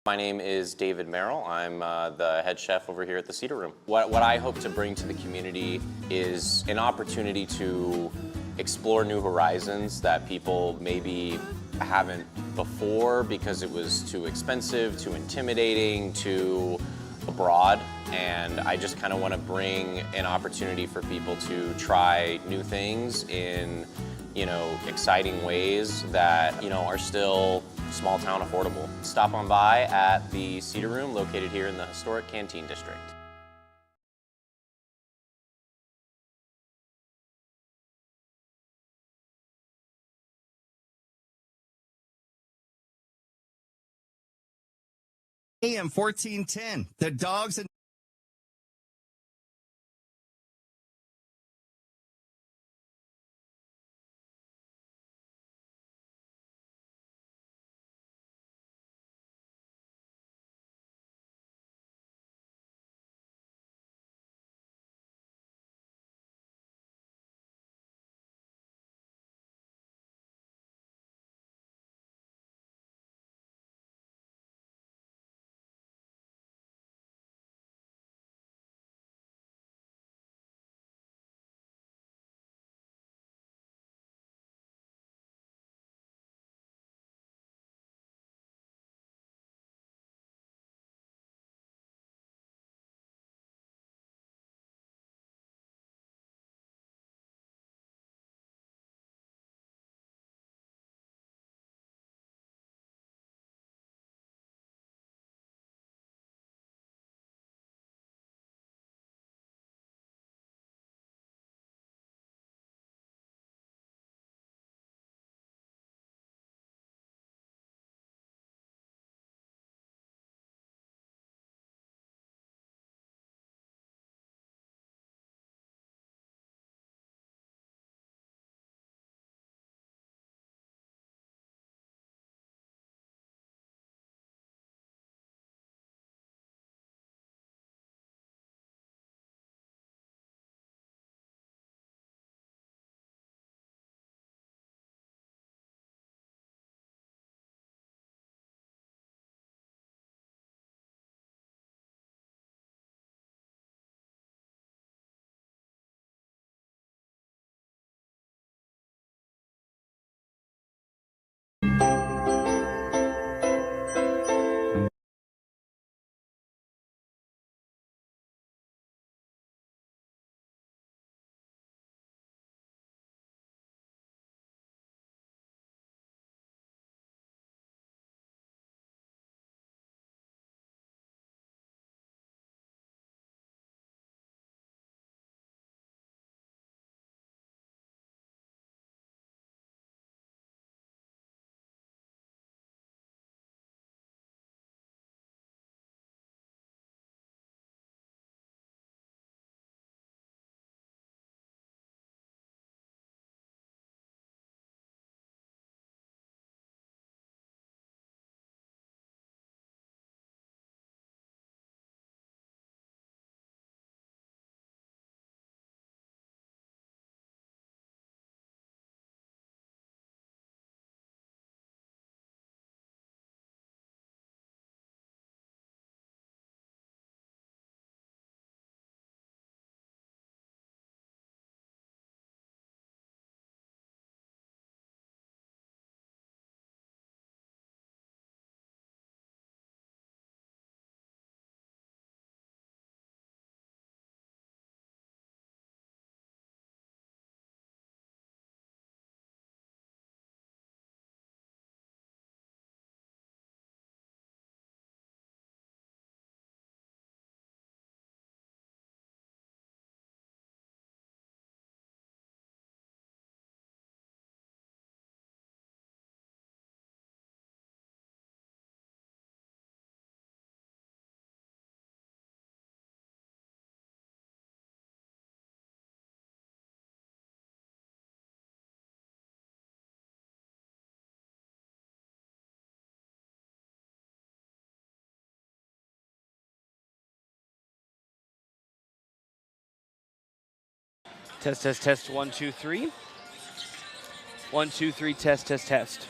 My name is David Merrill. I'm the head chef over here at the Cedar Room. What I hope to bring to the community is an opportunity to explore new horizons that people maybe haven't before because it was too expensive, too intimidating, too abroad. And I just kind of want to bring an opportunity for people to try new things in, exciting ways that, are still small town affordable. Stop on by at the Cedar Room located here in the historic Canteen District. AM 1410, the Dogs and Test, test, test, 1, 2, 3. 1, 2, 3, test, test, test.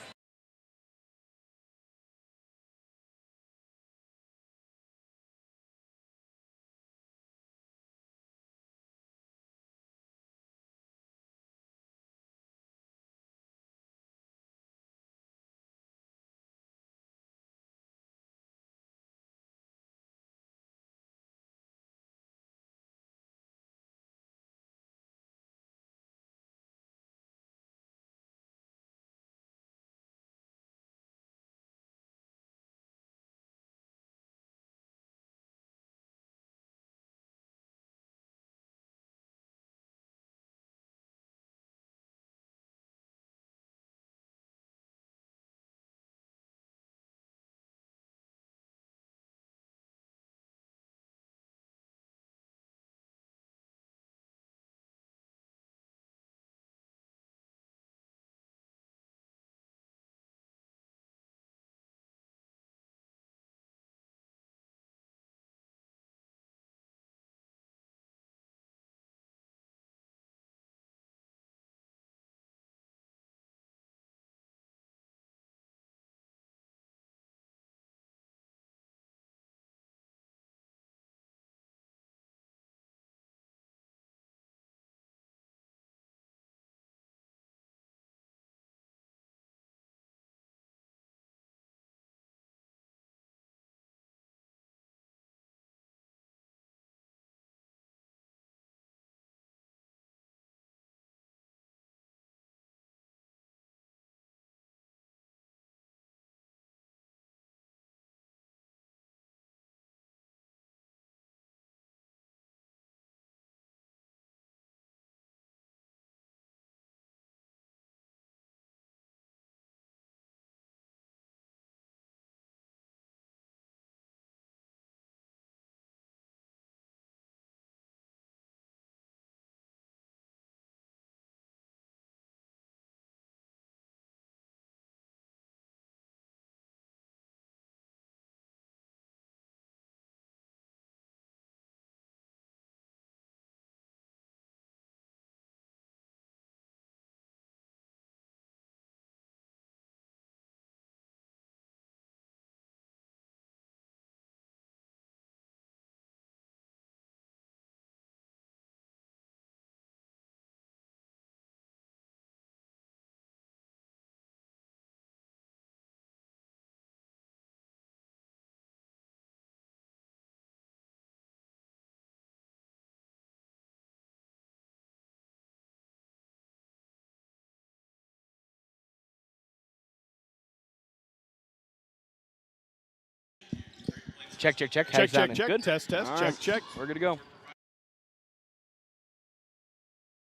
Check. Check, How's check, that, check. Good? Test, All check, right. check. We're good to go.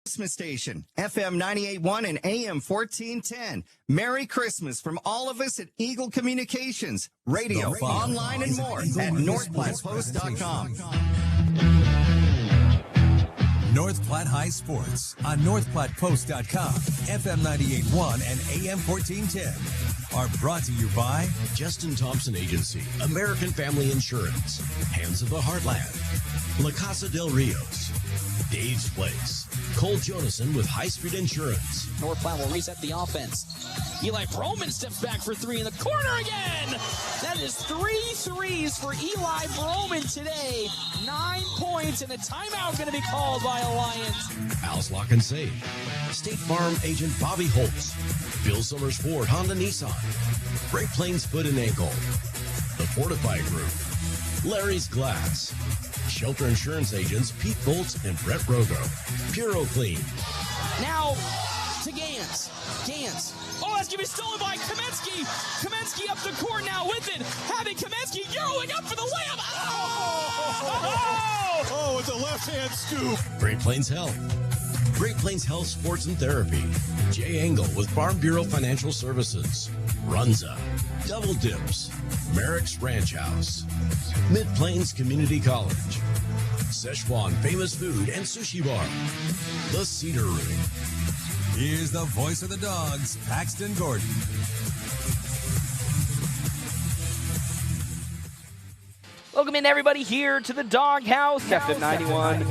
Christmas station, FM 98.1 and AM 1410. Merry Christmas from all of us at Eagle Communications, radio, online, and more at NorthPlattePost.com. North Platte High Sports on NorthPlattePost.com, FM 98.1 and AM 1410 are brought to you by Justin Thompson Agency, American Family Insurance, Hands of the Heartland, La Casa del Rios, Dave's Place, Cole Jonason with High Street Insurance. North Platte will reset the offense. Eli Broman steps back for three in the corner again. That is 3 threes for Eli Broman today. 9 points, and a timeout going to be called by Alliance. Al's Lock and Save, State Farm Agent Bobby Holtz, Bill Summers Ford Honda Nissan, Great Plains Foot and Ankle, The Fortify Group, Larry's Glass, Shelter Insurance Agents Pete Bolts and Brett Rogo, Puro Clean. Now to Gans. Oh, that's going to be stolen by Kamensky. Kamensky up the court now with it. Having Kamensky Euroing up for the layup. Oh, with the left-hand scoop. Great Plains Health, Great Plains Health Sports and Therapy, Jay Engel with Farm Bureau Financial Services, Runza, Double Dips, Merrick's Ranch House, Mid-Plains Community College, Szechuan Famous Food and Sushi Bar, The Cedar Room. Here's the voice of the Dogs, Paxton Gordon. Welcome in, everybody, here to the Doghouse, FM 91,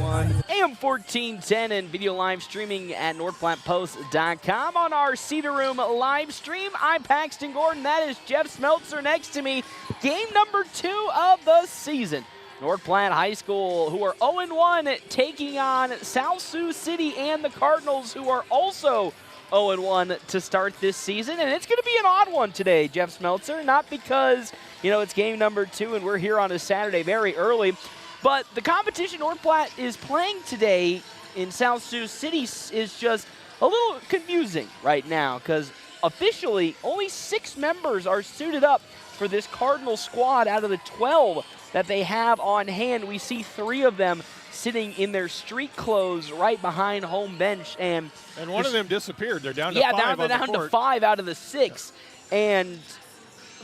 AM 1410, and video live streaming at NorthPlattePost.com on our Cedar Room live stream. I'm Paxton Gordon. That is Jeff Smeltzer next to me. Game number 2 of the season. North Platte High School, who are 0-1, taking on South Sioux City and the Cardinals, who are also 0-1 to start this season. And it's going to be an odd one today, Jeff Smeltzer, not because, it's game number 2 and we're here on a Saturday very early, but the competition North Platte is playing today in South Sioux City is just a little confusing right now because officially only 6 members are suited up for this Cardinal squad out of the 12 that they have on hand. We see 3 of them sitting in their street clothes right behind home bench. And one of them disappeared. They're down to 5 down on the to court. 5 out of the 6. And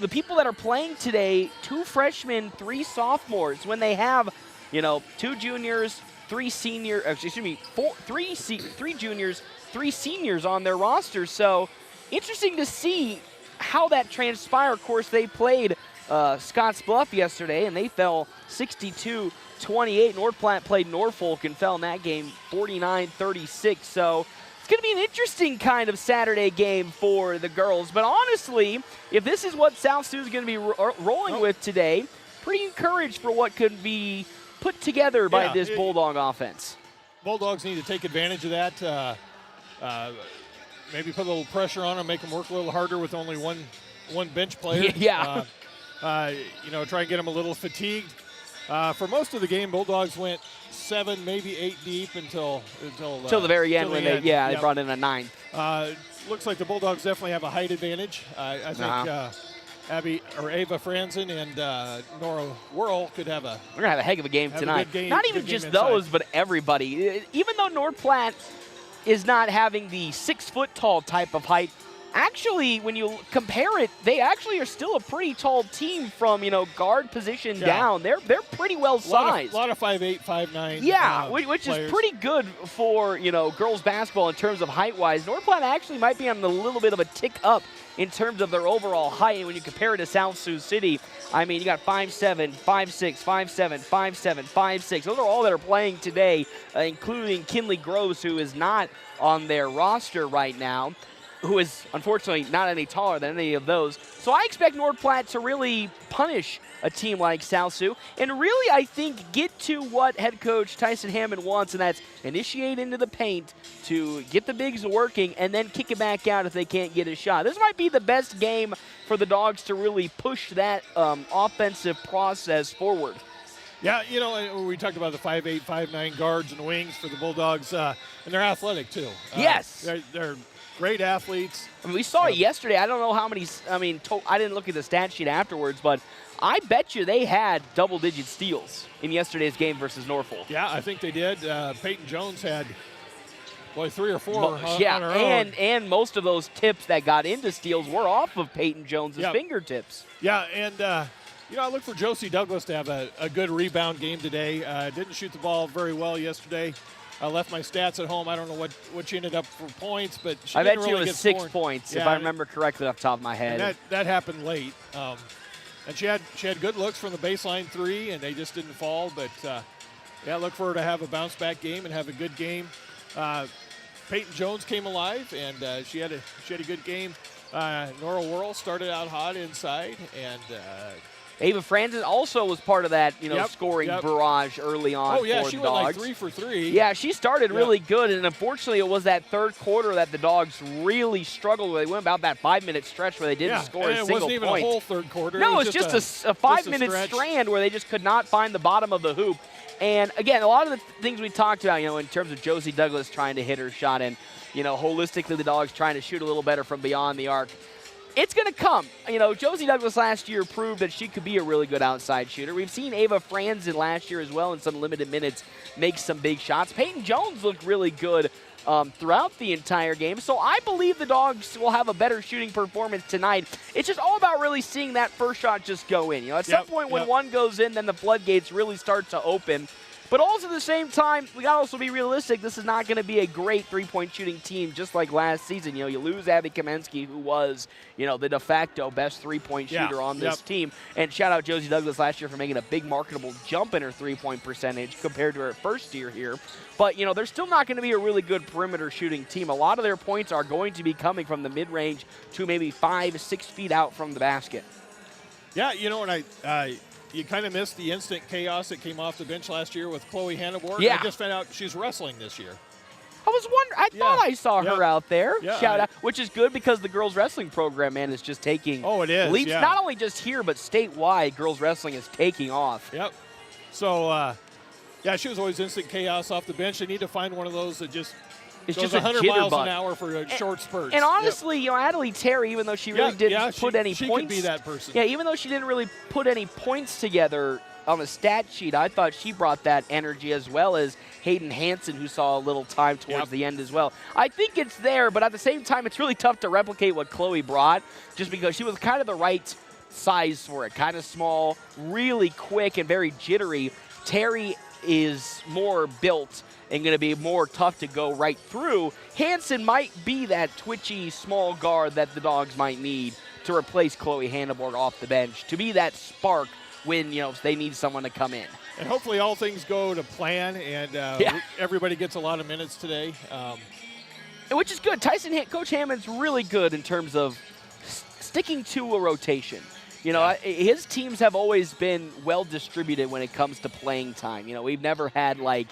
the people that are playing today, 2 freshmen, 3 sophomores, when they have, 2 juniors, 3 seniors, 3 juniors, 3 seniors on their roster. So interesting to see how that transpired. Of course, they played Scotts Bluff yesterday, and they fell 62-28. North Platte played Norfolk and fell in that game 49-36. So it's going to be an interesting kind of Saturday game for the girls. But honestly, if this is what South Sioux is going to be rolling with today, pretty encouraged for what could be put together by this Bulldog offense. Bulldogs need to take advantage of that. Maybe put a little pressure on them, make them work a little harder with only one bench player. Yeah. Try and get them a little fatigued. For most of the game, Bulldogs went 7, maybe 8 deep until the very end when they brought in a 9. Looks like the Bulldogs definitely have a height advantage. I think Ava Franzen and Nora Whirl could have a. We're gonna have a heck of a game tonight. Not even just those, but everybody. Even though North Platte is not having the 6-foot-tall type of height, actually, when you compare it, they actually are still a pretty tall team from, guard position down. They're pretty well sized. A lot of 5'8", 5'9". Yeah, which players. is pretty good for, girls basketball in terms of height-wise. North Platte actually might be on a little bit of a tick up in terms of their overall height. And when you compare it to South Sioux City, I mean, you got 5'7", 5'6", 5'7", 5'7", 5'6". Those are all that are playing today, including Kinley Groves, who is not on their roster right now, who is unfortunately not any taller than any of those. So I expect North Platte to really punish a team like South Sioux and really, I think, get to what head coach Tyson Hammond wants, and that's initiate into the paint to get the bigs working and then kick it back out if they can't get a shot. This might be the best game for the Dogs to really push that offensive process forward. Yeah, we talked about the 5'8", 5'9" guards and wings for the Bulldogs, and they're athletic too. Yes. They're great athletes. I mean, we saw it yesterday. I don't know how many. I mean, I didn't look at the stat sheet afterwards, but I bet you they had double-digit steals in yesterday's game versus Norfolk. Yeah, I think they did. Peyton Jones had, 3 or 4 on her own. And most of those tips that got into steals were off of Peyton Jones's fingertips. Yeah, and I look for Josie Douglas to have a good rebound game today. Didn't shoot the ball very well yesterday. I left my stats at home. I don't know what she ended up for points, but she I didn't bet you really it was get 6 points, if I remember correctly off the top of my head. And that happened late. And she had good looks from the baseline 3, and they just didn't fall. But, look for her to have a bounce-back game and have a good game. Peyton Jones came alive, and she had a good game. Nora Worrell started out hot inside, and Ava Franzen also was part of that, scoring barrage early on. Oh, yeah, for she the went Dogs. like 3 for 3. Yeah, she started really good, and unfortunately it was that third quarter that the Dogs really struggled with. They went about that 5-minute stretch where they didn't score a single point. It wasn't even a whole third quarter. No, it was just a 5-minute strand where they just could not find the bottom of the hoop. And, again, a lot of the things we talked about, in terms of Josie Douglas trying to hit her shot and, holistically the Dogs trying to shoot a little better from beyond the arc. It's going to come. Josie Douglas last year proved that she could be a really good outside shooter. We've seen Ava Franzen last year as well in some limited minutes make some big shots. Peyton Jones looked really good throughout the entire game. So I believe the Dogs will have a better shooting performance tonight. It's just all about really seeing that first shot just go in. At some point when one goes in, then the floodgates really start to open. But also at the same time, we got to also be realistic. This is not going to be a great three-point shooting team just like last season. You lose Abby Kamensky, who was, the de facto best three-point shooter on this team. And shout out Josie Douglas last year for making a big marketable jump in her three-point percentage compared to her first year here. But, they're still not going to be a really good perimeter shooting team. A lot of their points are going to be coming from the mid-range to maybe 5-6 feet out from the basket. Yeah, and you kind of missed the instant chaos that came off the bench last year with Chloe Hannibor. Yeah. I just found out she's wrestling this year. I was wondering. I thought I saw her out there. Yeah, Shout out, which is good because the girls wrestling program, man, is just taking leaps. Not only just here, but statewide, girls wrestling is taking off. Yep. So, she was always instant chaos off the bench. They need to find one of those that just it's goes just 100 miles an hour for a short spurt. And honestly, Adelie Terry, even though she really didn't put any she points. Could be that person. Yeah, even though she didn't really put any points together on the stat sheet, I thought she brought that energy as well as Hayden Hansen, who saw a little time towards the end as well. I think it's there, but at the same time, it's really tough to replicate what Chloe brought just because she was kind of the right size for it. Kind of small, really quick, and very jittery. Terry is more built and going to be more tough to go right through. Hansen might be that twitchy small guard that the Dogs might need to replace Chloe Hannibor off the bench, to be that spark when they need someone to come in. And hopefully all things go to plan and everybody gets a lot of minutes today. Which is good. Coach Hammond's really good in terms of sticking to a rotation. His teams have always been well distributed when it comes to playing time. We've never had like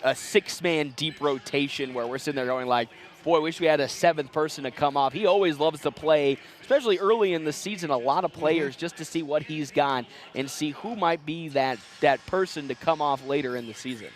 a 6-man deep rotation where we're sitting there going like, boy, wish we had a 7th person to come off. He always loves to play, especially early in the season, a lot of players just to see what he's got and see who might be that person to come off later in the season.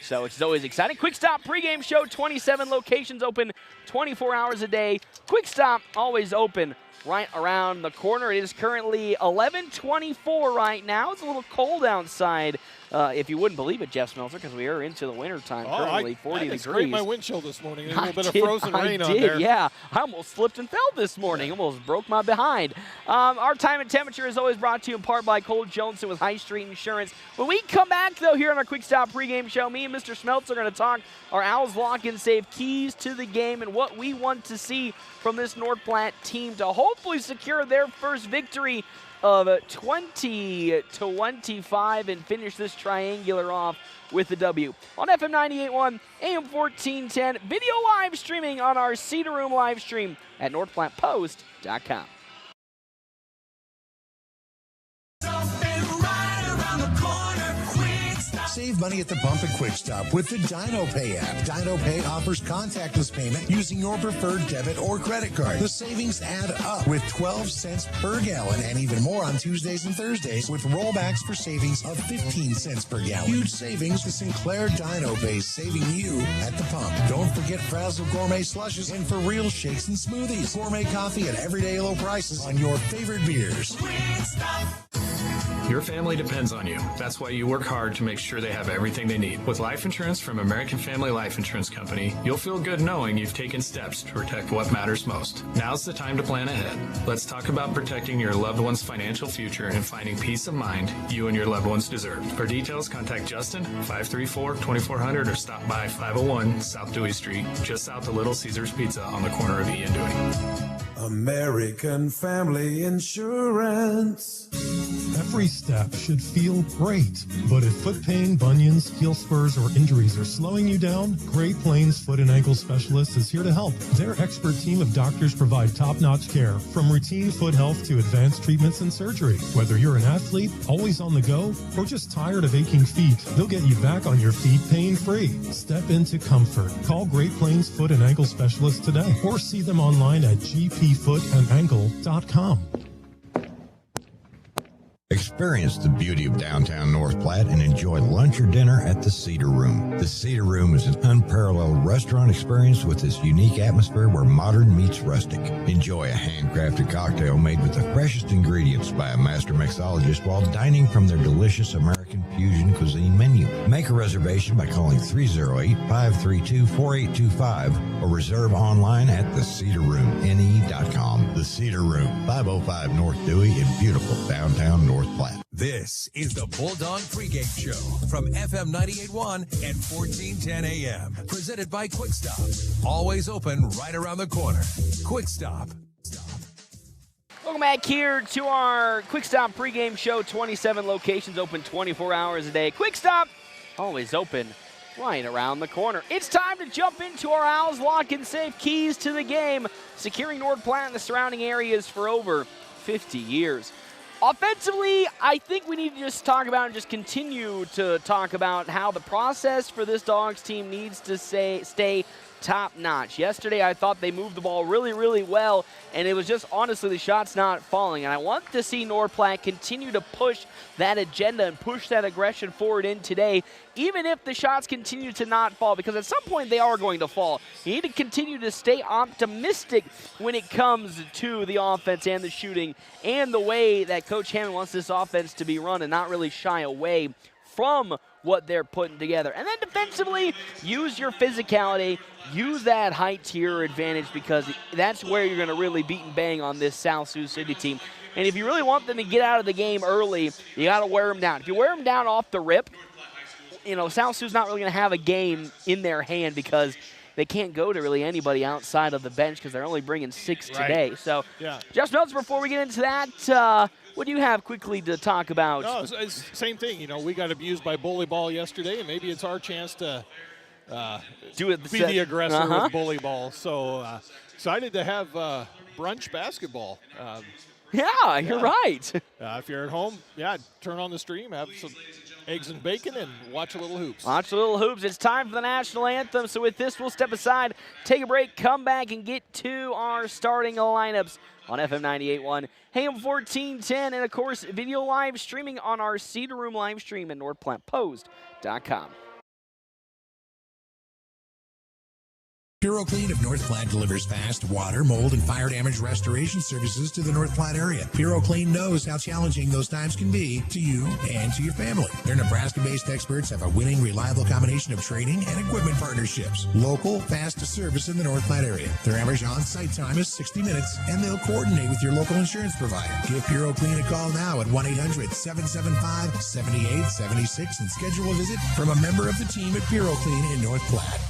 So it's always exciting. Quick Stop pregame show, 27 locations open 24 hours a day. Quick Stop always open right around the corner. It is currently 11:24 right now. It's a little cold outside. If you wouldn't believe it, Jeff Smeltzer, because we are into the winter time currently, 40 degrees. I scraped my windshield this morning. There's a little bit of frozen rain on there. Yeah. I almost slipped and fell this morning. Almost broke my behind. Our time and temperature is always brought to you in part by Cole Johnson with High Street Insurance. When we come back, though, here on our Quick Stop pregame show, me and Mr. Smeltzer are going to talk our Owls Lock and Save keys to the game and what we want to see from this North Platte team to hopefully secure their first victory of 20-25 and finish this triangular off with the W. On FM 98.1, AM 1410, video live streaming on our Cedar Room live stream at NorthPlattePost.com. Save money at the pump and Quick Stop with the DinoPay app. DinoPay offers contactless payment using your preferred debit or credit card. The savings add up with 12 cents per gallon and even more on Tuesdays and Thursdays with rollbacks for savings of 15 cents per gallon. Huge savings with Sinclair DinoPay, saving you at the pump. Don't forget Frazzle Gourmet Slushes and For Real Shakes and Smoothies. Gourmet coffee at everyday low prices on your favorite beers. Your family depends on you. That's why you work hard to make sure they have everything they need. With life insurance from American Family Life Insurance Company, you'll feel good knowing you've taken steps to protect what matters most. Now's the time to plan ahead. Let's talk about protecting your loved one's financial future and finding peace of mind you and your loved ones deserve. For details, contact Justin, 534-2400, or stop by 501 South Dewey Street, just south of Little Caesars Pizza on the corner of E and Dewey. American Family Insurance. Every step should feel great, but if foot pain, bunions, heel spurs, or injuries are slowing you down, Great Plains Foot and Ankle Specialists is here to help. Their expert team of doctors provide top-notch care, from routine foot health to advanced treatments and surgery. Whether you're an athlete, always on the go, or just tired of aching feet, they'll get you back on your feet pain-free. Step into comfort. Call Great Plains Foot and Ankle Specialists today, or see them online at gpfootandankle.com. Experience the beauty of downtown North Platte and enjoy lunch or dinner at the Cedar Room. The Cedar Room is an unparalleled restaurant experience with this unique atmosphere where modern meets rustic. Enjoy a handcrafted cocktail made with the freshest ingredients by a master mixologist while dining from their delicious American fusion cuisine menu. Make a reservation by calling 308-532-4825 or reserve online at thecedarroomne.com. The Cedar Room, 505 North Dewey in beautiful downtown North Platte. This is the Bulldog Pregame Show from FM 98.1 and 1410 AM. Presented by Quick Stop. Always open right around the corner. Quick Stop. Welcome back here to our Quick Stop pregame show. 27 locations open 24 hours a day. Quick Stop, always open right around the corner. It's time to jump into our Owls Lock and Safe keys to the game, securing North Platte and the surrounding areas for over 50 years. Offensively, I think we need to just talk about and just continue to talk about how the process for this Dogs team needs to stay top-notch. Yesterday, I thought they moved the ball really, really well, and it was just, honestly, the shots not falling. And I want to see North Platte continue to push that agenda and push that aggression forward in today, even if the shots continue to not fall, because at some point they are going to fall. You need to continue to stay optimistic when it comes to the offense and the shooting and the way that Coach Hammond wants this offense to be run and not really shy away from what they're putting together. And then defensively, use your physicality, use that height to your advantage, because that's where you're going to really beat and bang on this South Sioux City team. And if you really want them to get out of the game early, you got to wear them down. If you wear them down off the rip, South Sioux's not really going to have a game in their hand, because they can't go to really anybody outside of the bench because they're only bringing 6 today. So just notes before we get into that. What do you have quickly to talk about? No, it's same thing. We got abused by bully ball yesterday, and maybe it's our chance to be the aggressor with bully ball. So excited to have brunch basketball. Yeah, you're right. If you're at home, turn on the stream, have some eggs and bacon, and watch a little hoops. Watch a little hoops. It's time for the national anthem. So with this, we'll step aside, take a break, come back, and get to our starting lineups on FM 98.1, AM 1410, and of course, video live streaming on our Cedar Room live stream at NorthPlattePost.com. PuroClean of North Platte delivers fast water, mold, and fire damage restoration services to the North Platte area. PuroClean knows how challenging those times can be to you and to your family. Their Nebraska-based experts have a winning, reliable combination of training and equipment partnerships. Local, fast service in the North Platte area. Their average on-site time is 60 minutes, and they'll coordinate with your local insurance provider. Give PuroClean a call now at 1-800-775-7876 and schedule a visit from a member of the team at PuroClean in North Platte.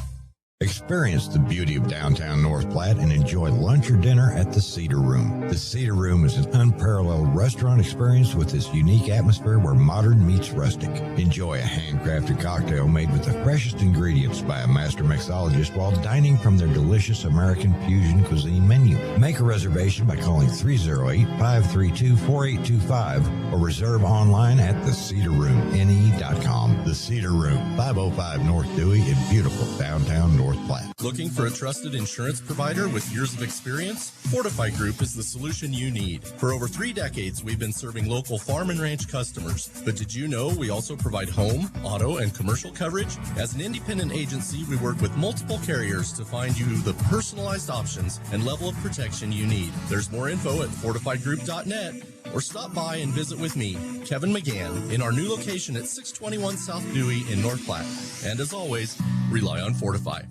Experience the beauty of downtown North Platte and enjoy lunch or dinner at the Cedar Room. The Cedar Room is an unparalleled restaurant experience with this unique atmosphere where modern meets rustic. Enjoy a handcrafted cocktail made with the freshest ingredients by a master mixologist while dining from their delicious American fusion cuisine menu. Make a reservation by calling 308-532-4825 or reserve online at thecedarroomne.com. The Cedar Room, 505 North Dewey in beautiful downtown North Platte. Looking for a trusted insurance provider with years of experience? Fortify Group is the solution you need. For over 3 decades, we've been serving local farm and ranch customers. But did you know we also provide home, auto, and commercial coverage? As an independent agency, we work with multiple carriers to find you the personalized options and level of protection you need. There's more info at fortifygroup.net or stop by and visit with me, Kevin McGann, in our new location at 621 South Dewey in North Platte. And as always, rely on Fortify.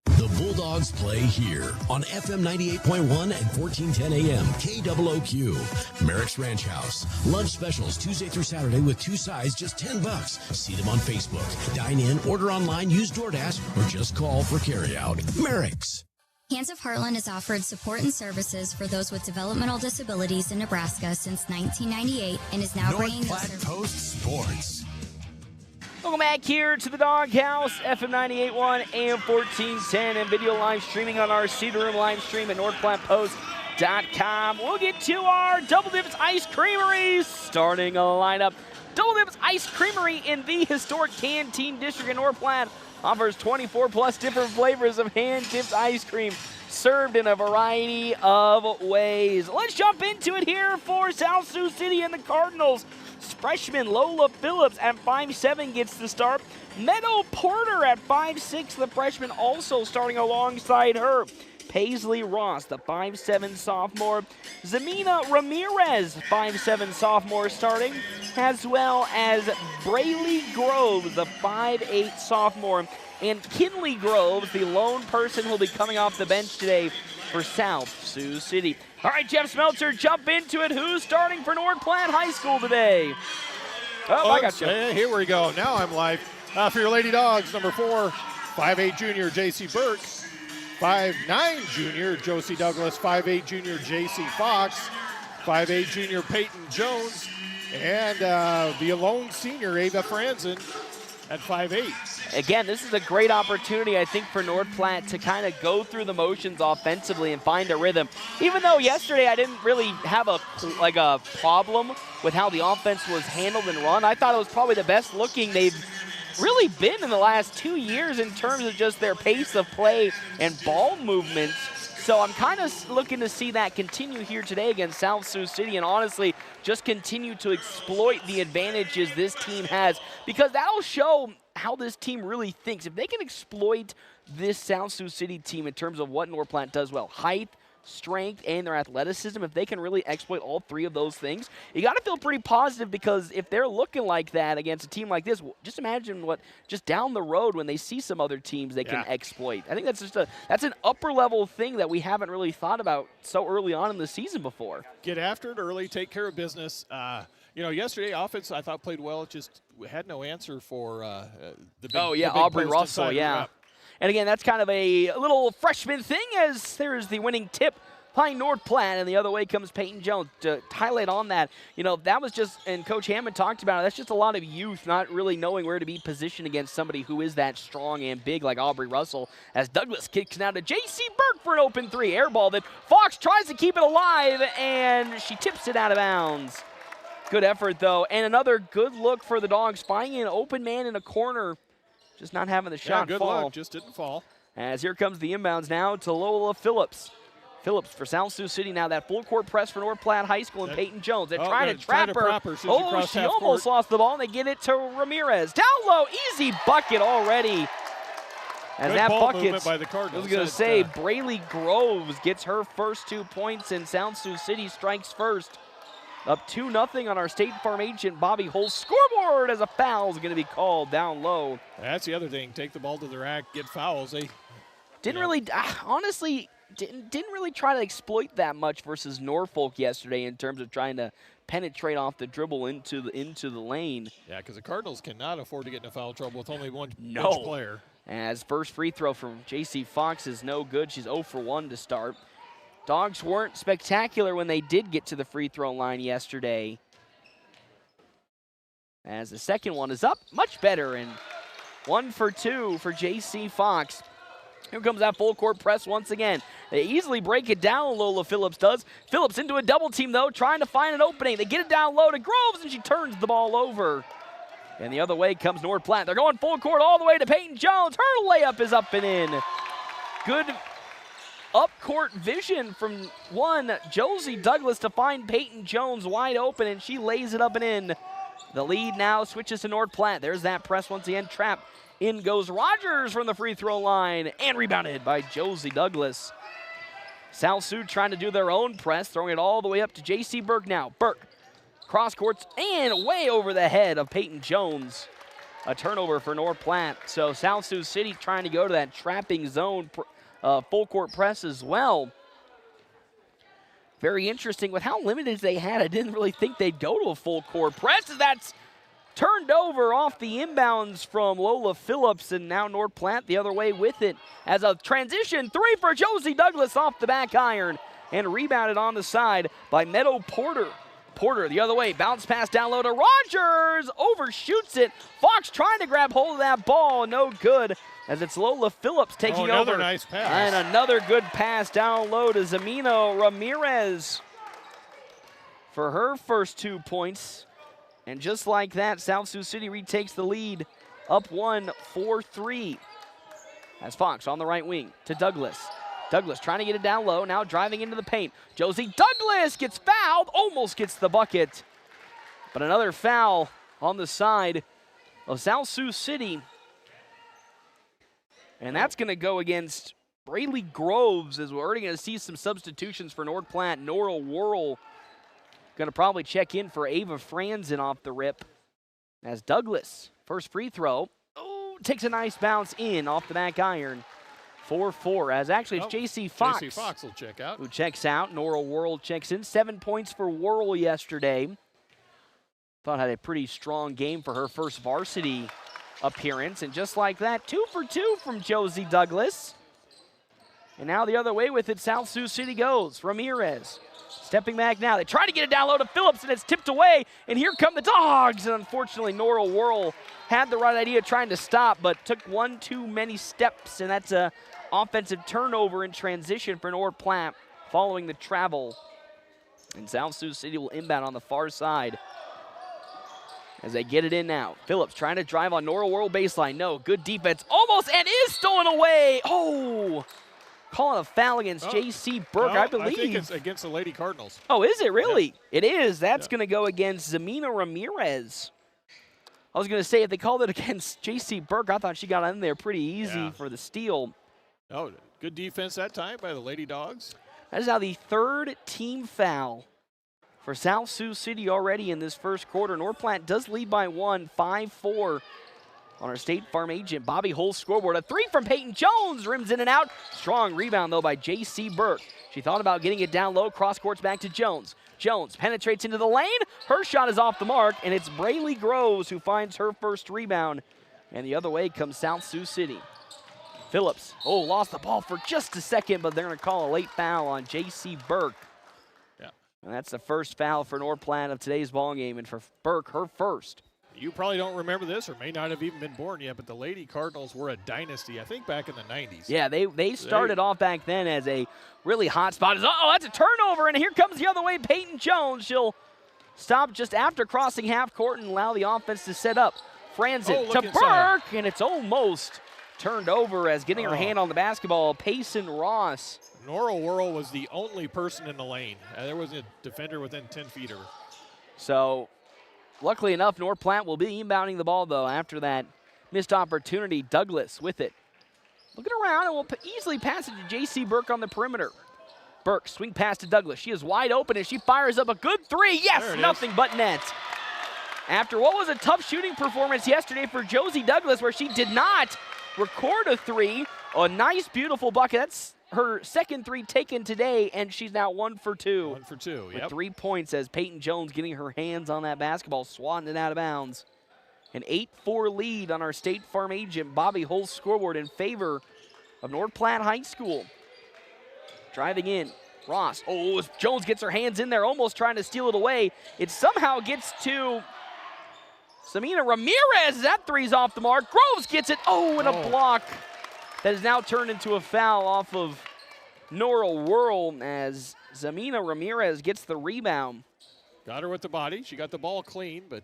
The Bulldogs play here on FM 98.1 and 1410 AM KOOQ. Merrick's Ranch House. Lunch specials Tuesday through Saturday with 2 sides, just $10. See them on Facebook. Dine in, order online, use DoorDash, or just call for carryout. Merrick's. Hands of Heartland has offered support and services for those with developmental disabilities in Nebraska since 1998 and is now bringing North Platte Post Sports. Welcome back here to the Doghouse, FM 98.1, AM 1410, and video live streaming on our Cedar Room live stream at NorthPlattePost.com. We'll get to our Double Dips Ice Creamery starting a lineup. Double Dips Ice Creamery in the historic Canteen District in North Platte offers 24 plus different flavors of hand-dipped ice cream served in a variety of ways. Let's jump into it here for South Sioux City and the Cardinals. Freshman Lola Phillips at 5'7" gets the start. Meadow Porter at 5'6", the freshman, also starting alongside her. Paisley Ross, the 5'7" sophomore. Zamina Ramirez, 5'7" sophomore, starting, as well as Brayley Groves, the 5'8" sophomore, and Kinley Groves, the lone person who'll be coming off the bench today for South Sioux City. All right, Jeff Smeltzer, jump into it. Who's starting for North Platte High School today? Oh, I got you. Here we go. Now I'm live. For your Lady Dogs, number 4, 5'8" junior J.C. Burke, 5'9" junior Josie Douglas, 5'8" junior J.C. Fox, 5'8" junior Peyton Jones, and the lone senior Ava Franzen at 5'8". Again, this is a great opportunity, I think, for North Platte to kind of go through the motions offensively and find a rhythm. Even though yesterday I didn't really have a problem with how the offense was handled and run, I thought it was probably the best looking they've really been in the last 2 years in terms of just their pace of play and ball movements. So I'm kind of looking to see that continue here today against South Sioux City, and honestly just continue to exploit the advantages this team has, because that'll show how this team really thinks. If they can exploit this South Sioux City team in terms of what North Platte does well, height, strength, and their athleticism, if they can really exploit all 3 of those things, you got to feel pretty positive, because if they're looking like that against a team like this, just imagine what just down the road when they see some other teams they can exploit. I think that's just that's an upper level thing that we haven't really thought about so early on in the season before. Get after it early, take care of business. Yesterday offense I thought played well. It just had no answer for the big, Aubrey Russell, And again, that's kind of a little freshman thing, as there's the winning tip by North Platte, and the other way comes Peyton Jones. To highlight on that, that was just, and Coach Hammond talked about it, that's just a lot of youth not really knowing where to be positioned against somebody who is that strong and big like Aubrey Russell, as Douglas kicks now to J.C. Burke for an open 3. Air ball that Fox tries to keep it alive, and she tips it out of bounds. Good effort, though, and another good look for the Dogs, finding an open man in a corner. Just not having the shot good fall. Luck, just didn't fall. As here comes the inbounds now to Lola Phillips. Phillips for South Sioux City now. That full court press for North Platte High School and Peyton Jones. They're trying to trap her. She almost lost the ball, and they get it to Ramirez. Down low, easy bucket already. And good that ball bucket, movement by the Cardinals. I was going to say, Brayley Groves gets her first 2 points, and South Sioux City strikes first. Up 2-0 on our State Farm agent Bobby Holt's scoreboard, as a foul is going to be called down low. That's the other thing. Take the ball to the rack, get fouls. They didn't really try to exploit that much versus Norfolk yesterday in terms of trying to penetrate off the dribble into the lane. Yeah, because the Cardinals cannot afford to get into foul trouble with only one bench player. As first free throw from J.C. Fox is no good. She's 0 for 1 to start. Dogs weren't spectacular when they did get to the free throw line yesterday. As the second one is up, much better, and 1 for 2 for J.C. Fox. Here comes that full court press once again. They easily break it down, Lola Phillips does. Phillips into a double team, though, trying to find an opening. They get it down low to Groves, and she turns the ball over. And the other way comes North Platte. They're going full court all the way to Peyton Jones. Her layup is up and in. Good up-court vision from Josie Douglas to find Peyton Jones wide open, and she lays it up and in. The lead now switches to North Platte. There's that press once again. Trap. In goes Rogers from the free throw line, and rebounded by Josie Douglas. South Sioux trying to do their own press, throwing it all the way up to J.C. Burke now. Burke, cross courts, and way over the head of Peyton Jones. A turnover for North Platte. So South Sioux City trying to go to that trapping zone full court press as well. Very interesting with how limited they had. I didn't really think they'd go to a full court press. That's turned over off the inbounds from Lola Phillips, and now North Platte the other way with it. As a transition, 3 for Josie Douglas off the back iron, and rebounded on the side by Meadow Porter. Porter the other way, bounce pass down low to Rogers, overshoots it. Fox trying to grab hold of that ball, no good, as it's Lola Phillips taking another over. Nice pass. And another good pass down low to Zamino Ramirez for her first 2 points. And just like that, South Sioux City retakes the lead, up 1, 4-3. As Fox on the right wing to Douglas. Douglas trying to get it down low, now driving into the paint. Josie Douglas gets fouled, almost gets the bucket. But another foul on the side of South Sioux City. And that's going to go against Braylee Groves, as we're already going to see some substitutions for North Platte. Nora Worrell going to probably check in for Ava Franzen off the rip. As Douglas, first free throw, takes a nice bounce in off the back iron. 4-4, as actually it's J.C. Fox. J.C. Fox will check out. Who checks out. Nora Worrell checks in. 7 points for Worrell yesterday. Thought had a pretty strong game for her first varsity appearance. And just like that, 2 for 2 from Josie Douglas. And now the other way with it, South Sioux City goes. Ramirez stepping back now. They try to get it down low to Phillips, and it's tipped away. And here come the Dogs. And unfortunately, Nora Worrell had the right idea trying to stop, but took one too many steps. And that's a offensive turnover in transition for North Platte following the travel. And South Sioux City will inbound on the far side as they get it in now. Phillips trying to drive on Nora Worrell baseline. No, good defense. Almost, and is stolen away. Oh! Calling a foul against J.C. Burke, no, I believe. I think it's against the Lady Cardinals. Oh, is it really? Yeah. It is. That's going to go against Zamina Ramirez. I was going to say, if they called it against J.C. Burke, I thought she got in there pretty easy for the steal. Oh, good defense that time by the Lady Dogs. That is now the third team foul for South Sioux City already in this first quarter. North Platte does lead by 1, 5-4 on our State Farm agent. Bobby Hull's scoreboard. A 3 from Peyton Jones. Rims in and out. Strong rebound, though, by J.C. Burke. She thought about getting it down low. Cross courts back to Jones. Jones penetrates into the lane. Her shot is off the mark, and it's Braylee Groves who finds her first rebound. And the other way comes South Sioux City. Phillips, lost the ball for just a second, but they're going to call a late foul on J.C. Burke. Yeah. And that's the first foul for North Platte of today's ballgame, and for Burke, her first. You probably don't remember this or may not have even been born yet, but the Lady Cardinals were a dynasty, I think, back in the 90s. Yeah, they started off back then as a really hot spot. That's a turnover, and here comes the other way, Peyton Jones. She'll stop just after crossing half court and allow the offense to set up. Franzen to Burke, and it's almost turned over as getting her hand on the basketball, Payson Ross. Nora Worrell was the only person in the lane. There was a defender within 10 feet of her. So, luckily enough, North Platte will be inbounding the ball, though, after that missed opportunity. Douglas with it. Looking around, and will easily pass it to J.C. Burke on the perimeter. Burke, swing pass to Douglas. She is wide open, and she fires up a good 3. Yes, nothing but net. After what was a tough shooting performance yesterday for Josie Douglas, where she did not record a 3, a nice, beautiful bucket. That's her second 3 taken today, and she's now 1 for 2. 1 for 2, with 3 points as Peyton Jones getting her hands on that basketball, swatting it out of bounds. An 8-4 lead on our State Farm agent Bobby Hull's scoreboard in favor of North Platte High School. Driving in, Ross. Oh, as Jones gets her hands in there, almost trying to steal it away. It somehow gets to Samina Ramirez. That three's off the mark. Groves gets it. Oh, and a block that is now turned into a foul off of Nora Whirl as Samina Ramirez gets the rebound. Got her with the body. She got the ball clean, but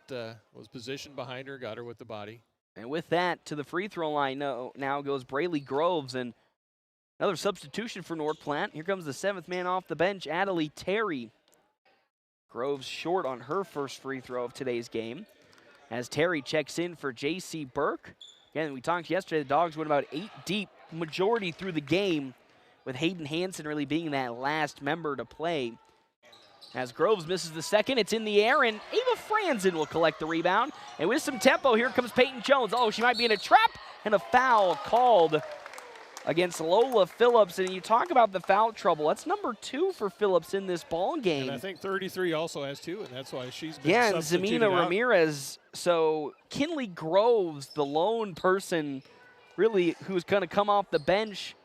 was positioned behind her, got her with the body. And with that, to the free throw line now goes Braylee Groves, and another substitution for North Platte. Here comes the 7th man off the bench, Adelie Terry. Groves short on her first free throw of today's game as Terry checks in for J.C. Burke. Again, we talked yesterday, the Dogs went about 8 deep, majority through the game, with Hayden Hansen really being that last member to play. As Groves misses the second, it's in the air, and Ava Franzen will collect the rebound. And with some tempo, here comes Peyton Jones. Oh, she might be in a trap, and a foul called against Lola Phillips. And you talk about the foul trouble. That's number 2 for Phillips in this ball game. And I think 33 also has 2, and that's why she's been and substituted Zamina out. Ramirez. So Kinley Groves, the lone person really who's going to come off the bench,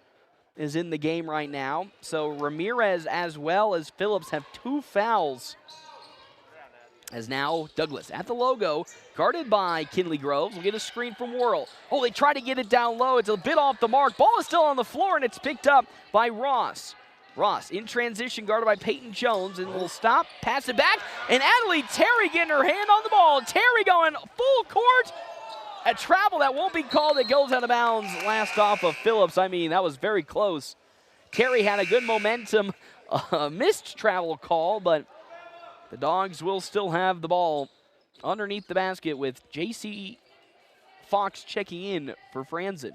is in the game right now. So Ramirez as well as Phillips have 2 fouls. As now Douglas at the logo, guarded by Kinley Groves. Will get a screen from Whirl. Oh, they try to get it down low. It's a bit off the mark. Ball is still on the floor, and it's picked up by Ross. Ross in transition, guarded by Peyton Jones, and will stop, pass it back, and Adelie Terry getting her hand on the ball. Terry going full court. A travel that won't be called. It goes out of bounds. Last off of Phillips. I mean, that was very close. Terry had a good momentum. Missed travel call, but the Dogs will still have the ball underneath the basket with J.C. Fox checking in for Franzen.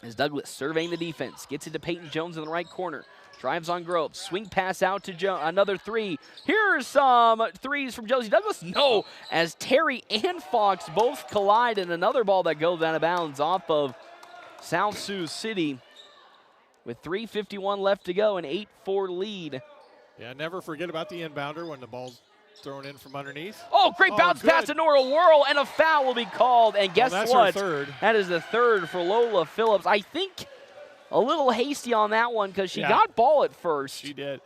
As Douglas surveying the defense, gets it to Peyton Jones in the right corner. Drives on Groves, swing pass out to Jones, another 3. Here's some threes from Josie Douglas. No, as Terry and Fox both collide, and another ball that goes out of bounds off of South Sioux City. With 3:51 left to go, an 8-4 lead. Yeah, never forget about the inbounder when the ball's thrown in from underneath. Oh, great bounce pass to Nora Whirl, and a foul will be called. And guess that's what? her 3rd. That is the 3rd for Lola Phillips. I think a little hasty on that one because she got ball at first. She did.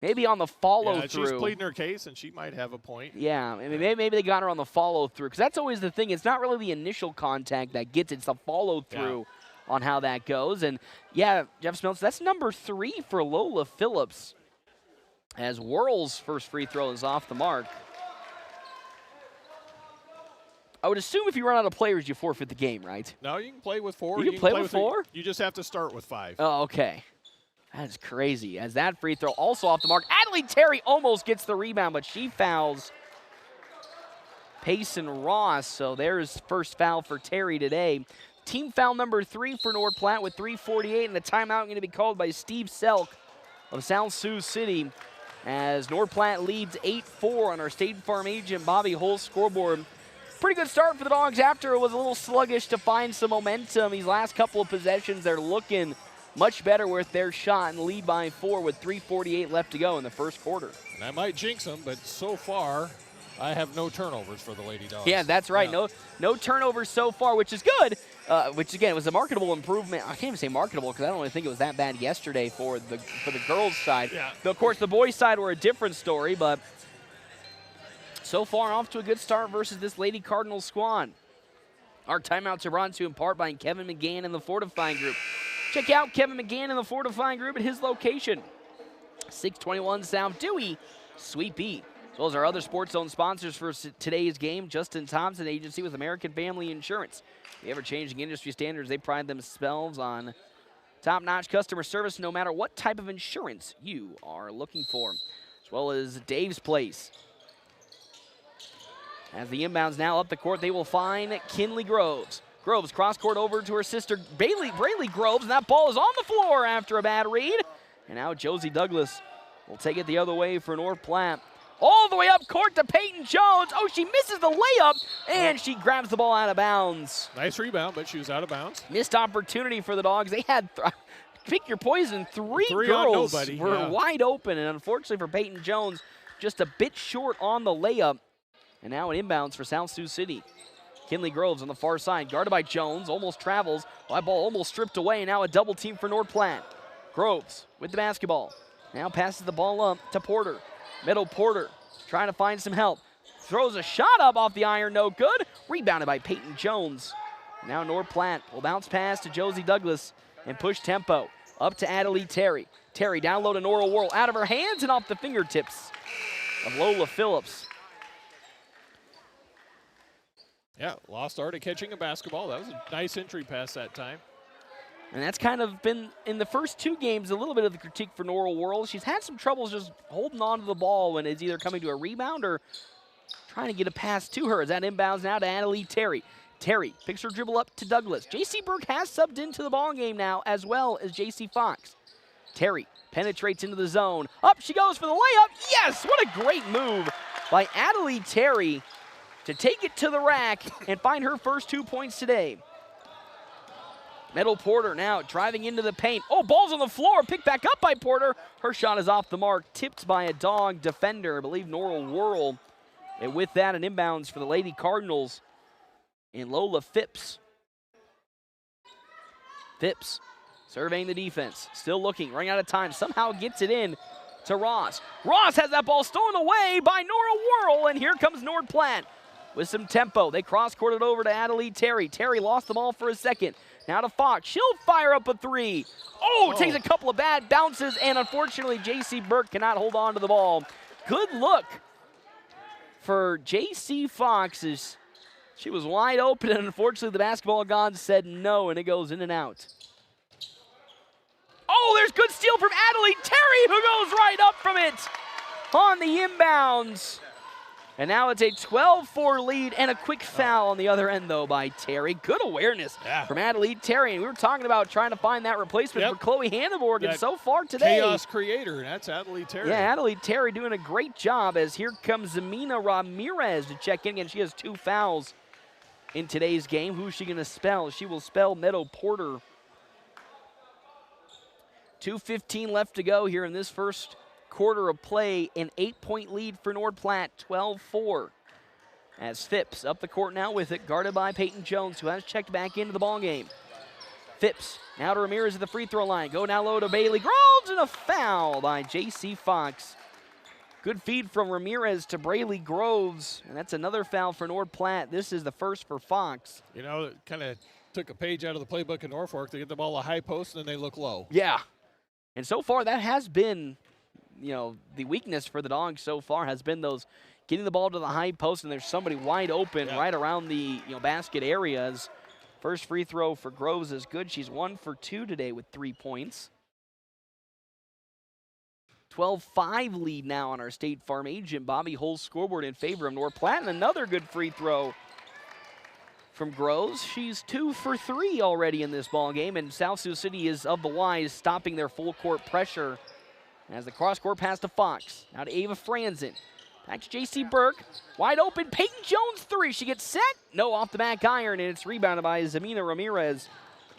Maybe on the follow-through. She's pleading her case, and she might have a point. Yeah, maybe they got her on the follow-through because that's always the thing. It's not really the initial contact that gets it. It's the follow-through on how that goes. And, yeah, Jeff Smeltz, that's number 3 for Lola Phillips as Whirl's first free throw is off the mark. I would assume if you run out of players, you forfeit the game, right? No, you can play with 4. You can play with 4? You just have to start with 5. Oh, okay. That is crazy. As that free throw also off the mark. Adelie Terry almost gets the rebound, but she fouls Payson Ross. So there's first foul for Terry today. Team foul number 3 for North Platte with 3:48, and the timeout going to be called by Steve Selk of South Sioux City as North Platte leads 8-4 on our State Farm agent Bobby Hull's scoreboard. Pretty good start for the Dogs after it was a little sluggish to find some momentum. These last couple of possessions, they're looking much better with their shot and lead by 4 with 3:48 left to go in the first quarter. And I might jinx them, but so far, I have no turnovers for the Lady Dogs. Yeah, that's right. Yeah. No turnovers so far, which is good. Which again was a marketable improvement. I can't even say marketable because I don't really think it was that bad yesterday for the girls' side. Yeah. Though, of course, the boys' side were a different story, but so far off to a good start versus this Lady Cardinals squad. Our timeouts are brought to you in part by Kevin McGann and the Fortifying Group. Check out Kevin McGann and the Fortifying Group at his location, 621 South Dewey, Suite B. As well as our other Sports Zone sponsors for today's game, Justin Thompson Agency with American Family Insurance. The ever-changing industry standards, they pride themselves on top-notch customer service no matter what type of insurance you are looking for. As well as Dave's Place. As the inbounds now up the court, they will find Kinley Groves. Groves cross-court over to her sister Braylee Groves, and that ball is on the floor after a bad read. And now Josie Douglas will take it the other way for North Platte. All the way up court to Peyton Jones. Oh, she misses the layup, and she grabs the ball out of bounds. Nice rebound, but she was out of bounds. Missed opportunity for the Dogs. They had, pick your poison, three girls were wide open, and unfortunately for Peyton Jones, just a bit short on the layup. And now an inbounds for South Sioux City. Kinley Groves on the far side, guarded by Jones, almost travels. That ball almost stripped away, and now a double team for North Platte. Groves with the basketball. Now passes the ball up to Porter. Middle Porter trying to find some help. Throws a shot up off the iron, no good. Rebounded by Peyton Jones. Now North Platte will bounce pass to Josie Douglas and push tempo. Up to Adelie Terry. Terry down low to Nora Worrell. Out of her hands and off the fingertips of Lola Phillips. Yeah, lost start at catching a basketball. That was a nice entry pass that time. And that's kind of been, in the first two games, a little bit of the critique for Nora Worrell. She's had some troubles just holding on to the ball when it's either coming to a rebound or trying to get a pass to her. As that inbounds now to Adelie Terry. Terry picks her dribble up to Douglas. J.C. Burke has subbed into the ball game now, as well as J.C. Fox. Terry penetrates into the zone. Up she goes for the layup. Yes, what a great move by Adelie Terry to take it to the rack and find her first 2 points today. Metal Porter now driving into the paint. Oh, ball's on the floor, picked back up by Porter. Her shot is off the mark, tipped by a dog defender, I believe Nora Worrell. And with that, an inbounds for the Lady Cardinals in Lola Phipps. Phipps surveying the defense, still looking, running out of time, somehow gets it in to Ross. Ross has that ball stolen away by Nora Worrell, and here comes North Platte with some tempo. They cross-court it over to Adelie Terry. Terry lost the ball for a second. Now to Fox. She'll fire up a three. Oh, takes a couple of bad bounces, and unfortunately, J.C. Burke cannot hold on to the ball. Good look for J.C. Fox. She was wide open, and unfortunately, the basketball gods said no, and it goes in and out. Oh, there's good steal from Adelie Terry, who goes right up from it on the inbounds. And now it's a 12-4 lead and a quick foul on the other end, though, by Terry. Good awareness from Adelie Terry. And we were talking about trying to find that replacement for Chloe Hanneborg, and so far today, chaos creator, that's Adelie Terry. Yeah, Adelie Terry doing a great job, as here comes Zamina Ramirez to check in, and she has 2 fouls in today's game. Who's she going to spell? She will spell Meadow Porter. 2:15 left to go here in this first quarter of play. An 8-point lead for North Platte, 12-4. As Phipps up the court now with it, guarded by Peyton Jones, who has checked back into the ball game. Phipps now to Ramirez at the free throw line. Go down low to Bailey Groves, and a foul by J.C. Fox. Good feed from Ramirez to Braylee Groves, and that's another foul for North Platte. This is the first for Fox. You know, it kind of took a page out of the playbook in Norfolk. They get the ball a high post, and then they look low. Yeah. And so far, that has been, you know, the weakness for the Dogs so far has been those getting the ball to the high post, and there's somebody wide open right around the basket areas. First free throw for Groves is good. She's 1 for 2 today with 3 points. 12-5 lead now on our State Farm agent. Bobby Hull's scoreboard in favor of North Platte, and another good free throw from Groves. She's 2 for 3 already in this ball game, and South Sioux City is of the wise, stopping their full court pressure. As the cross-court pass to Fox. Now to Ava Franzen. Back to J.C. Burke. Wide open. Peyton Jones 3. She gets set. No, off the back iron, and it's rebounded by Zamina Ramirez.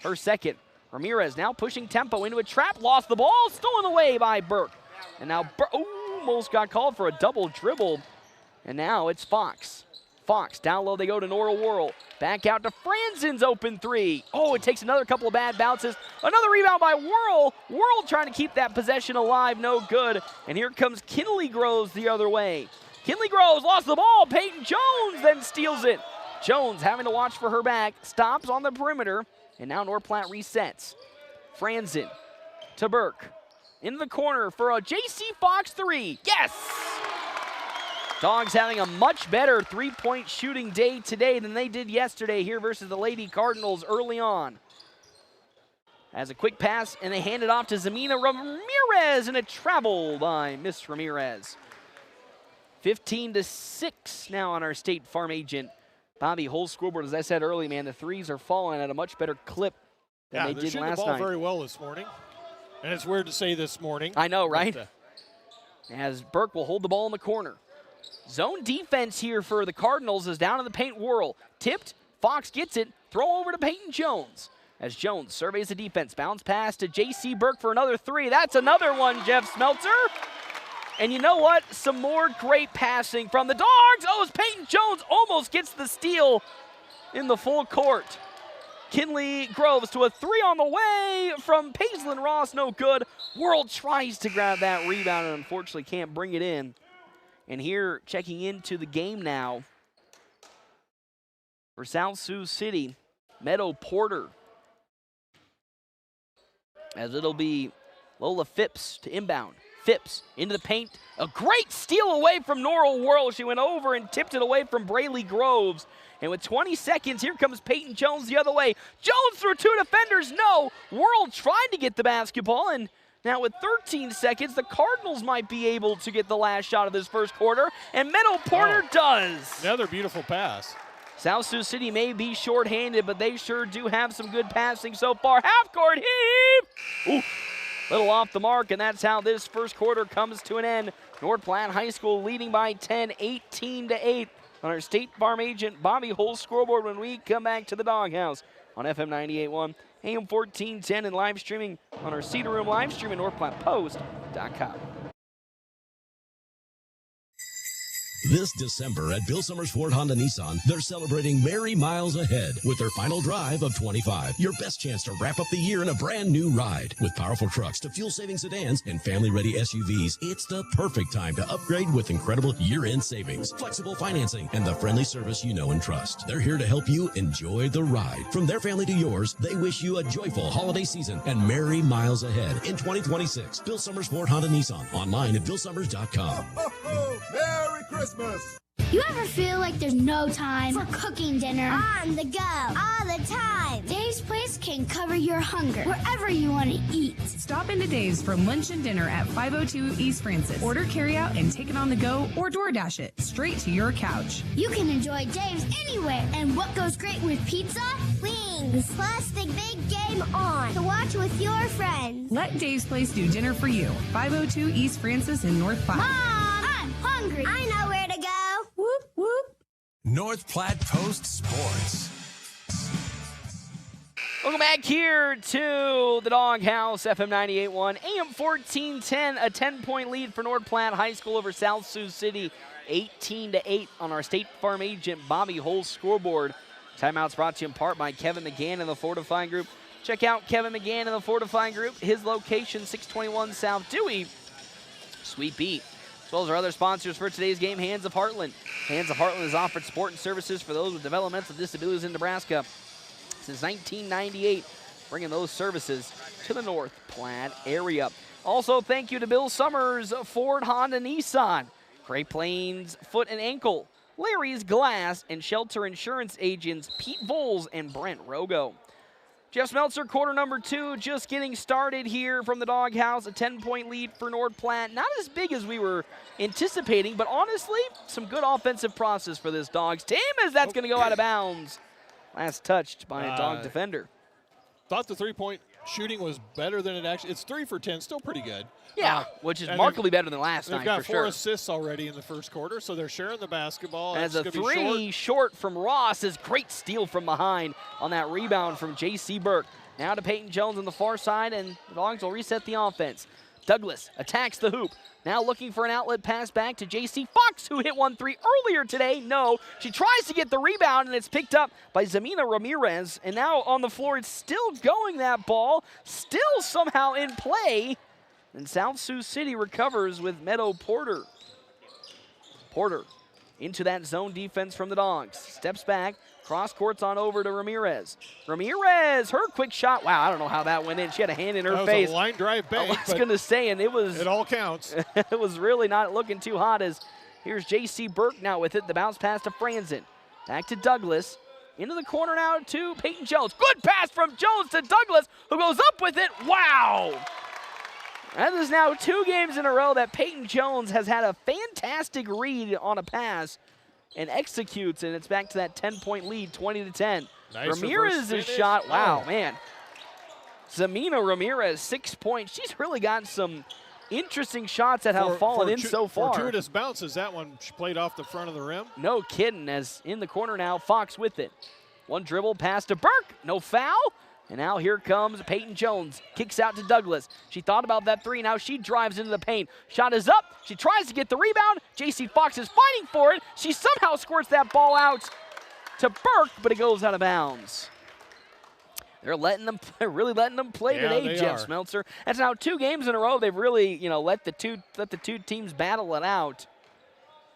Her second. Ramirez now pushing tempo into a trap. Lost the ball. Stolen away by Burke. And now Burke almost got called for a double dribble. And now it's Fox. Fox, down low they go to Nora Worrell. Back out to Franzen's open 3. Oh, it takes another couple of bad bounces. Another rebound by Worrell. Worrell trying to keep that possession alive, no good. And here comes Kinley Groves the other way. Kinley Groves lost the ball. Peyton Jones then steals it. Jones having to watch for her back. Stops on the perimeter. And now North Platte resets. Franzen to Burke. In the corner for a J.C. Fox 3. Yes! Dogs having a much better three-point shooting day today than they did yesterday here versus the Lady Cardinals early on. As a quick pass, and they hand it off to Zamina Ramirez, and a travel by Miss Ramirez. 15-6 now on our State Farm agent. Bobby Hull's scoreboard, as I said earlier, man, the threes are falling at a much better clip than they did last night. They're shooting the ball very well this morning. And it's weird to say this morning. I know, right? As Burke will hold the ball in the corner. Zone defense here for the Cardinals is down in the paint whirl. Tipped, Fox gets it, throw over to Peyton Jones. As Jones surveys the defense, bounce pass to J.C. Burke for another 3. That's another one, Jeff Smeltzer. And you know what? Some more great passing from the Dogs. Oh, as Peyton Jones almost gets the steal in the full court. Kinley Groves to a 3 on the way from Paisley Ross, no good. World tries to grab that rebound and unfortunately can't bring it in. And here, checking into the game now for South Sioux City, Meadow Porter. As it'll be Lola Phipps to inbound. Phipps into the paint. A great steal away from Nora Worrell. She went over and tipped it away from Braylee Groves. And with 20 seconds, here comes Peyton Jones the other way. Jones through 2 defenders, no. Worrell tried to get the basketball, and now with 13 seconds, the Cardinals might be able to get the last shot of this first quarter, and Meadow Porter does. Another beautiful pass. South Sioux City may be shorthanded, but they sure do have some good passing so far. Half-court heave! Ooh, little off the mark, and that's how this first quarter comes to an end. North Platte High School leading by 10, 18-8 on our State Farm agent Bobby Hull's scoreboard when we come back to the Doghouse on FM 98.1, AM 1410, and live streaming on our Cedar Room live stream at NorthPlattePost.com. This December at Bill Summers Ford Honda Nissan, they're celebrating Merry Miles Ahead with their final drive of 25. Your best chance to wrap up the year in a brand new ride. With powerful trucks to fuel-saving sedans and family-ready SUVs, it's the perfect time to upgrade with incredible year-end savings, flexible financing, and the friendly service you know and trust. They're here to help you enjoy the ride. From their family to yours, they wish you a joyful holiday season and Merry Miles Ahead in 2026. Bill Summers Ford Honda Nissan. Online at BillSummers.com. Merry Christmas! You ever feel like there's no time for cooking dinner? On the go, all the time. Dave's Place can cover your hunger wherever you want to eat. Stop into Dave's for lunch and dinner at 502 East Francis. Order carryout and take it on the go or DoorDash it straight to your couch. You can enjoy Dave's anywhere. And what goes great with pizza? Wings. Plus the big game on to watch with your friends. Let Dave's Place do dinner for you. 502 East Francis in North Platte. Mom, I'm hungry. I know where to go. Whoop, whoop. North Platte Post Sports. Welcome back here to the Doghouse, FM 98.1, AM 1410, a 10-point lead for North Platte High School over South Sioux City, 18-8 on our State Farm agent Bobby Hull's scoreboard. Timeouts brought to you in part by Kevin McGann and the Fortifying Group. Check out Kevin McGann and the Fortifying Group. His location, 621 South Dewey, Sweet Beat. As well as our other sponsors for today's game, Hands of Heartland. Hands of Heartland has offered support and services for those with developmental disabilities in Nebraska since 1998, bringing those services to the North Platte area. Also, thank you to Bill Summers, Ford Honda Nissan, Great Plains Foot and Ankle, Larry's Glass, and Shelter Insurance agents Pete Voles and Brent Rogo. Jeff Smeltzer, quarter number 2, just getting started here from the Doghouse. A 10-point lead for North Platte. Not as big as we were anticipating, but honestly, some good offensive process for this Dogs team as that's going to go out of bounds. Last touched by a Dog defender. Thought the three-point shooting was better than it actually. It's 3 for 10, still pretty good. Yeah, which is markedly better than last night, for sure. They've got 4 assists already in the first quarter, so they're sharing the basketball. As a 3 short from Ross, is great steal from behind on that rebound from J.C. Burke. Now to Peyton Jones on the far side, and the Dogs will reset the offense. Douglas attacks the hoop. Now looking for an outlet pass back to J.C. Fox, who hit 1-3 earlier today. No, she tries to get the rebound, and it's picked up by Zamina Ramirez. And now on the floor, it's still going, that ball. Still somehow in play. And South Sioux City recovers with Meadow Porter. Porter into that zone defense from the Dogs. Steps back, cross courts on over to Ramirez. Ramirez, her quick shot. Wow, I don't know how that went in. She had a hand in her face. Was a line drive bank. I was going to say, and it was. It all counts. It was really not looking too hot as here's J.C. Burke now with it. The bounce pass to Franzen. Back to Douglas. Into the corner now to Peyton Jones. Good pass from Jones to Douglas, who goes up with it. Wow. That is now 2 games in a row that Peyton Jones has had a fantastic read on a pass and executes, and it's back to that 10-point lead, 20-10. Nice Ramirez's shot, wow, man. Zamina Ramirez, 6 points. She's really got some interesting shots that have fallen in so far. Fortuitous bounces, that one she played off the front of the rim. No kidding, as in the corner now, Fox with it. One dribble pass to Burke, no foul. And now here comes Peyton Jones. Kicks out to Douglas. She thought about that three. Now she drives into the paint. Shot is up. She tries to get the rebound. J.C. Fox is fighting for it. She somehow squirts that ball out to Burke, but it goes out of bounds. They're really letting them play today, Jeff Smeltzer. That's now 2 games in a row. They've really, let the two teams battle it out,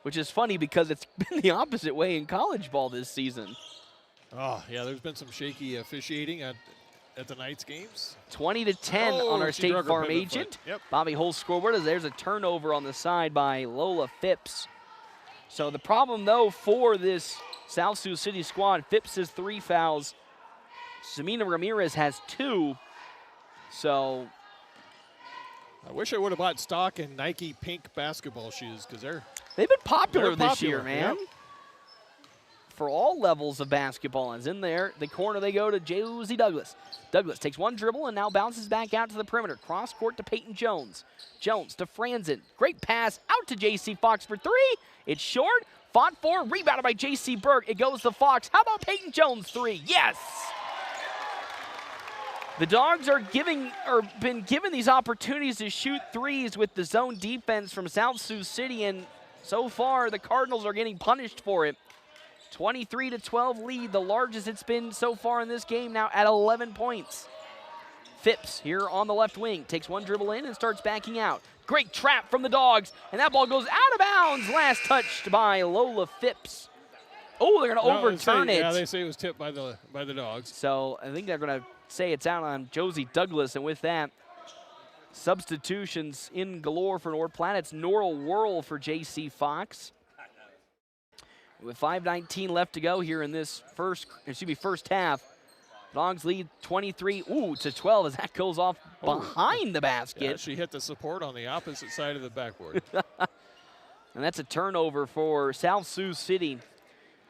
which is funny because it's been the opposite way in college ball this season. Oh, yeah, there's been some shaky officiating at the Knights games. 20-10 on our State Farm agent. Yep. Bobby Hull's scoreboard as there's a turnover on the side by Lola Phipps. So the problem, though, for this South Sioux City squad, Phipps has 3 fouls. Samina Ramirez has 2. So I wish I would have bought stock in Nike pink basketball shoes because they've been popular this year, man. Yep. For all levels of basketball. And in there, the corner they go to Josie Douglas. Douglas takes 1 dribble and now bounces back out to the perimeter. Cross court to Peyton Jones. Jones to Franzen. Great pass out to J.C. Fox for 3. It's short. Fought for, rebounded by J.C. Burke. It goes to Fox. How about Peyton Jones 3? Yes! The Dogs are been given these opportunities to shoot threes with the zone defense from South Sioux City, and so far the Cardinals are getting punished for it. 23-12 lead, the largest it's been so far in this game, now at 11 points. Phipps here on the left wing takes 1 dribble in and starts backing out. Great trap from the Dogs, and that ball goes out of bounds. Last touched by Lola Phipps. Oh, they're going to overturn it. Yeah, they say it was tipped by the Dogs. So I think they're going to say it's out on Josie Douglas, and with that, substitutions in galore for North Platte. It's Norrell Whirl for J.C. Fox. With 5:19 left to go here in this first half, Dogs lead 23-12 as that goes off behind the basket. Yeah, she hit the support on the opposite side of the backboard. And that's a turnover for South Sioux City.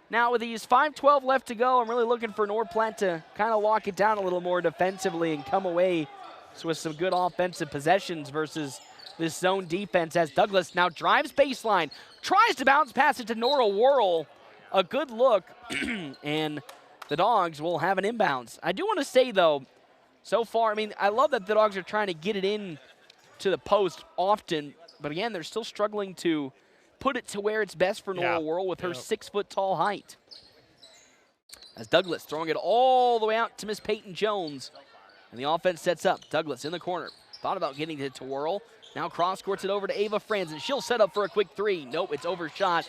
Now with these 5:12 left to go, I'm really looking for North Platte to kind of lock it down a little more defensively and come away with some good offensive possessions versus this zone defense as Douglas now drives baseline, tries to bounce pass it to Norrell Whirl. A good look, and the Dogs will have an inbounds. I do want to say, though, so far, I love that the Dogs are trying to get it in to the post often, but again, they're still struggling to put it to where it's best for Norrell Whirl with her 6-foot-tall height. As Douglas throwing it all the way out to Miss Peyton Jones, and the offense sets up. Douglas in the corner. Thought about getting it to Whirl. Now cross-courts it over to Ava Franzen. She'll set up for a quick 3. Nope, it's overshot.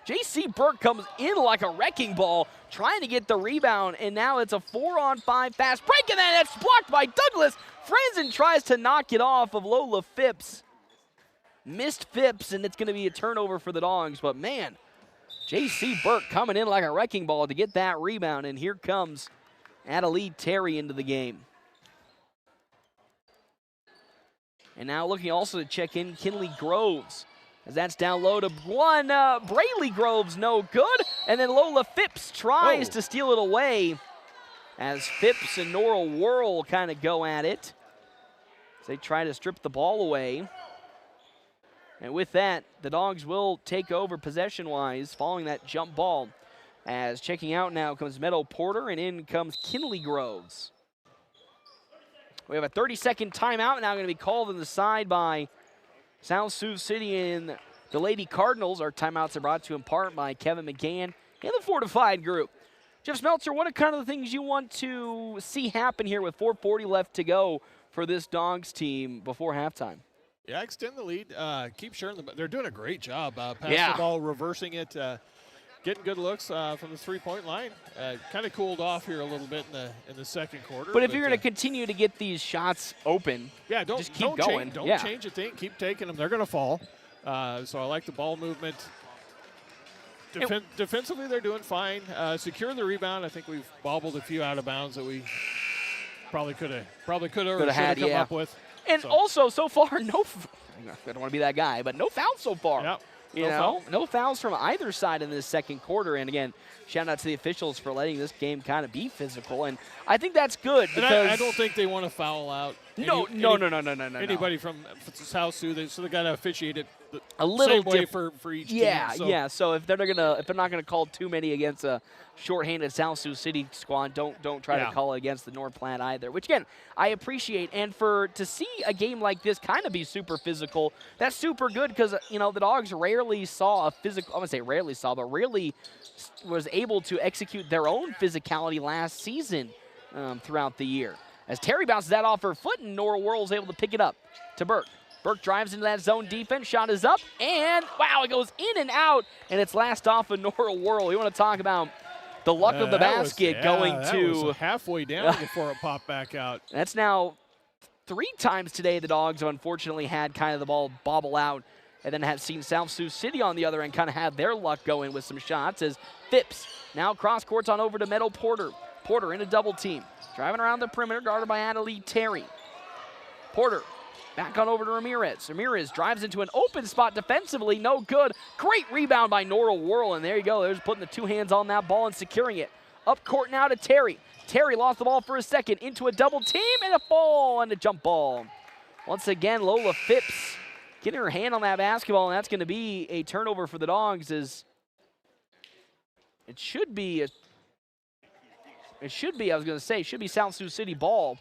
J.C. Burke comes in like a wrecking ball, trying to get the rebound, and now it's a 4-on-5 fast break, and then it's blocked by Douglas. Franzen tries to knock it off of Lola Phipps. Missed Phipps, and it's going to be a turnover for the Dogs, but man, J.C. Burke coming in like a wrecking ball to get that rebound, and here comes Adelaide Terry into the game. And now looking also to check in Kinley Groves, as that's down low to 1. Brayley Groves, no good. And then Lola Phipps tries to steal it away as Phipps and Norrell Whirl kind of go at it as they try to strip the ball away. And with that, the Dogs will take over possession-wise following that jump ball. As checking out now comes Meadow Porter, and in comes Kinley Groves. We have a 30-second timeout now going to be called on the side by South Sioux City and the Lady Cardinals. Our timeouts are brought to you in part by Kevin McGann and the Fortified Group. Jeff Smeltzer, what are kind of the things you want to see happen here with 4:40 left to go for this Dogs team before halftime? Yeah, extend the lead. Keep sharing they're doing a great job. Passing the ball, reversing it, getting good looks from the three-point line. Kind of cooled off here a little bit in the second quarter. But if you're going to continue to get these shots open, just keep going. Don't change a thing. Keep taking them. They're going to fall. So I like the ball movement. Defensively, they're doing fine. Secure the rebound. I think we've bobbled a few out of bounds that we probably could have or should have come up with. And also, so far, I don't want to be that guy, but no fouls so far. Yep. No fouls from either side in this second quarter. And again, shout out to the officials for letting this game kind of be physical. And I think that's good because I don't think they want to foul out. No. Anybody from South Sioux, so they got to officiate it a little same way different for each yeah, team. So. Yeah. So if they're not gonna call too many against a shorthanded South Sioux City squad, don't try to call it against the North Platte either. Which again, I appreciate. And to see a game like this kind of be super physical, that's super good because the Dogs rarely saw a physical. I'm gonna say rarely saw, but rarely was able to execute their own physicality last season throughout the year. As Terry bounces that off her foot, and Nora Worrell's able to pick it up to Burke. Burke drives into that zone defense. Shot is up, and wow, it goes in and out, and it's last off of Nora Worrell. You want to talk about the luck of the basket going to halfway down before it popped back out. That's now 3 times today the Dogs have unfortunately had kind of the ball bobble out, and then have seen South Sioux City on the other end kind of have their luck going with some shots as Phipps now cross courts on over to Meadow Porter. Porter in a double team. Driving around the perimeter, guarded by Adelie Terry. Porter back on over to Ramirez. Ramirez drives into an open spot defensively, no good. Great rebound by Nora Worrell, and there you go. There's putting the 2 hands on that ball and securing it. Up court now to Terry. Terry lost the ball for a second, into a double team, and a fall and a jump ball. Once again, Lola Phipps getting her hand on that basketball, and that's going to be a turnover for the Dogs. As it should be South Sioux City ball,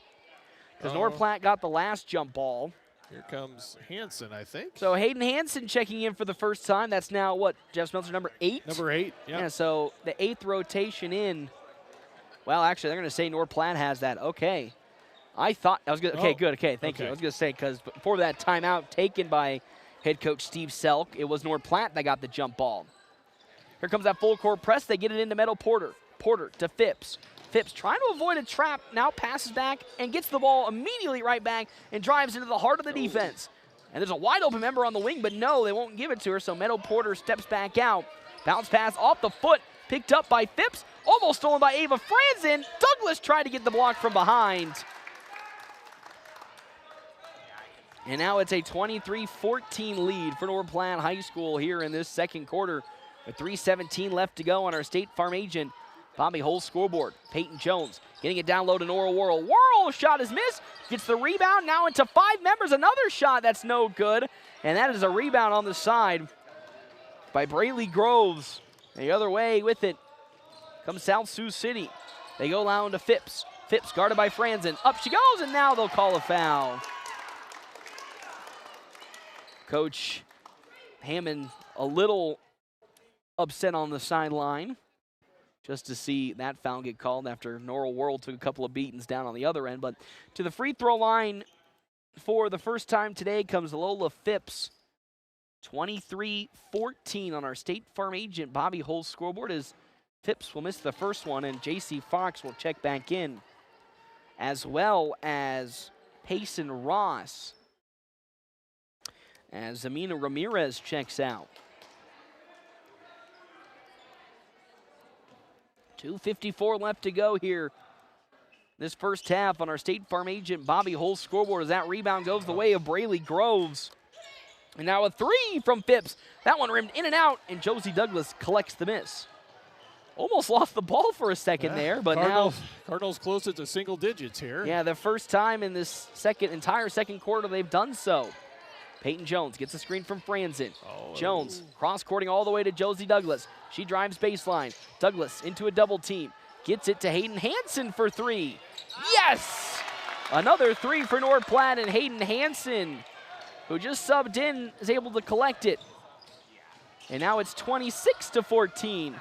because North Platte got the last jump ball. Here comes Hansen, I think. So Hayden Hansen checking in for the first time. That's now what, Jeff Smeltzer, number 8? Number 8, yeah. So the 8th rotation in. Well, actually, they're going to say North Platte has that. Okay. Okay, good. Okay, thank you. I was going to say, because before that timeout taken by head coach Steve Selk, it was North Platte that got the jump ball. Here comes that full court press. They get it into Meadow Porter. Porter to Phipps. Phipps trying to avoid a trap, now passes back and gets the ball immediately right back and drives into the heart of the defense. And there's a wide open member on the wing, but no, they won't give it to her, so Meadow Porter steps back out. Bounce pass off the foot, picked up by Phipps, almost stolen by Ava Franzen. Douglas tried to get the block from behind. And now it's a 23-14 lead for North Platte High School here in this second quarter. With 3:17 left to go on our State Farm agent Bobby Hull's scoreboard. Peyton Jones getting it down low to Nora Worrell. Worrell shot is missed. Gets the rebound now into 5 members. Another shot that's no good. And that is a rebound on the side by Braylee Groves. The other way with it comes South Sioux City. They go down to Phipps. Phipps guarded by Franzen. Up she goes, and now they'll call a foul. Coach Hammond a little upset on the sideline just to see that foul get called after Nora Worrell took a couple of beatings down on the other end. But to the free throw line for the first time today comes Lola Phipps. 23-14 on our State Farm agent Bobby Hull's scoreboard as Phipps will miss the first one and J.C. Fox will check back in, as well as Payson Ross, as Amina Ramirez checks out. 2:54 left to go here this first half on our State Farm agent Bobby Hull's scoreboard as that rebound goes the way of Braylee Groves. And now a 3 from Phipps. That one rimmed in and out, and Josie Douglas collects the miss. Almost lost the ball for a second there, but Cardinals close it to single digits here. Yeah, the first time in this entire second quarter they've done so. Peyton Jones gets a screen from Franzen. Jones cross-courting all the way to Josie Douglas. She drives baseline. Douglas into a double team. Gets it to Hayden Hansen for 3. Yes! Another 3 for North Platte, and Hayden Hansen, who just subbed in, is able to collect it. And now it's 26-14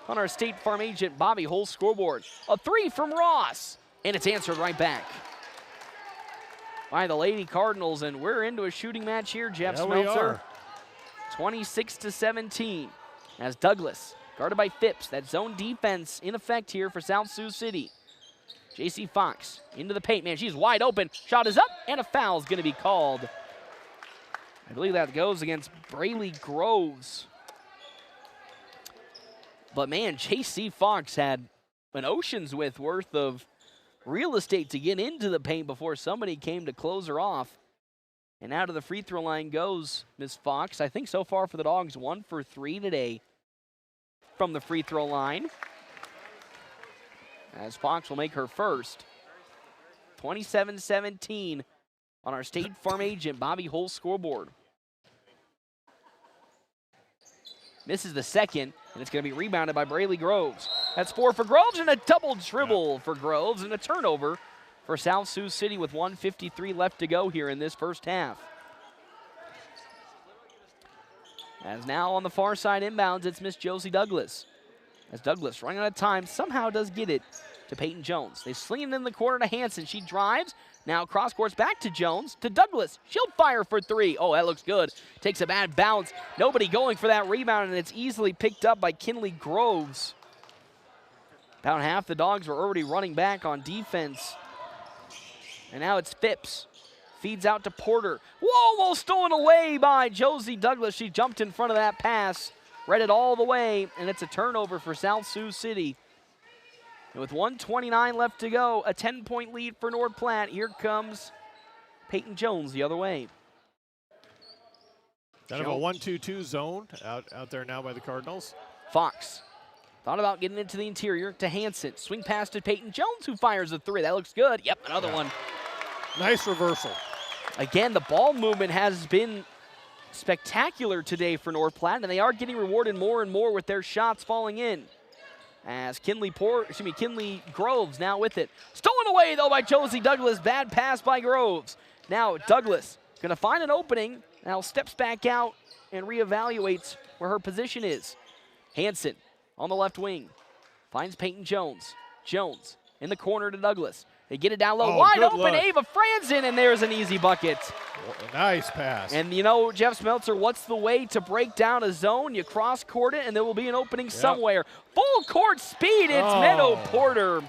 on our State Farm agent Bobby Hull's scoreboard. A 3 from Ross, and it's answered right back by the Lady Cardinals, and we're into a shooting match here, Jeff Smeltzer. 26-17 as Douglas, guarded by Phipps. That zone defense in effect here for South Sioux City. J.C. Fox into the paint. Man, she's wide open. Shot is up, and a foul is going to be called. I believe that goes against Braylee Groves. But man, J.C. Fox had an ocean's worth of real estate to get into the paint before somebody came to close her off. And now to the free throw line goes Miss Fox. I think so far for the Dogs, 1 for 3 today from the free throw line, as Fox will make her first. 27-17 on our State Farm agent Bobby Hull's scoreboard. Misses the second, and it's going to be rebounded by Braley Groves. That's 4 for Groves and a double dribble for Groves and a turnover for South Sioux City with 1:53 left to go here in this first half. As now on the far side inbounds, it's Miss Josie Douglas. As Douglas, running out of time, somehow does get it to Peyton Jones. They sling it in the corner to Hanson. She drives. Now cross courts back to Jones, to Douglas. She'll fire for 3. Oh, that looks good. Takes a bad bounce. Nobody going for that rebound, and it's easily picked up by Kinley Groves. About half the Dogs were already running back on defense. And now it's Phipps. Feeds out to Porter. Whoa, almost stolen away by Josie Douglas. She jumped in front of that pass, read it all the way, and it's a turnover for South Sioux City. And with 1:29 left to go, a 10-point lead for North Platte. Here comes Peyton Jones the other way. Kind of a 1-2-2 zone out there now by the Cardinals. Fox thought about getting into the interior to Hanson. Swing pass to Peyton Jones, who fires a 3. That looks good. Yep, another one. Nice reversal. Again, the ball movement has been spectacular today for North Platte, and they are getting rewarded more and more with their shots falling in. As Kinley Groves now with it. Stolen away, though, by Josie Douglas. Bad pass by Groves. Now Douglas going to find an opening. Now steps back out and reevaluates where her position is. Hanson on the left wing. Finds Peyton Jones. Jones in the corner to Douglas. They get it down low. Wide open, look. Ava Franzen, and there's an easy bucket. Nice pass. And you know, Jeff Smeltzer, what's the way to break down a zone? You cross-court it, and there will be an opening somewhere. Full court speed, it's Meadow Porter,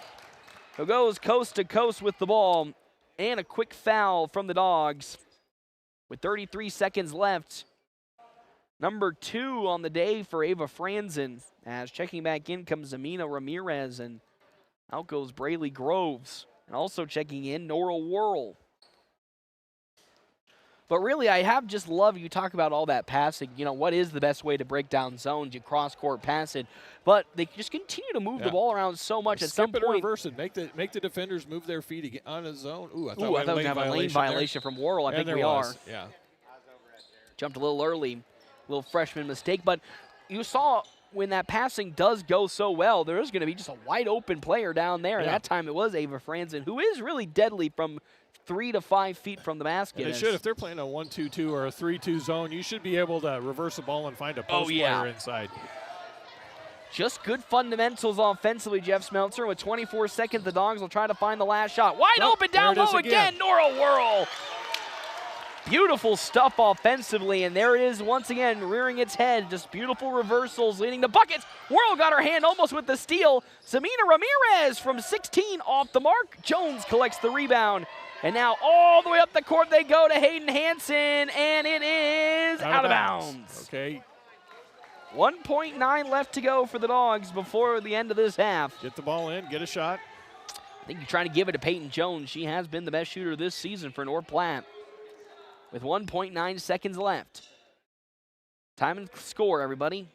who goes coast to coast with the ball. And a quick foul from the Dogs. With 33 seconds left. Number 2 on the day for Ava Franzen. As checking back in comes Amina Ramirez, and out goes Braley Groves. And also checking in, Nora Worrell. But really, I have just loved, you talk about all that passing. You know, what is the best way to break down zones? You cross-court pass it. But they just continue to move the ball around so much. At some point, reverse it. Make the defenders move their feet to get on a zone. Ooh, I thought we were going to have a lane violation from Worrell. I think we are. Yeah. Jumped a little early. Little freshman mistake. But you saw when that passing does go so well, there is going to be just a wide open player down there. And that time it was Ava Franzen, who is really deadly from 3 to 5 feet from the basket. And they should, if they're playing a 1-2-2 or a 3-2 zone, you should be able to reverse the ball and find a post player inside. Just good fundamentals offensively, Jeff Smeltzer. With 24 seconds, the Dogs will try to find the last shot. Wide open down low again, Nora Worrell. Beautiful stuff offensively, and there it is once again, rearing its head. Just beautiful reversals leading to buckets. Worrell got her hand almost with the steal. Samina Ramirez from 16 off the mark. Jones collects the rebound. And now all the way up the court they go to Hayden Hanson, and it is out of bounds. Okay. 1.9 left to go for the Dogs before the end of this half. Get the ball in, get a shot. I think you're trying to give it to Peyton Jones. She has been the best shooter this season for North Platte. With 1.9 seconds left. Time and score, everybody.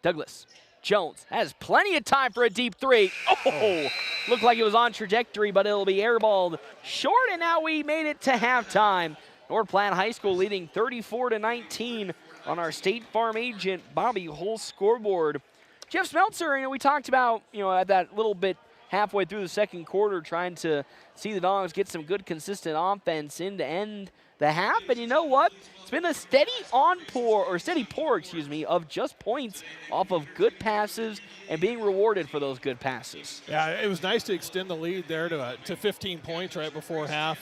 Douglas. Jones has plenty of time for a deep 3. Oh, looked like it was on trajectory, but it'll be airballed short, and now we made it to halftime. North Platte High School leading 34-19 on our State Farm agent Bobby Hull scoreboard. Jeff Smeltzer, we talked about, at that little bit halfway through the second quarter, trying to see the Dogs get some good, consistent offense in to end the half, and you know what? It's been a steady pour of just points off of good passes and being rewarded for those good passes. Yeah, it was nice to extend the lead there to 15 points right before half.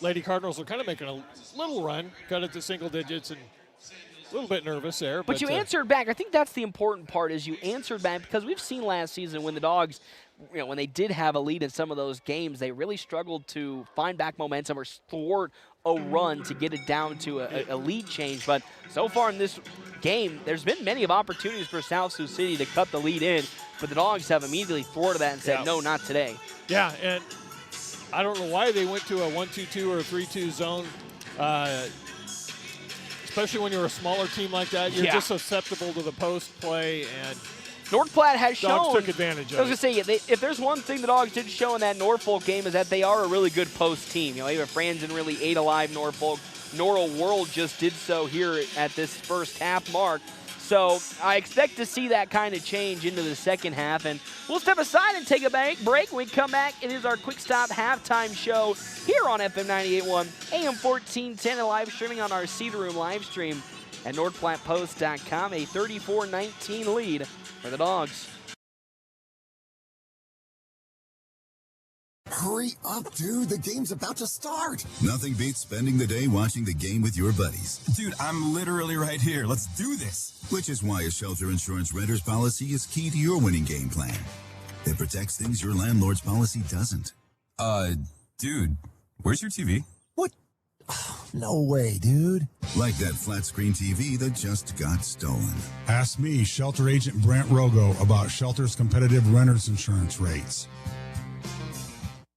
Lady Cardinals are kind of making a little run, cut it to single digits, and a little bit nervous there. But you answered back. I think that's the important part, is you answered back, because we've seen last season when the Dogs, when they did have a lead in some of those games, they really struggled to find back momentum or thwart a run to get it down to a lead change. But so far in this game, there's been many of opportunities for South Sioux City to cut the lead in, but the Dogs have immediately thwarted that and said, no, not today. Yeah, and I don't know why they went to a 1-2-2 or a 3-2 zone. Especially when you're a smaller team like that, you're just susceptible to the post play, and North Platte has shown. Dogs took advantage of it. I was going to say, if there's one thing the Dogs did show in that Norfolk game, is that they are a really good post team. Ava Franzen really ate alive Norfolk. Nora Worrell just did so here at this first half mark. So I expect to see that kind of change into the second half. And we'll step aside and take a break. When we come back, it is our Quick Stop halftime show here on FM 98.1, AM 1410, and live streaming on our Cedar Room live stream at NorthPlattePost.com. A 34-19 lead for the Dogs. Hurry up, dude. The game's about to start. Nothing beats spending the day watching the game with your buddies. Dude, I'm literally right here. Let's do this. Which is why a shelter insurance renter's policy is key to your winning game plan. It protects things your landlord's policy doesn't. Dude, where's your TV? What? No way, dude. Like that flat screen TV that just got stolen. Ask me, Shelter Agent Brent Rogo, about Shelter's competitive renter's insurance rates.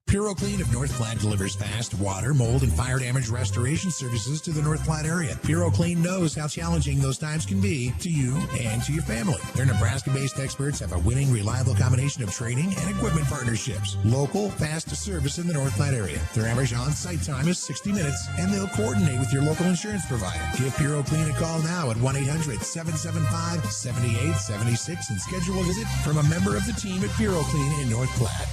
PuroClean of North Platte delivers fast water, mold, and fire damage restoration services to the North Platte area. PuroClean knows how challenging those times can be to you and to your family. Their Nebraska-based experts have a winning, reliable combination of training and equipment partnerships. Local, fast service in the North Platte area. Their average on-site time is 60 minutes, and they'll coordinate with your local insurance provider. Give PuroClean a call now at 1-800-775-7876 and schedule a visit from a member of the team at PuroClean in North Platte.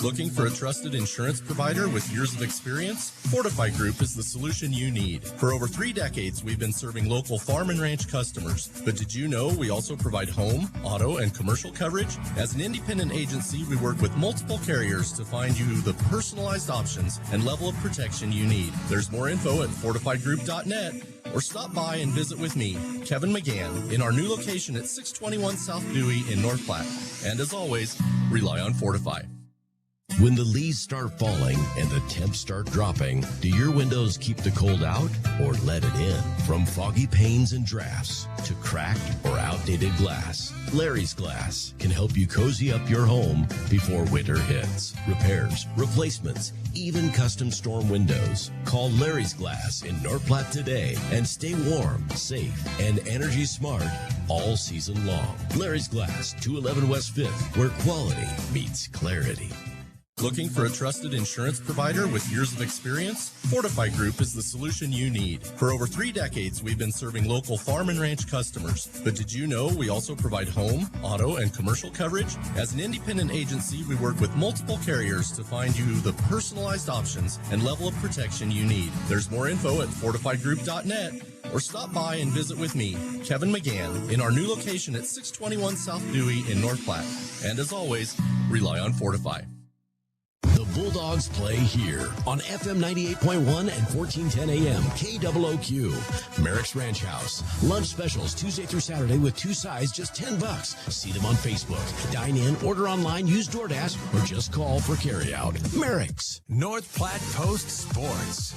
Looking for a trusted insurance provider with years of experience? Fortify Group is the solution you need. For over 3 decades, we've been serving local farm and ranch customers. But did you know we also provide home, auto, and commercial coverage? As an independent agency, we work with multiple carriers to find you the personalized options and level of protection you need. There's more info at fortifiedgroup.net. Or stop by and visit with me, Kevin McGann, in our new location at 621 South Dewey in North Platte. And as always, rely on Fortify. When the leaves start falling and the temps start dropping, do your windows keep the cold out or let it in? From foggy panes and drafts to cracked or outdated glass, Larry's Glass can help you cozy up your home before winter hits. Repairs, replacements, even custom storm windows. Call Larry's Glass in North Platte today and stay warm, safe, and energy smart all season long. Larry's Glass, 211 West 5th, where quality meets clarity. Looking for a trusted insurance provider with years of experience? Fortify Group is the solution you need. For over 3 decades, we've been serving local farm and ranch customers. But did you know we also provide home, auto, and commercial coverage? As an independent agency, we work with multiple carriers to find you the personalized options and level of protection you need. There's more info at fortifiedgroup.net. Or stop by and visit with me, Kevin McGann, in our new location at 621 South Dewey in North Platte. And as always, rely on Fortify. The Bulldogs play here on FM 98.1 and 1410 AM KOOQ. Merrick's Ranch House. Lunch specials Tuesday through Saturday with 2 sides, just $10. See them on Facebook. Dine in, order online, use DoorDash, or just call for carryout. Merrick's. North Platte Post Sports.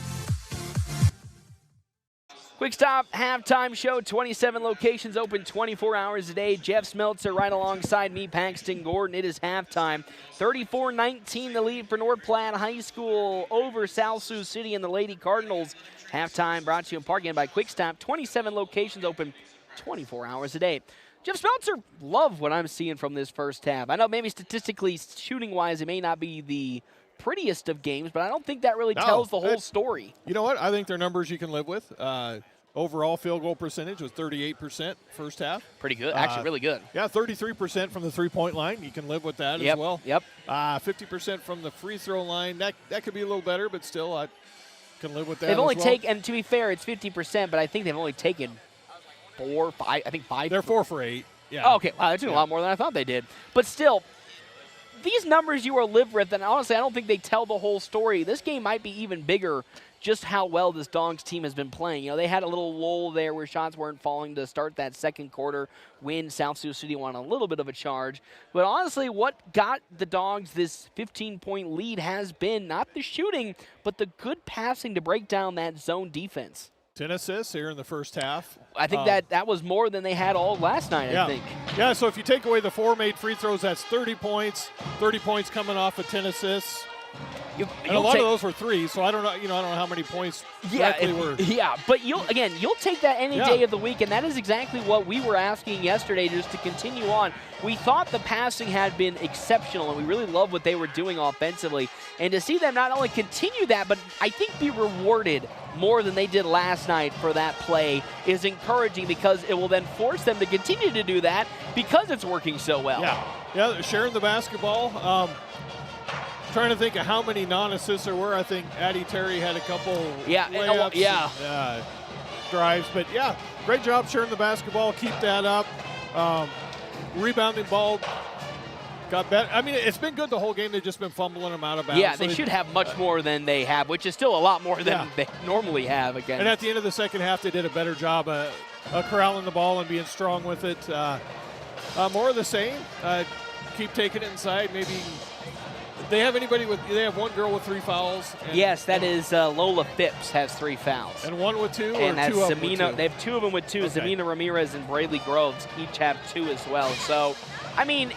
Quick Stop halftime show, 27 locations open 24 hours a day. Jeff Smeltzer right alongside me, Paxton Gordon. It is halftime. 34-19 the lead for North Platte High School over South Sioux City and the Lady Cardinals. Halftime brought to you in part again by Quick Stop. 27 locations open 24 hours a day. Jeff Smeltzer, love what I'm seeing from this first half. I know maybe statistically, shooting-wise, it may not be the prettiest of games, but I don't think that really tells the whole story. You know what? I think they're numbers you can live with. Overall field goal percentage was 38% first half. Pretty good. Actually, really good. Yeah, 33% from the three-point line. You can live with that as well. Yep. 50% from the free throw line. That could be a little better, but still, I can live with that. They've only as well. taken, and to be fair, it's 50%, but I think they've only taken 4, 5. I think 5. They're 4 for 8. Yeah. Oh, okay. Wow, they're doing a lot more than I thought they did. But still, these numbers you are live with, and honestly, I don't think they tell the whole story. This game might be even bigger. Just how well this Dogs team has been playing. You know, they had a little lull there where shots weren't falling to start that second quarter when South Sioux City won a little bit of a charge. But honestly, what got the Dogs this 15-point lead has been not the shooting, but the good passing to break down that zone defense. 10 assists here in the first half. I think that was more than they had all last night, I think. Yeah, so if you take away the 4 made free throws, that's 30 points. 30 points coming off of 10 assists. And a lot of those were 3, so I don't know. I don't know how many points directly were. Yeah, but you'll take that any day of the week, and that is exactly what we were asking yesterday. Just to continue on, we thought the passing had been exceptional, and we really loved what they were doing offensively. And to see them not only continue that, but I think be rewarded more than they did last night for that play is encouraging, because it will then force them to continue to do that because it's working so well. Yeah, sharing the basketball. Trying to think of how many non-assists there were. I think Addie Terry had a couple layups and, drives. But, yeah, great job sharing the basketball. Keep that up. Rebounding ball got better. I mean, it's been good the whole game. They've just been fumbling them out of bounds. Yeah, they should have much more than they have, which is still a lot more than they normally have. Again. And at the end of the second half, they did a better job of corralling the ball and being strong with it. More of the same. Keep taking it inside. Maybe they have one girl with 3 fouls. Yes, that is Lola Phipps has 3 fouls. And one with 2, and that's two of them Zamina. with 2? They have 2 of them with 2. Okay. Zamina Ramirez and Brayley Groves each have 2 as well. So, I mean,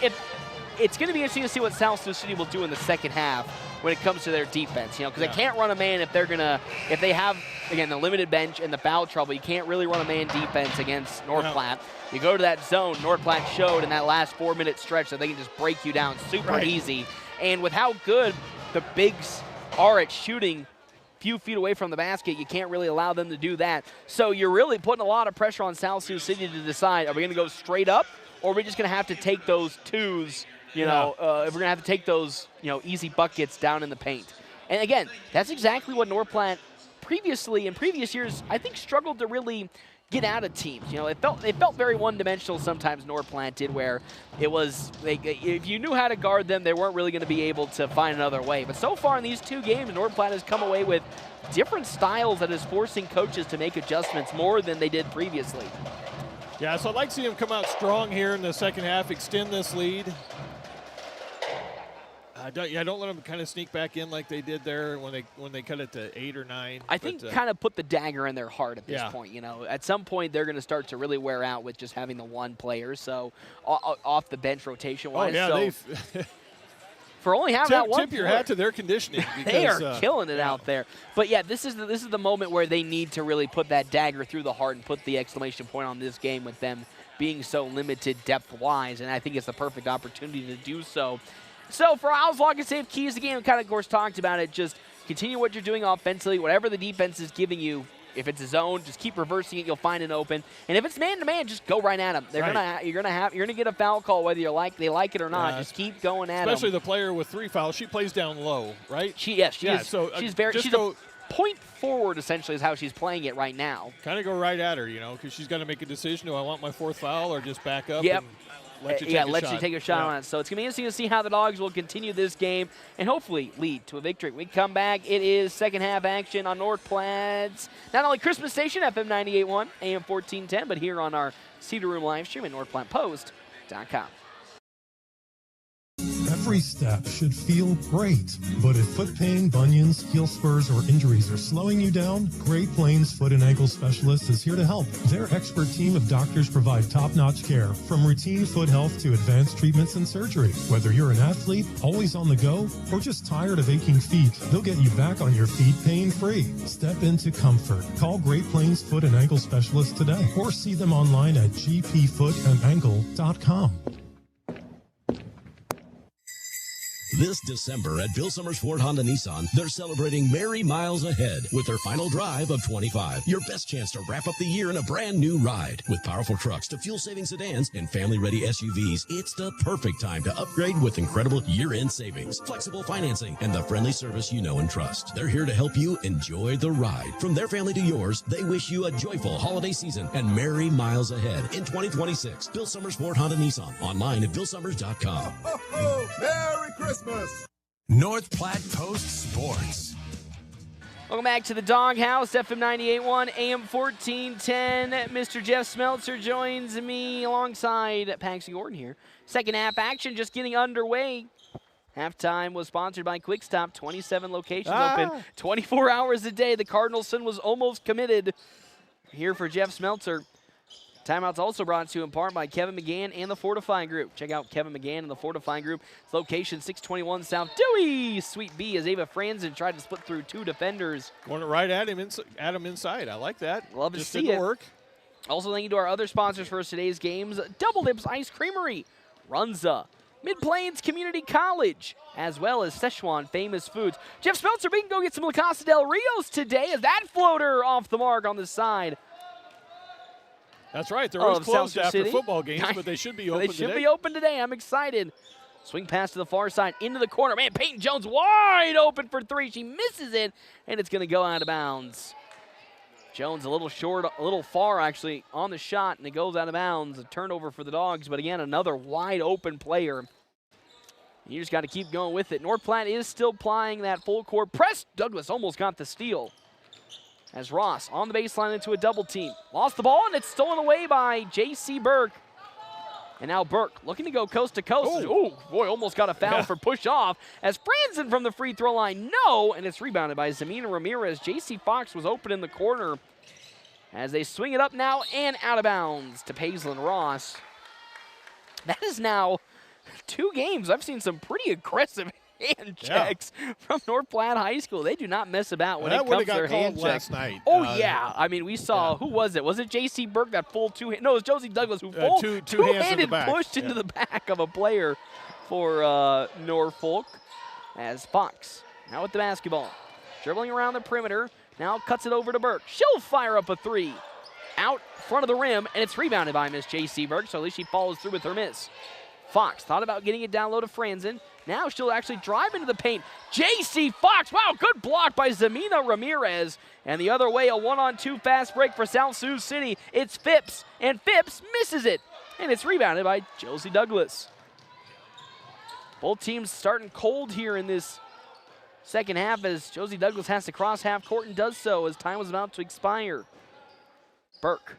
it's going to be interesting to see what South Sioux City will do in the second half when it comes to their defense. Because they can't run a man if they have, again, the limited bench and the foul trouble. You can't really run a man defense against North Platte. You go to that zone. North Platte showed in that last 4-minute stretch that they can just break you down super easy. And with how good the bigs are at shooting few feet away from the basket, you can't really allow them to do that. So you're really putting a lot of pressure on South Sioux City to decide, are we going to go straight up, or are we just going to have to take those twos, if we're going to have to take those, easy buckets down in the paint. And again, that's exactly what North Platte previously, in previous years, I think struggled to really get out of teams. It felt very one-dimensional sometimes, North Platte did, where it was, if you knew how to guard them, they weren't really going to be able to find another way. But so far in these 2 games, North Platte has come away with different styles that is forcing coaches to make adjustments more than they did previously. Yeah, so I'd like to see them come out strong here in the second half, extend this lead. Don't let them kind of sneak back in like they did there when they cut it to 8 or 9. I think kind of put the dagger in their heart at this point. At some point they're going to start to really wear out with just having the one player. So off the bench rotation wise. Oh yeah, for only having that one. Tip your hat to their conditioning. Because, they are killing it out there. But yeah, this is the moment where they need to really put that dagger through the heart and put the exclamation point on this game with them being so limited depth wise. And I think it's the perfect opportunity to do so. So for Owls Lock and Safe keys the game, we kind of course talked about it. Just continue what you're doing offensively. Whatever the defense is giving you, if it's a zone, just keep reversing it. You'll find an open. And if it's man-to-man, just go right at them. You're gonna get a foul call whether they like it or not. Just keep going at them. Especially the player with 3 fouls. She plays down low, right? She's a point forward, essentially, is how she's playing it right now. Kind of go right at her, because she's got to make a decision. Do I want my 4th foul or just back up? Yep. Let you take a shot on it. So it's going to be interesting to see how the Dogs will continue this game and hopefully lead to a victory. When we come back, it is second half action on North Platte's not only Christmas station, FM 98.1, AM 1410, but here on our Cedar Room live stream at NorthPlattePost.com. Every step should feel great, but if foot pain, bunions, heel spurs, or injuries are slowing you down, Great Plains Foot and Ankle Specialists is here to help. Their expert team of doctors provide top-notch care, from routine foot health to advanced treatments and surgery. Whether you're an athlete, always on the go, or just tired of aching feet, they'll get you back on your feet pain-free. Step into comfort. Call Great Plains Foot and Ankle Specialists today, or see them online at gpfootandankle.com. This December at Bill Summers Ford Honda Nissan, they're celebrating Merry Miles Ahead with their final drive of 25. Your best chance to wrap up the year in a brand new ride. With powerful trucks to fuel-saving sedans and family-ready SUVs, it's the perfect time to upgrade with incredible year-end savings, flexible financing, and the friendly service you know and trust. They're here to help you enjoy the ride. From their family to yours, they wish you a joyful holiday season and Merry Miles Ahead in 2026. Bill Summers Ford Honda Nissan. Online at billsummers.com. Merry Christmas! North Platte Post Sports. Welcome back to the Doghouse, FM 98.1, AM 1410. Mr. Jeff Smeltzer joins me alongside Paxi Gordon here. Second half action just getting underway. Halftime was sponsored by Quick Stop. 27 locations open, 24 hours a day. The Cardinals' son was almost committed. Here for Jeff Smeltzer. Timeout's also brought to you in part by Kevin McGann and the Fortifying Group. Check out Kevin McGann and the Fortifying Group. It's location 621 South Dewey. Sweet B as Ava Franzen tried to split through 2 defenders. Going right at him inside. I like that. Love to Just see didn't it. Work. Also, thank you to our other sponsors for today's games. Double Dips Ice Creamery, Runza, Mid-Plains Community College, as well as Szechuan Famous Foods. Jeff Speltzer, we can go get some La Casa del Rios today as that floater off the mark on the side. That's right. They're always closed after City. football games, but they should be open They should be open today. I'm excited. Swing pass to the far side, into the corner. Man, Peyton Jones wide open for three. She misses it, and it's going to go out of bounds. Jones a little short, a little far, actually, on the shot, and it goes out of bounds. A turnover for the Dogs, but again, another wide open player. You just got to keep going with it. North Platte is still plying that full court press. Douglas almost got the steal. As Ross on the baseline into a double team. Lost the ball, and it's stolen away by J.C. Burke. And now Burke looking to go coast to coast. Oh, boy, almost got a foul for push off. As Franzen from the free throw line, no, and it's rebounded by Zamina Ramirez. J.C. Fox was open in the corner as they swing it up now and out of bounds to Paisley Ross. That is now 2 games. I've seen some pretty aggressive hand checks from North Platte High School. They do not mess about when it comes to their hand checks. Last night. Oh, yeah. I mean, we saw, who was it? Was it J.C. Burke, that full two-hand? No, it was Josie Douglas who full two-handed pushed into the back of a player for Norfolk as Fox now with the basketball. Dribbling around the perimeter, now cuts it over to Burke. She'll fire up a three out front of the rim, and it's rebounded by Miss J.C. Burke, so at least she follows through with her miss. Fox thought about getting it down low to Franzen. Now she'll actually drive into the paint. J.C. Fox, wow, good block by Zamina Ramirez. And the other way, a 1-on-2 fast break for South Sioux City. It's Phipps, and Phipps misses it. And it's rebounded by Josie Douglas. Both teams starting cold here in this second half as Josie Douglas has to cross half court and does so as time was about to expire. Burke,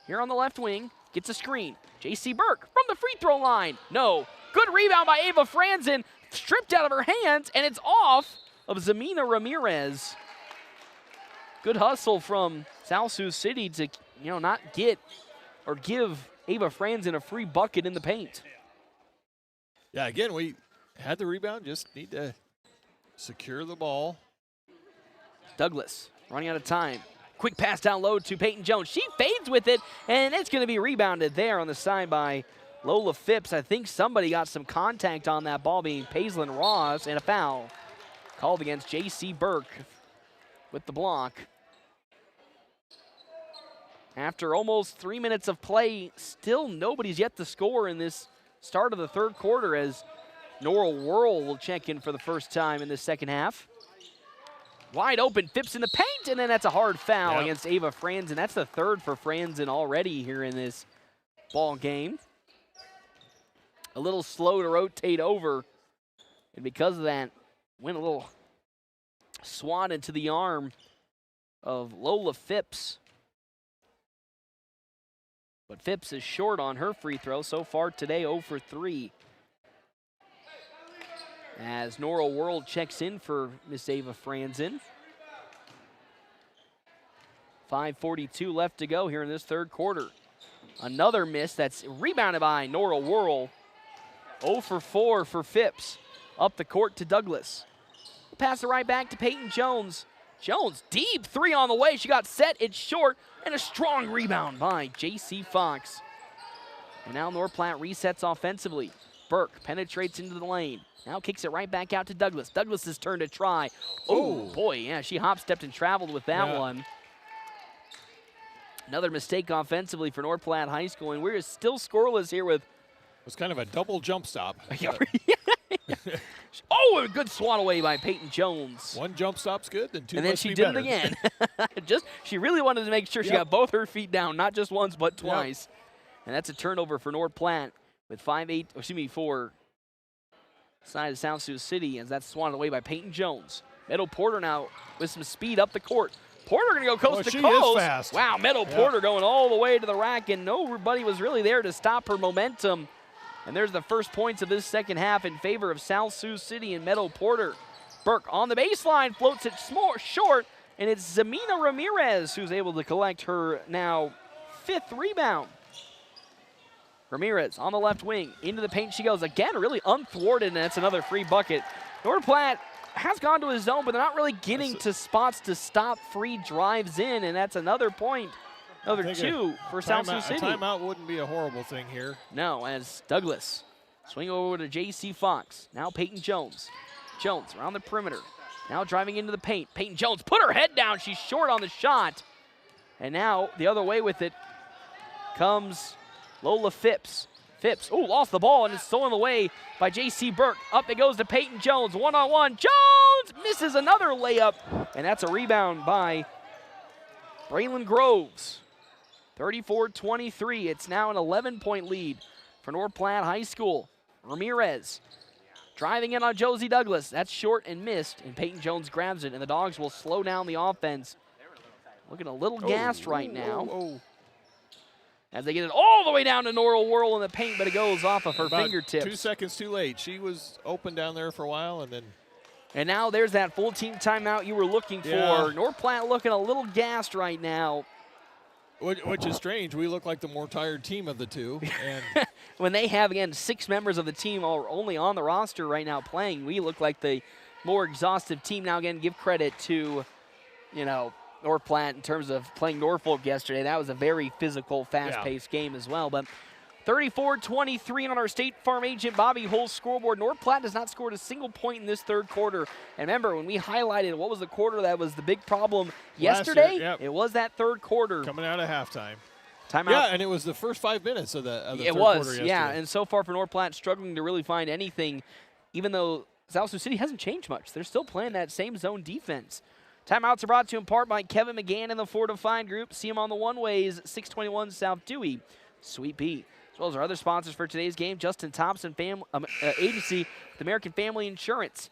here on the left wing, gets a screen. J.C. Burke from the free throw line. No. Good rebound by Ava Franzen. Stripped out of her hands, and it's off of Zamina Ramirez. Good hustle from South Sioux City to, not get or give Ava Franzen a free bucket in the paint. Yeah, again, we had the rebound, just need to secure the ball. Douglas running out of time. Quick pass down low to Peyton Jones. She fades with it, and it's going to be rebounded there on the side by Lola Phipps. I think somebody got some contact on that ball, being Paisley Ross, and a foul called against J.C. Burke with the block. After almost 3 minutes of play, still nobody's yet to score in this start of the third quarter as Nora Whirl will check in for the first time in the second half. Wide open, Phipps in the paint, and then that's a hard foul against Ava Franzen. That's the third for Franzen already here in this ball game. A little slow to rotate over, and because of that, went a little swat into the arm of Lola Phipps. But Phipps is short on her free throw so far today, 0 for 3. As Nora Whirl checks in for Miss Ava Franzen. 5:42 left to go here in this third quarter. Another miss that's rebounded by Nora Whirl. 0 for 4 for Phipps. Up the court to Douglas. Pass it right back to Peyton Jones. Jones, deep three on the way. She got set, it's short, and a strong rebound by J.C. Fox. And now North Platte resets offensively. Burke penetrates into the lane. Now kicks it right back out to Douglas. Douglas's turn to try. Oh, boy, yeah, she hop-stepped and traveled with that one. Another mistake offensively for North Platte High School, and we're still scoreless here with... It was kind of a double jump stop. Oh, a good swat away by Peyton Jones. One jump stop's good, then two. And then she did it again. She really wanted to make sure she got both her feet down, not just once, but twice. And that's a turnover for North Platte with 4 side of South Sioux City, as that's swatted away by Peyton Jones. Meadow Porter now with some speed up the court. Porter going to go coast to coast. Is fast. Wow, Meadow Porter going all the way to the rack, and nobody was really there to stop her momentum. And there's the first points of this second half in favor of South Sioux City and Meadow Porter. Burke on the baseline, floats it short, and it's Zamina Ramirez who's able to collect her now 5th rebound. Ramirez on the left wing, into the paint she goes. Again, really unthwarted, and that's another free bucket. North Platte has gone to his zone, but they're not really getting to spots to stop free drives in, and that's another point. Another 2 for South Sioux City. A timeout wouldn't be a horrible thing here. No, as Douglas Swing over to J.C. Fox. Now Peyton Jones. Jones around the perimeter. Now driving into the paint. Peyton Jones put her head down. She's short on the shot. And now the other way with it comes Lola Phipps. Phipps, lost the ball and is stolen away by J.C. Burke. Up it goes to Peyton Jones. One-on-one. Jones misses another layup. And that's a rebound by Braylon Groves. 34-23. It's now an 11-point lead for North Platte High School. Ramirez driving in on Josie Douglas. That's short and missed, and Peyton Jones grabs it, and the Dogs will slow down the offense. Looking a little gassed right now. As they get it all the way down to Norrell Whirl in the paint, but it goes off of her fingertips. 2 seconds too late. She was open down there for a while, and then. And now there's that full team timeout you were looking for. North Platte looking a little gassed right now. Which is strange. We look like the more tired team of the two. And when they have, again, 6 members of the team are only on the roster right now playing, we look like the more exhaustive team. Now, again, give credit to, North Platte in terms of playing Norfolk yesterday. That was a very physical, fast-paced game as well. But 34-23 on our State Farm agent Bobby Hull's scoreboard. North Platte has not scored a single point in this third quarter. And remember, when we highlighted what was the quarter that was the big problem yesterday, it was that third quarter. Coming out of halftime. Timeout. Yeah, and it was the first 5 minutes of the third quarter yesterday. Yeah, and so far for North Platte, struggling to really find anything, even though South Sioux City hasn't changed much. They're still playing that same zone defense. Timeouts are brought to you in part by Kevin McGann and the Fortified Group. See him on the one-ways, 621 South Dewey, Sweet Pea. As well as our other sponsors for today's game, Justin Thompson Agency with American Family Insurance.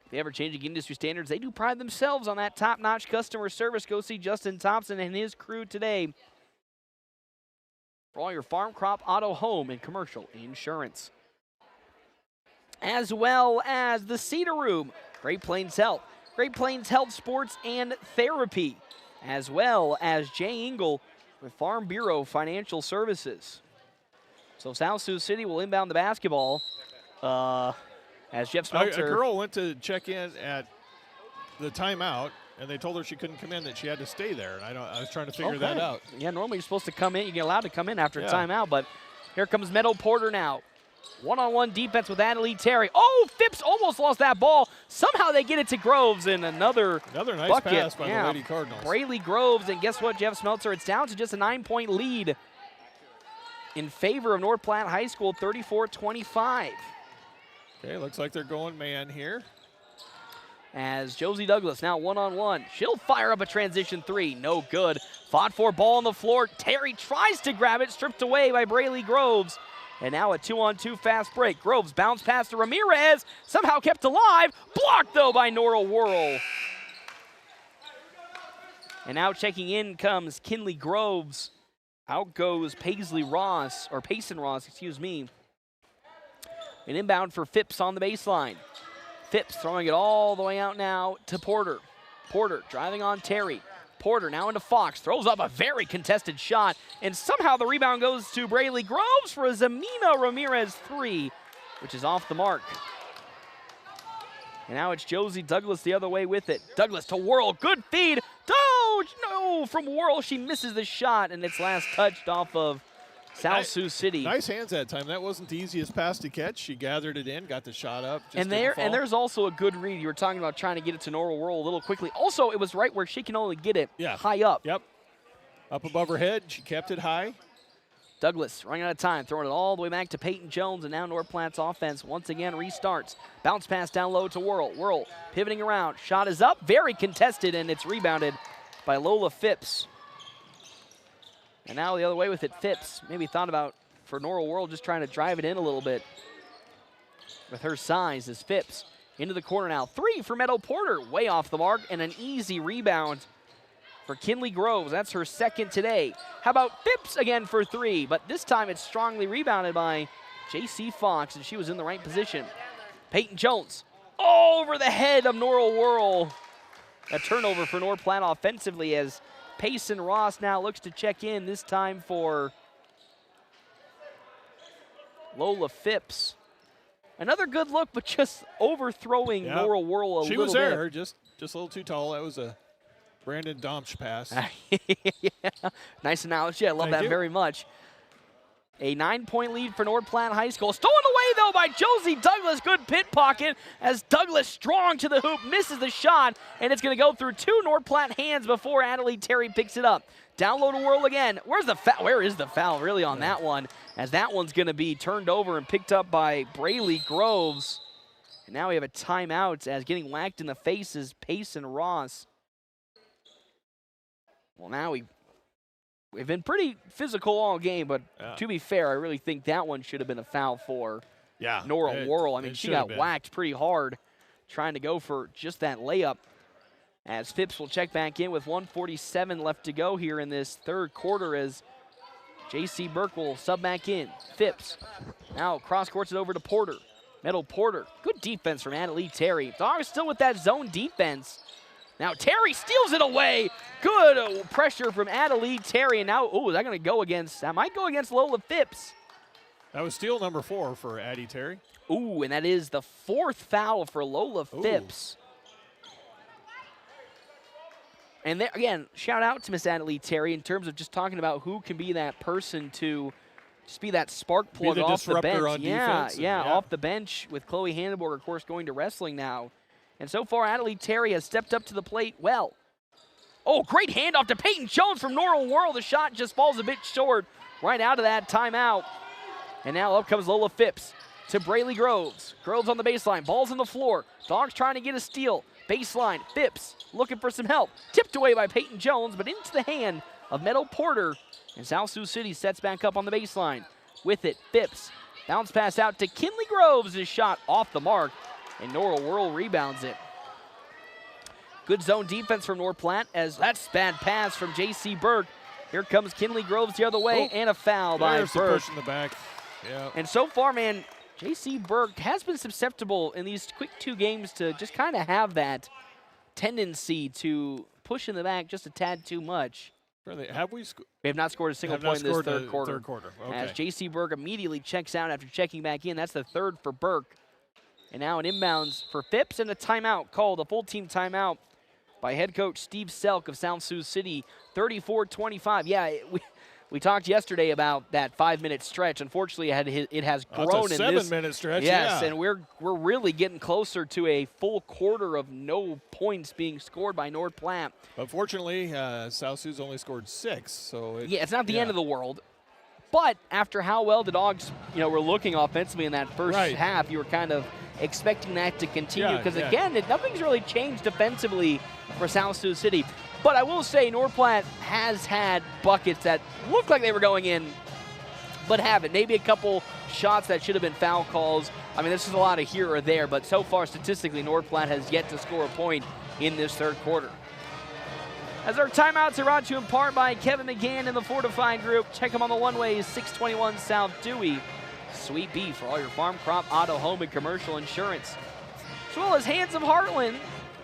If they ever changing industry standards, they do pride themselves on that top-notch customer service. Go see Justin Thompson and his crew today for all your farm, crop, auto, home, and commercial insurance. As well as the Cedar Room, Great Plains Health. Great Plains Health Sports and Therapy, as well as Jay Engel with Farm Bureau Financial Services. So South Sioux City will inbound the basketball as Jeff Smeltzer. A girl went to check in at the timeout, and they told her she couldn't come in, that she had to stay there. And I was trying to figure that out. Yeah, normally you're supposed to come in. You get allowed to come in after a timeout, but here comes Meadow Porter now. One-on-one defense with Adelie Terry. Oh, Phipps almost lost that ball. Somehow they get it to Groves, and another nice bucket. pass by the Lady Cardinals. Braley Groves, and guess what, Jeff Smeltzer? It's down to just a 9-point lead in favor of North Platte High School, 34-25. Okay, looks like they're going man here. As Josie Douglas now one-on-one. She'll fire up a transition three. No good. Fought for ball on the floor. Terry tries to grab it, stripped away by Braley Groves. And now a 2-on-2 fast break. Groves bounce pass to Ramirez. Somehow kept alive. Blocked, though, by Norrell Whirl. And now checking in comes Kinley Groves. Out goes Payson Ross, excuse me. An inbound for Phipps on the baseline. Phipps throwing it all the way out now to Porter. Porter driving on Terry. Porter now into Fox, throws up a very contested shot, and somehow the rebound goes to Braley Groves for a Zamina Ramirez three, which is off the mark. And now it's Josie Douglas the other way with it. Douglas to Whirl, good feed. No, from Whirl, she misses the shot, and it's last touched off of South Sioux City. Nice hands that time. That wasn't the easiest pass to catch. She gathered it in, got the shot up. And there's also a good read. You were talking about trying to get it to Norrell Whirl a little quickly. Also, it was right where she can only get it high up. Yep. Up above her head. She kept it high. Douglas running out of time, throwing it all the way back to Peyton Jones, and now North Platte's offense once again restarts. Bounce pass down low to Whirl. Whirl pivoting around. Shot is up, very contested, and it's rebounded by Lola Phipps. And now the other way with it, Phipps maybe thought about, for Norrell Whirl, just trying to drive it in a little bit with her size as Phipps into the corner now. Three for Meadow Porter, way off the mark, and an easy rebound for Kinley Groves. That's her second today. How about Phipps again for three, but this time it's strongly rebounded by J.C. Fox, and she was in the right position. Peyton Jones over the head of Norrell Whirl. A turnover for North Platte offensively as Payson Ross now looks to check in, this time for Lola Phipps. Another good look, but just overthrowing Norrell Whirl a little bit. She was there, just a little too tall. That was a Brandon Domsch pass. Yeah. Nice analogy. I love that very much. A 9-point lead for North Platte High School. Stolen away, though, by Josie Douglas. Good pit pocket as Douglas strong to the hoop, misses the shot, and it's going to go through two North Platte hands before Adelaide Terry picks it up. Down low to Whirl again. Where is the foul really on that one? As that one's going to be turned over and picked up by Braley Groves. And now we have a timeout as getting whacked in the face is Payson Ross. Well, now we've been pretty physical all game, but to be fair, I really think that one should have been a foul for Nora Whirl. I mean, she got whacked pretty hard trying to go for just that layup. As Phipps will check back in with 1:47 left to go here in this third quarter as J.C. Burke will sub back in. Phipps now cross courts it over to Porter. Meadow Porter, good defense from Adelaide Terry. Dogs still with that zone defense. Now Terry steals it away. Good pressure from Adelaide Terry. And now, is that going to go against, that might go against Lola Phipps. That was steal number 4 for Addie Terry. And that is the 4th foul for Lola Phipps. And there, again, shout out to Miss Adelaide Terry in terms of just talking about who can be that person to just be that spark plug off the bench. On defense, off the bench with Chloe Handenborg, of course, going to wrestling now. And so far, Adelaide Terry has stepped up to the plate well. Great handoff to Peyton Jones from Nora Whirl. The shot just falls a bit short right out of that timeout. And now up comes Lola Phipps to Braley Groves. Groves on the baseline, ball's on the floor. Dogs trying to get a steal. Baseline, Phipps looking for some help. Tipped away by Peyton Jones, but into the hand of Meadow Porter. And South Sioux City sets back up on the baseline. With it, Phipps. Bounce pass out to Kinley Groves. His shot off the mark, and Nora Whirl rebounds it. Good zone defense from North Platte as that's bad pass from J.C. Burke. Here comes Kinley Groves the other way, and a foul by Burke. Push in the back. Yeah. And so far, man, J.C. Burke has been susceptible in these quick 2 games to just kind of have that tendency to push in the back just a tad too much. We have not scored a single point in this third quarter. Okay. As J.C. Burke immediately checks out after checking back in. That's the 3rd for Burke. And now an inbounds for Phipps and a timeout called, a full team timeout by head coach Steve Selk of South Sioux City. 34-25. Yeah, we talked yesterday about that 5-minute stretch. Unfortunately, it has grown in this 7-minute stretch. Yes, and we're really getting closer to a full quarter of no points being scored by North Platte. Unfortunately, South Sioux's only scored 6, so it's not the end of the world. But after how well the Dogs, were looking offensively in that first half, you were kind of expecting that to continue because again, nothing's really changed defensively for South Sioux City. But I will say North Platte has had buckets that look like they were going in, but haven't. Maybe a couple shots that should have been foul calls. I mean, this is a lot of here or there, but so far statistically, North Platte has yet to score a point in this third quarter. As our timeouts are brought to you in part by Kevin McGann and the Fortified Group. Check them on the one-ways, 621 South Dewey. Sweet Beef for all your farm, crop, auto, home, and commercial insurance. As well as Hands of Heartland,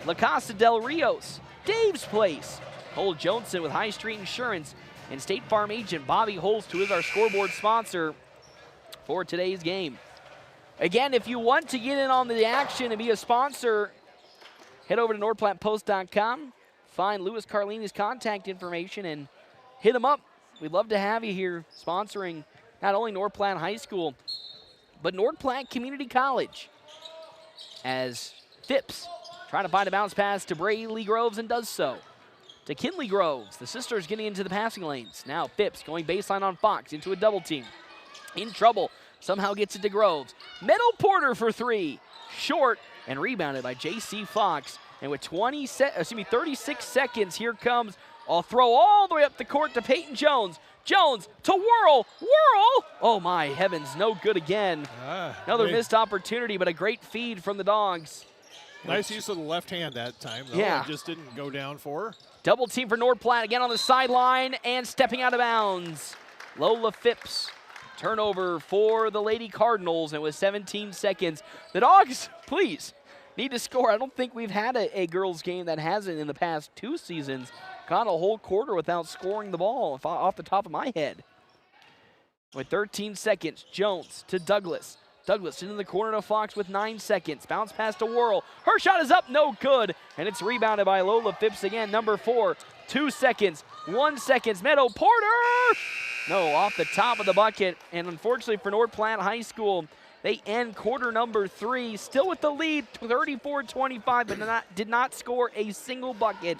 La Casa del Rios, Dave's Place, Cole Johnson with High Street Insurance, and State Farm agent Bobby Holst, who is our scoreboard sponsor for today's game. Again, if you want to get in on the action and be a sponsor, head over to NorthPlattePost.com, find Louis Carlini's contact information, and hit him up. We'd love to have you here sponsoring not only North Platte High School, but North Platte Community College. As Phipps trying to find a bounce pass to Braley Groves and does so. To Kinley Groves, the sisters getting into the passing lanes. Now Phipps going baseline on Fox into a double team. In trouble, somehow gets it to Groves. Meadow Porter for 3, short and rebounded by J.C. Fox. And with 36 seconds, here comes a throw all the way up the court to Peyton Jones. Jones to Whirl. Whirl! Oh my heavens, no good again. Another missed opportunity, but a great feed from the Dogs. Nice use of the left hand that time, though. It just didn't go down for her. Double team for North Platte again on the sideline and stepping out of bounds. Lola Phipps. Turnover for the Lady Cardinals, and with 17 seconds, the Dogs, please, need to score. I don't think we've had a girls game that hasn't in the past 2 seasons gone a whole quarter without scoring the ball off the top of my head. With 13 seconds, Jones to Douglas. Douglas into the corner to Fox with 9 seconds. Bounce pass to Whirl. Her shot is up, no good. And it's rebounded by Lola Phipps again, number 4. 2 seconds, 1 second. Meadow Porter No, off the top of the bucket. And unfortunately for North Platte High School, they end quarter number 3, still with the lead, 34-25, but did not score a single bucket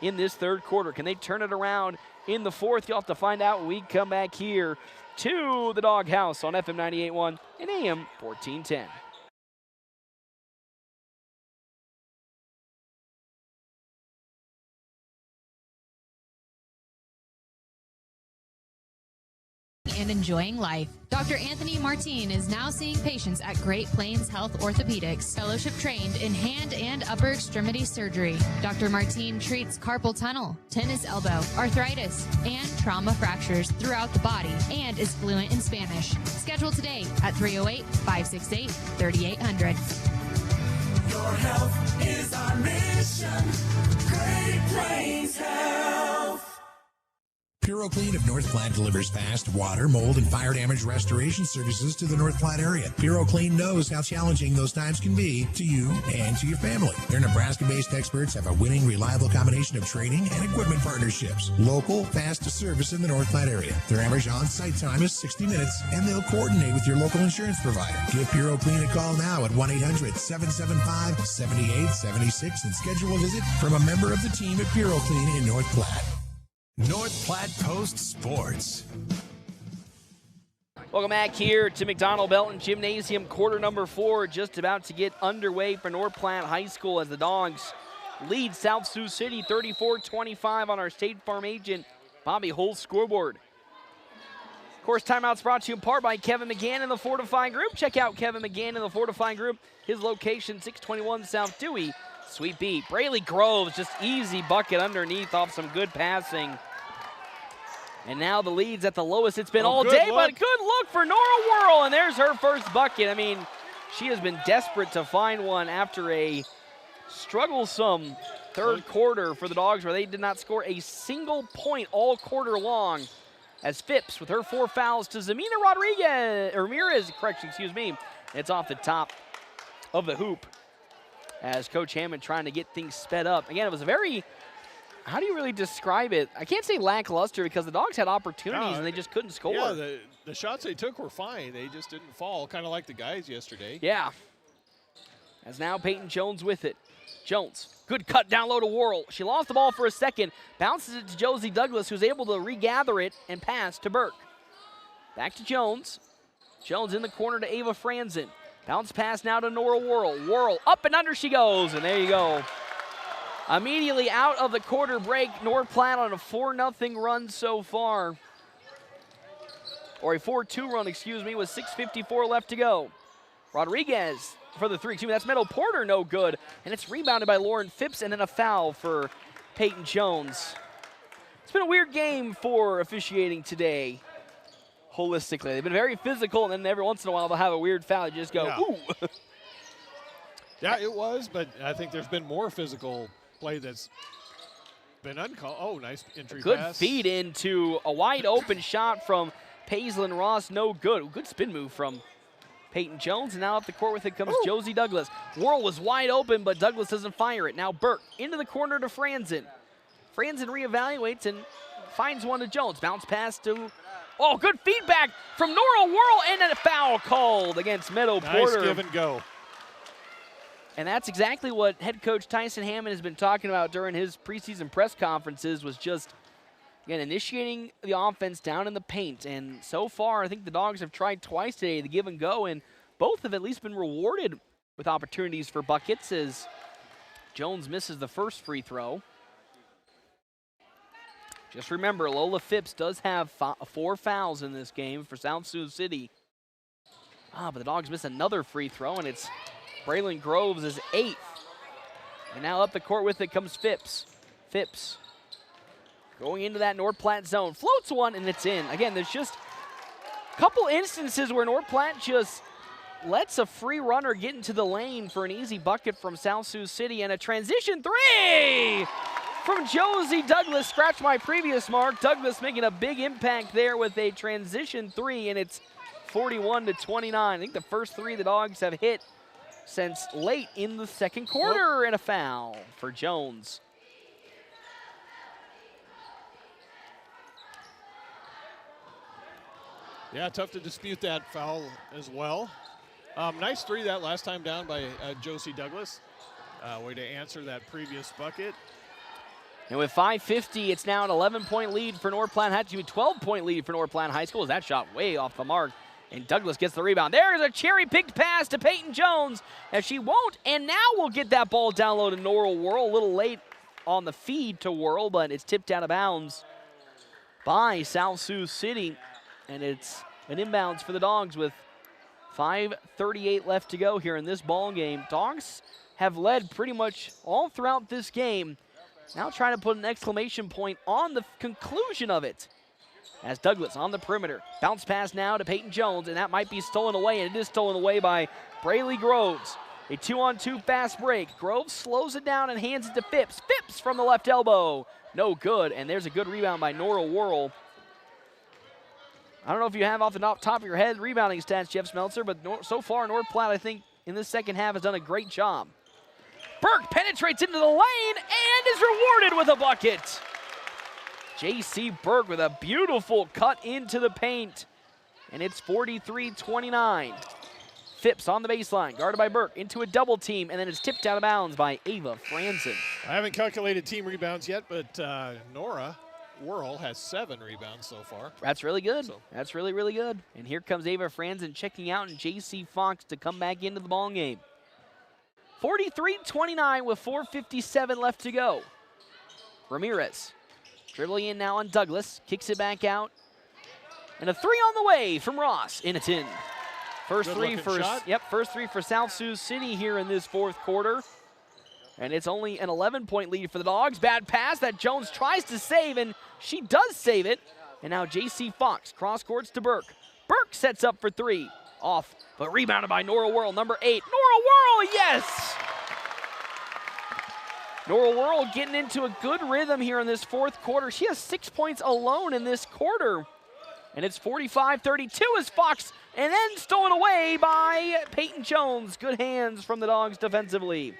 in this third quarter. Can they turn it around in the fourth? You'll have to find out when we come back here to the Doghouse on FM 98.1 and AM 1410. And enjoying life. Dr. Anthony Martin is now seeing patients at Great Plains Health Orthopedics, fellowship trained in hand and upper extremity surgery. Dr. Martin treats carpal tunnel, tennis elbow, arthritis, and trauma fractures throughout the body and is fluent in Spanish. Schedule today at 308-568-3800. Your health is our mission. Great Plains Health. PuroClean of North Platte delivers fast water, mold, and fire damage restoration services to the North Platte area. PuroClean knows how challenging those times can be to you and to your family. Their Nebraska-based experts have a winning, reliable combination of training and equipment partnerships. Local, fast service in the North Platte area. Their average on-site time is 60 minutes, and they'll coordinate with your local insurance provider. Give PuroClean a call now at 1-800-775-7876 and schedule a visit from a member of the team at PuroClean in North Platte. North Platte Post Sports. Welcome back here to McDonald Belton Gymnasium. Quarter number 4 just about to get underway for North Platte High School as the Dogs lead South Sioux City 34-25 on our State Farm agent Bobby Hull's scoreboard. Of course, timeouts brought to you in part by Kevin McGann and the Fortify Group. Check out Kevin McGann and the Fortify Group. His location, 621 South Dewey. Sweet beat. Braley Groves, just easy bucket underneath off some good passing. And now the lead's at the lowest it's been all day, but good look for Nora Whirl, and there's her first bucket. I mean, she has been desperate to find one after a strugglesome third quarter for the Dogs where they did not score a single point all quarter long. As Phipps with her 4 fouls to Zamina Ramirez, it's off the top of the hoop. As Coach Hammond trying to get things sped up. Again, it was a very, how do you really describe it? I can't say lackluster because the Dogs had opportunities and they just couldn't score. Yeah, the shots they took were fine. They just didn't fall, kind of like the guys yesterday. Yeah. As now Peyton Jones with it. Jones, good cut down low to Worrell. She lost the ball for a second, bounces it to Josie Douglas, who's able to regather it and pass to Burke. Back to Jones. Jones in the corner to Ava Franzen. Bounce pass now to Nora Whirl. Whirl, up and under she goes, and there you go. Immediately out of the quarter break, North Platte on a 4-0 run so far. Or a 4-2 run, with 6:54 left to go. Rodriguez for the 3. That's Meadow Porter, no good. And it's rebounded by Lauren Phipps, and then a foul for Peyton Jones. It's been a weird game for officiating today. Holistically, they've been very physical, and then every once in a while they'll have a weird foul. You just go, ooh. Yeah, it was, but I think there's been more physical play that's been uncalled. Oh, nice entry good pass. Good feed into a wide open shot from Paisley Ross, no good. Good spin move from Peyton Jones, and now up the court with it comes Josie Douglas. Whirl was wide open, but Douglas doesn't fire it. Now Burke into the corner to Franzen. Franzen reevaluates and finds one to Jones. Bounce pass to... Oh, good feedback from Nora Whirl, and a foul called against Meadow Porter. Nice give and go. And that's exactly what head coach Tyson Hammond has been talking about during his preseason press conferences, was just, again, initiating the offense down in the paint. And so far, I think the Dogs have tried twice today, the give and go, and both have at least been rewarded with opportunities for buckets as Jones misses the first free throw. Just remember, Lola Phipps does have 4 fouls in this game for South Sioux City. But the Dogs miss another free throw, and it's Braylon Groves' 8th. And now up the court with it comes Phipps. Phipps going into that North Platte zone. Floats one, and it's in. Again, there's just a couple instances where North Platte just lets a free runner get into the lane for an easy bucket from South Sioux City, and a transition 3! From Josie Douglas, scratch my previous mark. Douglas making a big impact there with a transition 3, and it's 41-29. I think the first 3 the Dogs have hit since late in the second quarter, and a foul for Jones. Yeah, tough to dispute that foul as well. Nice three that last time down by Josie Douglas. Way to answer that previous bucket. And with 5:50, it's now an 11-point lead for North Platte. Had to be a 12-point lead for North Platte High School. As that shot way off the mark, and Douglas gets the rebound. There's a cherry-picked pass to Peyton Jones, as she won't. And now we'll get that ball down low to Norrell Whirl. A little late on the feed to Whirl, but it's tipped out of bounds by South Sioux City, and it's an inbounds for the Dogs with 5:38 left to go here in this ball game. Dogs have led pretty much all throughout this game. Now trying to put an exclamation point on the conclusion of it. As Douglas on the perimeter. Bounce pass now to Peyton Jones, and that might be stolen away, and it is stolen away by Braylee Groves. A 2-on-2 fast break. Groves slows it down and hands it to Phipps. Phipps from the left elbow. No good, and there's a good rebound by Norrell Whirl. I don't know if you have off the top of your head rebounding stats, Jeff Smeltzer, but so far North Platte, I think, in this second half has done a great job. Burke penetrates into the lane and is rewarded with a bucket. J.C. Burke with a beautiful cut into the paint, and it's 43-29. Phipps on the baseline, guarded by Burke, into a double team, and then it's tipped out of bounds by Ava Franzen. I haven't calculated team rebounds yet, but Nora Whirl has 7 rebounds so far. That's really good. That's really, really good. And here comes Ava Franzen checking out, and J.C. Fox to come back into the ball game. 43-29 with 4:57 left to go. Ramirez dribbling in now on Douglas, kicks it back out. And a three on the way from Ross Inneton. First three for South Sioux City here in this fourth quarter. And it's only an 11-point lead for the Dogs. Bad pass that Jones tries to save, and she does save it. And now J.C. Fox cross courts to Burke. Burke sets up for three. Off, but rebounded by Norrell Whirl, number 8. Norrell Whirl, yes! Norrell Whirl getting into a good rhythm here in this fourth quarter. She has 6 points alone in this quarter. And it's 45-32 as Fox, and then stolen away by Peyton Jones. Good hands from the Dogs defensively.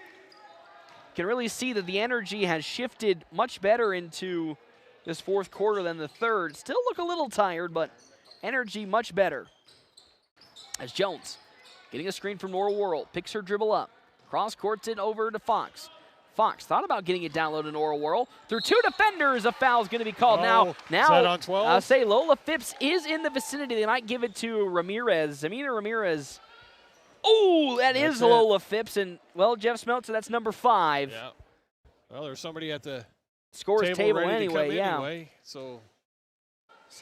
Can really see that the energy has shifted much better into this fourth quarter than the third. Still look a little tired, but energy much better. As Jones getting a screen from Norrell Whirl, picks her dribble up, cross courts it over to Fox. Fox thought about getting it down low to Norrell Whirl. Through 2 defenders, a foul's going to be called. Now, is that on 12? I'll say Lola Phipps is in the vicinity. They might give it to Ramirez. Amina Ramirez. Oh, that's is Lola Phipps. And, well, Jeff Smeltzer, that's number 5. Yeah. Well, there's somebody at the scores table anyway, yeah. So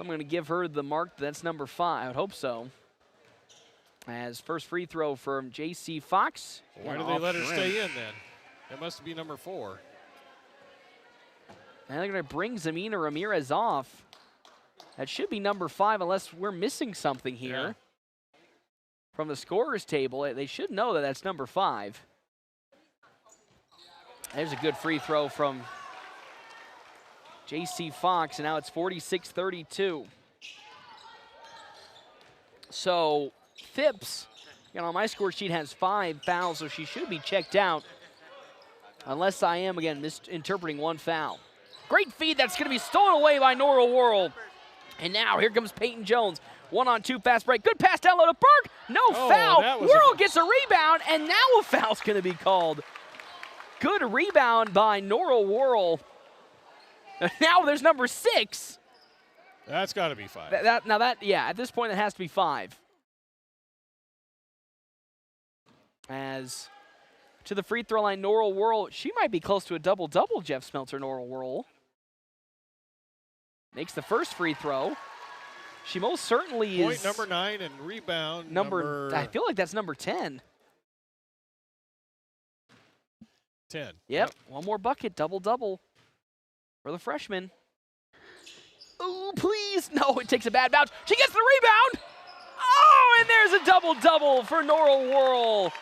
I'm going to give her the mark. That's number 5. I would hope so. As first free throw from J.C. Fox. Why do they let her stay in then? It must be number 4. And they're going to bring Zamina Ramirez off. That should be number 5 unless we're missing something here. Yeah. From the scorer's table, they should know that that's number 5. There's a good free throw from J.C. Fox, and now it's 46-32. So Phipps, on my score sheet has 5 fouls, so she should be checked out. Unless I am, again, misinterpreting one foul. Great feed that's going to be stolen away by Norrell Whirl. And now here comes Peyton Jones. 1-on-2 fast break. Good pass down low to Burke. No foul. Whirl gets a rebound, and now a foul's going to be called. Good rebound by Norrell Whirl. Now there's number 6. That's got to be 5. At this point, it has to be 5. As to the free throw line, Norrell Whirl, she might be close to a double-double, Jeff Smeltzer, Norrell Whirl. Makes the first free throw. She most certainly Point is. number 9 and rebound I feel like that's number 10. 10. Yep. One more bucket, double-double for the freshman. Oh, please. No, it takes a bad bounce. She gets the rebound. Oh, and there's a double-double for Norrell Whirl.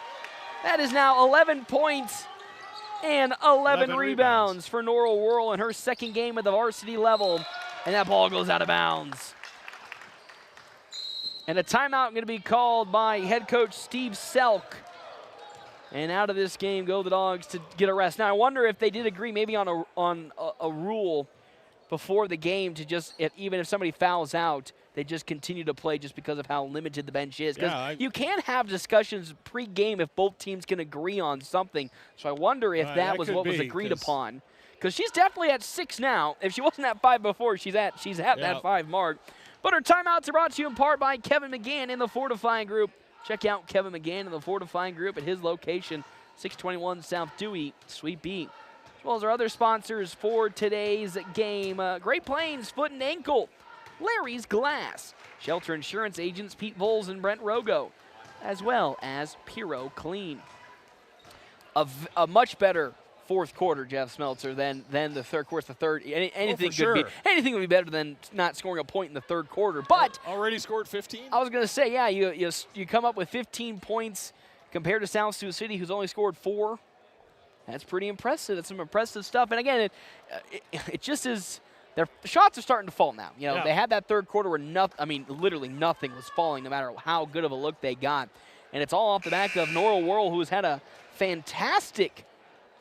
That is now 11 points and 11 rebounds for Norrell Whirl in her second game at the varsity level. And that ball goes out of bounds. And a timeout going to be called by head coach Steve Selk. And out of this game go the Dogs to get a rest. Now, I wonder if they did agree maybe on a rule before the game to just, even if somebody fouls out, they just continue to play just because of how limited the bench is. Because Yeah, you can have discussions pre-game if both teams can agree on something. So I wonder if that was what was agreed upon. Because she's definitely at 6 now. If she wasn't at 5 before, she's at that 5 mark. But our timeouts are brought to you in part by Kevin McGann in the Fortifying Group. Check out Kevin McGann in the Fortifying Group at his location, 621 South Dewey, Suite B. As well as our other sponsors for today's game, Great Plains Foot and Ankle, Larry's Glass, Shelter Insurance Agents Pete Voles and Brent Rogo, as well as Piro Clean. A much better fourth quarter, Jeff Smeltzer, than the third. Of course, the third. Anything anything would be better than not scoring a point in the third quarter. But already scored 15. I was going to say, yeah, you come up with 15 points compared to South Sioux City, who's only scored 4. That's pretty impressive. That's some impressive stuff. And again, it just is. Their shots are starting to fall now. You know, they had that third quarter where literally nothing was falling, no matter how good of a look they got. And it's all off the back of Nora Worrell, who's had a fantastic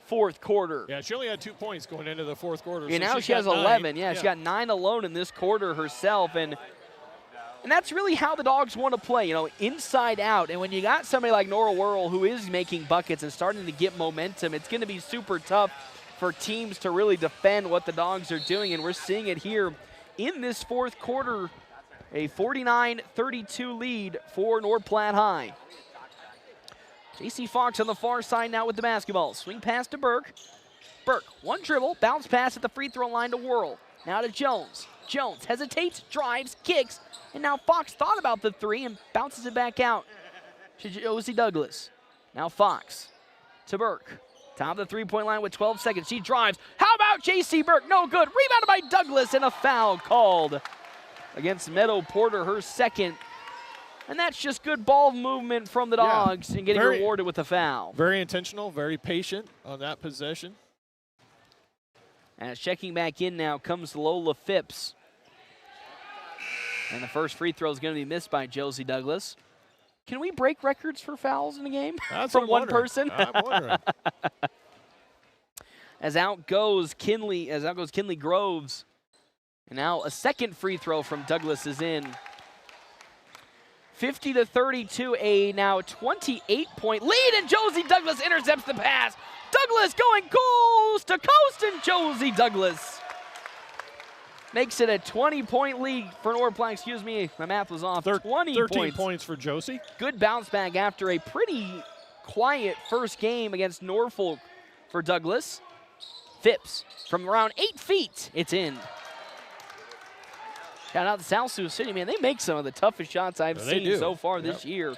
fourth quarter. Yeah, she only had 2 points going into the fourth quarter. And so now she has 11. Yeah, she got 9 alone in this quarter herself. And that's really how the Dogs want to play, inside out. And when you got somebody like Nora Worrell who is making buckets and starting to get momentum, it's going to be super tough for teams to really defend what the Dogs are doing. And we're seeing it here in this fourth quarter, a 49-32 lead for North Platte High. J.C. Fox on the far side now with the basketball. Swing pass to Burke. Burke, one dribble, bounce pass at the free throw line to Worrell. Now to Jones. Jones hesitates, drives, kicks, and now Fox thought about the 3 and bounces it back out to Josie Douglas. Now Fox to Burke. Top of the three-point line with 12 seconds. She drives. How about J.C. Burke? No good. Rebounded by Douglas, and a foul called against Meadow Porter, her second. And that's just good ball movement from the Dogs and getting rewarded with a foul. Very intentional, very patient on that possession. As checking back in now comes Lola Phipps. And the first free throw is going to be missed by Josie Douglas. Can we break records for fouls in a game from one person? I'm wondering. As out goes Kinley Groves. And now a second free throw from Douglas is in. 50-32, a now 28-point lead, and Josie Douglas intercepts the pass. Douglas going coast to coast, and Josie Douglas makes it a 20-point lead for North Platte. Excuse me, my math was off. 13 points for Josie. Good bounce back after a pretty quiet first game against Norfolk for Douglas. Phipps from around 8 feet, it's in. Shout out to South Sioux City, man. They make some of the toughest shots I've seen so far this year.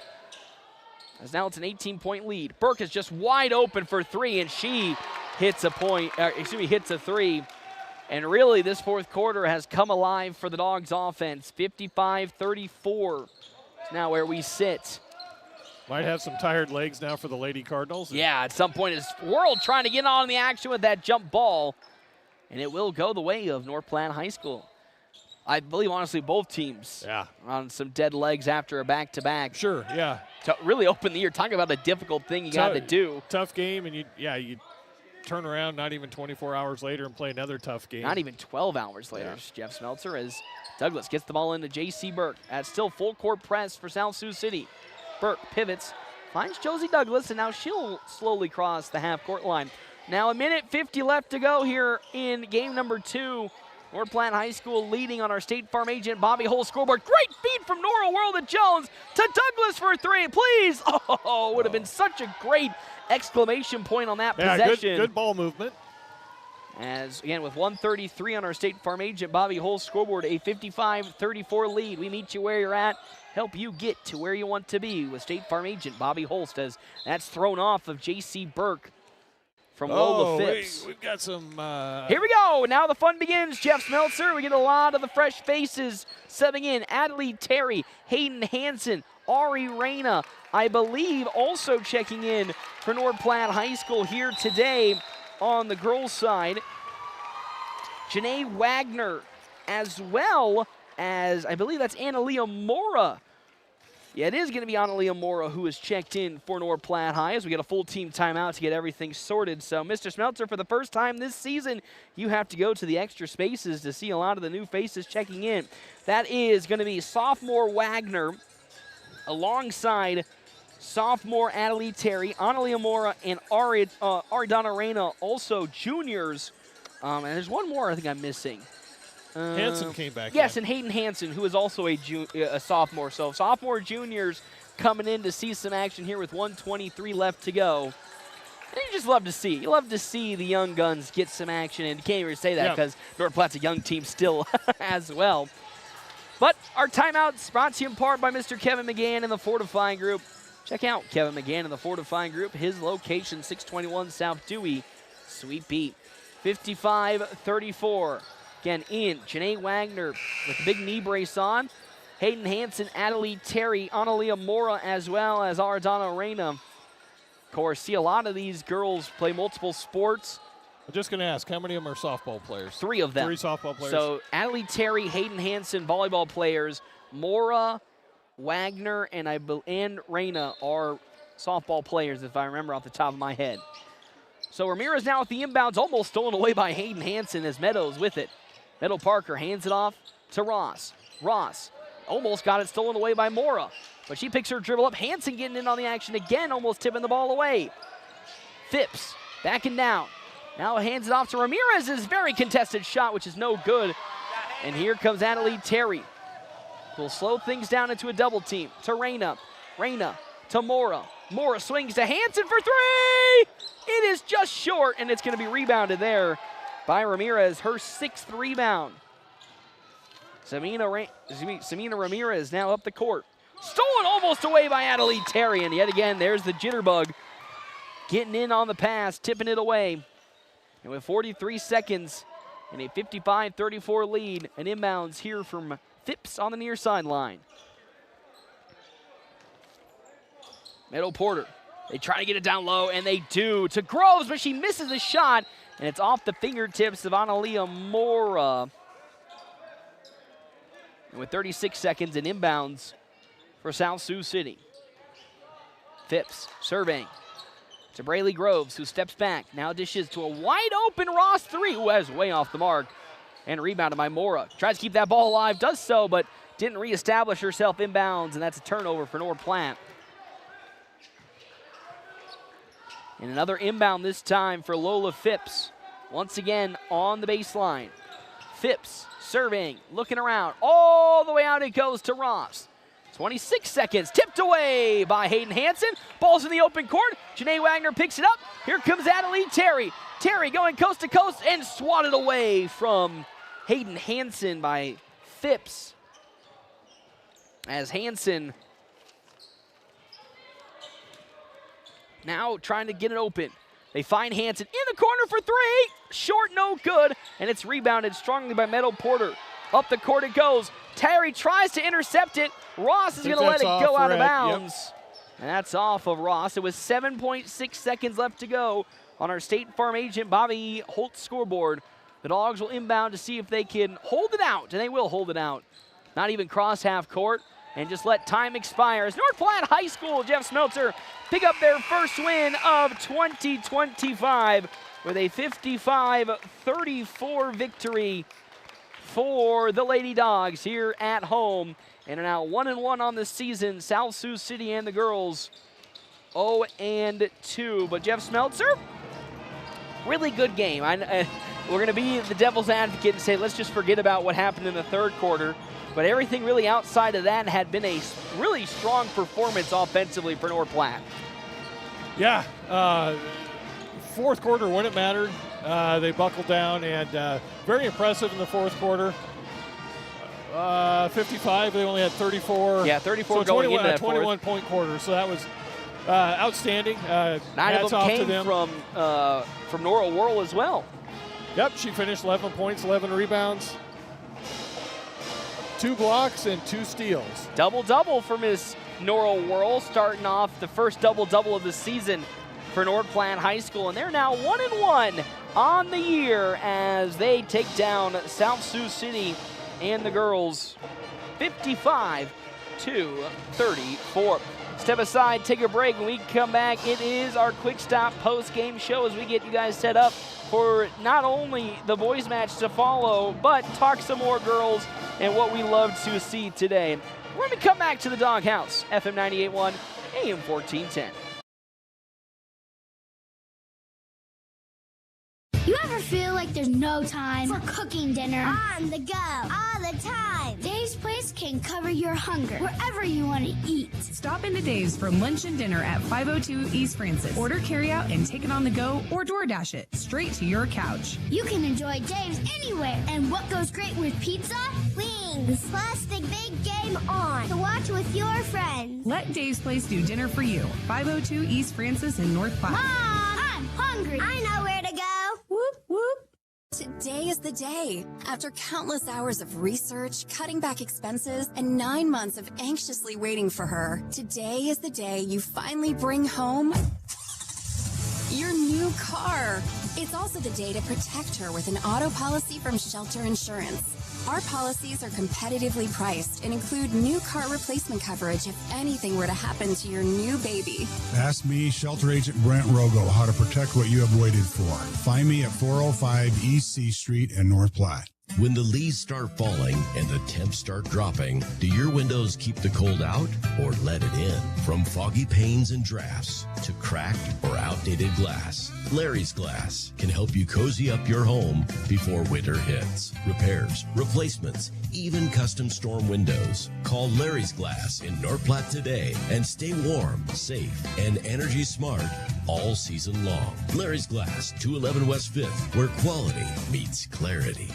As now it's an 18-point lead. Burke is just wide open for 3, and she hits a 3. And really, this fourth quarter has come alive for the Dogs offense. 55-34 is now where we sit. Might have some tired legs now for the Lady Cardinals. Yeah, at some point, it's Worrell trying to get on the action with that jump ball. And it will go the way of North Platte High School. I believe, honestly, both teams on some dead legs after a back-to-back. Sure, yeah. To really open the year. Talking about a difficult thing you got to do. Tough game, and you turn around not even 24 hours later and play another tough game. Not even 12 hours later, Jeff Smeltzer, as Douglas gets the ball into J.C. Burke. At still full court press for South Sioux City. Burke pivots, finds Josie Douglas, and now she'll slowly cross the half-court line. Now a minute 50 left to go here in game number 2. North Platte High School leading on our State Farm agent Bobby Hull scoreboard. Great feed from Nora Worrell to Jones to Douglas for 3. Please! Oh, would have been such a great exclamation point on that possession. Good ball movement. As, again, with 1:33 on our State Farm agent Bobby Hull scoreboard, a 55-34 lead. We meet you where you're at, help you get to where you want to be with State Farm agent Bobby Holst, as that's thrown off of J.C. Burke from Lola Phipps. We've got some... Here we go. Now the fun begins, Jeff Smeltzer. We get a lot of the fresh faces subbing in. Adley Terry, Hayden Hansen, Ari Reyna, I believe also checking in for North Platte High School here today on the girls' side. Janae Wagner, as well as, I believe that's Analia Mora Yeah, it is going to be Analia Mora who is checked in for North Platte High as we get a full team timeout to get everything sorted. So, Mr. Smeltzer, for the first time this season, you have to go to the extra spaces to see a lot of the new faces checking in. That is going to be sophomore Wagner alongside sophomore Adelie Terry, Analia Mora, and Aridana Reyna, also juniors. And there's one more I think I'm missing. Hansen came back. Yes, and Hayden Hansen, who is also a sophomore. So sophomore juniors coming in to see some action here with 1:23 left to go. And you just love to see. You love to see the young guns get some action, and you can't even say that because North Platte's a young team still as well. But our timeout's brought to you in part by Mr. Kevin McGann and the Fortifying Group. Check out Kevin McGann and the Fortifying Group. His location, 621 South Dewey, Sweet Pete. 55-34. Again, Janae Wagner with the big knee brace on. Hayden Hansen, Adelie Terry, Analia Mora, as well as Aridana Reyna. Of course, see a lot of these girls play multiple sports. I'm just going to ask, how many of them are softball players? 3 of them. 3 softball players. So Adelie Terry, Hayden Hansen, volleyball players. Mora, Wagner, and Reyna are softball players, if I remember off the top of my head. So Ramirez now with the inbounds, almost stolen away by Hayden Hansen as Meadows with it. Meadow Parker hands it off to Ross. Ross almost got it stolen away by Mora, but she picks her dribble up. Hansen getting in on the action again, almost tipping the ball away. Phipps backing down. Now hands it off to Ramirez's very contested shot, which is no good. And here comes Adelie Terry. Will slow things down into a double team to Reyna. Reyna to Mora. Mora swings to Hansen for 3! It is just short, and it's going to be rebounded there by Ramirez, her 6th rebound. Samina Ramirez now up the court. Stolen almost away by Adelie Terry, and yet again, there's the jitterbug. Getting in on the pass, tipping it away. And with 43 seconds and a 55-34 lead, an inbounds here from Phipps on the near sideline. Meadow Porter, they try to get it down low, and they do to Groves, but she misses the shot, and it's off the fingertips of Analia Mora. And with 36 seconds and inbounds for South Sioux City. Phipps surveying to Braylee Groves, who steps back. Now dishes to a wide open Ross 3, who has way off the mark, and rebounded by Mora. Tries to keep that ball alive, does so, but didn't reestablish herself inbounds, and that's a turnover for North Platte. And another inbound this time for Lola Phipps. Once again on the baseline. Phipps surveying, looking around. All the way out it goes to Ross. 26 seconds, tipped away by Hayden Hansen. Ball's in the open court. Janae Wagner picks it up. Here comes Adelie Terry. Terry going coast to coast and swatted away from Hayden Hansen by Phipps. As Hansen now trying to get it open. They find Hansen in the corner for 3. Short, no good. And it's rebounded strongly by Meadow Porter. Up the court it goes. Terry tries to intercept it. Ross is going to let it go out of bounds. Yep. And that's off of Ross. It was 7.6 seconds left to go on our State Farm agent Bobby Holt scoreboard. The Dogs will inbound to see if they can hold it out. And they will hold it out. Not even cross half court. And just let time expire. As North Platte High School, Jeff Smeltzer, pick up their first win of 2025 with a 55-34 victory for the Lady Dogs here at home. And are now 1-1 on the season. South Sioux City and the girls 0-2. But Jeff Smeltzer, really good game. We're going to be the devil's advocate and say, let's just forget about what happened in the third quarter. But everything really outside of that had been a really strong performance offensively for North Platte. Yeah, fourth quarter when it mattered, they buckled down, and very impressive in the fourth quarter. 55, they only had 34. Yeah, 34 so going into that 21-point quarter, so that was outstanding. 9 of them came from Nora Worrell as well. Yep, she finished 11 points, 11 rebounds. 2 blocks and 2 steals. Double-double for Miss Nora Worrell, starting off the first double-double of the season for North Platte High School. And they're now 1-1 on the year as they take down South Sioux City and the girls 55 32-34. Step aside, take a break. When we come back, it is our Quick Stop post-game show as we get you guys set up for not only the boys match to follow, but talk some more girls and what we love to see today. We're going to come back to the Doghouse, FM 98.1, AM 1410. You ever feel like there's no time for cooking dinner? On the go, all the time. Dave's Place can cover your hunger wherever you want to eat. Stop into Dave's for lunch and dinner at 502 East Francis. Order carryout and take it on the go or DoorDash it straight to your couch. You can enjoy Dave's anywhere. And what goes great with pizza? Wings. Plus the big game on to watch with your friends. Let Dave's Place do dinner for you. 502 East Francis in North Platte. Mom, I'm hungry. I know where to go. Whoop, whoop. Today is the day. After countless hours of research, cutting back expenses, and 9 months of anxiously waiting for her, today is the day you finally bring home your new car. It's also the day to protect her with an auto policy from Shelter Insurance. Our policies are competitively priced and include new car replacement coverage if anything were to happen to your new baby. Ask me, Shelter Agent Brent Rogo, how to protect what you have waited for. Find me at 405 East C Street in North Platte. When the leaves start falling and the temps start dropping, do your windows keep the cold out or let it in? From foggy panes and drafts to cracked or outdated glass, Larry's Glass can help you cozy up your home before winter hits. Repairs, replacements, even custom storm windows. Call Larry's Glass in North Platte today and stay warm, safe, and energy smart all season long. Larry's Glass, 211 West 5th, where quality meets clarity.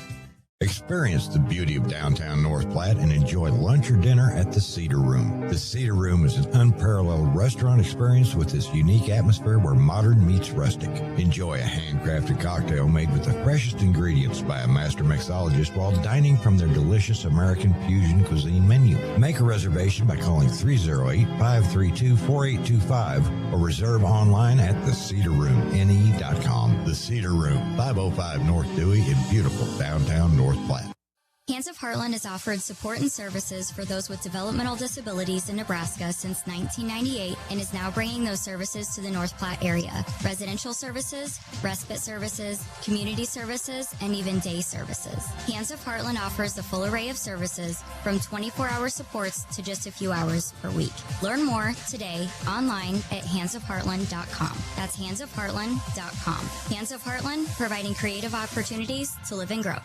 Experience the beauty of downtown North Platte and enjoy lunch or dinner at the Cedar Room. The Cedar Room is an unparalleled restaurant experience with this unique atmosphere where modern meets rustic. Enjoy a handcrafted cocktail made with the freshest ingredients by a master mixologist while dining from their delicious American fusion cuisine menu. Make a reservation by calling 308-532-4825 or reserve online at thecedarroomne.com. The Cedar Room, 505 North Dewey in beautiful downtown North Platte. Hands of Heartland has offered support and services for those with developmental disabilities in Nebraska since 1998 and is now bringing those services to the North Platte area. Residential services, respite services, community services, and even day services. Hands of Heartland offers a full array of services from 24-hour supports to just a few hours per week. Learn more today online at handsofheartland.com. That's handsofheartland.com. Hands of Heartland, providing creative opportunities to live and grow.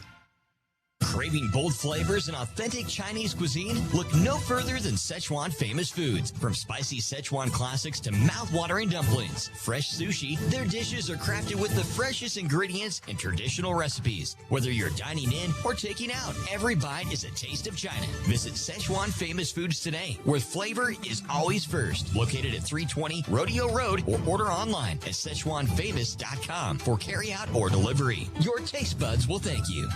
Craving bold flavors and authentic Chinese cuisine? Look no further than Szechuan Famous Foods. From spicy Szechuan classics to mouth-watering dumplings, fresh sushi, their dishes are crafted with the freshest ingredients and traditional recipes. Whether you're dining in or taking out, every bite is a taste of China. Visit Szechuan Famous Foods today, where flavor is always first. Located at 320 Rodeo Road or order online at SzechuanFamous.com for carryout or delivery. Your taste buds will thank you.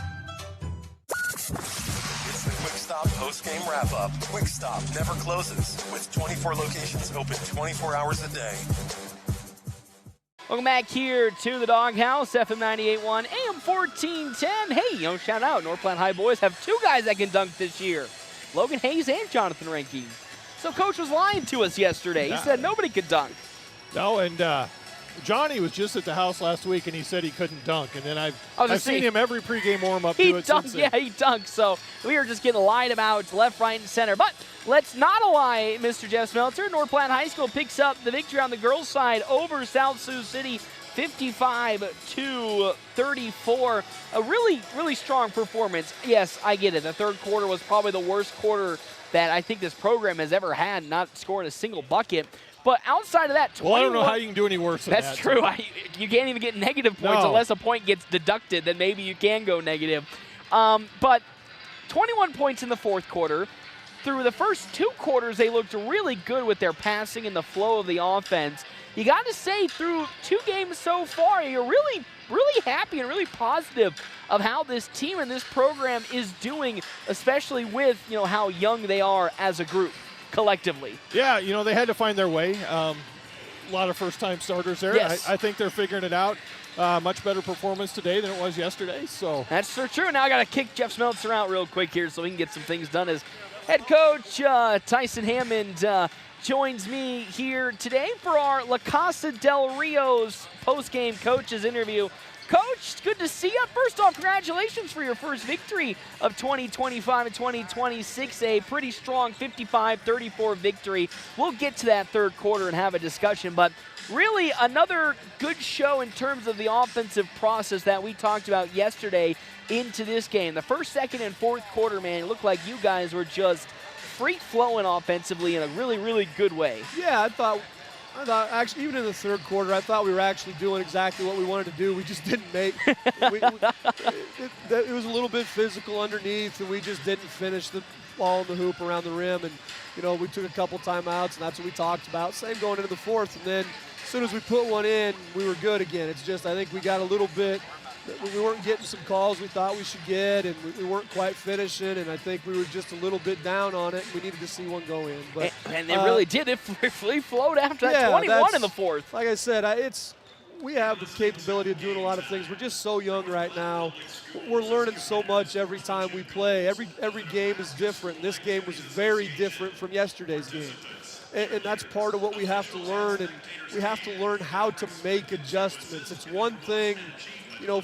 It's the Quick Stop post-game wrap-up. Quick Stop never closes, with 24 locations open 24 hours a day. Welcome back here to the Doghouse, FM 98.1, AM 1410. Hey, shout out, North Platte High boys have two guys that can dunk this year, Logan Hayes and Jonathan Reinke. So Coach was lying to us yesterday. He said nobody could dunk. No, and Johnny was just at the house last week, and he said he couldn't dunk. And then I've seen him every pregame warm-up do it since then. Yeah, he dunked. So we are just getting lied about left, right, and center. But let's not lie, Mr. Jeff Smeltzer. North Platte High School picks up the victory on the girls' side over South Sioux City, 55-34. A really, really strong performance. Yes, I get it. The third quarter was probably the worst quarter that I think this program has ever had, not scoring a single bucket. But outside of that, well, I don't know how you can do any worse than that. That's true. You can't even get negative points unless a point gets deducted. Then maybe you can go negative. But 21 points in the fourth quarter. Through the first two quarters, they looked really good with their passing and the flow of the offense. You got to say, through two games so far, you're really, really happy and really positive of how this team and this program is doing, especially with how young they are as a group. Collectively. Yeah, they had to find their way. A lot of first-time starters there. Yes. I think they're figuring it out. Much better performance today than it was yesterday. So that's so true. Now I got to kick Jeff Smeltzer out real quick here so we can get some things done as Head coach Tyson Hammond joins me here today for our La Casa del Rio's post-game coaches interview. Coach, good to see you. First off, congratulations for your first victory of 2025 and 2026, a pretty strong 55-34 victory. We'll get to that third quarter and have a discussion, but really another good show in terms of the offensive process that we talked about yesterday into this game. The first, second, and fourth quarter, man, it looked like you guys were just free-flowing offensively in a really, really good way. Yeah, I thought actually, even in the third quarter, I thought we were actually doing exactly what we wanted to do. We just didn't make it was a little bit physical underneath, and we just didn't finish the ball in the hoop around the rim. And, we took a couple timeouts, and that's what we talked about. Same going into the fourth. And then as soon as we put one in, we were good again. It's just I think we got a little bit – we weren't getting some calls we thought we should get, and we weren't quite finishing, and I think we were just a little bit down on it. We needed to see one go in. But, and they really did. It flowed after that 21 in the fourth. Like I said, we have the capability of doing a lot of things. We're just so young right now. We're learning so much every time we play. Every game is different. This game was very different from yesterday's game. And that's part of what we have to learn, and we have to learn how to make adjustments. It's one thing,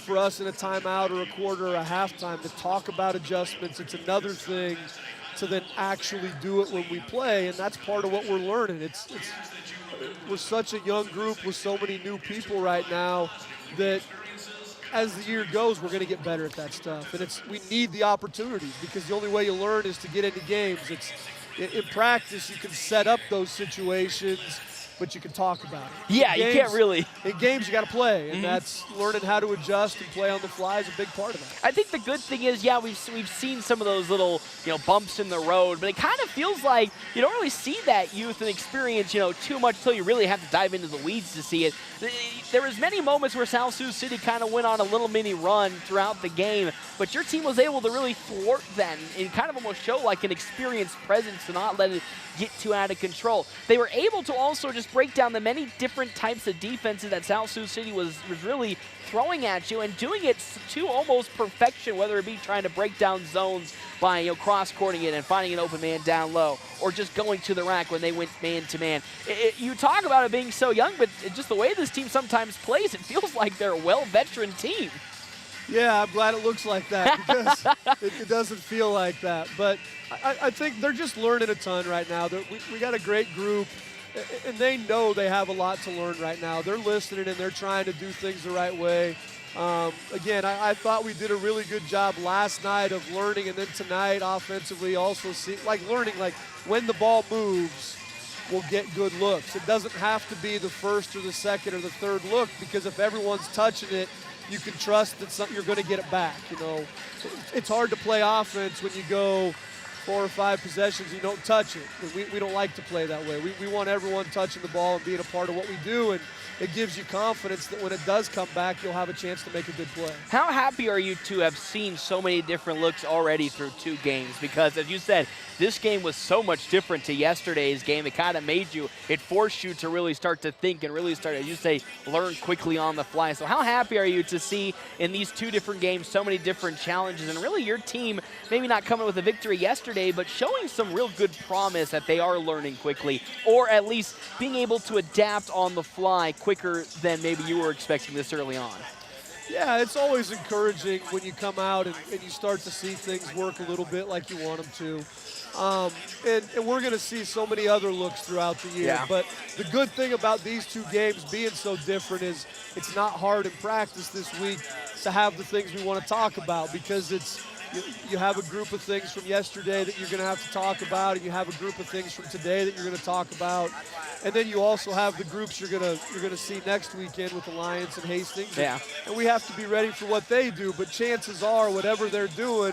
for us in a timeout or a quarter or a halftime to talk about adjustments. It's another thing to then actually do it when we play, and that's part of what we're learning. We're such a young group with so many new people right now that as the year goes, we're going to get better at that stuff. And we need the opportunities, because the only way you learn is to get into games. In practice, you can set up those situations, but you can talk about it. Yeah, you can't really. In games, you got to play, and that's learning how to adjust and play on the fly is a big part of that. I think the good thing is, we've seen some of those little, bumps in the road, but it kind of feels like you don't really see that youth and experience, too much until you really have to dive into the weeds to see it. There was many moments where South Sioux City kind of went on a little mini run throughout the game, but your team was able to really thwart that and kind of almost show like an experienced presence to not let it get too out of control. They were able to also just break down the many different types of defenses that South Sioux City was really throwing at you and doing it to almost perfection, whether it be trying to break down zones by cross-courting it and finding an open man down low, or just going to the rack when they went man-to-man. You talk about it being so young, but just the way this team sometimes plays, it feels like they're a well-veteran team. Yeah, I'm glad it looks like that, because it doesn't feel like that. But I think they're just learning a ton right now. We got a great group, and they know they have a lot to learn right now. They're listening, and they're trying to do things the right way. Again, I thought we did a really good job last night of learning, and then tonight offensively also learning when the ball moves, we'll get good looks. It doesn't have to be the first or the second or the third look, because if everyone's touching it, you can trust that you're going to get it back. It's hard to play offense when you go 4 or 5 possessions, you don't touch it. We don't like to play that way. We want everyone touching the ball and being a part of what we do, and it gives you confidence that when it does come back, you'll have a chance to make a good play. How happy are you to have seen so many different looks already through 2 games? Because, as you said, this game was so much different to yesterday's game. It forced you to really start to think and really start, as you say, learn quickly on the fly. So how happy are you to see in these 2 different games so many different challenges, and really your team maybe not coming with a victory yesterday, but showing some real good promise that they are learning quickly, or at least being able to adapt on the fly quicker than maybe you were expecting this early on? Yeah, it's always encouraging when you come out and you start to see things work a little bit like you want them to. And we're going to see so many other looks throughout the year. Yeah. But the good thing about these 2 games being so different is it's not hard in practice this week to have the things we want to talk about, because you have a group of things from yesterday that you're going to have to talk about, and you have a group of things from today that you're going to talk about, and then you also have the groups you're going to see next weekend with Alliance and Hastings. Yeah. And we have to be ready for what they do, but chances are whatever they're doing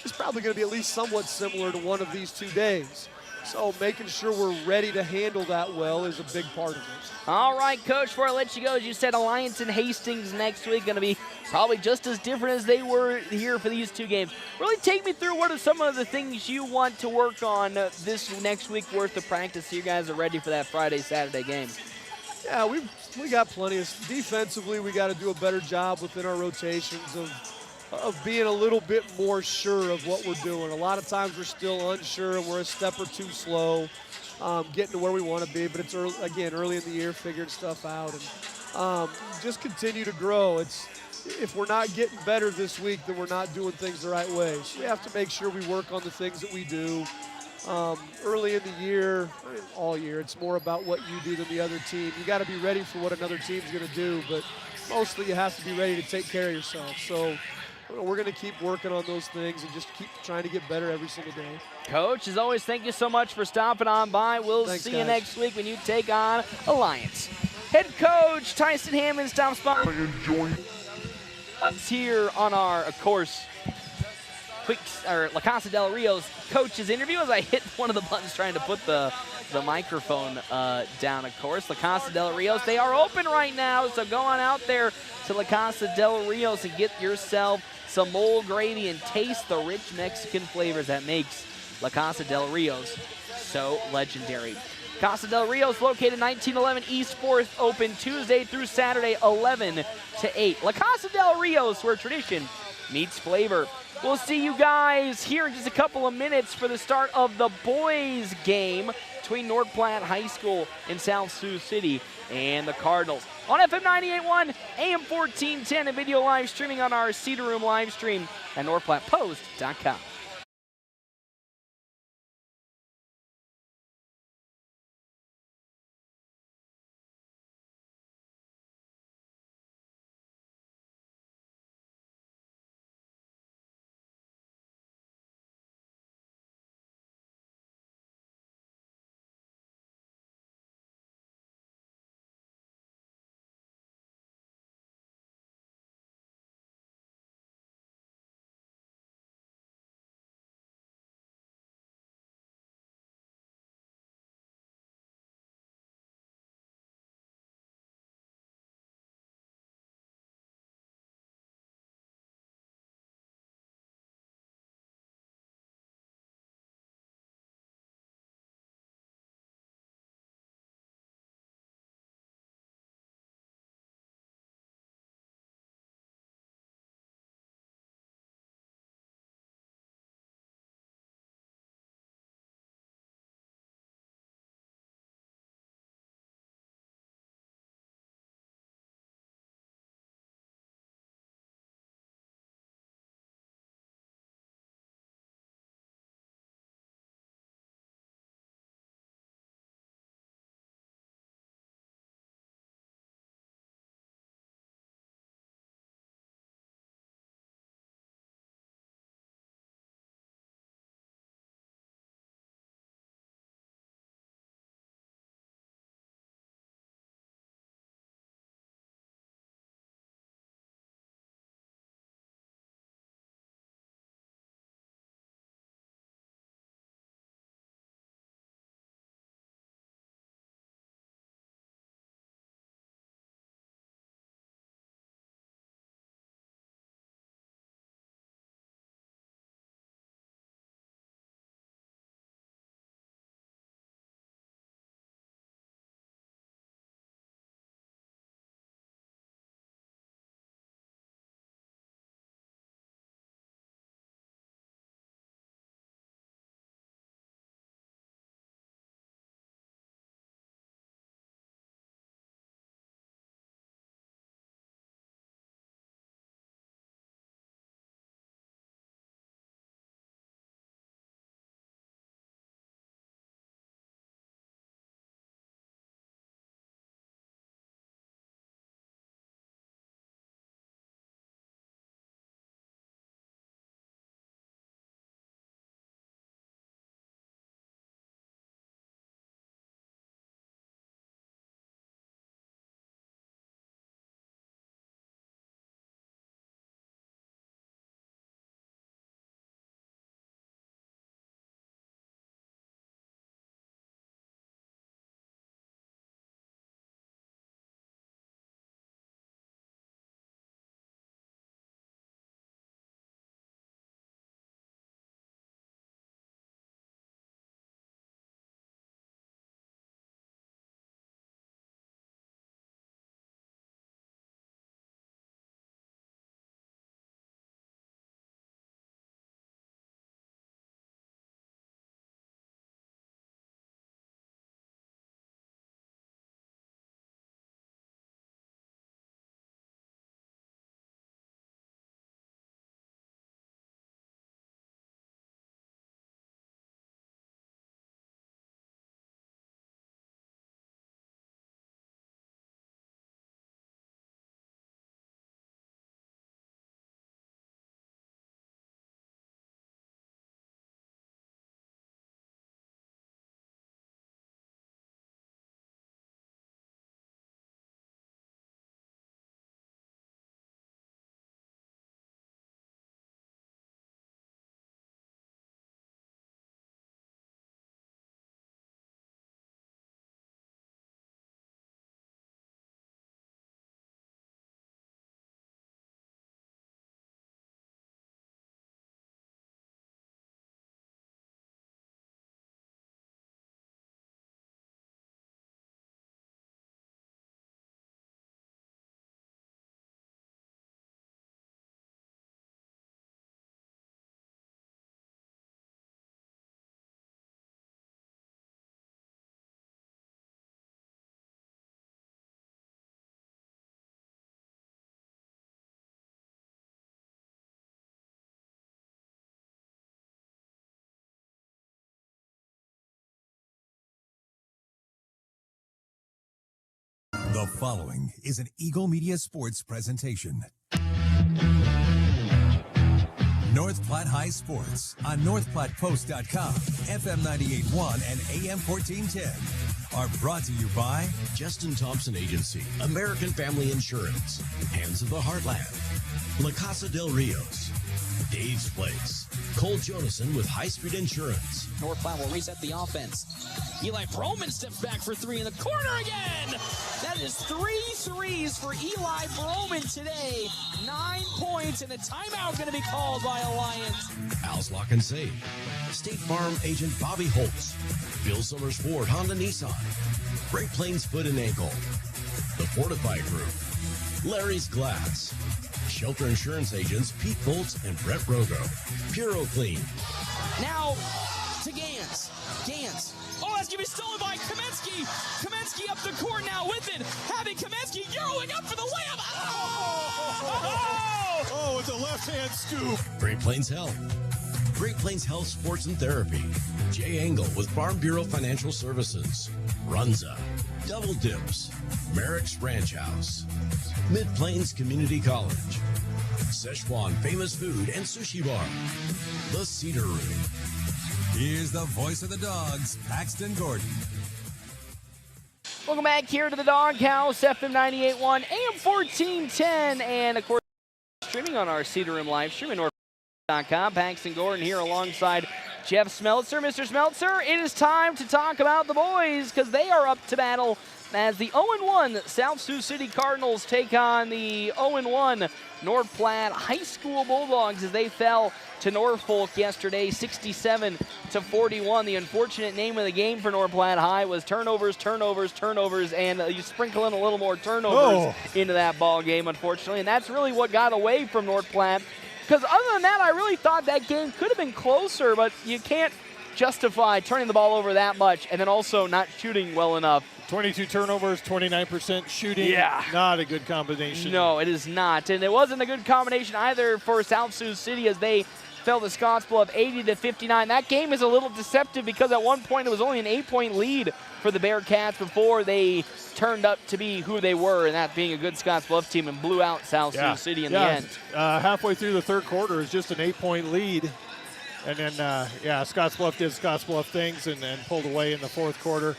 is probably going to be at least somewhat similar to one of these 2 days. So making sure we're ready to handle that well is a big part of it. All right, Coach, before I let you go, as you said, Alliance and Hastings next week going to be probably just as different as they were here for these 2 games. Really take me through what are some of the things you want to work on this next week worth of practice so you guys are ready for that Friday, Saturday game. Yeah, we got plenty of – defensively, we got to do a better job within our rotations of of being a little bit more sure of what we're doing. A lot of times we're still unsure and we're a step or two slow getting to where we want to be, but it's early in the year, figuring stuff out, and just continue to grow. If we're not getting better this week, then we're not doing things the right way. So we have to make sure we work on the things that we do. Early in the year, all year, it's more about what you do than the other team. You got to be ready for what another team's going to do, but mostly you have to be ready to take care of yourself. So we're going to keep working on those things and just keep trying to get better every single day. Coach, as always, thank you so much for stopping on by. We'll Thanks, see guys. you next week when you take on Alliance. Head coach Tyson Hammond stops by. Us here on our, of course, La Casa del Rio's coach's interview as I hit one of the buttons trying to put the microphone down, of course. La Casa del Rio's, they are open right now, so go on out there to La Casa del Rio's and get yourself some mold gravy and taste the rich Mexican flavors that makes La Casa del Rio's so legendary. Casa del Rio's located 1911 East 4th, open Tuesday through Saturday, 11 to 8. La Casa del Rio's, where tradition meets flavor. We'll see you guys here in just a couple of minutes for the start of the boys' game between North Platte High School in South Sioux City and the Cardinals. On FM 98.1, AM 1410, and video live streaming on our Cedar Room live stream at NorthPlattePost.com. The following is an Eagle Media Sports presentation. North Platte High Sports on NorthPlattePost.com, FM 98.1 and AM 1410 are brought to you by Justin Thompson Agency, American Family Insurance, Hands of the Heartland, La Casa del Rios, Dave's Place, Cole Jonathan with High Street Insurance. North Platte will reset the offense. Eli Broman steps back for three in the corner again. That is 3 threes for Eli Broman today. 9 points, and a timeout going to be called by Alliance. Al's Lock and Save, State Farm Agent Bobby Holtz, Bill Summers Ford Honda Nissan, Great Plains Foot and Ankle, The Fortify Group, Larry's Glass, Shelter Insurance Agents Pete Bolts and Brett Rogo, Puro Clean. Now to Gans. Gans. Oh, that's going to be stolen by Kaminsky. Kaminsky up the court now with it. Having Kaminsky Euroing up for the layup. Oh, with a left-hand scoop. Great Plains Health. Great Plains Health Sports and Therapy. Jay Engel with Farm Bureau Financial Services. Runza. Double Dips. Merrick's Ranch House. Mid-Plains Community College. Szechuan Famous Food and Sushi Bar. The Cedar Room. Here's the voice of the Dogs, Paxton Gordon. Welcome back here to the Doghouse, FM 98.1, AM 1410, and of course, streaming on our Cedar Room live stream at NorthPlatte.com. Paxton Gordon here alongside Jeff Smeltzer. Mr. Smeltzer, it is time to talk about the boys because they are up to battle as the 0-1 South Sioux City Cardinals take on the 0-1 North Platte High School Bulldogs as they fell to Norfolk yesterday, 67-41. The unfortunate name of the game for North Platte High was turnovers, and you sprinkle in a little more turnovers into that ball game, unfortunately, and that's really what got away from North Platte. Because other than that, I really thought that game could have been closer, but you can't justify turning the ball over that much and then also not shooting well enough. 22 turnovers, 29% shooting. Yeah. Not a good combination. No, it is not. And it wasn't a good combination either for South Sioux City as they fell to Scottsbluff 80-59. That game is a little deceptive because at one point it was only an 8-point lead for the Bearcats before they turned up to be who they were, and that being a good Scottsbluff team, and blew out South Sioux City in the end. Halfway through the third quarter is just an 8-point lead. And then, Scottsbluff did Scottsbluff things and pulled away in the fourth quarter.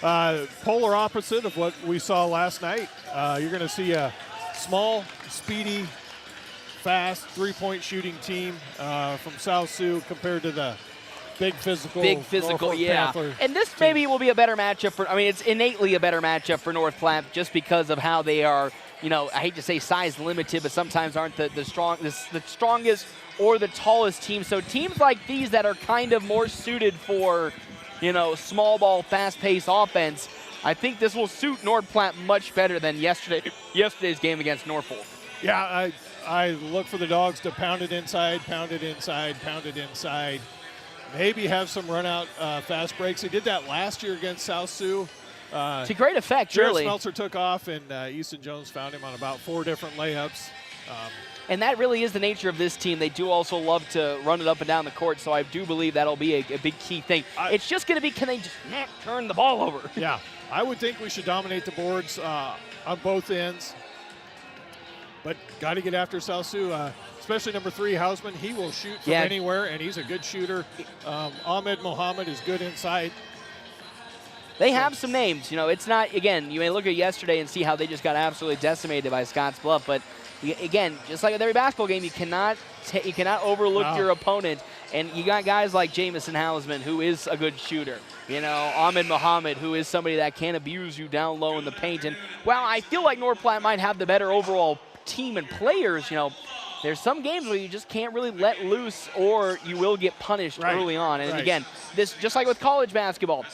Polar opposite of what we saw last night. You're going to see a small, speedy, fast, three-point shooting team from South Sioux compared to the big physical Norfolk Panther and this team. maybe will be a better matchup for, it's innately a better matchup for North Platte just because of how they are, I hate to say size limited, but sometimes aren't the strongest or the tallest team. So teams like these that are kind of more suited for, small ball, fast-paced offense, I think this will suit North Platte much better than yesterday's game against Norfolk. Yeah, I look for the Dogs to pound it inside, maybe have some run-out fast breaks. They did that last year against South Sioux. To great effect, Jared really. Smeltzer took off, and Easton Jones found him on about 4 different layups. And that really is the nature of this team. They do also love to run it up and down the court, so I do believe that'll be a big key thing. It's just going to be, can they just not turn the ball over? Yeah, I would think we should dominate the boards on both ends. But got to get after South Sioux, especially number 3, Hausman. He will shoot from anywhere, and he's a good shooter. Ahmed Mohammed is good inside. They have some names. It's not, again, you may look at yesterday and see how they just got absolutely decimated by Scottsbluff, but again, just like with every basketball game, you cannot overlook your opponent. And you got guys like Jamison Hausman, who is a good shooter. Ahmed Mohammed, who is somebody that can abuse you down low in the paint. And while I feel like North Platte might have the better overall team and players, there's some games where you just can't really let loose or you will get punished early on. And again, this just like with college basketball,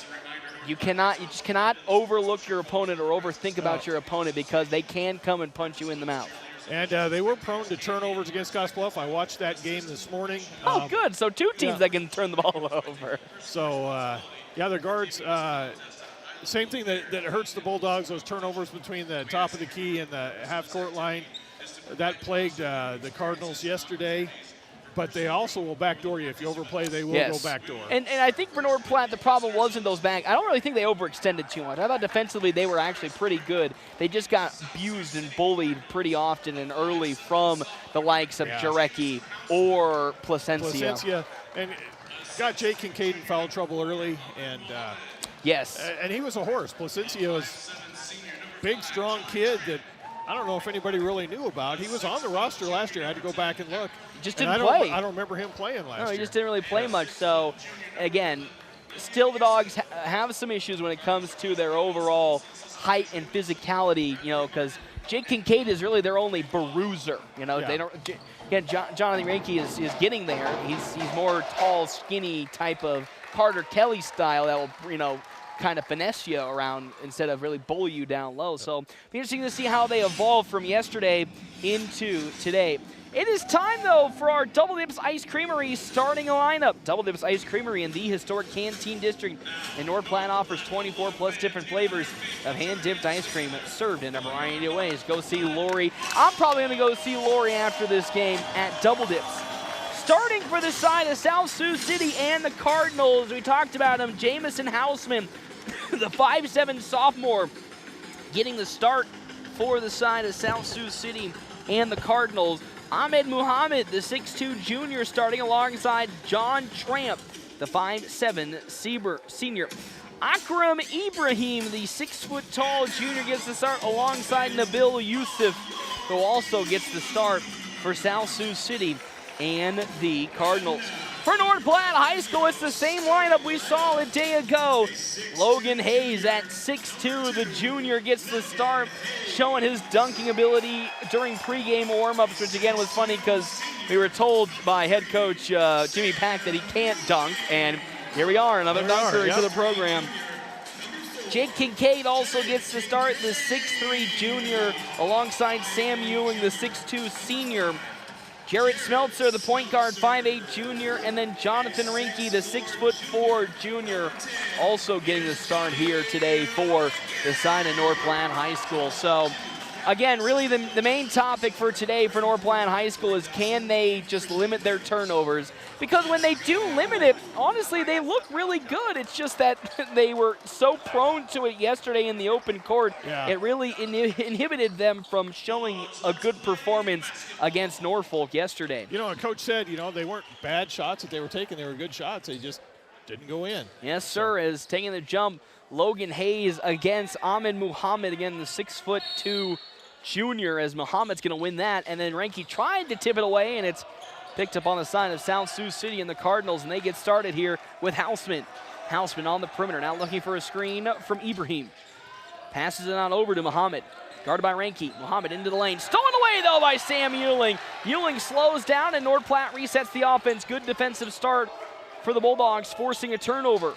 you just cannot overlook your opponent or overthink about your opponent because they can come and punch you in the mouth. And they were prone to turnovers against Scottsbluff. I watched that game this morning. Oh, good. So 2 teams that can turn the ball over. So, their guards, same thing that hurts the Bulldogs, those turnovers between the top of the key and the half-court line. That plagued the Cardinals yesterday. But they also will backdoor you. If you overplay, they will go backdoor. And I think for North Platte, the problem wasn't those back. I don't really think they overextended too much. I thought defensively they were actually pretty good. They just got abused and bullied pretty often and early from the likes of Jarecki or Placencia. And got Jake Kincaid in foul trouble early. And and he was a horse. Placencia was a big, strong kid that I don't know if anybody really knew about. He was on the roster last year. I had to go back and look. Just didn't play. I don't remember him playing last year. No, he just didn't really play much. So, again, still the Dogs have some issues when it comes to their overall height and physicality, because Jake Kincaid is really their only bruiser. They don't. Again, Jonathan Reinke is getting there. He's more tall, skinny type of Carter Kelly style that will, kind of finesse you around instead of really bully you down low. So, be interesting to see how they evolve from yesterday into today. It is time, though, for our Double Dips Ice Creamery starting lineup. Double Dips Ice Creamery in the historic Canteen District in North Platte offers 24+ different flavors of hand-dipped ice cream served in a variety of ways. Go see Lori. I'm probably going to go see Lori after this game at Double Dips. Starting for the side of South Sioux City and the Cardinals, we talked about him, Jamison Hausman, the 5'7" sophomore, getting the start for the side of South Sioux City and the Cardinals. Ahmed Muhammad, the 6'2" junior, starting alongside John Tramp, the 5'7" senior. Akram Ibrahim, the 6-foot-tall junior, gets the start alongside Nabil Yusuf, who also gets the start for South Sioux City and the Cardinals. For North Platte High School, it's the same lineup we saw a day ago. Logan Hayes at 6'2", the junior, gets the start, showing his dunking ability during pregame warm-ups, which again was funny because we were told by head coach Jimmy Pack that he can't dunk, and here we are, another dunker into the program. Jake Kincaid also gets the start, the 6'3" junior, alongside Sam Ewing, the 6'2" senior. Jarrett Smeltzer, the point guard, 5'8" junior, and then Jonathan Rinke, the 6'4" junior, also getting the start here today for the side of North Platte High School. So, again, really the main topic for today for North Platte High School is can they just limit their turnovers? Because when they do limit it, honestly, they look really good. It's just that they were so prone to it yesterday in the open court. It really inhibited them from showing a good performance against Norfolk yesterday. And Coach said, they weren't bad shots that they were taking. They were good shots. They just didn't go in. Yes, sir, is taking the jump. Logan Hayes against Ahmed Muhammad, again, the 6'2" junior, as Muhammad's going to win that. And then Reinke tried to tip it away, and it's picked up on the side of South Sioux City and the Cardinals, and they get started here with Hausman. Hausman on the perimeter, now looking for a screen from Ibrahim. Passes it on over to Muhammad. Guarded by Reinke. Muhammad into the lane. Stolen away, though, by Sam Ewing. Ewing slows down, and North Platte resets the offense. Good defensive start for the Bulldogs, forcing a turnover.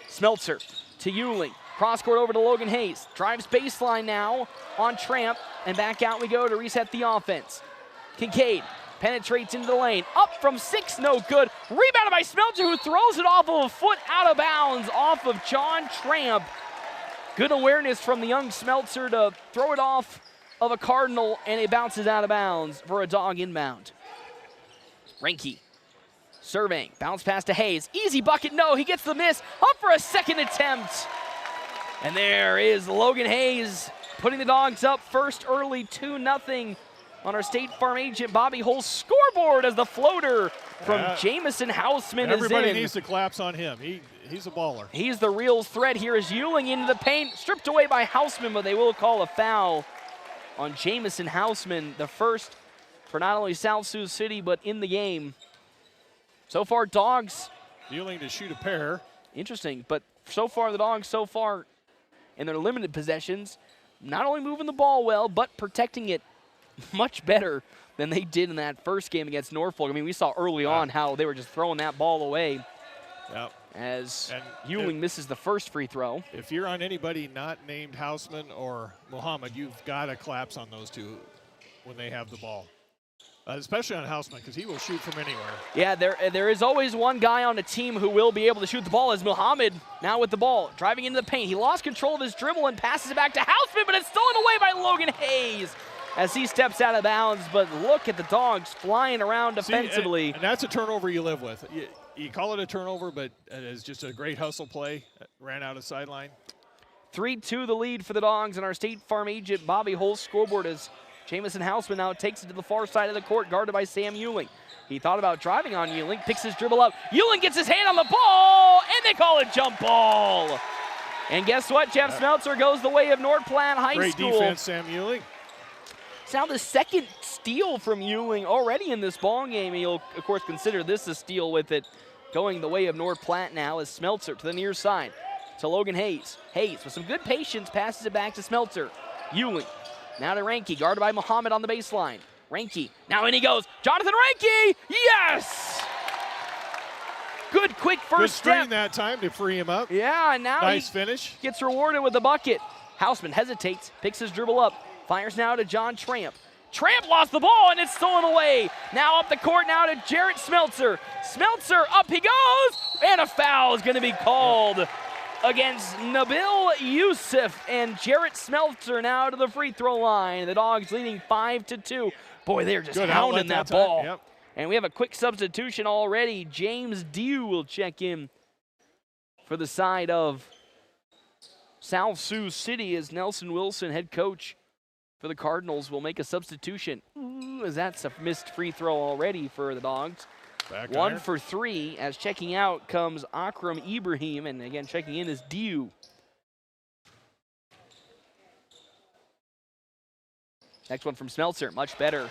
Smeltzer to Ewing. Cross-court over to Logan Hayes. Drives baseline now on Tramp, and back out we go to reset the offense. Kincaid penetrates into the lane. Up from 6, no good. Rebounded by Smeltzer, who throws it off of a foot out of bounds off of John Tramp. Good awareness from the young Smeltzer to throw it off of a Cardinal, and it bounces out of bounds for a Dog inbound. Reinke surveying. Bounce pass to Hayes. Easy bucket, no. He gets the miss. Up for a second attempt. And there is Logan Hayes putting the Dogs up first early 2-0 on our State Farm agent Bobby Hull's scoreboard as the floater from Jamison Hausman is in. Everybody needs to collapse on him. He's a baller. He's the real threat here as Ewing into the paint, stripped away by Hausman, but they will call a foul on Jamison Hausman, the first for not only South Sioux City, but in the game. So far, Dogs. Ewing to shoot a pair. Interesting, but so far, the Dogs in their limited possessions, not only moving the ball well, but protecting it much better than they did in that first game against Norfolk. I mean, we saw early on how they were just throwing that ball away as Ewing misses the first free throw. If you're on anybody not named Hausman or Muhammad, you've got to collapse on those two when they have the ball. Especially on Hausman, because he will shoot from anywhere. Yeah, there is always one guy on a team who will be able to shoot the ball, as Muhammad now with the ball, driving into the paint. He lost control of his dribble and passes it back to Hausman, but it's stolen away by Logan Hayes. as he steps out of bounds, but look at the Dogs flying around defensively. And that's a turnover you live with. You call it a turnover, but it is just a great hustle play. Ran out of sideline. 3-2 the lead for the Dogs, and our State Farm agent Bobby Hull's scoreboard as Jamison Houseman now takes it to the far side of the court, guarded by Sam Euling. He thought about driving on Euling, picks his dribble up. Euling gets his hand on the ball, and they call it jump ball. And guess what? Jeff Smeltzer goes the way of North Platte High School. Great defense, Sam Euling. It's now the second steal from Euling already in this ball game. He'll, of course, consider this a steal with it going the way of North Platte now as Smeltzer to the near side to Logan Hayes. Hayes, with some good patience, passes it back to Smeltzer. Euling, now to Ranke, guarded by Muhammad on the baseline. Ranke, now in he goes. Jonathan Ranke, yes! Good quick first step. Good screen step. that time to free him up. Yeah, and now nice finish. Gets rewarded with the bucket. Houseman hesitates, picks his dribble up, fires now to John Tramp. Tramp lost the ball, and it's stolen away. Now up the court now to Jarrett Smeltzer. Smeltzer, up he goes, and a foul is going to be called against Nabil Yusuf, and Jarrett Smeltzer now to the free throw line. The Dogs leading 5-2. Boy, they're just hounding that ball. Yep. And we have a quick substitution already. James Dew will check in for the side of South Sioux City as Nelson Wilson, head coach for the Cardinals, will make a substitution. Ooh, as that's a missed free throw already for the Dogs. Back 1 for 3, as checking out comes Akram Ibrahim, and again checking in is Dew. Next one from Smeltzer, much better.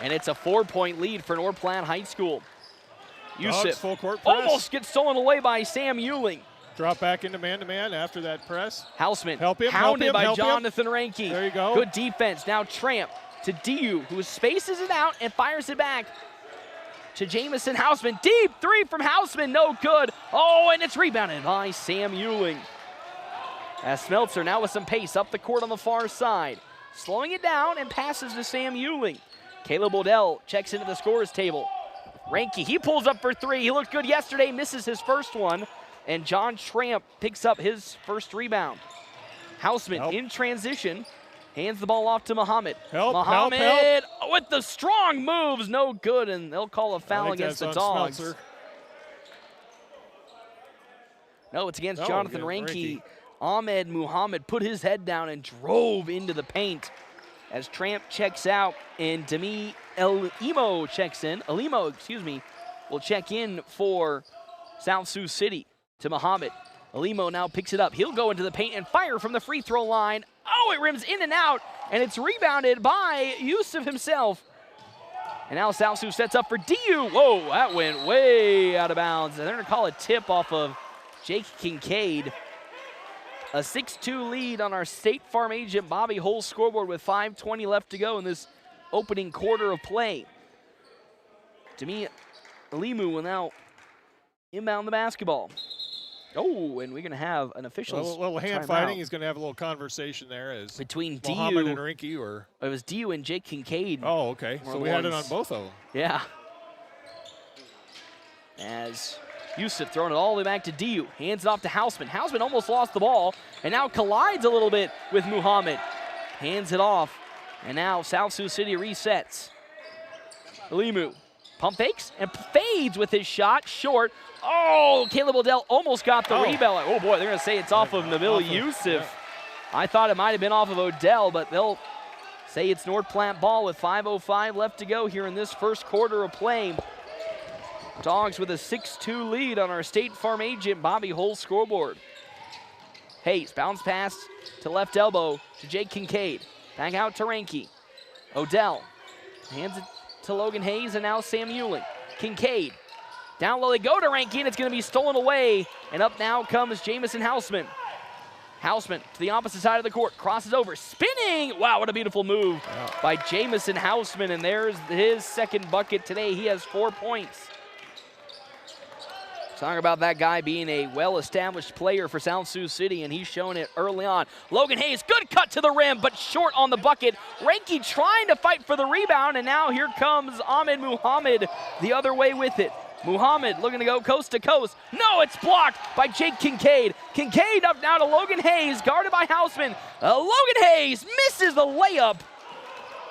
And it's a 4-point lead for North Platte High School. Yusuf full court press. Almost gets stolen away by Sam Euling. Drop back into man-to-man after that press. Houseman help him, hounded by help Jonathan Ranke. There you go. Good defense. Now Tramp to Dew, who spaces it out and fires it back to Jamison Houseman. Deep three from Houseman, no good. Oh, and it's rebounded by Sam Euling. As Smeltzer now with some pace up the court on the far side. Slowing it down and passes to Sam Euling. Caleb Odell checks into the scorer's table. Ranke, he pulls up for 3. He looked good yesterday, misses his first one. And John Tramp picks up his first rebound. Houseman in transition, hands the ball off to Muhammad. Muhammad with the strong moves, no good, and they'll call a foul against the Dogs. Smeltzer. No, it's against Jonathan Ranke. Ahmed Muhammad put his head down and drove into the paint as Tramp checks out, and Demi Elimo checks in. Elimo, will check in for South Sioux City to Muhammad. Elimo now picks it up. He'll go into the paint and fire from the free throw line. Oh, it rims in and out, and it's rebounded by Yusuf himself. And now South Sioux sets up for DU. Whoa, that went way out of bounds. And they're going to call a tip off of Jake Kincaid. A 6-2 lead on our State Farm agent Bobby Hull's scoreboard with 5:20 left to go in this opening quarter of play. Demi Elimu will now inbound the basketball. Oh, and we're going to have an official a little hand fighting. He's going to have a little conversation there as between Muhammad DU and Ranke, or it was DU and Jake Kincaid. Oh, okay. So we had it on both of them. Yeah. As Yusuf throwing it all the way back to DU. Hands it off to Houseman. Houseman almost lost the ball and now collides a little bit with Muhammad. Hands it off. And now South Sioux City resets. Elimu pump fakes and fades with his shot. Short. Oh, Caleb Odell almost got the rebound. Oh, boy, they're going to say it's off of Nabil Yusuf. Yeah. I thought it might have been off of Odell, but they'll say it's North Platte ball with 5:05 left to go here in this first quarter of play. Dogs with a 6-2 lead on our State Farm agent Bobby Hull's scoreboard. Hayes, bounce pass to left elbow to Jake Kincaid. Back out to Ranke. Odell hands it to Logan Hayes, and now Sam Euling. Kincaid, down low they go to Ranke, and it's going to be stolen away. And up now comes Jamison Houseman. Houseman to the opposite side of the court, crosses over, spinning. Wow, what a beautiful move by Jamison Houseman, and there's his second bucket today. He has 4 points. Talking about that guy being a well-established player for South Sioux City, and he's showing it early on. Logan Hayes, good cut to the rim, but short on the bucket. Ranke trying to fight for the rebound, and now here comes Ahmed Muhammad the other way with it. Muhammad looking to go coast to coast. No, it's blocked by Jake Kincaid. Kincaid up now to Logan Hayes, guarded by Houseman. Logan Hayes misses the layup,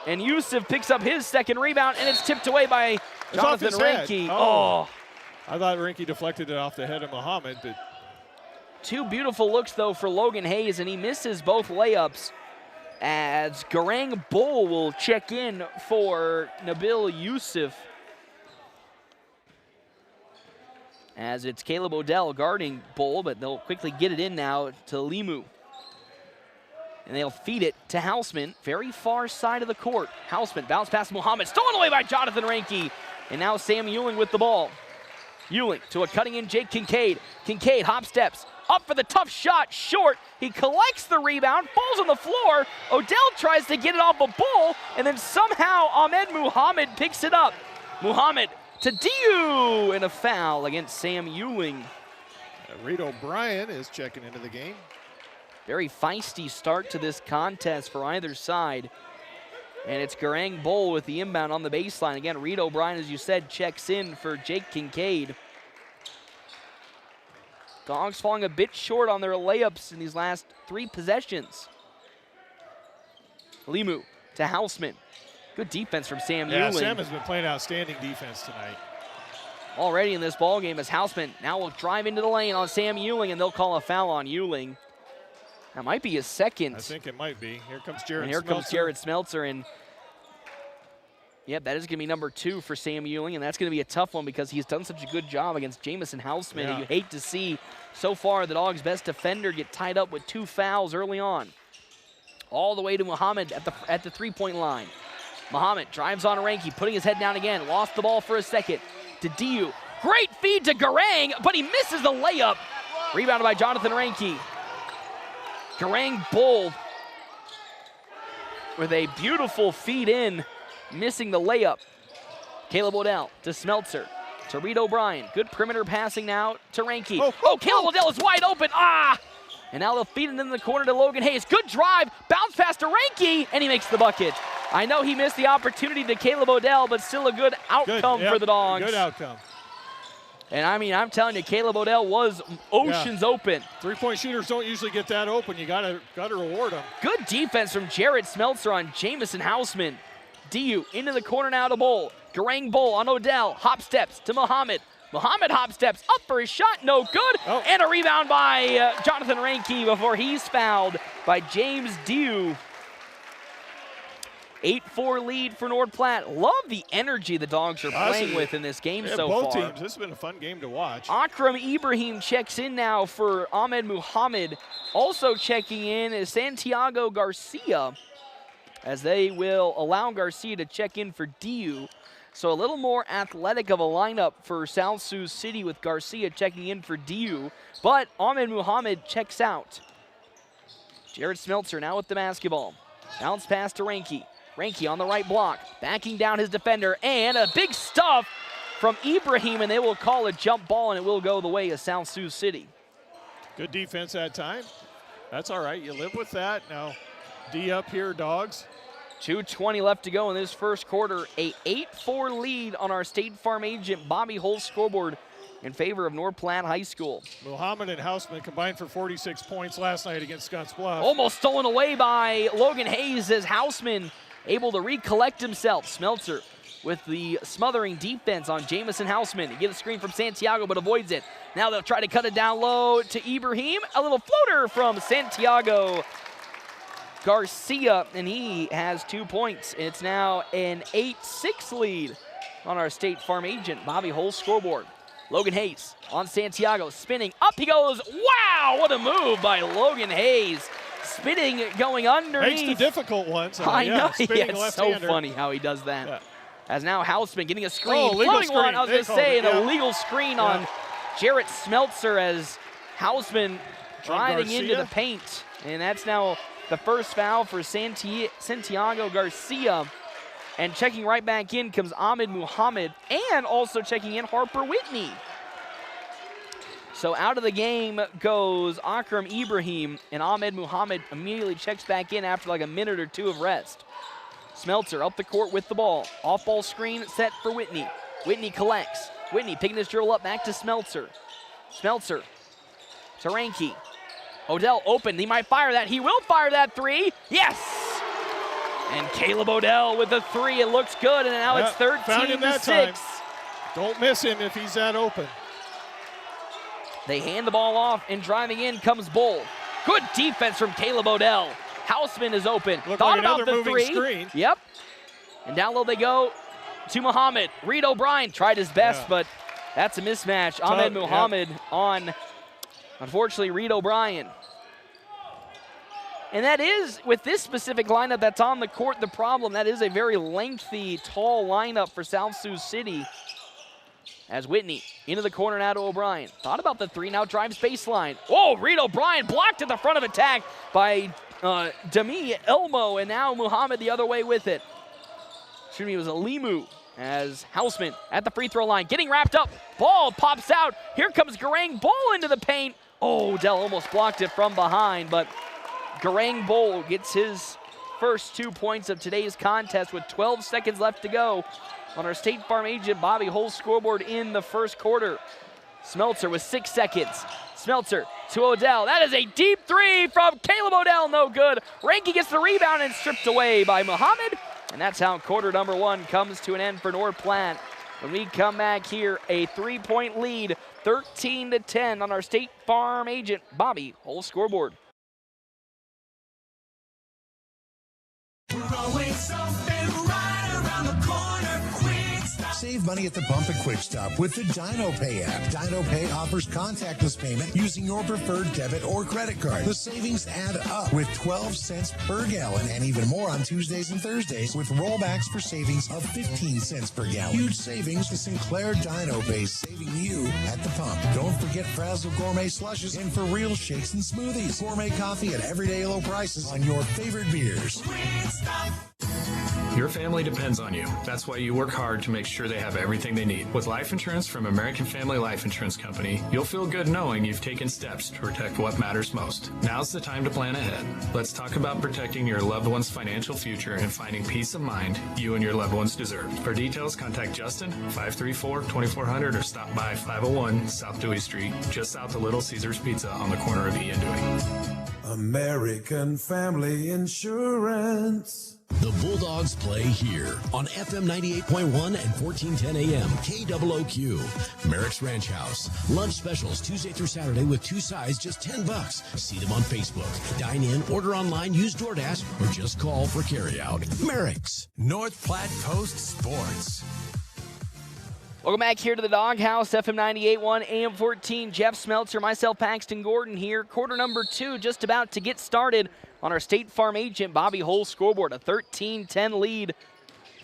And Yusuf picks up his second rebound, and it's tipped away by Jonathan Reinke. Oh. I thought Reinke deflected it off the head of Muhammad, but two beautiful looks, though, for Logan Hayes, and he misses both layups as Garang Bull will check in for Nabil Yusuf. As it's Caleb Odell guarding Bull, but they'll quickly get it in now to Limu. And they'll feed it to Hausman, very far side of the court. Hausman, bounce past Muhammad, stolen away by Jonathan Reinke. And now Sam Ewing with the ball. Ewing to a cutting-in Jake Kincaid. Kincaid hop steps, up for the tough shot, short. He collects the rebound, falls on the floor. Odell tries to get it off a Bull, and then somehow Ahmed Muhammad picks it up. Muhammad to Diu, and a foul against Sam Ewing. Reed O'Brien is checking into the game. Very feisty start to this contest for either side. And it's Garang Bull with the inbound on the baseline. Again, Reed O'Brien, as you said, checks in for Jake Kincaid. Dogs falling a bit short on their layups in these last three possessions. Limu to Hausman. Good defense from Sam Ewing. Sam has been playing outstanding defense tonight. Already in this ballgame as Hausman now will drive into the lane on Sam Ewing, and they'll call a foul on Ewing. That might be his second. I think it might be. Here comes Jared And here Smeltzer. comes Jared Smeltzer. And yep, that is going to be number 2 for Sam Ewing, and that's going to be a tough one because he's done such a good job against Jamison Hausman. Yeah. And you hate to see so far the Dogs' best defender get tied up with 2 fouls early on. All the way to Muhammad at the three-point line. Muhammad drives on Reinke, putting his head down again. Lost the ball for a second to Diu. Great feed to Garang, but he misses the layup. Rebounded by Jonathan Reinke. Garang Bull with a beautiful feed in, missing the layup. Caleb Odell to Smeltzer, to Reed O'Brien. Good perimeter passing now to Reinke. Caleb Odell is wide open. And now they'll feed it in the corner to Logan Hayes. Good drive, bounce pass to Reinke, and he makes the bucket. I know he missed the opportunity to Caleb Odell, but still a good outcome for the Dogs. Good outcome. And I mean, I'm telling you, Caleb Odell was oceans open. Three-point shooters don't usually get that open. You gotta reward them. Good defense from Jared Smeltzer on Jamison Hausman. Diu into the corner now to Bull. Garang Bull on Odell. Hop steps to Muhammad. Muhammad hop steps up for his shot. No good. And a rebound by Jonathan Reinke before he's fouled by James Diu. 8-4 lead for North Platte. Love the energy the Dogs are playing with in this game so far. Both teams. This has been a fun game to watch. Akram Ibrahim checks in now for Ahmed Muhammad. Also checking in is Santiago Garcia, as they will allow Garcia to check in for Diu. So a little more athletic of a lineup for South Sioux City with Garcia checking in for Diu. But Ahmed Muhammad checks out. Jared Smeltzer now with the basketball. Bounce pass to Reinke. Reinke on the right block, backing down his defender, and a big stuff from Ibrahim, and they will call a jump ball, and it will go the way of South Sioux City. Good defense that time. That's all right. You live with that. Now, D up here, Dogs. 2:20 left to go in this first quarter. A 8-4 lead on our State Farm agent Bobby Hull's scoreboard in favor of North Platte High School. Muhammad and Hausman combined for 46 points last night against Scotts Bluff. Almost stolen away by Logan Hayes as Hausman able to recollect himself. Smeltzer with the smothering defense on Jamison Hausman. He gets a screen from Santiago but avoids it. Now they'll try to cut it down low to Ibrahim. A little floater from Santiago Garcia, and he has 2 points. It's now an 8-6 lead on our State Farm agent Bobby Hull's scoreboard. Logan Hayes on Santiago, spinning, up he goes. Wow, what a move by Logan Hayes. Spinning, going underneath. Makes the difficult ones. I know, it's so funny how he does that. Yeah. As now Hausman getting a screen, legal floating screen. one, I was going to say, an illegal screen on Yeah. Jarrett Smeltzer as Hausman driving into Garcia. the paint. And that's now the first foul for Santiago Garcia. And checking right back in comes Ahmed Muhammad, and also checking in Harper Whitney. So out of the game goes Akram Ibrahim, and Ahmed Muhammad immediately checks back in after like a minute or two of rest. Smeltzer up the court with the ball. Off-ball screen set for Whitney. Whitney collects. Whitney picking his dribble up back to Smeltzer. Smeltzer to Reinke. Odell open. He might fire that. He will fire that three. Yes! And Caleb Odell with a 3. It looks good, and now it's 13-6. Don't miss him if he's that open. They hand the ball off, and driving in comes Bull. Good defense from Caleb Odell. Houseman is open. Looked Thought like about another the moving 3. screen. Yep. And down low they go to Muhammad. Reed O'Brien tried his best, but that's a mismatch. Ahmed Muhammad on, unfortunately, Reed O'Brien. And that is, with this specific lineup that's on the court, the problem. That is a very lengthy, tall lineup for South Sioux City. As Whitney into the corner now to O'Brien. Thought about the 3, now drives baseline. Whoa, Reed O'Brien blocked at the front of attack by Demi Elmo, and now Muhammad the other way with it. Excuse me, it was a Limu as Houseman at the free throw line. Getting wrapped up, ball pops out. Here comes Garang Bull into the paint. Oh, Dell almost blocked it from behind, but Garang Bull gets his first 2 points of today's contest with 12 seconds left to go on our State Farm agent Bobby Hull's scoreboard in the first quarter. Smeltzer with 6 seconds. Smeltzer to Odell. That is a deep 3 from Caleb Odell. No good. Ranky gets the rebound and stripped away by Muhammad. And that's how quarter number 1 comes to an end for North Platte. When we come back here, a 3-point lead, 13-10 on our State Farm agent Bobby Hull's scoreboard. Save money at the pump at Quick Stop with the Dino Pay app. Dino Pay offers contactless payment using your preferred debit or credit card. The savings add up with 12 cents per gallon and even more on Tuesdays and Thursdays with rollbacks for savings of 15 cents per gallon. Huge savings to Sinclair Dino Pay, saving you at the pump. Don't forget Frazzle Gourmet Slushes and for real shakes and smoothies. Gourmet coffee at everyday low prices on your favorite beers. Your family depends on you. That's why you work hard to make sure they have everything they need. With life insurance from American Family Life Insurance Company, you'll feel good knowing you've taken steps to protect what matters most. Now's the time to plan ahead. Let's talk about protecting your loved one's financial future and finding peace of mind you and your loved ones deserve. For details, contact Justin, 534-2400, or stop by 501 South Dewey Street, just south of Little Caesars Pizza on the corner of E and Dewey. American Family Insurance. The Bulldogs play here on FM 98.1 and 1410 AM KOOQ. Merrick's Ranch House. Lunch specials Tuesday through Saturday with 2 sides, just $10. See them on Facebook. Dine in, order online, use DoorDash, or just call for carryout. Merrick's. North Platte Post Sports. Welcome back here to the Doghouse, FM 98.1, AM 14. Jeff Smeltzer, myself, Paxton Gordon here. Quarter number 2 just about to get started on our State Farm agent Bobby Hull scoreboard. A 13-10 lead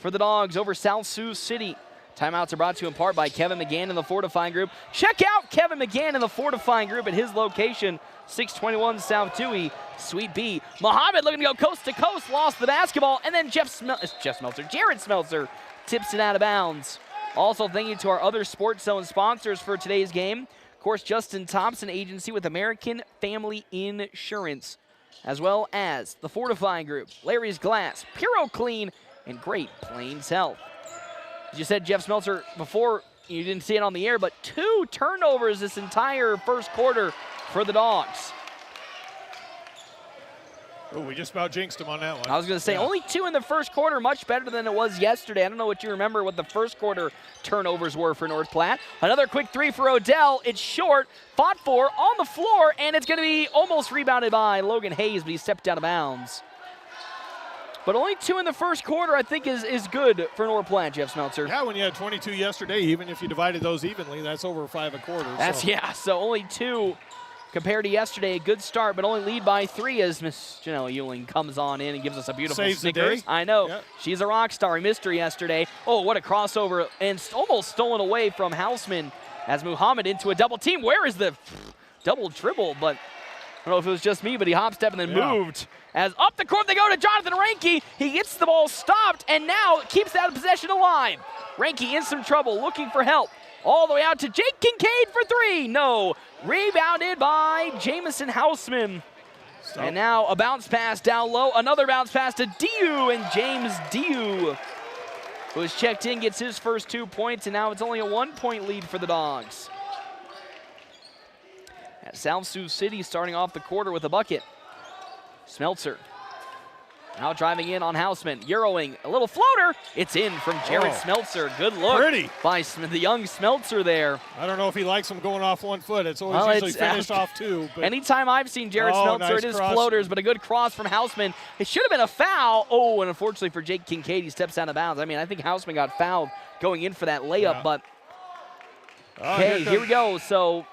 for the Dogs over South Sioux City. Timeouts are brought to you in part by Kevin McGann and the Fortifying Group. Check out Kevin McGann and the Fortifying Group at his location, 621 South Dewey, Suite B. Muhammad looking to go coast to coast, lost the basketball, and then Jared Smeltzer tips it out of bounds. Also, thank you to our other Sports Zone sponsors for today's game. Of course, Justin Thompson Agency with American Family Insurance, as well as the Fortifying Group, Larry's Glass, Puro Clean, and Great Plains Health. As you said, Jeff Smeltzer, before, you didn't see it on the air, but 2 turnovers this entire first quarter for the Dogs. Oh, we just about jinxed him on that one. I was going to say, only 2 in the first quarter, much better than it was yesterday. I don't know what you remember what the first quarter turnovers were for North Platte. Another quick 3 for Odell. It's short, fought for, on the floor, and it's going to be almost rebounded by Logan Hayes, but he stepped out of bounds. But only 2 in the first quarter, I think, is good for North Platte, Jeff Smeltzer. Yeah, when you had 22 yesterday, even if you divided those evenly, that's over 5 a quarter. So only 2 compared to yesterday. A good start, but only lead by 3 as Miss Janelle Ewing comes on in and gives us a beautiful Saves Snickers. the day. I know. Yep. She's a rock star. We missed her yesterday. Oh, what a crossover, and almost stolen away from Houseman as Muhammad into a double team. Where is the double dribble? But I don't know if it was just me, but he hop-stepped and then moved. As up the court they go to Jonathan Ranke. He gets the ball stopped and now keeps that possession alive. Ranke in some trouble, looking for help. All the way out to Jake Kincaid for 3. No. Rebounded by Jamison Houseman. And now a bounce pass down low. Another bounce pass to Diu, and James Diu, who is checked in, gets his first 2 points, and now it's only a 1-point lead for the Dogs. At South Sioux City starting off the quarter with a bucket. Smeltzer Now driving in on Houseman, Euroing, a little floater. It's in from Jared Smeltzer. Good look by the young Smeltzer there. I don't know if he likes them going off one foot. It's always usually finished off two. But anytime I've seen Jared Smeltzer, nice it is cross. floaters, but a good cross from Houseman. It should have been a foul. Oh, and unfortunately for Jake Kincaid, he steps out of bounds. I mean, I think Houseman got fouled going in for that layup, but okay, here we go. So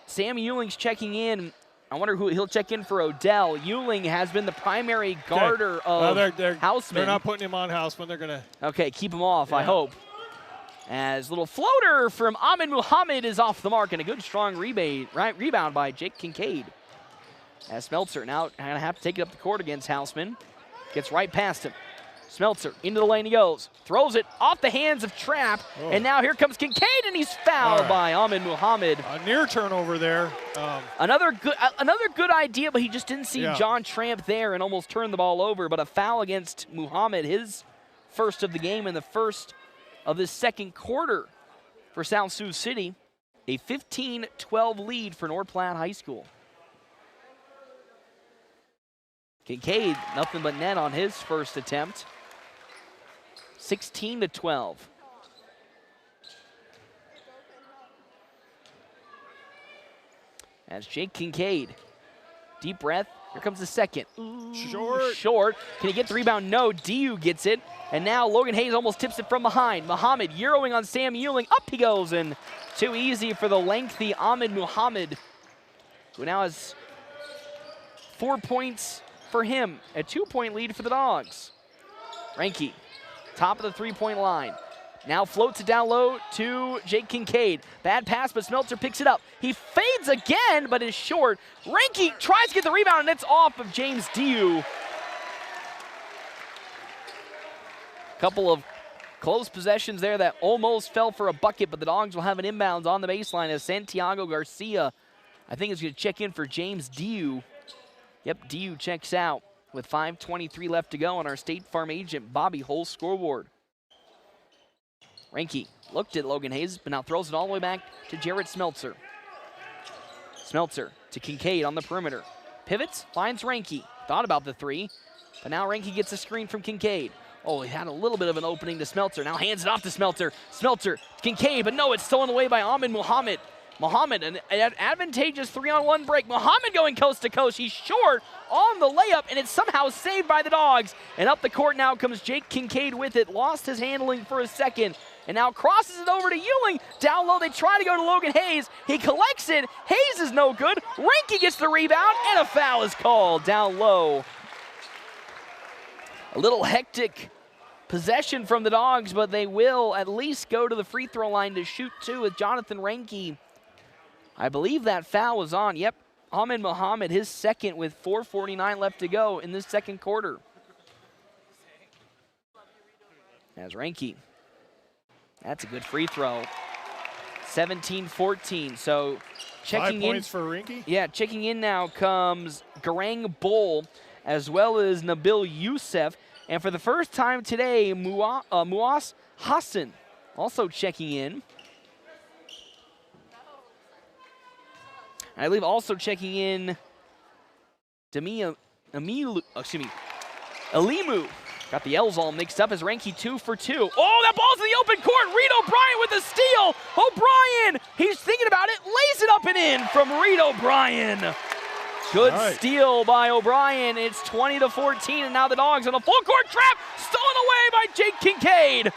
Sam Euling's checking in. I wonder who he'll check in for Odell. Euling has been the primary guarder of Houseman. They're not putting him on Houseman. They're going to. Okay, keep him off, I hope. As little floater from Ahmed Muhammad is off the mark, and a good strong rebound by Jake Kincaid. As Smeltzer now going to have to take it up the court against Houseman. Gets right past him. Smeltzer into the lane he goes. Throws it off the hands of Trapp. And now here comes Kincaid, and he's fouled by Ahmed Muhammad. A near turnover there. Another good idea, but he just didn't see John Tramp there and almost turned the ball over. But a foul against Muhammad, his first of the game and the first of this second quarter for South Sioux City. A 15-12 lead for North Platte High School. Kincaid, nothing but net on his first attempt. 16-12. As Jake Kincaid, deep breath. Here comes the second. Ooh, short. Can he get the rebound? No. Diu gets it. And now Logan Hayes almost tips it from behind. Muhammad Euroing on Sam Euling. Up he goes, and too easy for the lengthy Ahmed Muhammad, who now has 4 points for him. A 2-point lead for the Dogs. Ranke, top of the three-point line. Now floats it down low to Jake Kincaid. Bad pass, but Smeltzer picks it up. He fades again, but is short. Ranke tries to get the rebound, and it's off of James Diu. Couple of close possessions there that almost fell for a bucket, but the Dogs will have an inbounds on the baseline as Santiago Garcia, I think, is going to check in for James Diu. Yep, Diu checks out with 5:23 left to go on our State Farm agent Bobby Hull's scoreboard. Ranke looked at Logan Hayes, but now throws it all the way back to Jared Smeltzer. Smeltzer to Kincaid on the perimeter. Pivots, finds Ranke. Thought about the three, but now Ranke gets a screen from Kincaid. Oh, he had a little bit of an opening to Smeltzer. Now hands it off to Smeltzer. Smeltzer, Kincaid, but no, it's stolen away by Ahmed Muhammad. Muhammad, an advantageous 3-on-1 break. Muhammad going coast to coast. He's short on the layup, and it's somehow saved by the Dogs. And up the court now comes Jake Kincaid with it. Lost his handling for a second, and now crosses it over to Euling. Down low, they try to go to Logan Hayes. He collects it. Hayes is no good. Ranke gets the rebound, and a foul is called down low. A little hectic possession from the Dogs, but they will at least go to the free throw line to shoot two with Jonathan Ranke. I believe that foul was on. Yep, Ahmed Muhammad, his second with 4:49 left to go in this second quarter. As Ranke, that's a good free throw. 17-14, so checking 5 points for Ranke? Yeah, checking in now comes Garang Bol as well as Nabil Youssef. And for the first time today, Muas Hassan also checking in. I believe also checking in Alimu. Got the L's all mixed up as Ranke 2 for 2. Oh, that ball's in the open court. Reed O'Brien with a steal. O'Brien, he's thinking about it, lays it up and in from Reed O'Brien. Good steal by O'Brien. It's 20-14, and now the Dogs on a full court trap, stolen away by Jake Kincaid.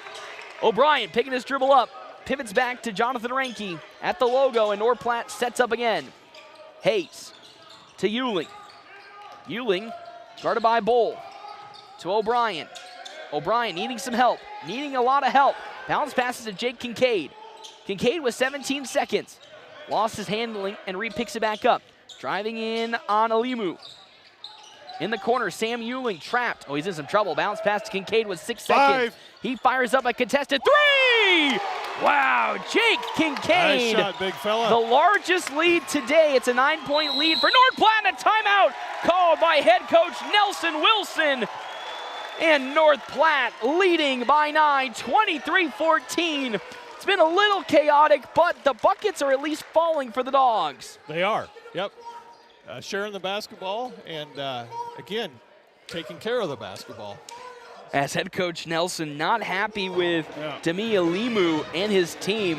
O'Brien picking his dribble up, pivots back to Jonathan Ranke at the logo, and North Platte sets up again. Hayes to Euling. Euling guarded by Bowl to O'Brien. O'Brien needing some help, needing a lot of help. Bounce passes to Jake Kincaid. Kincaid with 17 seconds. Lost his handling and re-picks it back up. Driving in on Alimu. In the corner, Sam Euling trapped. Oh, he's in some trouble. Bounce pass to Kincaid with 6 seconds. He fires up a contested three! Wow, Jake Kincaid. Nice shot, big fella. The largest lead today. It's a 9-point lead for North Platte. A timeout called by head coach Nelson Wilson. And North Platte leading by 9, 23-14. It's been a little chaotic, but the buckets are at least falling for the Dogs. They are, yep. Sharing the basketball, and again, taking care of the basketball. As head coach Nelson not happy with Demi Alimu and his team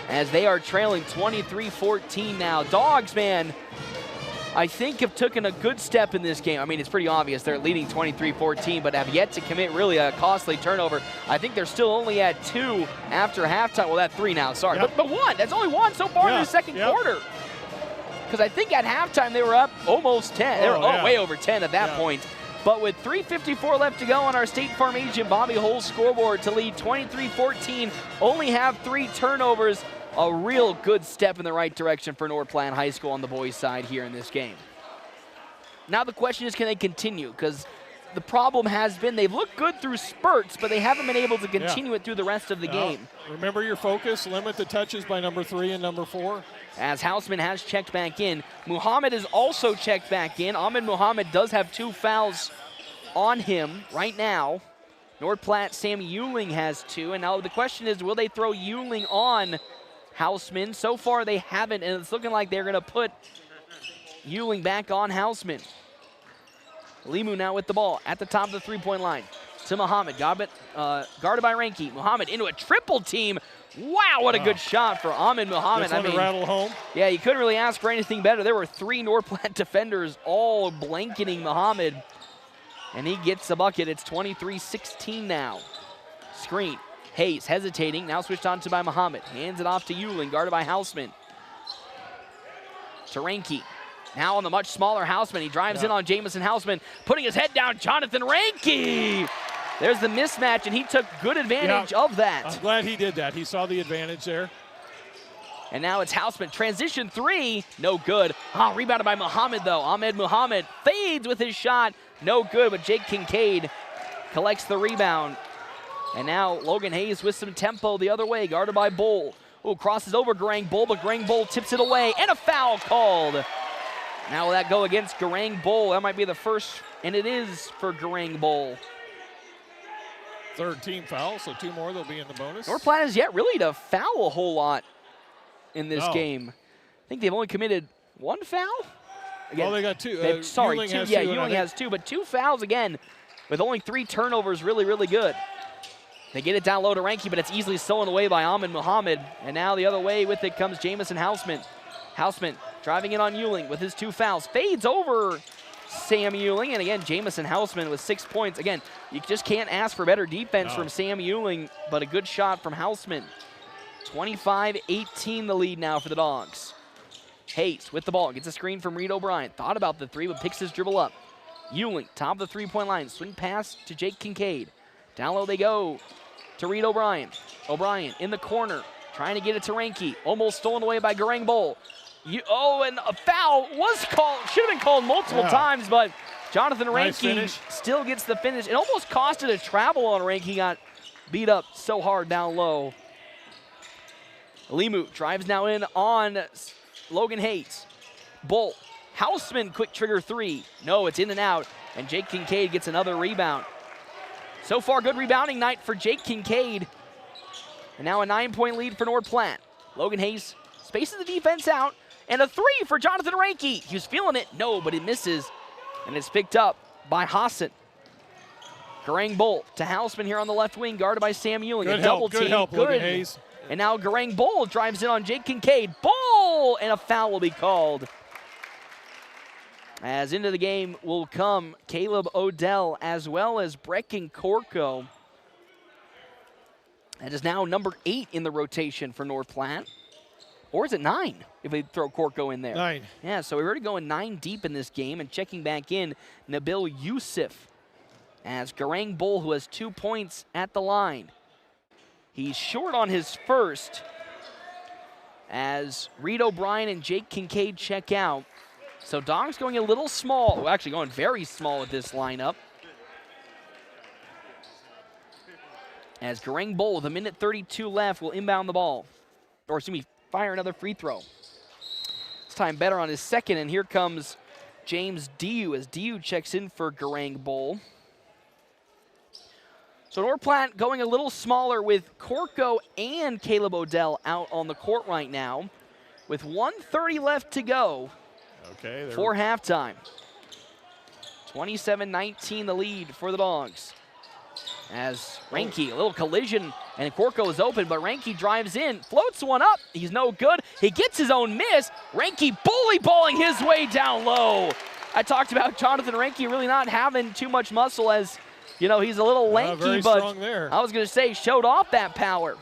as they are trailing 23-14 now. Dogs, man, I think have taken a good step in this game. I mean, it's pretty obvious they're leading 23-14, but have yet to commit really a costly turnover. I think they're still only at 2 after halftime. Well, that's 3 now, sorry. But 1, that's only 1 so far in the second quarter. Because I think at halftime they were up almost 10. They were way over 10 at that point. But with 3:54 left to go on our State Farm agent Bobby Hull's scoreboard to lead 23-14, only have 3 turnovers. A real good step in the right direction for North Platte High School on the boys' side here in this game. Now the question is, can they continue? Because the problem has been they've looked good through spurts, but they haven't been able to continue it through the rest of the game. Remember your focus, limit the touches by number 3 and number 4. As Houseman has checked back in. Muhammad is also checked back in. Ahmed Muhammad does have 2 fouls on him right now. North Platte, Sam Euling has 2. And now the question is, will they throw Euling on Houseman? So far they haven't, and it's looking like they're going to put Euling back on Houseman. Limu now with the ball at the top of the three-point line. To Muhammad, guarded by Ranky. Muhammad into a triple team. Wow, what a good shot for Ahmed Muhammad. I mean, rattle home. Yeah, you couldn't really ask for anything better. There were 3 North Platte defenders all blanketing Muhammad, and he gets the bucket. It's 23-16 now. Screen. Hayes hesitating, now switched on to by Muhammad. Hands it off to Euling, guarded by Houseman. To Ranky. Now on the much smaller Houseman. He drives in on Jamison Houseman, putting his head down. Jonathan Ranky. There's the mismatch, and he took good advantage of that. I'm glad he did that. He saw the advantage there. And now it's Houseman. Transition 3, no good. Rebounded by Muhammad, though. Ahmed Muhammad fades with his shot. No good, but Jake Kincaid collects the rebound. And now Logan Hayes with some tempo the other way, guarded by Bull. Crosses over Garang Bull, but Garang Bull tips it away, and a foul called. Now will that go against Garang Bull? That might be the first, and it is for Garang Bull. 3rd team foul, so 2 more, they'll be in the bonus. North Platte has yet really to foul a whole lot in this game. I think they've only committed 1 foul. Again, they got 2. Euling 2. Yeah, Euling has 2, but 2 fouls again with only 3 turnovers. Really, really good. They get it down low to Ranky, but it's easily stolen away by Ahmed Muhammad. And now the other way with it comes Jamison Houseman. Houseman driving in on Euling with his 2 fouls. Fades over Sam Euling. And again, Jamison Houseman with 6 points. Again, you just can't ask for better defense from Sam Euling, but a good shot from Houseman. 25-18 the lead now for the Dogs. Hayes with the ball, gets a screen from Reed O'Brien. Thought about the 3, but picks his dribble up. Euling, top of the three-point line. Swing pass to Jake Kincaid. Down low they go to Reed O'Brien. O'Brien in the corner, trying to get it to Ranky. Almost stolen away by Garang Bull. And a foul was called, should have been called multiple times, but Jonathan Ranky still gets the finish. It almost costed a travel on Ranky. He got beat up so hard down low. Limu drives now in on Logan Hayes. Bull. Houseman, quick trigger 3. No, it's in and out, and Jake Kincaid gets another rebound. So far, good rebounding night for Jake Kincaid. And now a 9-point lead for North Platte. Logan Hayes spaces the defense out, and a 3 for Jonathan Ranky. He was feeling it, no, but it misses, and it's picked up by Hassan. Garang Bull to Houseman here on the left wing, guarded by Sam Euling. Good a help, double good team. help, Logan Hayes. And now Garang Bull drives in on Jake Kincaid. Bull! And a foul will be called. As into the game will come Caleb Odell as well as Brecken Corco. That is now number 8 in the rotation for North Platte. Or is it 9 if they throw Corco in there? 9. Yeah, so we're already going 9 deep in this game, and checking back in, Nabil Yusuf as Garang Bull, who has 2 points at the line. He's short on his first as Reed O'Brien and Jake Kincaid check out. So Dogs going a little small, well, actually going very small with this lineup. As Garang Bull with 1:32 left will inbound the ball. Or excuse me, fire another free throw. This time better on his second, and here comes James Diu as Diu checks in for Garang Bull. So North Platte going a little smaller with Corco and Caleb Odell out on the court right now with 1:30 left to go for halftime. 27-19 the lead for the Dogs. As Reinke, a little collision, and Corco is open, but Reinke drives in, floats one up. He's no good. He gets his own miss. Reinke bully balling his way down low. I talked about Jonathan Reinke really not having too much muscle, as you know, he's a little lanky, very but strong there. I was going to say showed off that power.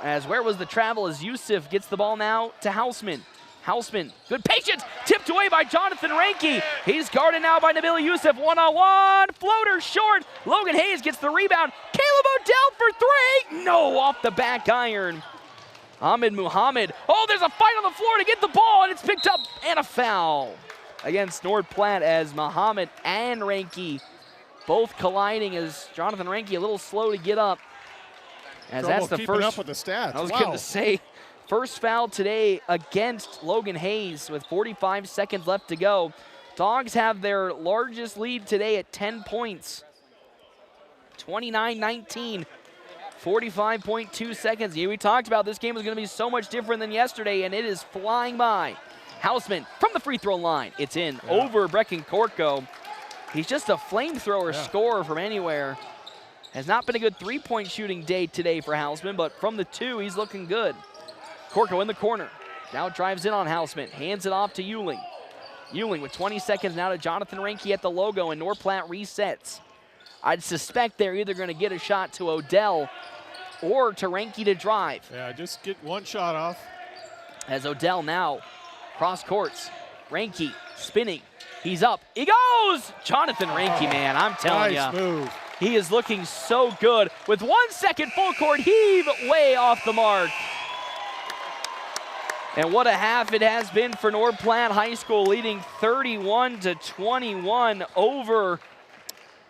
As where was the travel as Yusuf gets the ball now to Houseman. Houseman, good patience, tipped away by Jonathan Reinke. He's guarded now by Nabil Yusuf, one-on-one, floater short. Logan Hayes gets the rebound. Caleb Odell for three. No, off the back iron. Ahmed Muhammad. Oh, there's a fight on the floor to get the ball, and it's picked up, and a foul against North Platte as Muhammad and Reinke both colliding, as Jonathan Reinke a little slow to get up. As that's the first. Up with the stats. I was going to say, first foul today against Logan Hayes with 45 seconds left to go. Dogs have their largest lead today at 10 points. 29-19, 45.2 seconds. Yeah, we talked about this game was going to be so much different than yesterday, and it is flying by. Houseman from the free throw line. It's in over Brecken Corco. He's just a flamethrower scorer from anywhere. Has not been a good three-point shooting day today for Houseman, but from the two, he's looking good. Corco in the corner. Now drives in on Houseman. Hands it off to Euling. Euling with 20 seconds now to Jonathan Reinke at the logo, and North Platte resets. I'd suspect they're either going to get a shot to Odell or to Reinke to drive. Yeah, just get one shot off. As Odell now cross courts. Reinke spinning. He's up. He goes! Jonathan Reinke, man, I'm telling you. Nice move. He is looking so good. With 1 second, full court heave, way off the mark. And what a half it has been for North Platte High School, leading 31-21 over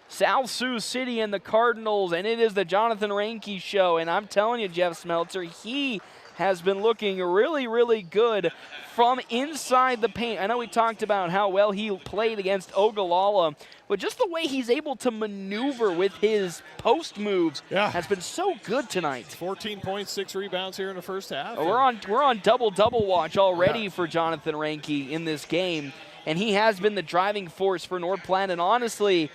South Sioux City and the Cardinals. And it is the Jonathan Reinke show. And I'm telling you, Jeff Smeltzer, he has been looking really, really good from inside the paint. I know we talked about how well he played against Ogallala, but just the way he's able to maneuver with his post moves has been so good tonight. 14 points, 6 rebounds here in the first half. We're on double watch already for Jonathan Reinke in this game, and he has been the driving force for North Platte. And honestly,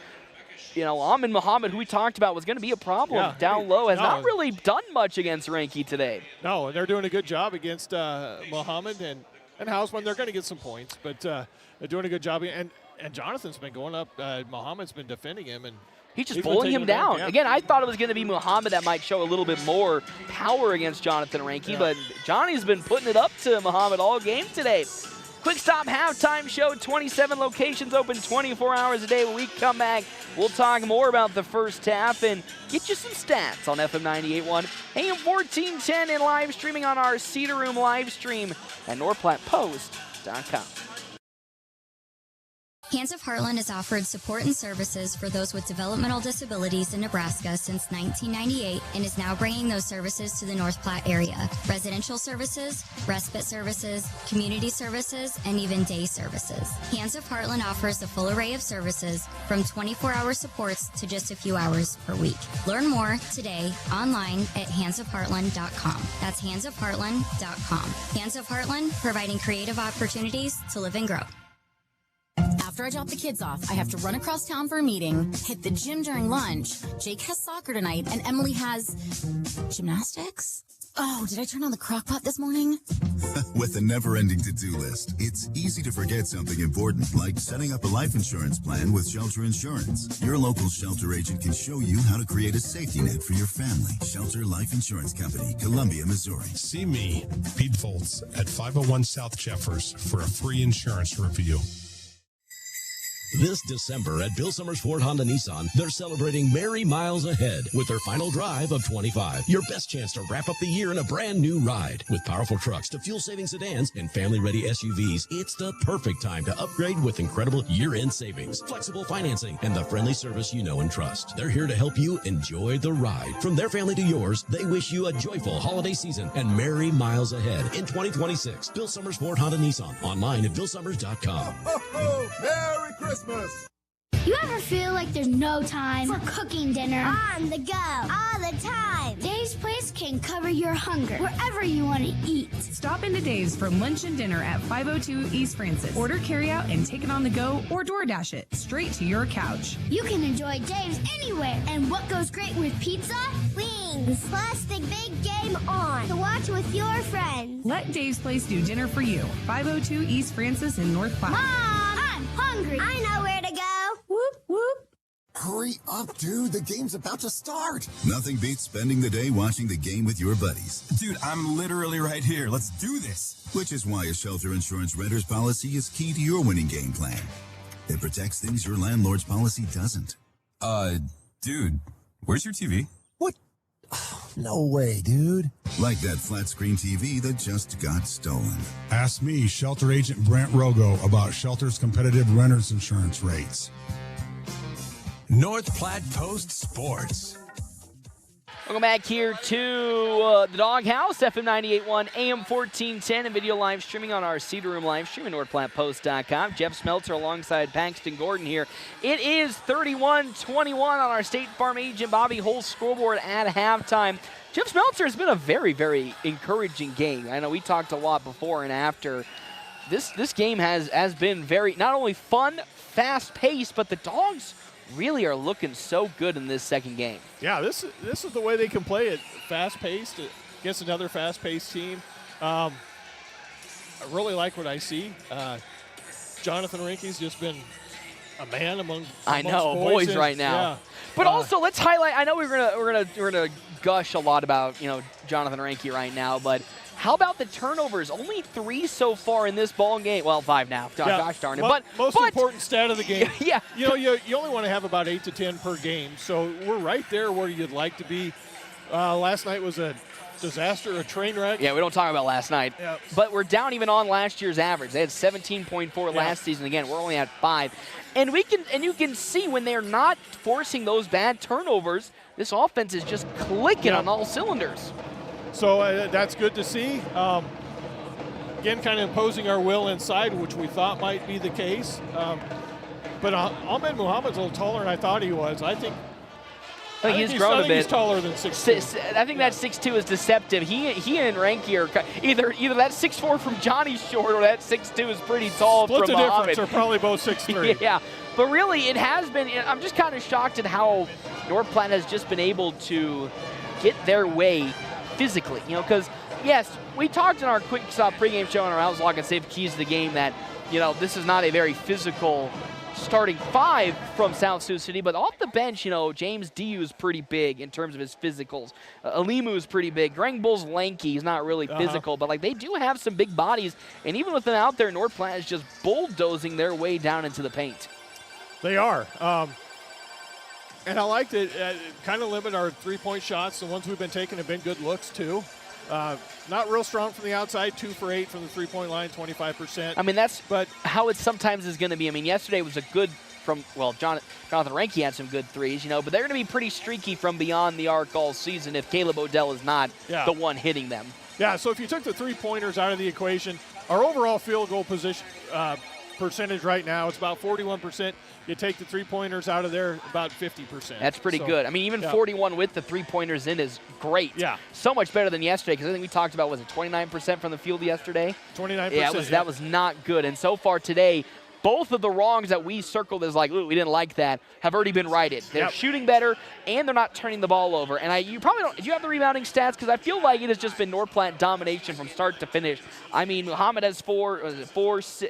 you know, Ahmed Muhammad, who we talked about was going to be a problem down low, has not really done much against Reinke today. No, and they're doing a good job against Muhammad and Houseman. They're going to get some points, but they're doing a good job. And Jonathan's been going up. Muhammad's been defending him, and he's just pulling him down. Yeah. Again, I thought it was going to be Muhammad that might show a little bit more power against Jonathan Reinke, but Johnny's been putting it up to Muhammad all game today. Quick Stop halftime show, 27 locations open 24 hours a day. When we come back, we'll talk more about the first half and get you some stats on FM 98.1, AM 1410, and live streaming on our Cedar Room live stream at NorthPlattePost.com. Hands of Heartland has offered support and services for those with developmental disabilities in Nebraska since 1998 and is now bringing those services to the North Platte area. Residential services, respite services, community services, and even day services. Hands of Heartland offers a full array of services from 24-hour supports to just a few hours per week. Learn more today online at handsofheartland.com. That's handsofheartland.com. Hands of Heartland, providing creative opportunities to live and grow. After I drop the kids off, I have to run across town for a meeting, hit the gym during lunch. Jake has soccer tonight, and Emily has gymnastics? Oh, did I turn on the crock pot this morning? With a never-ending to-do list, it's easy to forget something important, like setting up a life insurance plan with Shelter Insurance. Your local Shelter agent can show you how to create a safety net for your family. Shelter Life Insurance Company, Columbia, Missouri. See me, Pete Foltz, at 501 South Jeffers for a free insurance review. This December at Bill Summers Ford Honda Nissan, they're celebrating Merry Miles Ahead with their final drive of 25. Your best chance to wrap up the year in a brand new ride. With powerful trucks to fuel-saving sedans and family-ready SUVs, it's the perfect time to upgrade with incredible year-end savings, flexible financing, and the friendly service you know and trust. They're here to help you enjoy the ride. From their family to yours, they wish you a joyful holiday season and Merry Miles Ahead in 2026. Bill Summers Ford Honda Nissan. Online at billsummers.com. Merry Christmas! You ever feel like there's no time for cooking dinner? On the go, all the time. Dave's Place can cover your hunger wherever you want to eat. Stop into Dave's for lunch and dinner at 502 East Francis. Order carryout and take it on the go or DoorDash it straight to your couch. You can enjoy Dave's anywhere. And what goes great with pizza? Wings. Plus the big game on to watch with your friends. Let Dave's Place do dinner for you. 502 East Francis in North Platte. Mom, I'm hungry. I know where to go. Whoop, whoop. Hurry up, dude. The game's about to start. Nothing beats spending the day watching the game with your buddies. Dude, I'm literally right here. Let's do this. Which is why a shelter insurance renter's policy is key to your winning game plan. It protects things your landlord's policy doesn't. Dude, where's your TV? What? Oh, no way, dude. Like that flat screen TV that just got stolen. Ask me, Shelter Agent Brent Rogo, about Shelter's competitive renter's insurance rates. North Platte Post Sports. Welcome back here to the Doghouse, FM 98.1, AM 1410, and video live streaming on our Cedar Room live stream at NorthPlattePost.com. Jeff Smeltzer alongside Paxton Gordon here. It is 31-21 on our State Farm agent Bobby Hull scoreboard at halftime. Jeff Smeltzer has been a very, very encouraging game. I know we talked a lot before and after. This game has been very, not only fun, fast-paced, but the Dogs really are looking so good in this second game. Yeah, this is the way they can play it, fast-paced against another fast-paced team. I really like what I see. Jonathan Rinke's just been a man among boys right now. Yeah. But also, let's highlight. I know we're gonna gush a lot about Jonathan Rinke right now, but how about the turnovers? Only 3 so far in this ball game. Well, 5 now. Gosh darn it. But most important stat of the game. Yeah. You only want to have about 8 to 10 per game. So we're right there where you'd like to be. Last night was a disaster, a train wreck. Yeah, we don't talk about last night. Yeah. But we're down even on last year's average. They had 17.4 last season. Again, we're only at 5. And you can see when they're not forcing those bad turnovers, this offense is just clicking on all cylinders. So that's good to see. Again, kind of imposing our will inside, which we thought might be the case. But Ahmed Muhammad's a little taller than I thought he was. I think he's grown a bit. He's taller than 6'2". I think that 6'2" is deceptive. He and Rinke are either that 6'4" from Johnny's short or that 6'2" is pretty tall from Muhammad. Split the difference. They're probably both 6'3". Yeah, but really it has been. I'm just kind of shocked at how North Platte has just been able to get their way physically, because yes, we talked in our quick stop pregame show on our House Lock and Save Keys to the Game that this is not a very physical starting 5 from South Sioux City, but off the bench, James Diu is pretty big in terms of his physicals. Alimu is pretty big. Greg Bull's lanky. He's not really physical, but they do have some big bodies, and even with them out there, North Platte is just bulldozing their way down into the paint. They are. And I like to kind of limit our three-point shots. The ones we've been taking have been good looks, too. Not real strong from the outside, 2 for 8 from the three-point line, 25%. I mean, that's how it sometimes is going to be. I mean, yesterday was a good Jonathan Rinke had some good threes, but they're going to be pretty streaky from beyond the arc all season if Caleb Odell is not the one hitting them. Yeah, so if you took the three-pointers out of the equation, our overall field goal position percentage right now, it's about 41%. You take the three-pointers out of there, about 50%. That's pretty good. I mean, even 41 with the three-pointers in is great. Yeah. So much better than yesterday, because I think we talked about, was it 29% from the field yesterday? 29%. Yeah, that was not good. And so far today, both of the wrongs that we circled as ooh, we didn't like that, have already been righted. They're shooting better, and they're not turning the ball over. And you probably don't – do you have the rebounding stats? Because I feel like it has just been North Platte domination from start to finish. I mean, Muhammad has 6.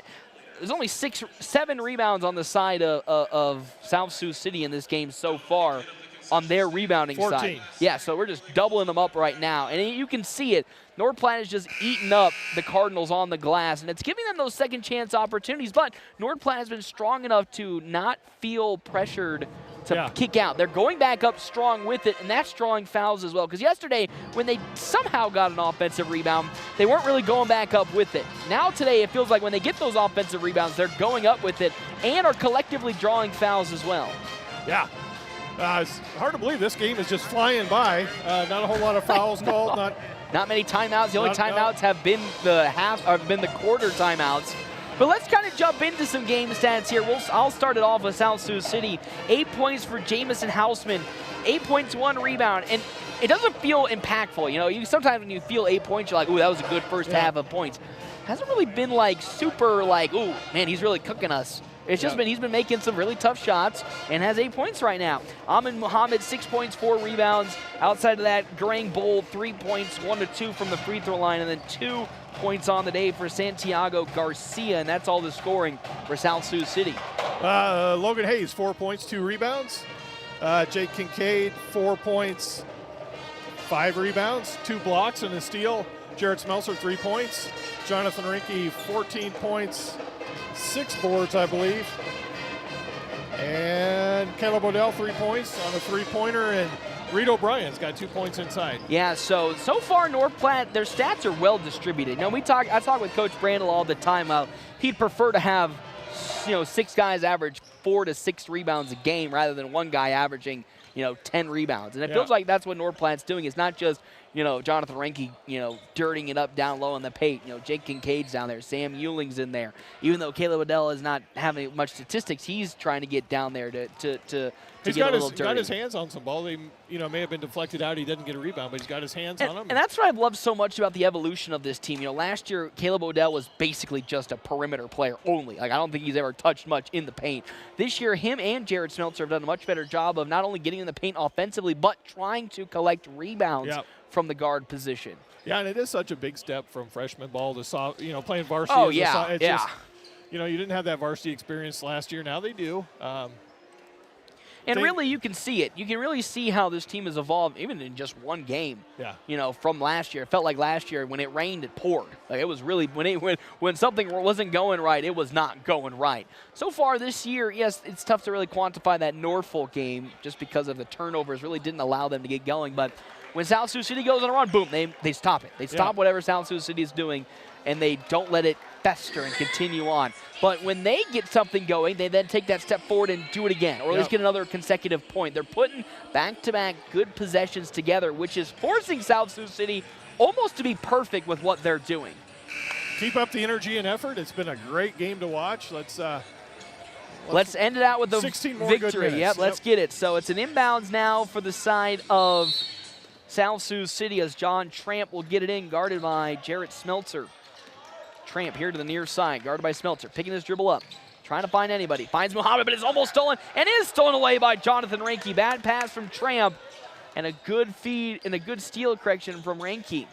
There's only 7 rebounds on the side of South Sioux City in this game so far on their rebounding 14. side. Yeah, so we're just doubling them up right now. And you can see it. North Platte is just eating up the Cardinals on the glass, and it's giving them those second chance opportunities. But North Platte has been strong enough to not feel pressured to kick out. They're going back up strong with it, and that's drawing fouls as well. Because yesterday, when they somehow got an offensive rebound, they weren't really going back up with it. Now today, it feels like when they get those offensive rebounds, they're going up with it and are collectively drawing fouls as well. Yeah. It's hard to believe this game is just flying by. Not a whole lot of fouls called. Not many timeouts. The only timeouts have been the quarter timeouts. But let's kind of jump into some game stats here. I'll start it off with South Sioux City. 8 points for Jamison Hausman. 8 points, 1 rebound. And it doesn't feel impactful. You know, sometimes when you feel 8 points, you're like, ooh, that was a good first half of points. Hasn't really been like super like, ooh, man, he's really cooking us. It's just been, he's been making some really tough shots and has 8 points right now. Amin Muhammad, 6 points, 4 rebounds. Outside of that, Garang Bold, 3 points, 1 to 2 from the free throw line, and then 2 points on the day for Santiago Garcia, and that's all the scoring for South Sioux City. Logan Hayes, 4 points, 2 rebounds. Jake Kincaid, 4 points, 5 rebounds, 2 blocks and a steal. Jared Smeltzer, 3 points. Jonathan Rinke, 14 points, 6 boards, I believe. And Caleb Odell, 3 points on a three-pointer, and Reed O'Brien's got 2 points inside. Yeah, so far North Platte, their stats are well distributed. You know, I talk with Coach Brandel all the time. He'd prefer to have, 6 guys average 4 to 6 rebounds a game rather than one guy averaging, 10 rebounds. And it feels like that's what North Platte's doing. It's not just, Jonathan Renke, dirtying it up down low in the paint. Jake Kincaid's down there. Sam Ewing's in there. Even though Caleb Waddell is not having much statistics, he's trying to get down there to He's get a little dirty. Got his hands on some ball. They, may have been deflected out. He didn't get a rebound, but he's got his hands on them. And that's what I've loved so much about the evolution of this team. Last year, Caleb Odell was basically just a perimeter player only. Like, I don't think he's ever touched much in the paint. This year, him and Jared Smeltzer have done a much better job of not only getting in the paint offensively, but trying to collect rebounds from the guard position. Yeah, and it is such a big step from freshman ball to playing varsity. Oh, yeah, Just, you didn't have that varsity experience last year. Now they do. And really, you can see it. You can really see how this team has evolved, even in just one game. Yeah. From last year. It felt like last year when it rained, it poured. Like, it was really when something wasn't going right, it was not going right. So far this year, yes, it's tough to really quantify that Norfolk game just because of the turnovers. Really didn't allow them to get going. But when South Sioux City goes on a run, boom, they stop it. They stop whatever South Sioux City is doing, and they don't let it fester and continue on. But when they get something going, they then take that step forward and do it again, or at least get another consecutive point. They're putting back-to-back good possessions together, which is forcing South Sioux City almost to be perfect with what they're doing. Keep up the energy and effort. It's been a great game to watch. Let's end it out with the 16 more victory. Good Yep, let's get it. So it's an inbounds now for the side of South Sioux City as John Tramp will get it in, guarded by Jarrett Smeltzer. Tramp here to the near side, guarded by Smeltzer, picking his dribble up, trying to find anybody. Finds Muhammad, but it's almost stolen, and is stolen away by Jonathan Renke. Bad pass from Tramp, and a good feed and a good steal correction from Renke.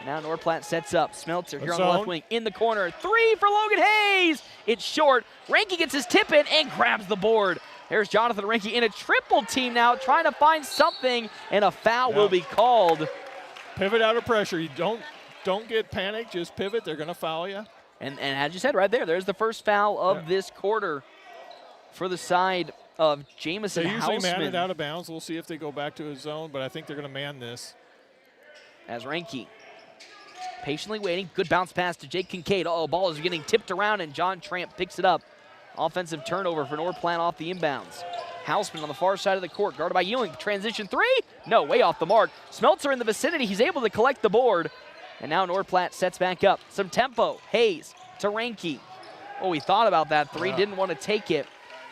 Now North Platte sets up. Smeltzer here on the left wing, in the corner. 3 for Logan Hayes. It's short. Renke gets his tip in and grabs the board. There's Jonathan Renke in a triple team now, trying to find something, and a foul will be called. Pivot out of pressure. You don't get panicked, just pivot. They're going to foul you. And as you said right there's the first foul of this quarter for the side of Jamison They usually Hausman. man it out of bounds. We'll see if they go back to his zone, but I think they're going to man this. As Renke patiently waiting. Good bounce pass to Jake Kincaid. Ball is getting tipped around, and John Tramp picks it up. Offensive turnover for North Platte off the inbounds. Hausman on the far side of the court, guarded by Ewing. Transition 3? No, way off the mark. Smeltzer in the vicinity. He's able to collect the board. And now North Platte sets back up. Some tempo. Hayes to Renke. Oh, he thought about that 3, didn't want to take it.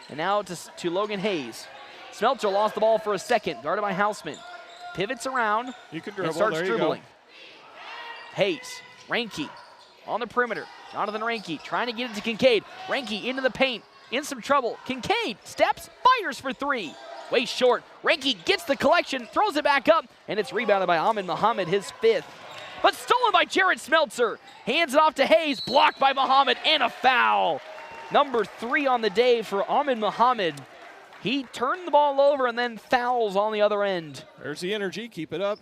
And now to Logan Hayes. Smeltzer lost the ball for a second, guarded by Hausman. Pivots around you can dribble. and starts there you dribbling. go. Hayes, Renke on the perimeter. Jonathan Renke trying to get it to Kincaid. Renke into the paint, in some trouble. Kincaid steps, fires for 3. Way short. Renke gets the collection, throws it back up, and it's rebounded by Amin Muhammad, his 5th. But stolen by Jared Smeltzer. Hands it off to Hayes, blocked by Muhammad, and a foul. Number 3 on the day for Amin Muhammad. He turned the ball over and then fouls on the other end. There's the energy. Keep it up.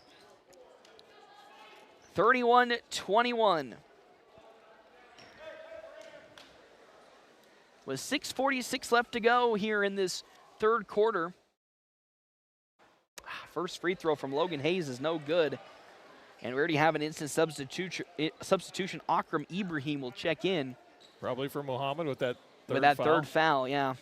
31-21. With 6:46 left to go here in this third quarter. First free throw from Logan Hayes is no good. And we already have an instant substitution. Akram Ibrahim will check in. Probably for Muhammad with that third foul, yeah.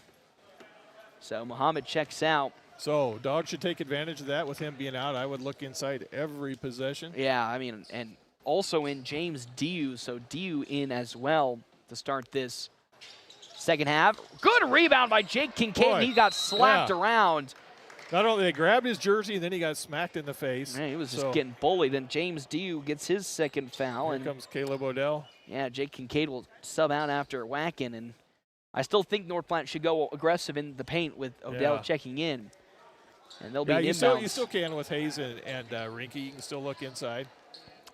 So Muhammad checks out. So Dog should take advantage of that with him being out. I would look inside every possession. Yeah, I mean, and also in James Diu. So Diu in as well. to start this second half. Good rebound by Jake Kincaid. Boy, He got slapped around. Not only they grabbed his jersey, and then he got smacked in the face. Man, he was just getting bullied. And James Diu gets his second foul. Here and comes Caleb Odell. Yeah, Jake Kincaid will sub out after whacking. And I still think North Platte should go aggressive in the paint with Odell checking in. And they'll be inbounds. You still can with Hayes and Rinke. You can still look inside.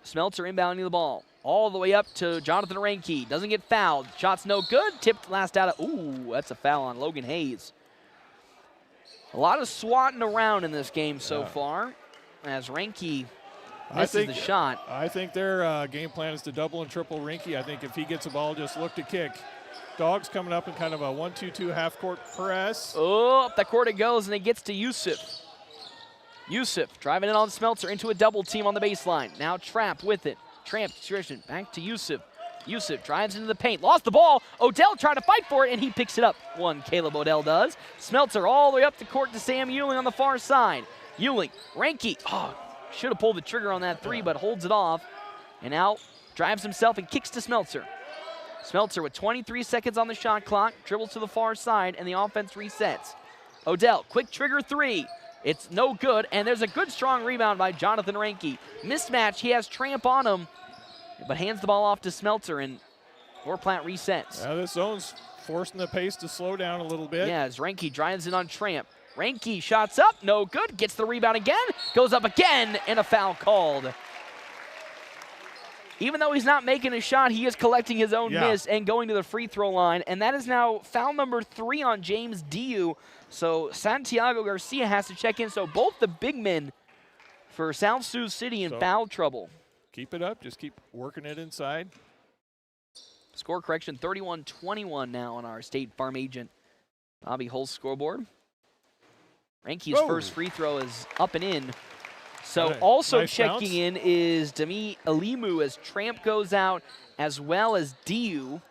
Smeltzer inbounding the ball. All the way up to Jonathan Reinke. Doesn't get fouled. Shot's no good. Tipped last out of. Ooh, that's a foul on Logan Hayes. A lot of swatting around in this game so far as Reinke misses the shot. I think their game plan is to double and triple Rinke. I think if he gets the ball, just look to kick. Dogs coming up in kind of a 1-2-2 half-court press. Oh, up the court it goes, and it gets to Yusuf. Yusuf driving it on Smeltzer into a double team on the baseline. Now Trapp with it. Tramp, back to Yusuf. Yusuf drives into the paint, lost the ball. Odell trying to fight for it, and he picks it up. Caleb Odell does. Smeltzer all the way up the court to Sam Ewing on the far side. Ewing, Reinke, should have pulled the trigger on that three, but holds it off. And now drives himself and kicks to Smeltzer. Smeltzer with 23 seconds on the shot clock, dribbles to the far side, and the offense resets. Odell, quick trigger three. It's no good, and there's a good strong rebound by Jonathan Reinke. Mismatch, he has Tramp on him, but hands the ball off to Smeltzer, and North Platte resets. Yeah, this zone's forcing the pace to slow down a little bit. Yeah, as Reinke drives in on Tramp. Reinke shots up, no good, gets the rebound again, goes up again, and a foul called. Even though he's not making a shot, he is collecting his own miss and going to the free throw line, and that is now foul number 3 on James Diu. So Santiago Garcia has to check in, so both the big men for South Sioux City in foul trouble. Keep it up. Just keep working it inside. Score correction, 31-21 now on our State Farm agent Bobby Hull's scoreboard. Reinke's first free throw is up and in. So also checking in is Demi Alimu as Tramp goes out, as well as Diu.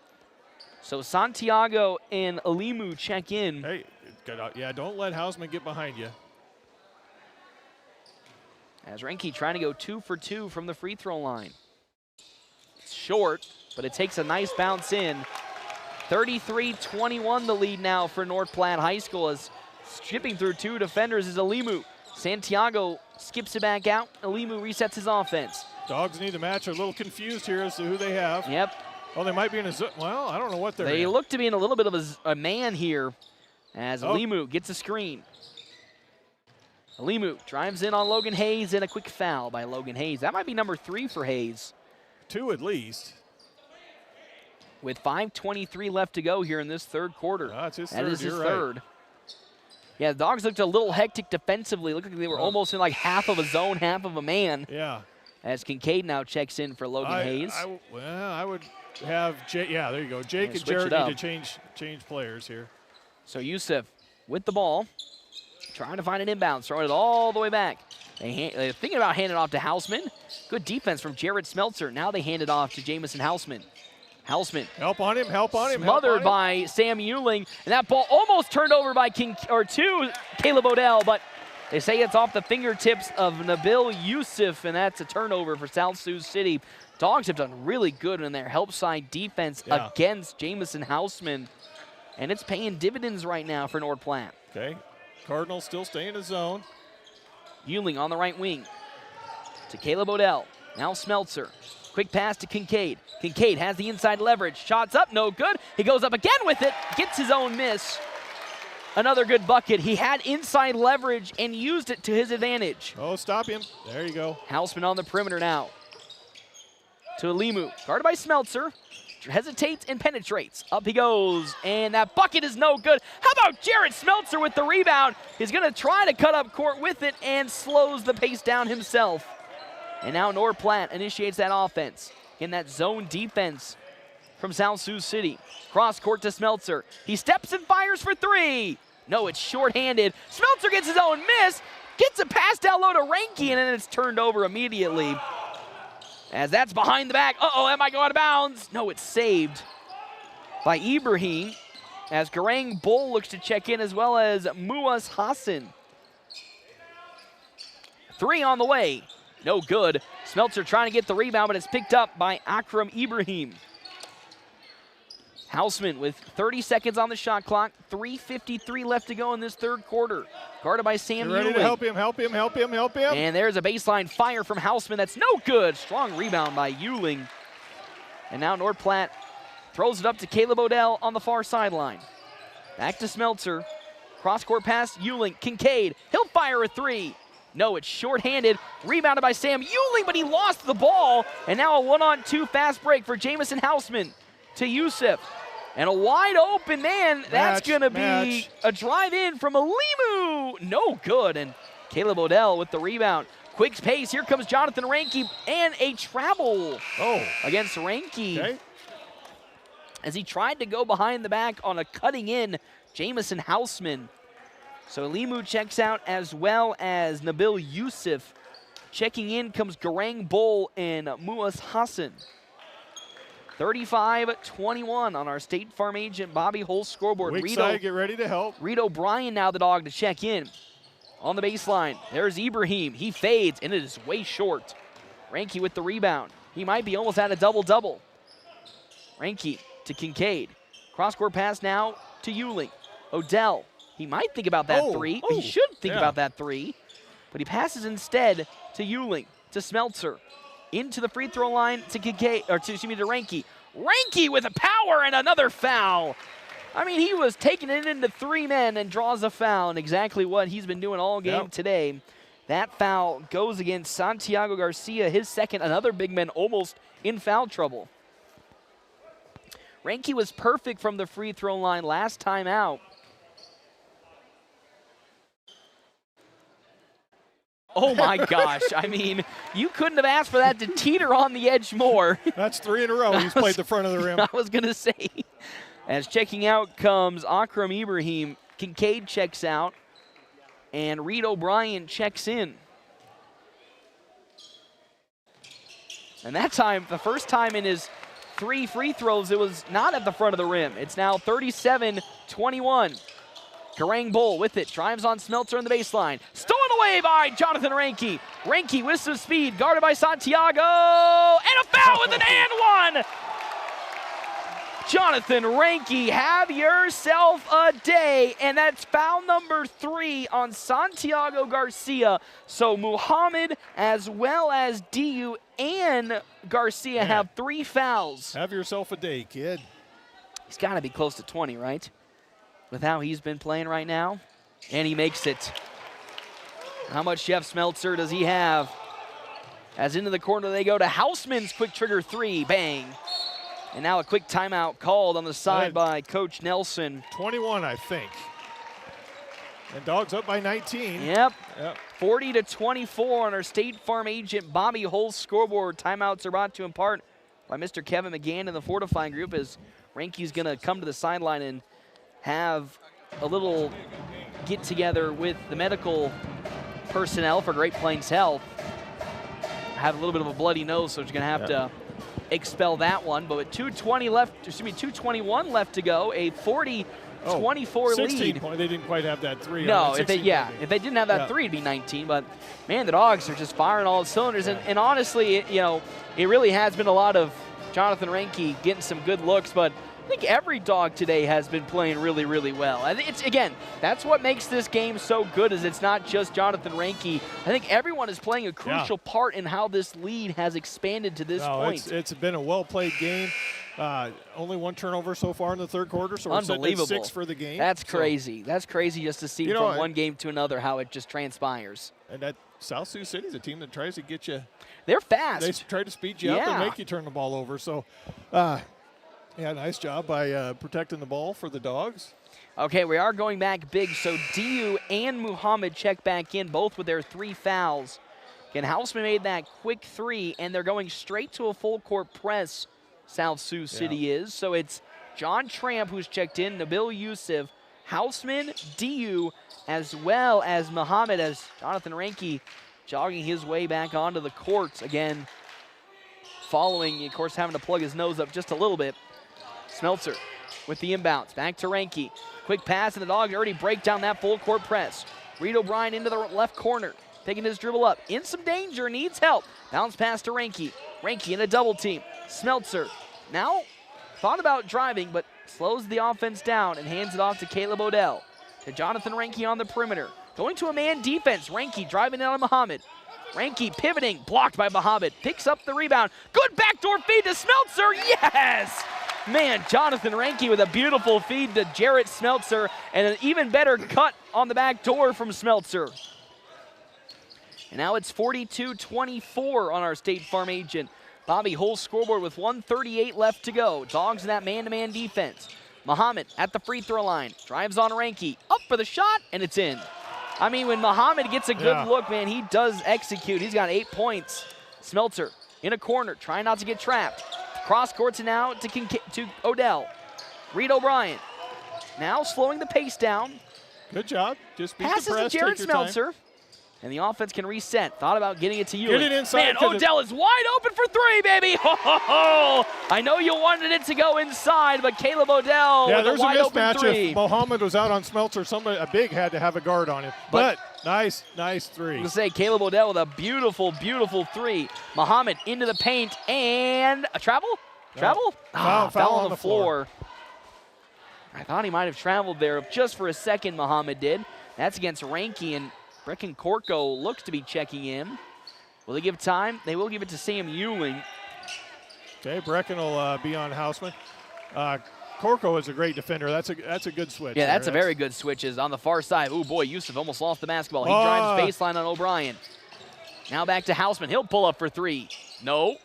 So Santiago and Alimu check in. Hey, don't let Hausman get behind you. As Reinke trying to go 2 for 2 from the free throw line. It's short, but it takes a nice bounce in. 33-21 the lead now for North Platte High School, as skipping through 2 defenders is Alimu. Santiago skips it back out. Alimu resets his offense. Dogs need to match. They're a little confused here as to who they have. Yep. Oh, they might be in a well, I don't know what they're in. They look to be in a little bit of a man here as Alimu gets a screen. Alimu drives in on Logan Hayes, and a quick foul by Logan Hayes. That might be number 3 for Hayes. 2 at least. With 5:23 left to go here in this third quarter. That's his that third. is his You're third. Right. Yeah, the Dogs looked a little hectic defensively. Looked like they were almost in like half of a zone, half of a man. Yeah. As Kincaid now checks in for Logan Hayes. I would have Jake. Yeah, there you go. Jake and Jared need to change players here. So Yusuf with the ball, trying to find an inbound, throwing it all the way back. They're thinking about handing it off to Hausman. Good defense from Jared Smeltzer. Now they hand it off to Jamison Hausman. Hausman. Help on him, help on him. Smothered by Sam Ewing. And that ball almost turned over by Caleb Odell, but they say it's off the fingertips of Nabil Yusuf, and that's a turnover for South Sioux City. Dogs have done really good in their help side defense against Jamison Hausman, and it's paying dividends right now for North Platte. Okay, Cardinals still stay in the zone. Ewing on the right wing to Caleb Odell. Now Smeltzer. Quick pass to Kincaid. Kincaid has the inside leverage. Shots up, no good. He goes up again with it, gets his own miss. Another good bucket. He had inside leverage and used it to his advantage. Oh, stop him. There you go. Hausman on the perimeter now. To Alimu, guarded by Smeltzer. Hesitates and penetrates. Up he goes, and that bucket is no good. How about Jared Smeltzer with the rebound? He's going to try to cut up court with it and slows the pace down himself. And now North Platte initiates that offense in that zone defense from South Sioux City. Cross court to Smeltzer. He steps and fires for 3. No, it's shorthanded. Smeltzer gets his own miss, gets a pass down low to Reinke, and then it's turned over immediately. As that's behind the back. Uh-oh, that might go out of bounds. No, it's saved by Ibrahim as Garang Bull looks to check in, as well as Muaz Hassan. 3 on the way. No good. Smeltzer trying to get the rebound, but it's picked up by Akram Ibrahim. Houseman with 30 seconds on the shot clock, 3:53 left to go in this third quarter. Guarded by Sam You're ready Ewing. to help him, help him, help him, help him. And there's a baseline fire from Houseman. That's no good. Strong rebound by Ewing. And now North Platte throws it up to Caleb Odell on the far sideline. Back to Smeltzer. Cross-court pass, Ewing, Kincaid. He'll fire a three. No, it's shorthanded. Rebounded by Sam Ewing, but he lost the ball. And now a one-on-two fast break for Jamison Houseman to Yusuf. And a wide open man. That's going to be a drive in from Alimu. No good. And Caleb Odell with the rebound. Quick pace. Here comes Jonathan Ranke and a travel against Ranke. Okay. As he tried to go behind the back on a cutting in Jamison Houseman. So Alimu checks out as well as Nabil Yusuf. Checking in comes Garang Bull and Muas Hassan. 35-21 on our State Farm agent Bobby Hull scoreboard. Weak side, get ready to help. Reed O'Brien now the dog to check in. On the baseline, there's Ibrahim. He fades, and it is way short. Ranke with the rebound. He might be almost at a double-double. Ranke to Kincaid. Cross-court pass now to Ewing. Odell, he might think about that three. He should think about that three. But he passes instead to Ewing, to Smeltzer. Into the free throw line to Kincaid, or to Ranke. Ranke with a power and another foul. I mean, he was taking it into three men and draws a foul, and exactly what he's been doing all game today. That foul goes against Santiago Garcia, his second, another big man almost in foul trouble. Ranke was perfect from the free throw line last time out. Oh my gosh, I mean, you couldn't have asked for that to teeter on the edge more. That's three in a row. He's played the front of the rim. I was going to say. As checking out comes Akram Ibrahim. Kincaid checks out, and Reed O'Brien checks in. And that time, the first time in his 3 free throws, it was not at the front of the rim. It's now 37-21. Garang Bull with it, drives on Smeltzer on the baseline. Stolen away by Jonathan Ranke. Ranke with some speed, guarded by Santiago, and a foul with an and one! Jonathan Ranke, have yourself a day, and that's foul number 3 on Santiago Garcia. So Muhammad, as well as DU and Garcia have 3 fouls. Have yourself a day, kid. He's got to be close to 20, right? With how he's been playing right now. And he makes it. How much Jeff Smeltzer does he have? As into the corner they go to Houseman's quick trigger 3. Bang. And now a quick timeout called on the side by Coach Nelson. 21, I think. And Dogs up by 19. Yep. 40-24 on our State Farm agent Bobby Hull's scoreboard. Timeouts are brought to in part by Mr. Kevin McGann and the Fortifying Group, as Ranke's going to come to the sideline and have a little get-together with the medical personnel for Great Plains Health. Have a little bit of a bloody nose, so he's going to have to expel that one. But with 2:21 left to go, a 40-24 lead. Point. They didn't quite have that 3. No, if they didn't have that 3, it'd be 19. But man, the Dogs are just firing all cylinders. And honestly, it really has been a lot of Jonathan Ranke getting some good looks, but I think every Dog today has been playing really, really well. I think that's what makes this game so good, is it's not just Jonathan Ranke. I think everyone is playing a crucial part in how this lead has expanded to this point. It's been a well-played game. Only 1 turnover so far in the third quarter, so we're sitting at 6 for the game. That's crazy. That's crazy just to see from one game to another how it just transpires. And that South Sioux City is a team that tries to get you. They're fast. They try to speed you up and make you turn the ball over. So, nice job by protecting the ball for the Dogs. Okay, we are going back big. So DU and Muhammad check back in, both with their 3 fouls. Again, Houseman made that quick 3, and they're going straight to a full-court press, South Sioux City is. So it's John Tramp who's checked in, Nabil Yusuf, Houseman, DU, as well as Muhammad, as Jonathan Ranke jogging his way back onto the court. Again, following, of course, having to plug his nose up just a little bit. Smeltzer with the inbounds. Back to Ranke. Quick pass, and the Dogs already break down that full-court press. Reed O'Brien into the left corner. Picking his dribble up. In some danger, needs help. Bounce pass to Ranke. Ranke in a double team. Smeltzer now thought about driving, but slows the offense down and hands it off to Caleb Odell. To Jonathan Ranke on the perimeter. Going to a man defense. Ranke driving down on Muhammad. Ranke pivoting, blocked by Muhammad. Picks up the rebound. Good backdoor feed to Smeltzer. Yes! Man, Jonathan Ranke with a beautiful feed to Jarrett Smeltzer and an even better cut on the back door from Smeltzer. And now it's 42-24 on our State Farm agent. Bobby Hull's scoreboard with 1:38 left to go. Dogs in that man-to-man defense. Muhammad at the free throw line. Drives on Ranke. Up for the shot, and it's in. I mean, when Muhammad gets a good look, man, he does execute. He's got 8 points. Smeltzer in a corner, trying not to get trapped. Cross courts now to Odell. Reed O'Brien now slowing the pace down. Good job. Just beat passes the press, to Jared take your time. Smeltzer. And the offense can reset. Thought about getting it to you. Get it inside. Man, Odell is wide open for three, baby. Ho, ho, ho. I know you wanted it to go inside, but Caleb Odell with there's a wide open mismatch. three. If Mohammed was out on Smeltzer, a big had to have a guard on him. But nice three. I'm going to say Caleb Odell with a beautiful, beautiful three. Muhammad into the paint and a travel? Travel? Foul on the floor. I thought he might have traveled there just for a second, Muhammad did. That's against Ranke, and Brecken Korko looks to be checking in. Will they give time? They will give it to Sam Ewing. Okay, Brecken will be on Houseman. Korko is a great defender. That's a good switch. Yeah, that's a very good switch. Is on the far side. Oh boy, Yusuf almost lost the basketball. He drives baseline on O'Brien. Now back to Houseman. He'll pull up for three. No.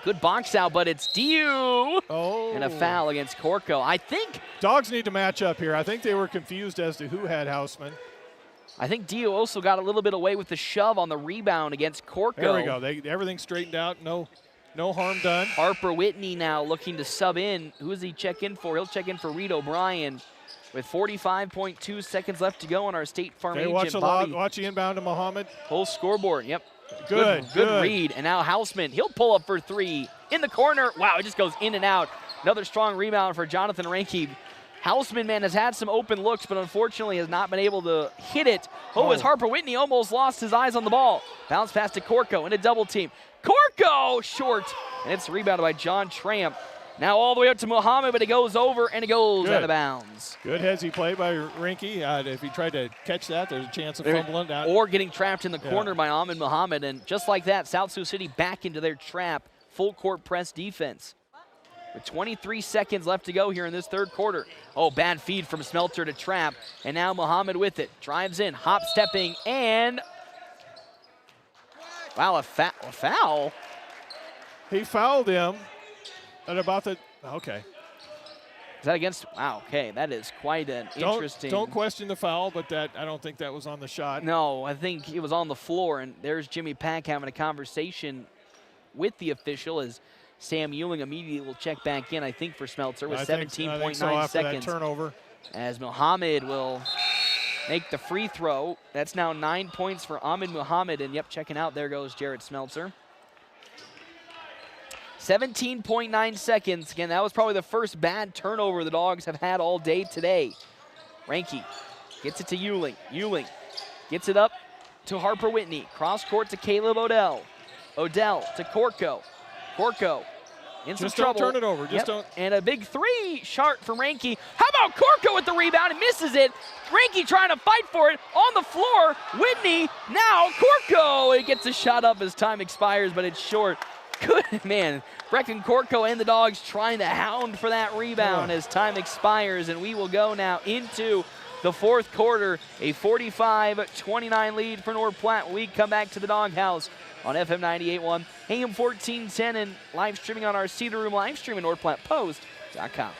Good box out, but it's Diu. And a foul against Korko. I think Dogs need to match up here. I think they were confused as to who had Houseman. I think Dio also got a little bit away with the shove on the rebound against Korko. There we go. Everything's straightened out. No harm done. Harper Whitney now looking to sub in. Who does he check in for? He'll check in for Reed O'Brien with 45.2 seconds left to go on our State Farm agent. Watch the inbound to Muhammad. Whole scoreboard. Yep. Good read. And now Houseman. He'll pull up for three. In the corner. Wow, it just goes in and out. Another strong rebound for Jonathan Ranke. Houseman, man, has had some open looks, but unfortunately has not been able to hit it. As Harper Whitney almost lost his eyes on the ball. Bounce pass to Korko in a double team. Korko short, and it's rebounded by John Tramp. Now all the way up to Muhammad, but it goes over and it goes out of bounds. Good headsy play by Ranke. If he tried to catch that, there's a chance of fumbling down. Or getting trapped in the corner by Ahmed Muhammad. And just like that, South Sioux City back into their trap. Full court press defense. With 23 seconds left to go here in this third quarter. Bad feed from Smeltzer to Trap. And now Muhammad with it. Drives in, hop-stepping, and wow, a foul? He fouled him at about the, okay. Is that against, wow, okay, that is quite an interesting. Don't question the foul, but I don't think that was on the shot. No, I think it was on the floor, and there's Jimmy Pack having a conversation with the official as Sam Ewing immediately will check back in, I think, for Smeltzer with 17.9 after seconds. That turnover. As Muhammad will make the free throw. That's now 9 points for Ahmed Muhammad. And, checking out. There goes Jarrett Smeltzer. 17.9 seconds. Again, that was probably the first bad turnover the Dogs have had all day today. Ranke gets it to Ewing. Ewing gets it up to Harper Whitney. Cross court to Caleb Odell. Odell to Korko. Korko in some trouble. Don't turn it over. Don't. And a big three shot from Ranke. How about Korko with the rebound and misses it? Ranke trying to fight for it on the floor. Whitney, now Korko. It gets a shot up as time expires, but it's short. Good, man. Brecken Korko and the Dogs trying to hound for that rebound as time expires, and we will go now into the fourth quarter. A 45-29 lead for North Platte. We come back to the Doghouse on FM 98.1, AM 1410, and live streaming on our Cedar Room live stream at NorthPlattePost.com.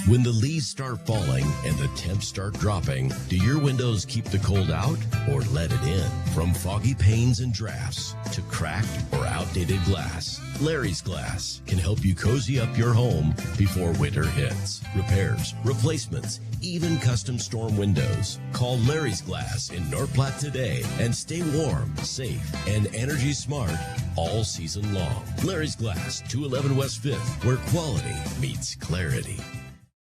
When the leaves start falling and the temps start dropping, do your windows keep the cold out or let it in? From foggy panes and drafts to cracked or outdated glass, Larry's Glass can help you cozy up your home before winter hits. Repairs, replacements, even custom storm windows. Call Larry's Glass in North Platte today and stay warm, safe, and energy smart all season long. Larry's Glass, 211 West 5th, where quality meets clarity.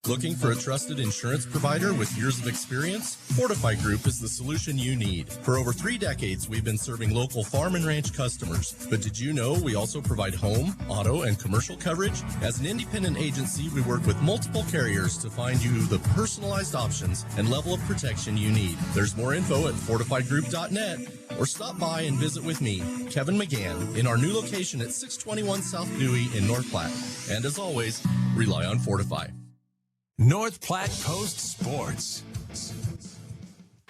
Looking for a trusted insurance provider with years of experience? Fortify Group is the solution you need. For over 3 decades, we've been serving local farm and ranch customers. But did you know we also provide home, auto, and commercial coverage? As an independent agency, we work with multiple carriers to find you the personalized options and level of protection you need. There's more info at fortifygroup.net or stop by and visit with me, Kevin McGann, in our new location at 621 South Dewey in North Platte. And as always, rely on Fortify. North Platte Post Sports.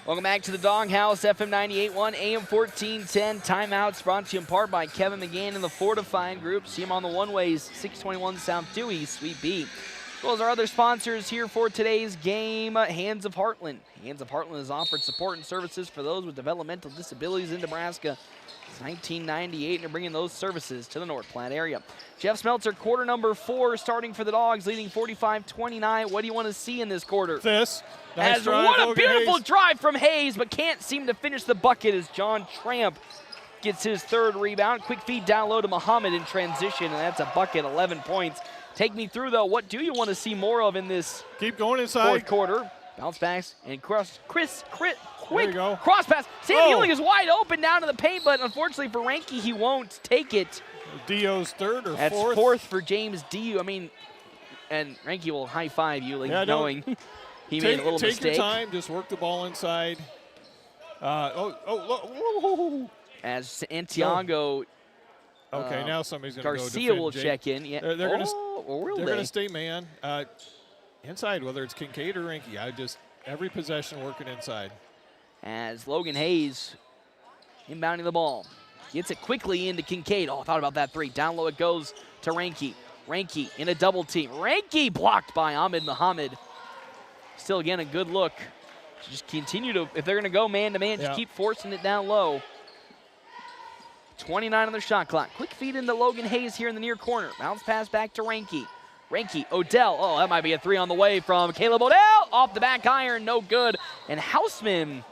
Welcome back to the Doghouse, FM 98.1, AM 1410. Timeouts brought to you in part by Kevin McGann and the Fortify Group. See him on the one-ways, 621 South Dewey, Suite B. As well as our other sponsors here for today's game, Hands of Heartland. Hands of Heartland has offered support and services for those with developmental disabilities in Nebraska since 1998, and they're bringing those services to the North Platte area. Jeff Smeltzer, quarter number 4, starting for the Dogs, leading 45-29. What do you want to see in this quarter? This. Nice drive, what a Logan beautiful Hayes. drive from Hayes, but can't seem to finish the bucket as John Tramp gets his 3rd rebound. Quick feed down low to Muhammad in transition, and that's a bucket, 11 points. Take me through, though. What do you want to see more of in this Keep going inside. 4th quarter? Bounce backs and quick There you go. cross pass. Sam Ewing is wide open down to the paint, but unfortunately for Ranke, he won't take it. Dio's 3rd or 4th? That's 4th for James Dio. I mean, and Ranke will high-five Ewing, knowing he made a little take mistake. Take your time. Just work the ball inside. As Santiago Okay, now somebody's going to go Garcia defend will Jake. check in. Yeah. They're going they? to stay man. Inside, whether it's Kincaid or Ranke. Every possession working inside. As Logan Hayes inbounding the ball. Gets it quickly into Kincaid. Oh, I thought about that 3. Down low it goes to Ranke. Ranke in a double team. Ranke blocked by Ahmed Muhammad. Still, again, a good look. Just continue to, if they're going to go man-to-man, just keep forcing it down low. 29 on their shot clock. Quick feed into Logan Hayes here in the near corner. Bounce pass back to Ranke. Ranke, Odell. Oh, that might be a 3 on the way from Caleb Odell. Off the back iron, no good. And Hausman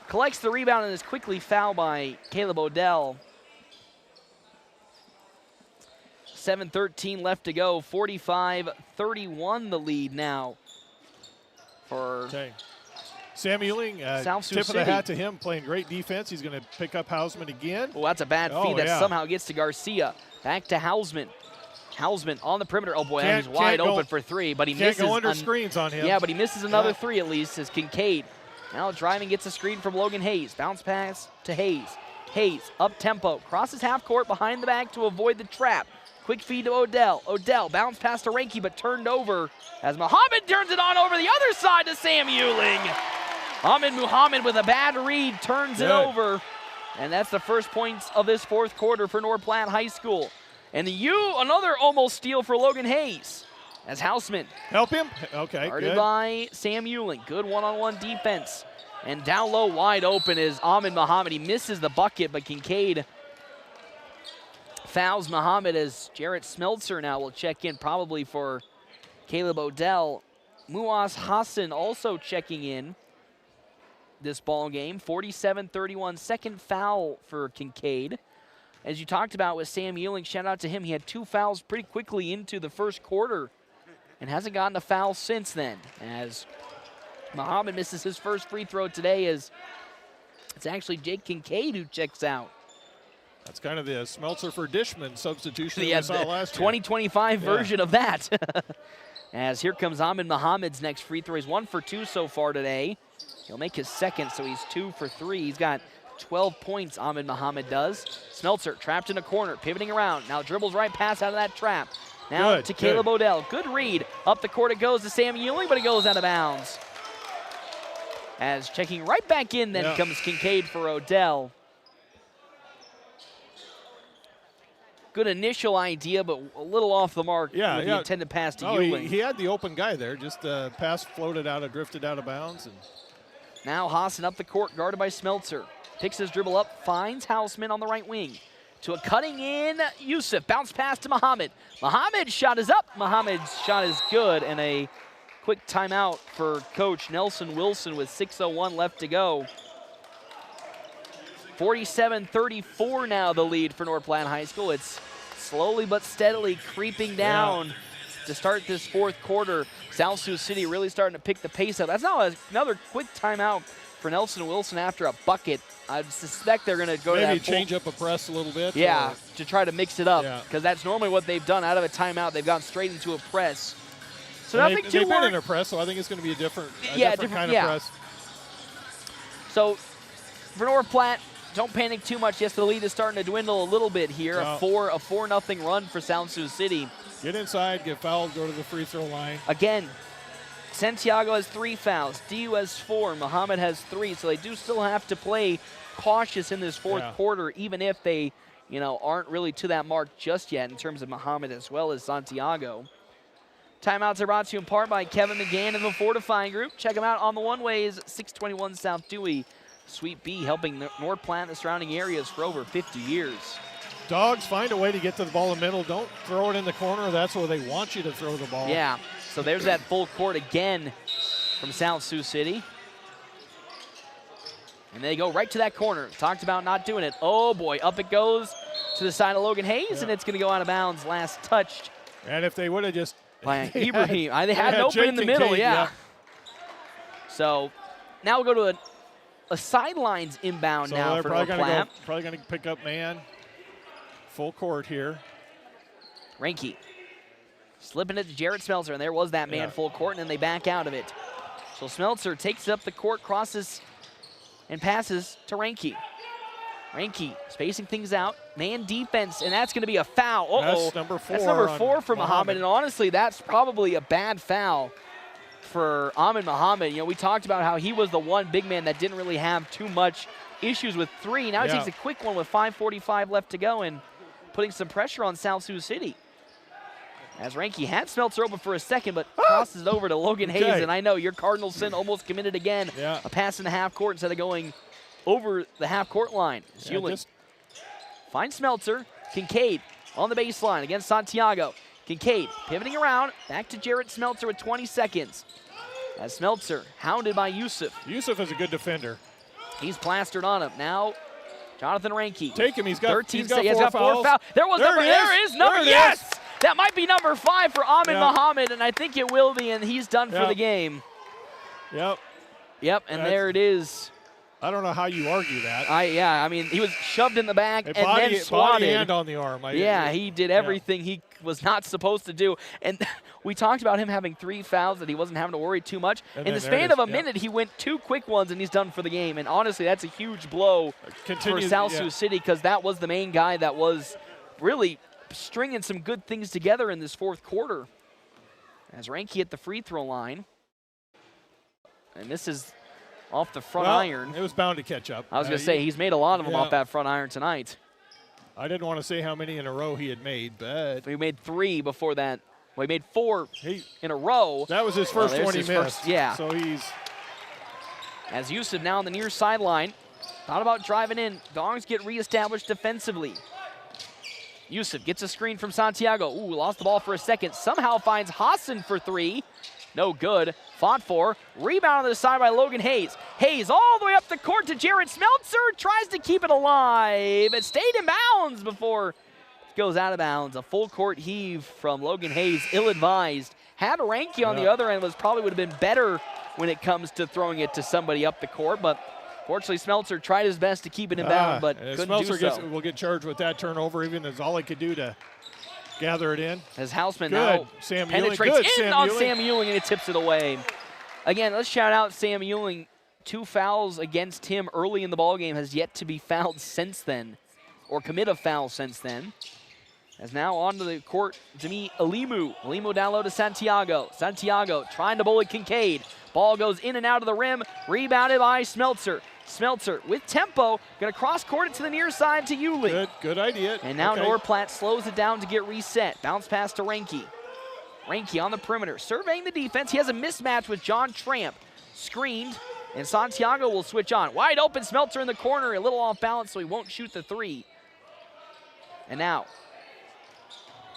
collects the rebound and is quickly fouled by Caleb Odell. 7:13 left to go. 45-31 the lead now for Sam Ewing, South Sioux tip of the City. hat to him, playing great defense. He's going to pick up Hausman again. Oh, that's a bad feed that somehow gets to Garcia. Back to Hausman. Hausman on the perimeter. Oh, boy, he's wide open for 3, but he misses. Can't go under screens on him. Yeah, but he misses another 3 at least as Kincaid now driving, gets a screen from Logan Hayes. Bounce pass to Hayes. Hayes, up tempo, crosses half court behind the back to avoid the trap. Quick feed to Odell. Odell, bounce pass to Ranke, but turned over as Muhammad turns it on over the other side to Sam Ewing. Ahmed Muhammad with a bad read turns it over. And that's the first points of this 4th quarter for North Platte High School. And another almost steal for Logan Hayes as Hausman. Help him? Okay, guarded by Sam Ewing. Good one-on-one defense. And down low wide open is Ahmed Muhammad. He misses the bucket, but Kincaid fouls Muhammad as Jarrett Smeltzer now will check in probably for Caleb Odell. Muaz Hassan also checking in this ball game. 47-31, 2nd foul for Kincaid. As you talked about with Sam Ewing, shout out to him. He had 2 fouls pretty quickly into the 1st quarter and hasn't gotten a foul since then. As Muhammad misses his first free throw today, as it's actually Jake Kincaid who checks out. That's kind of the Smeltzer for Dishman substitution Yeah, we saw last year. 2025 version of that. As here comes Ahmed Muhammad's next free throw. He's 1 for 2 so far today. He'll make his 2nd, so he's 2 for 3. He's got 12 points, Ahmed Muhammad does. Smeltzer trapped in a corner, pivoting around. Now dribbles right past out of that trap. Now to Caleb Odell. Good read. Up the court it goes to Sam Ewing, but it goes out of bounds. As checking right back in then comes Kincaid for Odell. Good initial idea, but a little off the mark with the intended pass to Ewing. He had the open guy there. Just the pass floated out, drifted out of bounds. And now Hassan up the court, guarded by Smeltzer. Picks his dribble up, finds Hausman on the right wing. To a cutting in Yusuf. Bounce pass to Muhammad. Muhammad's shot is up. Muhammad's shot is good. And a quick timeout for Coach Nelson Wilson with 6:01 left to go. 47-34 now the lead for North Platte High School. It's slowly but steadily creeping down to start this fourth quarter. South Sioux City really starting to pick the pace up. That's now another quick timeout for Nelson Wilson after a bucket. I suspect they're going to go to that maybe change up a press a little bit. Yeah, to try to mix it up, Yeah. because that's normally what they've done. Out of a timeout, they've gone straight into a press. So And nothing too they've been worried. in a press, so I think it's going to be a different kind of yeah. press. So for North Platte, don't panic too much. Yes, the lead is starting to dwindle a little bit here. No. A 4-0 run for South Sioux City. Get inside, get fouled, go to the free throw line. Again, Santiago has 3 fouls. DU has 4. Muhammad has 3. So they do still have to play cautious in this fourth quarter, even if they, aren't really to that mark just yet in terms of Muhammad as well as Santiago. Timeouts are brought to you in part by Kevin McGann and the Fortifying Group. Check them out on the one-ways, 621 South Dewey. Suite B, helping North Platte and the surrounding areas for over 50 years. Dogs, find a way to get to the ball in the middle. Don't throw it in the corner. That's where they want you to throw the ball. Yeah, so there's that full court again from South Sioux City. And they go right to that corner. Talked about not doing it. Oh, boy, up it goes to the side of Logan Hayes, and it's going to go out of bounds. Last touched. And if they would have just... By Ibrahim. They had an open in the middle, yeah. So now we'll go to a sidelines inbound now for North Platte. Probably going to pick up man. Full court here. Reinke slipping it to Jarrett Smeltzer, and there was that man full court, and then they back out of it. So Smeltzer takes up the court, crosses, and passes to Reinke. Reinke spacing things out, man defense, and that's going to be a foul. That's number 4. That's number 4 for Muhammad, and honestly, that's probably a bad foul for Ahmed Muhammad. We talked about how he was the one big man that didn't really have too much issues with 3. Now he takes a quick one with 5:45 left to go and putting some pressure on South Sioux City. As Reinke had Smeltzer open for a second, but crosses it over to Logan Hayes, and I know your Cardinal sin almost committed again. A pass in the half court instead of going over the half-court line. Finds Smeltzer. Kincaid on the baseline against Santiago. Kincaid pivoting around. Back to Jarrett Smeltzer with 20 seconds. As Smeltzer hounded by Yusuf. Yusuf is a good defender. He's plastered on him. Now, Jonathan Reinke. Take him. He's got 4 fouls. There is number. Yes! That might be number 5 for Ahmed Muhammad, and I think it will be, and he's done for the game. Yep, and there it is. I don't know how you argue that. I mean, he was shoved in the back and then swatted. Body and on the arm. He did everything he was not supposed to do. And we talked about him having 3 fouls, that he wasn't having to worry too much. In the span of a minute, he went 2 quick ones, and he's done for the game. And honestly, that's a huge blow for South Sioux City, because that was the main guy that was really stringing some good things together in this fourth quarter. As Reinke at the free throw line. And this is off the front iron. It was bound to catch up. I was going to say, he's made a lot of them off that front iron tonight. I didn't want to say how many in a row he had made, but... We made 3 before that. Well, he made 4 in a row. That was his first one he missed. So he's... As Yusuf now on the near sideline. Thought about driving in. Dongs get reestablished defensively. Yusuf gets a screen from Santiago. Ooh, lost the ball for a second. Somehow finds Hassan for 3. No good. Fought for. Rebound on the side by Logan Hayes. Hayes all the way up the court to Jarrett Smeltzer. Tries to keep it alive. It stayed in bounds before it goes out of bounds. A full court heave from Logan Hayes. Ill-advised. Had Reinke on the other end. Would have been better when it comes to throwing it to somebody up the court. But fortunately, Smeltzer tried his best to keep it in bounds, but couldn't Smeltzer do so. will get charged with that turnover, even as all he could do to gather it in. As Houseman now penetrates in on Sam Ewing, and it tips it away. Again, let's shout out Sam Ewing. 2 fouls against him early in the ballgame, has yet to be fouled since then, or commit a foul since then. As now onto the court, Demi Alimu. Alimu down low to Santiago. Santiago trying to bully Kincaid. Ball goes in and out of the rim, rebounded by Smeltzer. Smeltzer with tempo, going to cross court it to the near side to Yuling. Good idea. And now North Platte slows it down to get reset. Bounce pass to Reinke. Reinke on the perimeter, surveying the defense. He has a mismatch with John Tramp. Screened, and Santiago will switch on. Wide open, Smeltzer in the corner, a little off balance, so he won't shoot the 3. And now,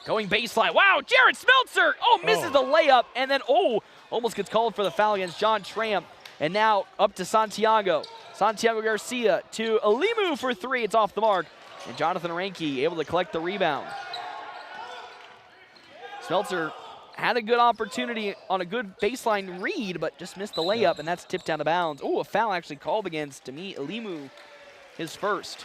going baseline. Wow, Jarrett Smeltzer! Misses the layup, and then, almost gets called for the foul against John Tramp. And now up to Santiago. Santiago Garcia to Alimu for 3. It's off the mark. And Jonathan Reinke able to collect the rebound. Smeltzer had a good opportunity on a good baseline read, but just missed the layup, and that's tipped out of bounds. Oh, a foul actually called against Demi Elimu, his first.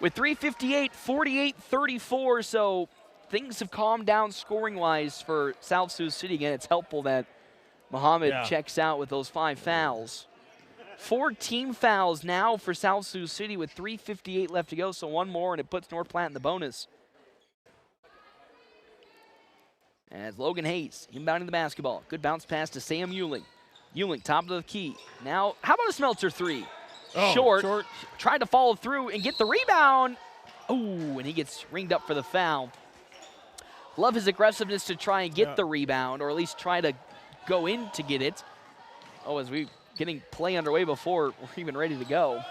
With 3:58, 48-34, so things have calmed down scoring-wise for South Sioux City. Again, it's helpful that Muhammad checks out with those 5 fouls. 4 team fouls now for South Sioux City with 3:58 left to go, so one more, and it puts North Platte in the bonus. As Logan Hayes inbounding the basketball. Good bounce pass to Sam Ewing. Ewing, top of the key. Now, how about a Smeltzer 3? Oh, short. Tried to follow through and get the rebound. Ooh, and he gets ringed up for the foul. Love his aggressiveness to try and get the rebound, or at least try to go in to get it. Oh, as we getting play underway before we're even ready to go.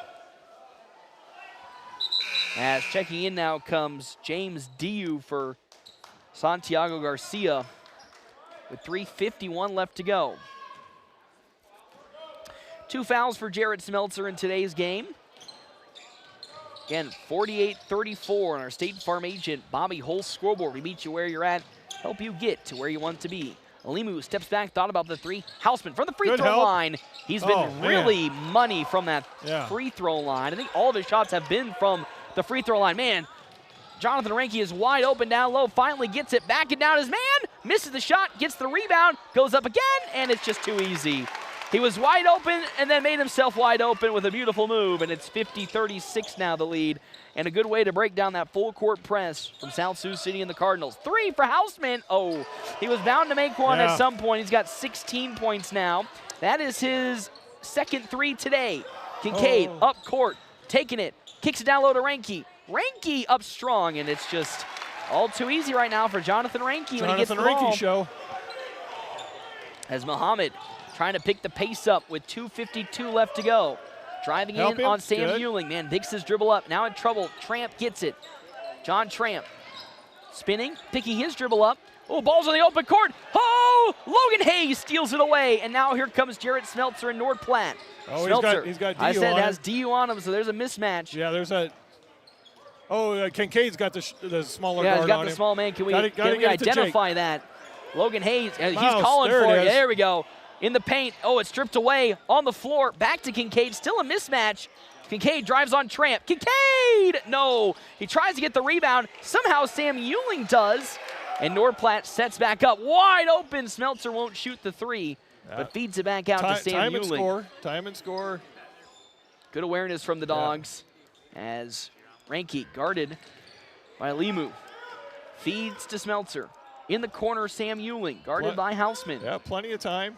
As checking in now comes James Diu for Santiago Garcia with 3:51 left to go. 2 fouls for Jarrett Smeltzer in today's game. Again, 48-34 on our State Farm agent, Bobby Holt's scoreboard. We meet you where you're at, help you get to where you want to be. Alimu steps back, thought about the 3. Houseman from the free throw line. He's been really money from that free throw line. I think all of his shots have been from the free throw line. Man, Jonathan Ranke is wide open down low, finally gets it, backing down his man, misses the shot, gets the rebound, goes up again, and it's just too easy. He was wide open and then made himself wide open with a beautiful move, and it's 50-36 now the lead, and a good way to break down that full court press from South Sioux City and the Cardinals. 3 for Houseman. Oh, he was bound to make one at some point. He's got 16 points now. That is his second 3 today. Kincaid up court, taking it, kicks it down low to Ranke. Ranke up strong, and it's just all too easy right now for Jonathan Ranke when he gets the ball. Ranke show. As Muhammad trying to pick the pace up with 2:52 left to go. Driving in on Sam Ewing. Man, digs his dribble up. Now in trouble. Tramp gets it. John Tramp spinning, picking his dribble up. Oh, ball's on the open court. Oh, Logan Hayes steals it away. And now here comes Jarrett Smeltzer in North Platte. Oh, Smeltzer, he's got DU I said on has him. DU on him, so there's a mismatch. Yeah, there's a... Oh, Kincaid's got the smaller guard on him. Yeah, he's got the small man. Can we identify that? Logan Hayes, he's calling for it. There we go. In the paint. Oh, it's stripped away on the floor. Back to Kincaid. Still a mismatch. Kincaid drives on Tramp. Kincaid! No. He tries to get the rebound. Somehow Sam Ewing does. And North Platte sets back up. Wide open. Smeltzer won't shoot the 3, but feeds it back out to Sam Ewing. Time and score. Good awareness from the Dogs as Ranke guarded by Limu. Feeds to Smeltzer. In the corner, Sam Ewing, guarded by Houseman. Yeah, plenty of time.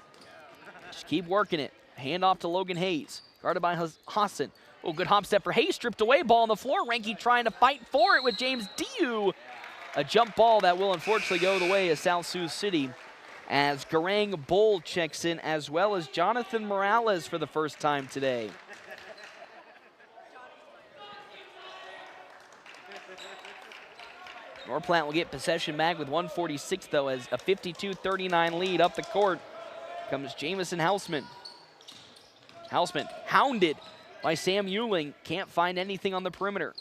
Just keep working it. Hand off to Logan Hayes, guarded by Hassan. Oh, good hop step for Hayes, stripped away, ball on the floor. Ranke trying to fight for it with James Diu. A jump ball that will unfortunately go the way of South Sioux City as Garang Bull checks in, as well as Jonathan Morales for the first time today. North Platte will get possession back with 1:46 though, as a 52-39 lead up the court comes Jamison Houseman. Houseman hounded by Sam Ewing, can't find anything on the perimeter.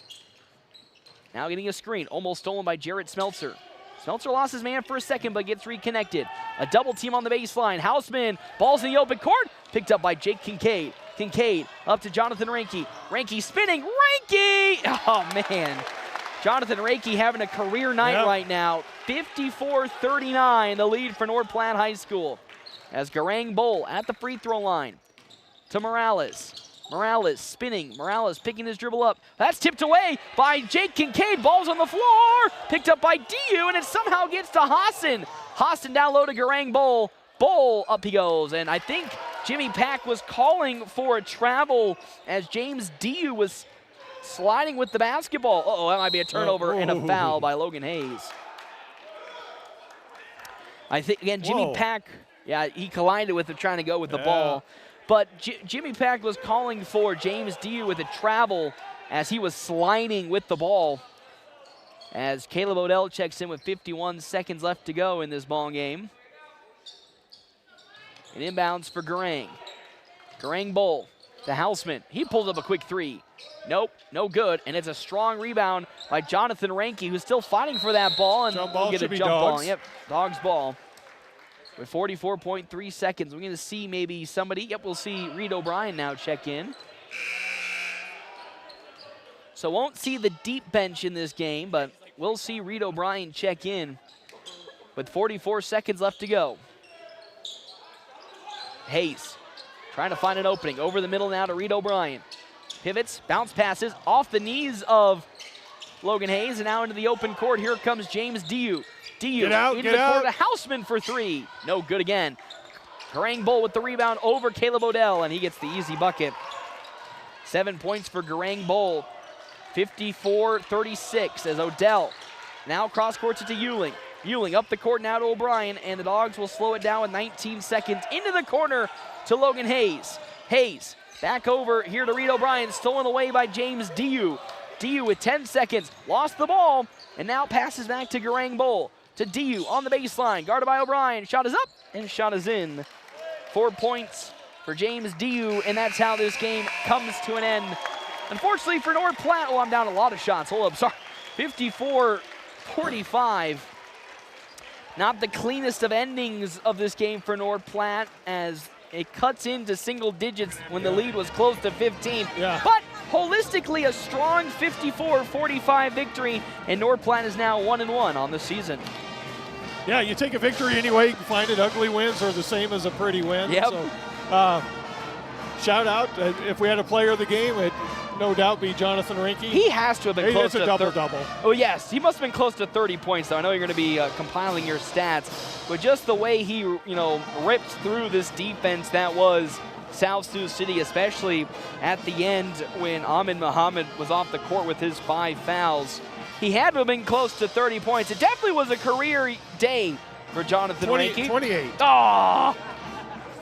Now getting a screen, almost stolen by Jarrett Smeltzer. Smeltzer lost his man for a second, but gets reconnected. A double team on the baseline. Houseman, ball's in the open court, picked up by Jake Kincaid. Kincaid up to Jonathan Ranke. Ranke spinning, Ranke! Oh man. Jonathan Ranke having a career night right now. 54-39, the lead for North Platte High School. As Garang Bull at the free throw line to Morales. Morales spinning, Morales picking his dribble up. That's tipped away by Jake Kincaid. Ball's on the floor, picked up by Diu, and it somehow gets to Hassan. Hassan down low to Garang Bull. Bull, up he goes, and I think Jimmy Pack was calling for a travel as James Diu was sliding with the basketball. Uh-oh, that might be a turnover and a foul by Logan Hayes. I think, again, Jimmy Pack, he collided with him trying to go with the ball. But Jimmy Pack was calling for James Diu with a travel as he was sliding with the ball. As Caleb Odell checks in with 51 seconds left to go in this ball game. And inbounds for Garang. Garang Bull to Houseman. He pulls up a quick 3. Nope, no good. And it's a strong rebound by Jonathan Ranke, who's still fighting for that ball. And jump ball we'll get should a be jump Dogs. ball. Yep, Dogs ball. With 44.3 seconds, we're going to see maybe somebody. Yep, we'll see Reed O'Brien now check in. So won't see the deep bench in this game, but we'll see Reed O'Brien check in with 44 seconds left to go. Hayes trying to find an opening. Over the middle now to Reed O'Brien. Pivots, bounce passes off the knees of Logan Hayes, and now into the open court. Here comes James Diu. Diu into the court to Houseman for three. No good again. Garang Bull with the rebound over Caleb Odell, and he gets the easy bucket. 7 points for Garang Bull. 54-36 as Odell now cross courts it to Ewing. Ewing up the court now to O'Brien, and the Dogs will slow it down with 19 seconds into the corner to Logan Hayes. Hayes back over here to Reed O'Brien, stolen away by James Diu. Diu with 10 seconds, lost the ball, and now passes back to Garang Bull. To Diu on the baseline, guarded by O'Brien. Shot is up, and shot is in. 4 points for James Diu, and that's how this game comes to an end. Unfortunately for North Platte, oh, I'm down a lot of shots. Hold up, sorry. 54-45. Not the cleanest of endings of this game for North Platte, as it cuts into single digits when the lead was close to 15. But holistically, a strong 54-45 victory, and North Platte is now 1-1 on the season. Yeah, you take a victory any way you can find it. Ugly wins are the same as a pretty win. Yep. So, shout out. If we had a player of the game, it no doubt be Jonathan Ranke. He has to have been close to a double-double. Oh, yes. He must have been close to 30 points, though. I know you're going to be compiling your stats, but just the way he, ripped through this defense that was South Sioux City, especially at the end when Ahmed Muhammad was off the court with his 5 fouls. He had to have been close to 30 points. It definitely was a career day for Jonathan Ranke. 28. Oh,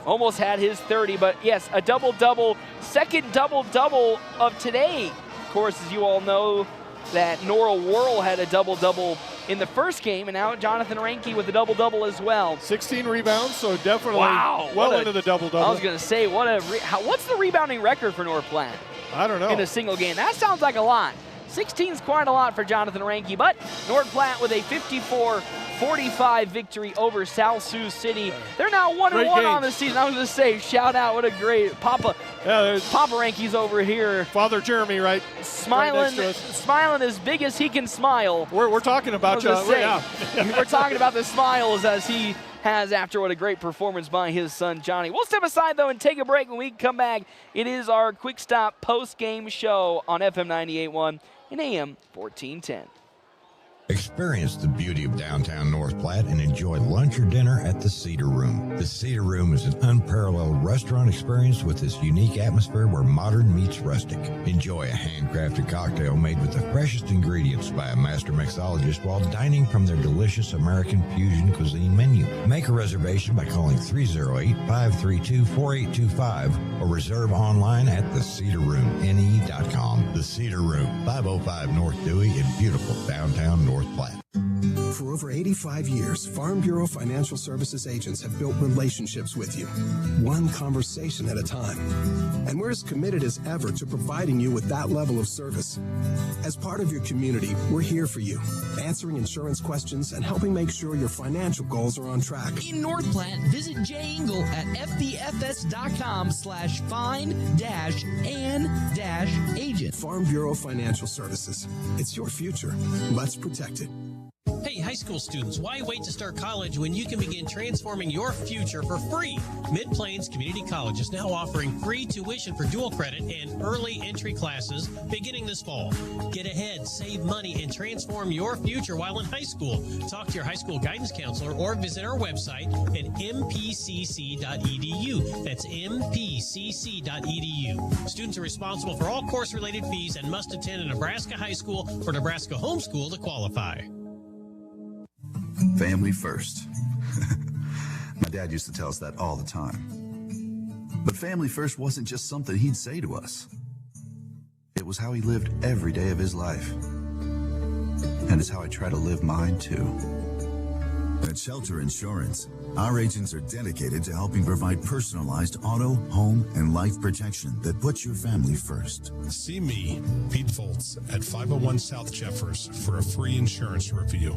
almost had his 30, but yes, a double-double, second double-double of today. Of course, as you all know, that Nora Worrell had a double-double in the first game, and now Jonathan Ranke with a double-double as well. 16 rebounds, so definitely well into the double-double. I was going to say, what's the rebounding record for North Platte? I don't know. In a single game. That sounds like a lot. 16 is quite a lot for Jonathan Ranke, but North Platte with a 54-45 victory over South Sioux City. They're now 1-1 on the season. I was going to say, shout out, what a great Papa. Papa Ranke's over here. Father Jeremy, right? Smiling as big as he can smile. We're talking about you. We're talking about the smiles as he has after what a great performance by his son, Johnny. We'll step aside, though, and take a break. When we come back, it is our Quick Stop post-game show on FM 98.1 and AM 1410. Experience the beauty of downtown North Platte and enjoy lunch or dinner at the Cedar Room. The Cedar Room is an unparalleled restaurant experience with this unique atmosphere where modern meets rustic. Enjoy a handcrafted cocktail made with the freshest ingredients by a master mixologist while dining from their delicious American fusion cuisine menu. Make a reservation by calling 308-532-4825 or reserve online at thecedarroomne.com. The Cedar Room, 505 North Dewey in beautiful downtown North Platte. For over 85 years, Farm Bureau Financial Services agents have built relationships with you, one conversation at a time. And we're as committed as ever to providing you with that level of service. As part of your community, we're here for you, answering insurance questions and helping make sure your financial goals are on track. In North Platte, visit Jay Engel at fbfs.com/find-and-agent. Farm Bureau Financial Services. It's your future. Let's protect it. Hey, high school students, why wait to start college when you can begin transforming your future for free? Mid-Plains Community College is now offering free tuition for dual credit and early entry classes beginning this fall. Get ahead, save money, and transform your future while in high school. Talk to your high school guidance counselor or visit our website at mpcc.edu. That's mpcc.edu. Students are responsible for all course-related fees and must attend a Nebraska high school or Nebraska homeschool to qualify. Family first. My dad used to tell us that all the time. But family first wasn't just something he'd say to us. It was how he lived every day of his life. And it's how I try to live mine too. At Shelter Insurance, Our agents are dedicated to helping provide personalized auto, home, and life protection that puts your family first. See me, Pete Foltz, at 501 South Jeffers for a free insurance review.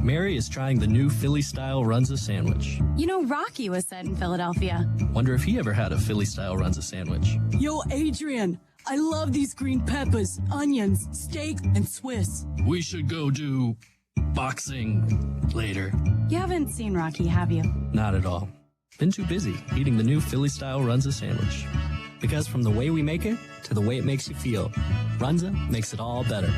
Mary is trying the new Philly-style Runza sandwich. You know, Rocky was set in Philadelphia. Wonder if he ever had a Philly-style Runza sandwich. Yo, Adrian, I love these green peppers, onions, steak, and Swiss. We should go do boxing later. You haven't seen Rocky, have you? Not at all. Been too busy eating the new Philly-style Runza sandwich. Because from the way we make it to the way it makes you feel, Runza makes it all better.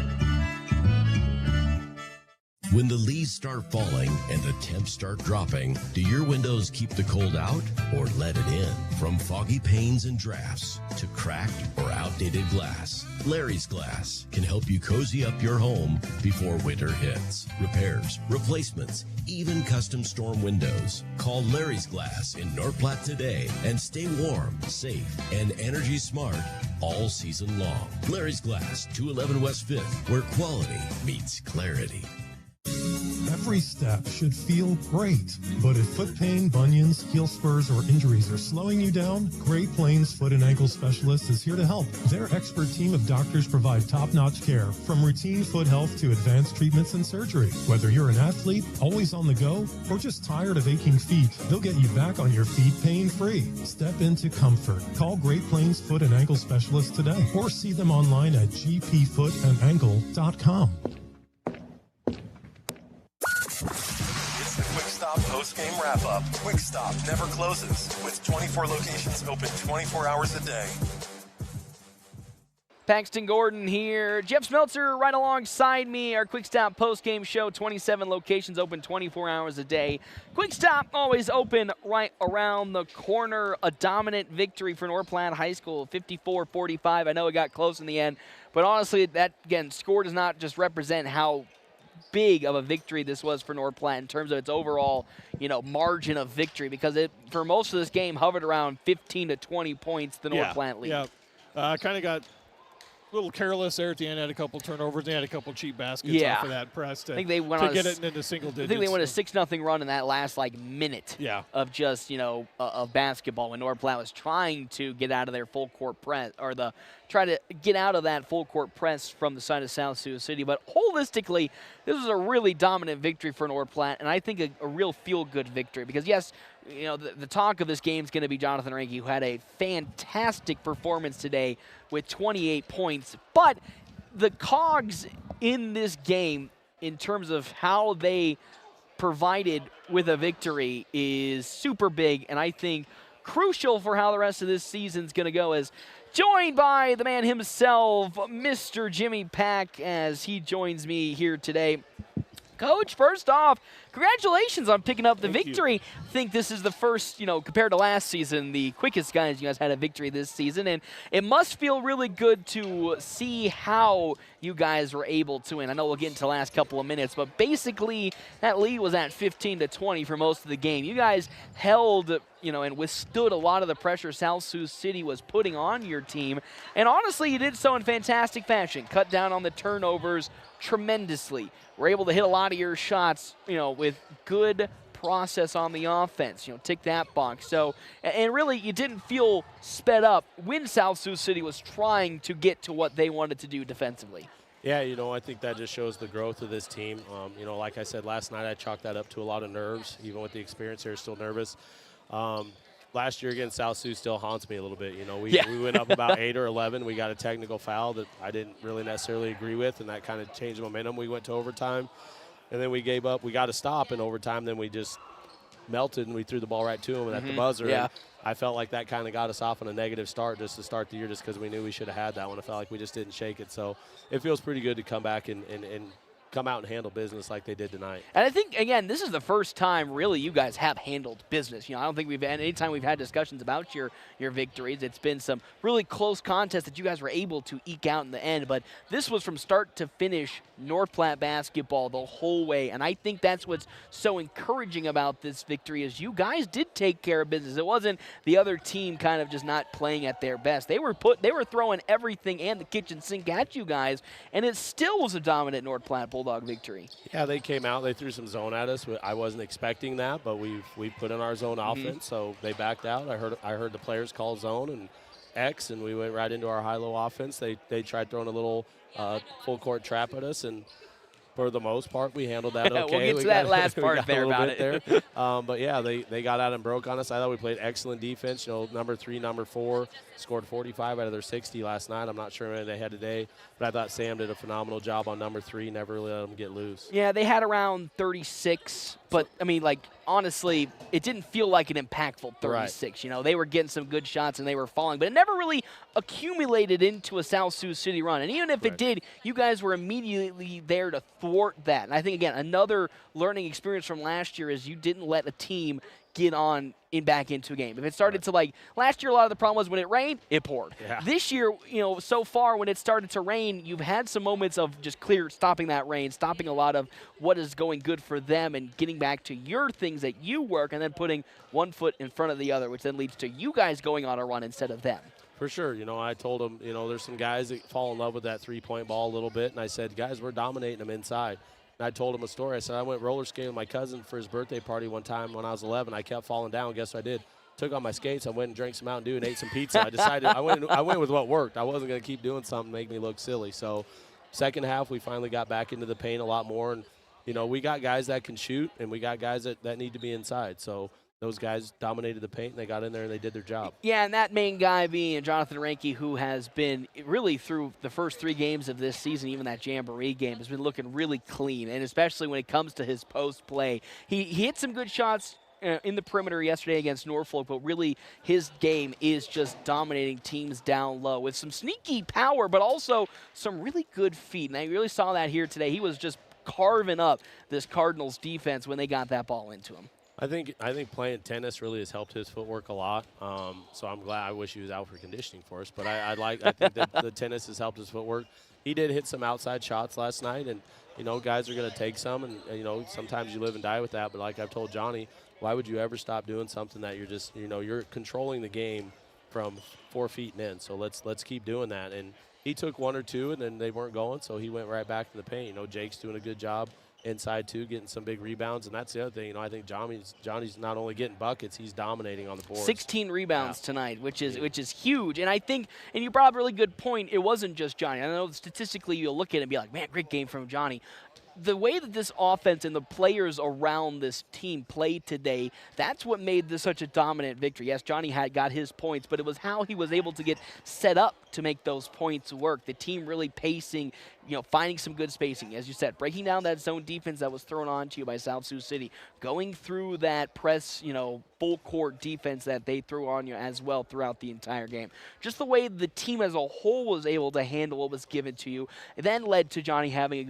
When the leaves start falling and the temps start dropping, do your windows keep the cold out or let it in? From foggy panes and drafts to cracked or outdated glass, Larry's Glass can help you cozy up your home before winter hits. Repairs, replacements, even custom storm windows. Call Larry's Glass in North Platte today and stay warm, safe, and energy smart all season long. Larry's Glass, 211 West 5th, where quality meets clarity. Every step should feel great, but if foot pain, bunions, heel spurs, or injuries are slowing you down, Great Plains Foot and Ankle Specialists is here to help. Their expert team of doctors provide top-notch care, from routine foot health to advanced treatments and surgery. Whether you're an athlete, always on the go, or just tired of aching feet, they'll get you back on your feet pain-free. Step into comfort. Call Great Plains Foot and Ankle Specialists today, or see them online at gpfootandankle.com. Post-game wrap-up. Quick Stop never closes, with 24 locations open 24 hours a day. Paxton Gordon here. Jeff Smeltzer right alongside me. Our Quick Stop post-game show, 27 locations open 24 hours a day. Quick Stop always open right around the corner. A dominant victory for North Platte High School, 54-45. I know it got close in the end, but honestly, that, again, score does not just represent how big of a victory this was for North Platte in terms of its overall, margin of victory, because it, for most of this game, hovered around 15 to 20 points, the North Platte lead. Yeah, kind of got a little careless there at the end, had a couple turnovers. They had a couple cheap baskets off of that press to, I think they went to on get it into single digits. I think they went a 6-0 run in that last minute of just, of basketball when North Platte was trying to get out of their full court press, or try to get out of that full court press from the side of South Sioux City. But holistically, this was a really dominant victory for North Platte, and I think a real feel-good victory, because yes, the talk of this game is going to be Jonathan Ranke, who had a fantastic performance today with 28 points. But the cogs in this game, in terms of how they provided with a victory, is super big, and I think crucial for how the rest of this season is going to go, as joined by the man himself, Mr. Jimmy Pack, as he joins me here today. Coach, first off, congratulations on picking up the victory. I think this is the first, compared to last season, the quickest guys you guys had a victory this season, and it must feel really good to see how you guys were able to win. I know we'll get into the last couple of minutes, but basically that lead was at 15 to 20 for most of the game. You guys held, and withstood a lot of the pressure South Sioux City was putting on your team, and honestly, you did so in fantastic fashion. Cut down on the turnovers tremendously. We're able to hit a lot of your shots, with good process on the offense, tick that box. So, and really, you didn't feel sped up when South Sioux City was trying to get to what they wanted to do defensively. Yeah, I think that just shows the growth of this team. Like I said last night, I chalked that up to a lot of nerves. Even with the experience here, still nervous. Last year against South Sioux still haunts me a little bit. We went up about 8 or 11. We got a technical foul that I didn't really necessarily agree with, and that kind of changed momentum. We went to overtime, and then we gave up. We got a stop in overtime. Then we just melted, and we threw the ball right to them at the buzzer. Yeah. I felt like that kind of got us off on a negative start just to start the year, just because we knew we should have had that one. I felt like we just didn't shake it. So it feels pretty good to come back and come out and handle business like they did tonight. And I think, again, this is the first time really you guys have handled business. I don't think we've had, anytime we've had discussions about your victories, it's been some really close contests that you guys were able to eke out in the end. But this was from start to finish North Platte basketball the whole way. And I think that's what's so encouraging about this victory, is you guys did take care of business. It wasn't the other team kind of just not playing at their best. They were throwing everything and the kitchen sink at you guys, and it still was a dominant North Platte Bulldogs Bulldog victory. Yeah, they came out. They threw some zone at us. I wasn't expecting that, but we put in our zone offense, so they backed out. I heard the players call zone and X, and we went right into our high-low offense. They tried throwing a little full-court trap at us, and for the most part, we handled that okay. We'll get to that last part there about it. But, yeah, they got out and broke on us. I thought we played excellent defense. You know, number 3, number 4 scored 45 out of their 60 last night. I'm not sure how many they had today, but I thought Sam did a phenomenal job on number 3, never really let them get loose. Yeah, they had around 36, but, I mean, like, honestly, it didn't feel like an impactful 36. Right. You know, they were getting some good shots and they were falling, but it never really accumulated into a South Sioux City run. And even if it did, you guys were immediately there to thwart that. And I think, again, another learning experience from last year is you didn't let a team get on back into a game. If it started to, like, last year a lot of the problem was when it rained, it poured. Yeah. This year, you know, so far when it started to rain, you've had some moments of just stopping that rain, stopping a lot of what is going good for them and getting back to your things that you work and then putting one foot in front of the other, which then leads to you guys going on a run instead of them. For sure. You know, I told them, you know, there's some guys that fall in love with that three-point ball a little bit, and I said, guys, we're dominating them inside. And I told him a story. I said, I went roller skating with my cousin for his birthday party one time when I was 11. I kept falling down. Guess what I did? Took on my skates. I went and drank some Mountain Dew and ate some pizza. I decided I went with what worked. I wasn't going to keep doing something to make me look silly. So second half, we finally got back into the paint a lot more. And, you know, we got guys that can shoot, and we got guys that need to be inside. So those guys dominated the paint, and they got in there, and they did their job. Yeah, and that main guy being Jonathan Ranke, who has been really through the first 3 games of this season, even that Jamboree game, has been looking really clean, and especially when it comes to his post play. He hit some good shots in the perimeter yesterday against Norfolk, but really his game is just dominating teams down low with some sneaky power, but also some really good feet, and I really saw that here today. He was just carving up this Cardinals defense when they got that ball into him. I think playing tennis really has helped his footwork a lot. So I'm glad. I wish he was out for conditioning for us, but I think that the tennis has helped his footwork. He did hit some outside shots last night, and you know guys are going to take some, and you know sometimes you live and die with that. But like I've told Johnny, why would you ever stop doing something that you're just you're controlling the game from 4 feet and in? So let's keep doing that. And he took 1 or 2, and then they weren't going, so he went right back to the paint. You know Jake's doing a good job inside too, getting some big rebounds, and that's the other thing. You know, I think Johnny's not only getting buckets, he's dominating on the board. 16 rebounds tonight, which is huge. And I think, and you brought up a really good point. It wasn't just Johnny. I know statistically you'll look at it and be like, man, great game from Johnny. The way that this offense and the players around this team played today, that's what made this such a dominant victory. Yes, Johnny got his points, but it was how he was able to get set up to make those points work. The team really pacing, finding some good spacing. As you said, breaking down that zone defense that was thrown on to you by South Sioux City, going through that press, full court defense that they threw on you as well throughout the entire game. Just the way the team as a whole was able to handle what was given to you, it then led to Johnny having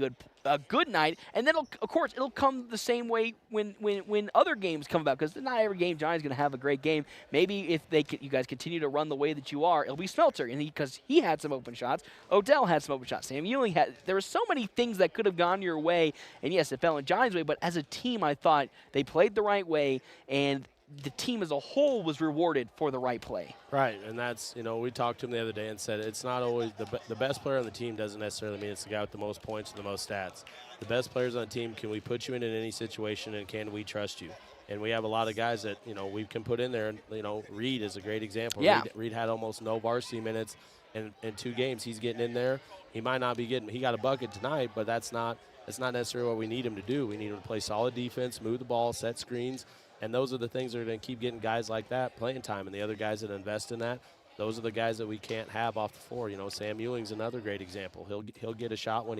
a good night, and then of course it'll come the same way when other games come about, because not every game Johnny's going to have a great game. Maybe if you guys continue to run the way that you are, it'll be Smelter, and because he had some open shots, Odell had some open shots, Sam Ewing had. There were so many things that could have gone your way, and yes, it fell in Johnny's way, but as a team, I thought they played the right way, and the team as a whole was rewarded for the right play. Right, and that's, we talked to him the other day and said it's not always the best player on the team doesn't necessarily mean it's the guy with the most points and the most stats. The best players on the team, can we put you in any situation, and can we trust you? And we have a lot of guys that, we can put in there. And, Reed is a great example. Yeah. Reed had almost no varsity minutes in 2 games. He's getting in there. He might not be he got a bucket tonight, but that's not necessarily what we need him to do. We need him to play solid defense, move the ball, set screens. And those are the things that are going to keep getting guys like that playing time. And the other guys that invest in that, those are the guys that we can't have off the floor. Sam Ewing's another great example. He'll get a shot when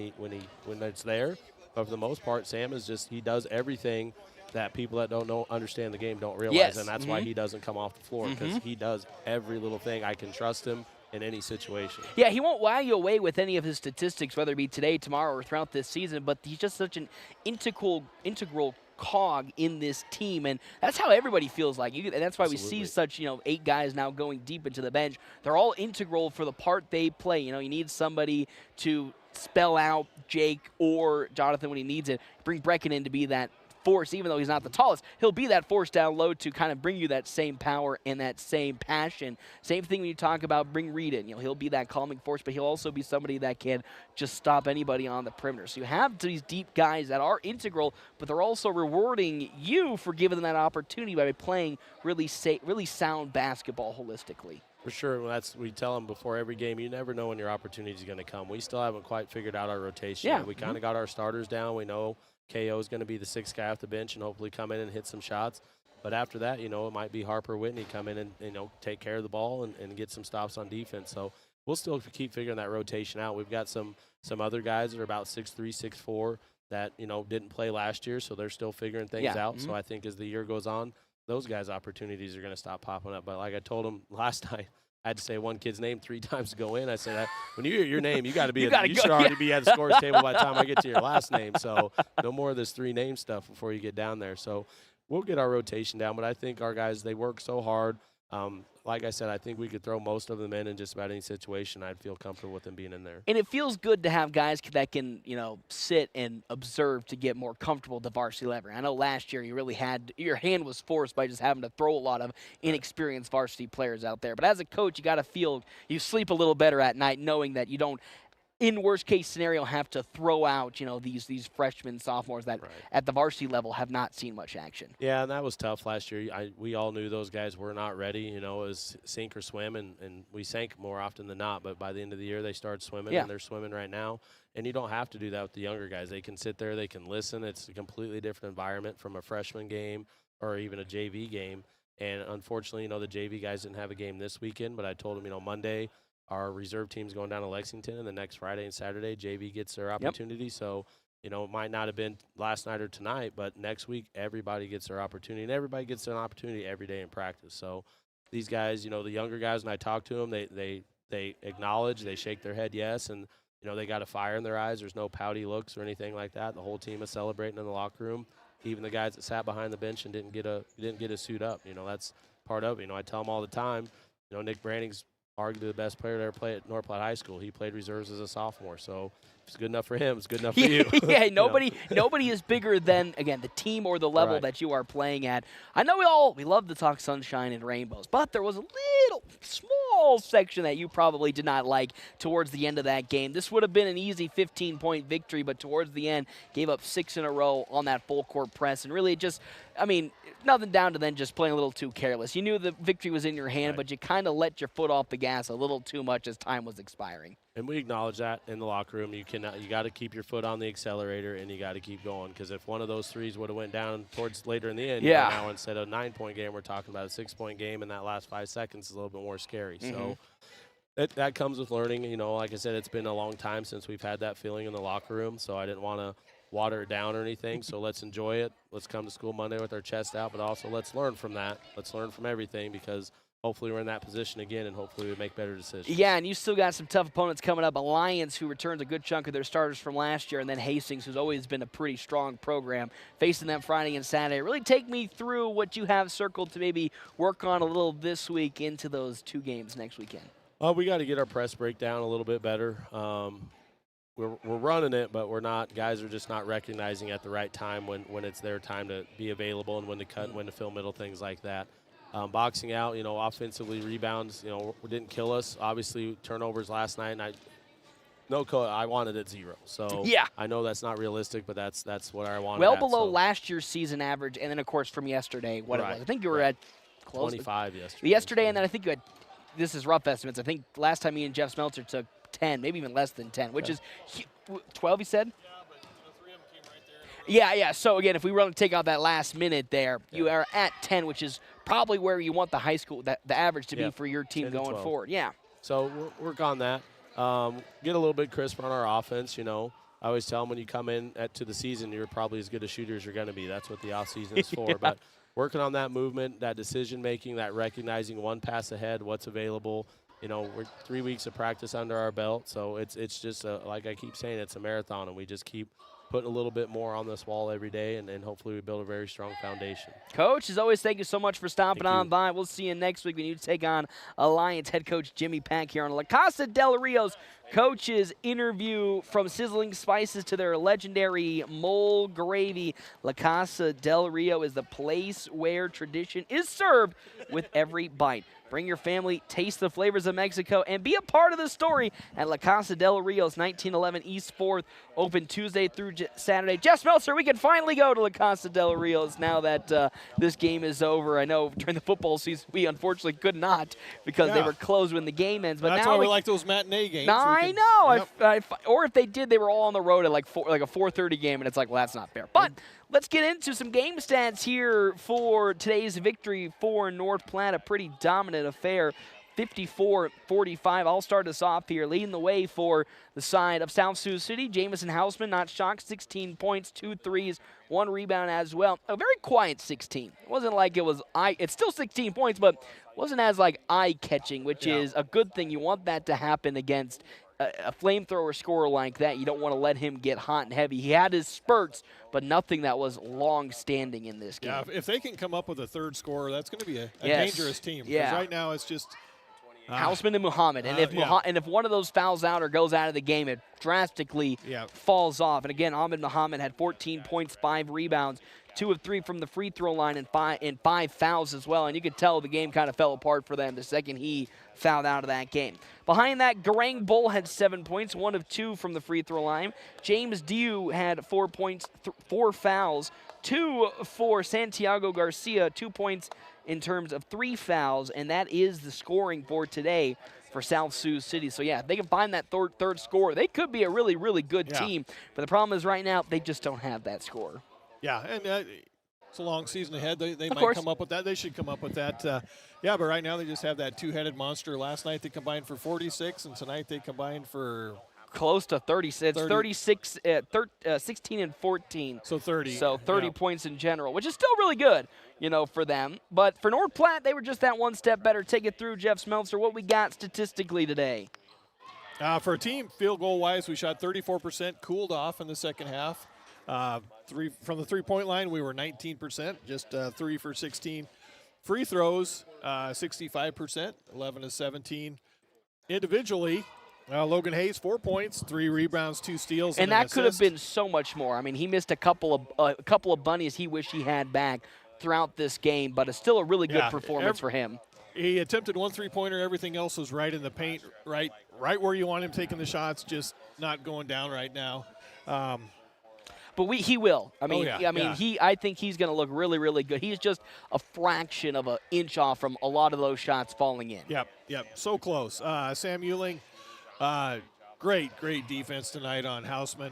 it's there. But for the most part, Sam is he does everything that people that don't understand the game don't realize. Yes. And that's why he doesn't come off the floor, because he does every little thing. I can trust him in any situation. Yeah, he won't wow you away with any of his statistics, whether it be today, tomorrow, or throughout this season, but he's just such an integral cog in this team, and that's how everybody feels like. And that's why Absolutely. we see such 8 guys now going deep into the bench. They're all integral for the part they play. You need somebody to spell out Jake or Jonathan when he needs it. Bring Brecken in to be that force, even though he's not the tallest, he'll be that force down low to kind of bring you that same power and that same passion. Same thing when you talk about bring Reed in. He'll be that calming force, but he'll also be somebody that can just stop anybody on the perimeter. So you have these deep guys that are integral, but they're also rewarding you for giving them that opportunity by playing really sound basketball holistically. For sure. We tell them before every game, you never know when your opportunity is going to come. We still haven't quite figured out our rotation yet. We kind of got our starters down. We know KO is going to be the sixth guy off the bench and hopefully come in and hit some shots. But after that, it might be Harper Whitney come in and, take care of the ball and get some stops on defense. So we'll still keep figuring that rotation out. We've got some other guys that are about 6'3", 6'4", that, didn't play last year, so they're still figuring things out. So I think as the year goes on, those guys' opportunities are going to stop popping up. But like I told them last night, I had to say one kid's name 3 times to go in. I said, when you hear your name, you got to be. You should already be at the scores table by the time I get to your last name. So no more of this 3-name stuff before you get down there. So we'll get our rotation down. But I think our guys, they work so hard. Like I said, I think we could throw most of them in just about any situation. I'd feel comfortable with them being in there. And it feels good to have guys that can, sit and observe to get more comfortable at the varsity level. I know last year you really had – your hand was forced by just having to throw a lot of inexperienced varsity players out there. But as a coach, you got to feel – you sleep a little better at night knowing that you don't – in worst case scenario, have to throw out, these freshmen, sophomores that at the varsity level have not seen much action. Yeah, and that was tough last year. We all knew those guys were not ready. It was sink or swim, and we sank more often than not. But by the end of the year, they started swimming, and they're swimming right now. And you don't have to do that with the younger guys. They can sit there, they can listen. It's a completely different environment from a freshman game or even a JV game. And unfortunately, the JV guys didn't have a game this weekend. But I told them, Monday, our reserve team's going down to Lexington, and the next Friday and Saturday, JV gets their opportunity. So, it might not have been last night or tonight, but next week, everybody gets their opportunity, and everybody gets an opportunity every day in practice. So these guys, the younger guys, when I talk to them, they acknowledge, they shake their head yes, and, they got a fire in their eyes. There's no pouty looks or anything like that. The whole team is celebrating in the locker room. Even the guys that sat behind the bench and didn't get a suit up, that's part of it. I tell them all the time, Nick Branning's arguably the best player to ever play at North Platte High School. He played reserves as a sophomore, so if it's good enough for him, it's good enough for you. Yeah, nobody is bigger than, again, the team or the level that you are playing at. I know we love to talk sunshine and rainbows, but there was a little small section that you probably did not like towards the end of that game. This would have been an easy 15-point victory, but towards the end, gave up 6 in a row on that full-court press, and really just, nothing down to then just playing a little too careless. You knew the victory was in your hand, but you kind of let your foot off the gas a little too much as time was expiring. And we acknowledge that in the locker room. You got to keep your foot on the accelerator, and you got to keep going, because if one of those threes would have went down towards later in the end, now instead of a 9-point game, we're talking about a 6-point game, and that last 5 seconds is a little bit more scary. So that comes with learning. Like I said, it's been a long time since we've had that feeling in the locker room, so I didn't want to water it down or anything. So let's enjoy it. Let's come to school Monday with our chest out, but also let's learn from that. Let's learn from everything, because hopefully we're in that position again, and hopefully we make better decisions. Yeah, and you still got some tough opponents coming up. Alliance, who returns a good chunk of their starters from last year, and then Hastings, who's always been a pretty strong program, facing them Friday and Saturday. Really take me through what you have circled to maybe work on a little this week into those 2 games next weekend. We got to get our press breakdown a little bit better. We're running it, but we're not. Guys are just not recognizing at the right time when it's their time to be available, and when to cut and when to fill middle, things like that. Boxing out, offensively, rebounds, didn't kill us. Obviously, turnovers last night, and I wanted it 0. So I know that's not realistic, but that's what I wanted. Well below last year's season average, and then of course from yesterday, what it was. I think you were at close 25 yesterday, and then I think you had. This is rough estimates. I think last time me and Jeff Smeltzer took 10, maybe even less than 10, which is 12. You said. Yeah. So, again, if we want to take out that last minute there, you are at 10, which is probably where you want the high school, the average to be for your team going forward. Yeah. So, we'll work on that. Get a little bit crisper on our offense, I always tell them when you come in to the season, you're probably as good a shooter as you're going to be. That's what the offseason is for. But working on that movement, that decision-making, that recognizing one pass ahead, what's available. We're 3 weeks of practice under our belt, so it's just, like I keep saying, it's a marathon, and we just keep putting a little bit more on this wall every day, and hopefully we build a very strong foundation. Coach, as always, thank you so much for stopping on by. We'll see you next week when you take on Alliance head coach Jimmy Pack here on La Casa del Rio's coaches interview from sizzling spices to their legendary mole gravy. La Casa del Rio is the place where tradition is served with every bite. Bring your family, taste the flavors of Mexico, and be a part of the story at La Casa del Rio's 1911 East 4th, open Tuesday through Saturday. Jeff Smeltzer, we can finally go to La Casa del Rio's now that this game is over. I know during the football season we unfortunately could not because they were closed when the game ends. But that's now why we like those matinee games. I know. Or if they did, they were all on the road at like a 4:30 game, and it's like, well, that's not fair. But let's get into some game stats here for today's victory for North Platte. A pretty dominant affair, 54-45. I'll start us off here. Leading the way for the side of South Sioux City, Jamison Hausman, not shocked, 16 points, 2 threes, 1 rebound as well. A very quiet 16. It wasn't like it was it's still 16 points, but wasn't as like eye-catching, which is a good thing. You want that to happen against a flamethrower scorer like that. You don't want to let him get hot and heavy. He had his spurts, but nothing that was long-standing in this game. Yeah, if they can come up with a third scorer, that's going to be a dangerous team. Because right now it's just Hausman and Muhammad. And if one of those fouls out or goes out of the game, it drastically falls off. And again, Ahmed Muhammad had 14 points, 5 rebounds, 2 of 3 from the free throw line, and 5 fouls as well. And you could tell the game kind of fell apart for them the second he fouled out of that game. Behind that, Garang Bull had 7 points, 1 of 2 from the free throw line. James Diu had 4 points, 4 fouls, 2 for Santiago Garcia, 2 points in terms of 3 fouls, and that is the scoring for today for South Sioux City. So, yeah, if they can find that third scorer, they could be a really, really good team. But the problem is right now they just don't have that scorer. Yeah, and it's a long season ahead. They might come up with that. They should come up with that. But right now they just have that two-headed monster. Last night they combined for 46, and tonight they combined for close to 36. 36, 16 and 14. So 30. So 30 points in general, which is still really good, for them. But for North Platte, they were just that one step better. Take it through, Jeff Smeltzer. What we got statistically today? For a team, field goal-wise, we shot 34%, cooled off in the second half. From the three-point line, we were 19%, just 3 for 16. Free throws, 65%, 11 to 17. Individually, Logan Hayes, 4 points, 3 rebounds, 2 steals, and that could have been so much more. I mean, he missed a couple of bunnies he wished he had back throughout this game, but it's still a really good performance for him. He attempted 1 3-pointer. Everything else was right in the paint, right where you want him taking the shots, just not going down right now. But he will. I mean, I think he's going to look really, really good. He's just a fraction of an inch off from a lot of those shots falling in. Yep. So close. Sam Euling, great defense tonight on Hausman.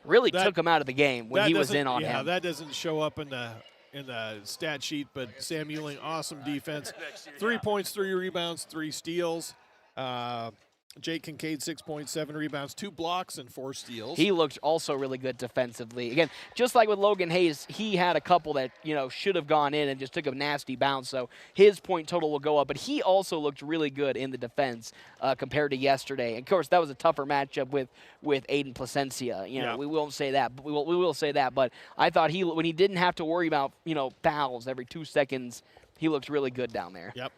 Really took him out of the game when he was in on him. Yeah, that doesn't show up in the stat sheet, but Sam Euling, awesome defense. 3 points, 3 rebounds, 3 steals. Jake Kincaid, 6 points, 7 rebounds, 2 blocks, and 4 steals. He looked also really good defensively. Again, just like with Logan Hayes, he had a couple that, should have gone in and just took a nasty bounce, so his point total will go up. But he also looked really good in the defense compared to yesterday. And of course, that was a tougher matchup with Aiden Placencia. We won't say that, but we will say that. But I thought when he didn't have to worry about, fouls every 2 seconds, he looked really good down there. Yep.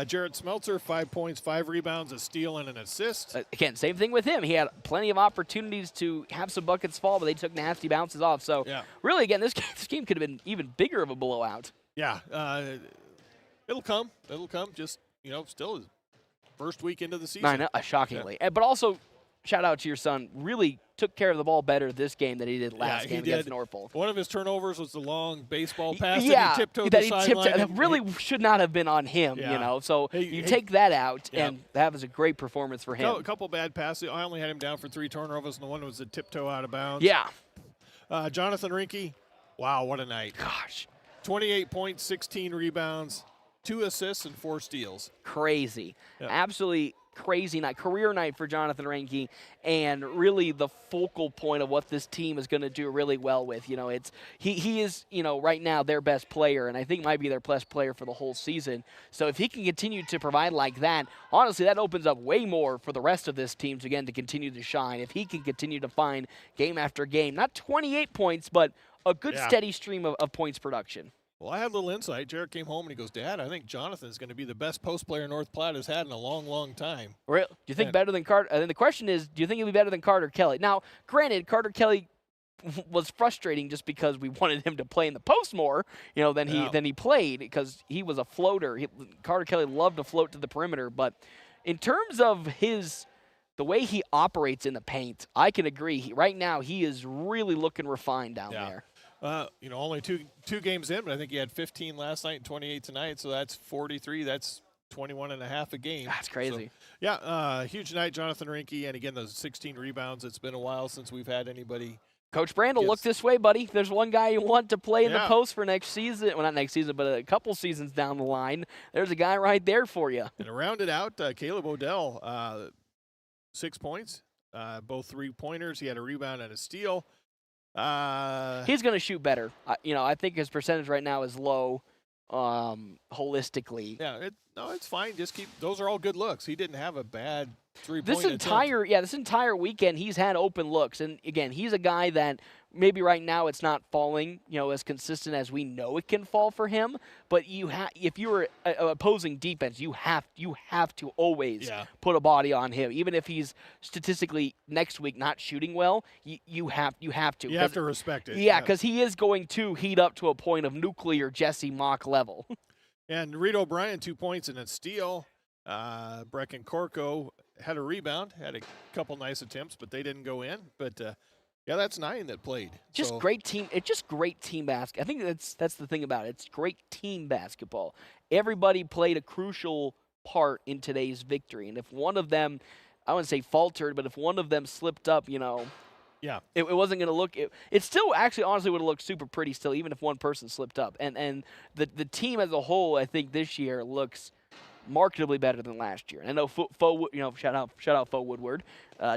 Jared Smeltzer, 5 points, 5 rebounds, a steal, and an assist. Again, same thing with him. He had plenty of opportunities to have some buckets fall, but they took nasty bounces off. So, really, again, this game could have been even bigger of a blowout. Yeah. It'll come. Just, still his first week into the season. I know, shockingly. Yeah. But also, shout out to your son. Really took care of the ball better this game than he did last game against Norfolk. One of his turnovers was the long baseball pass that he tiptoed the sideline. That really should not have been on him, So you take that out, and that was a great performance for him. A couple bad passes. I only had him down for 3 turnovers, and the one was a tiptoe out of bounds. Yeah. Jonathan Rinke, wow, what a night. Gosh. 28 points, 16 rebounds, 2 assists, and 4 steals. Crazy. Absolutely crazy night, career night for Jonathan Rinke, and really the focal point of what this team is going to do really well with. He is right now their best player, and I think might be their best player for the whole season. So if he can continue to provide like that, honestly, that opens up way more for the rest of this team to continue to shine. If he can continue to find game after game, not 28 points, but a good steady stream of points production. Well, I had a little insight. Jared came home and he goes, Dad, I think Jonathan's going to be the best post player North Platte has had in a long, long time. Do you think better than Carter? And the question is, do you think he'll be better than Carter Kelly? Now, granted, Carter Kelly was frustrating just because we wanted him to play in the post more, than he played because he was a floater. Carter Kelly loved to float to the perimeter, but in terms of the way he operates in the paint, I can agree. Right now, he is really looking refined down there. Only two games in, but I think he had 15 last night and 28 tonight, so that's 43. That's 21 and a half a game. That's crazy. So, huge night, Jonathan Rinke, and again, those 16 rebounds. It's been a while since we've had anybody. Coach Brandel, look this way, buddy. If there's one guy you want to play in the post for next season, well, not next season, but a couple seasons down the line, there's a guy right there for you. And to round it out, Caleb Odell, 6 points, both three-pointers. He had a rebound and a steal. He's going to shoot better. I think his percentage right now is low holistically. Yeah, it's fine. Just those are all good looks. He didn't have a bad three-point this entire weekend he's had open looks, and again, he's a guy that maybe right now it's not falling, as consistent as we know it can fall for him. But if you're opposing defense, you have to always put a body on him, even if he's statistically next week not shooting well. You have to. You have to respect it. Yeah, because he is going to heat up to a point of nuclear Jesse Mock level. And Reed O'Brien, 2 points and a steal. Brecken Corco had a rebound, had a couple nice attempts, but they didn't go in. But that's 9 that played. Great team. It's just great team basketball. I think that's the thing about it. It's great team basketball. Everybody played a crucial part in today's victory. And if one of them, I wouldn't say faltered, but if one of them slipped up, it wasn't going to look. It still actually honestly would have looked super pretty still, even if one person slipped up. And the team as a whole, I think this year looks markedly better than last year. And I know shout out Fo Woodward.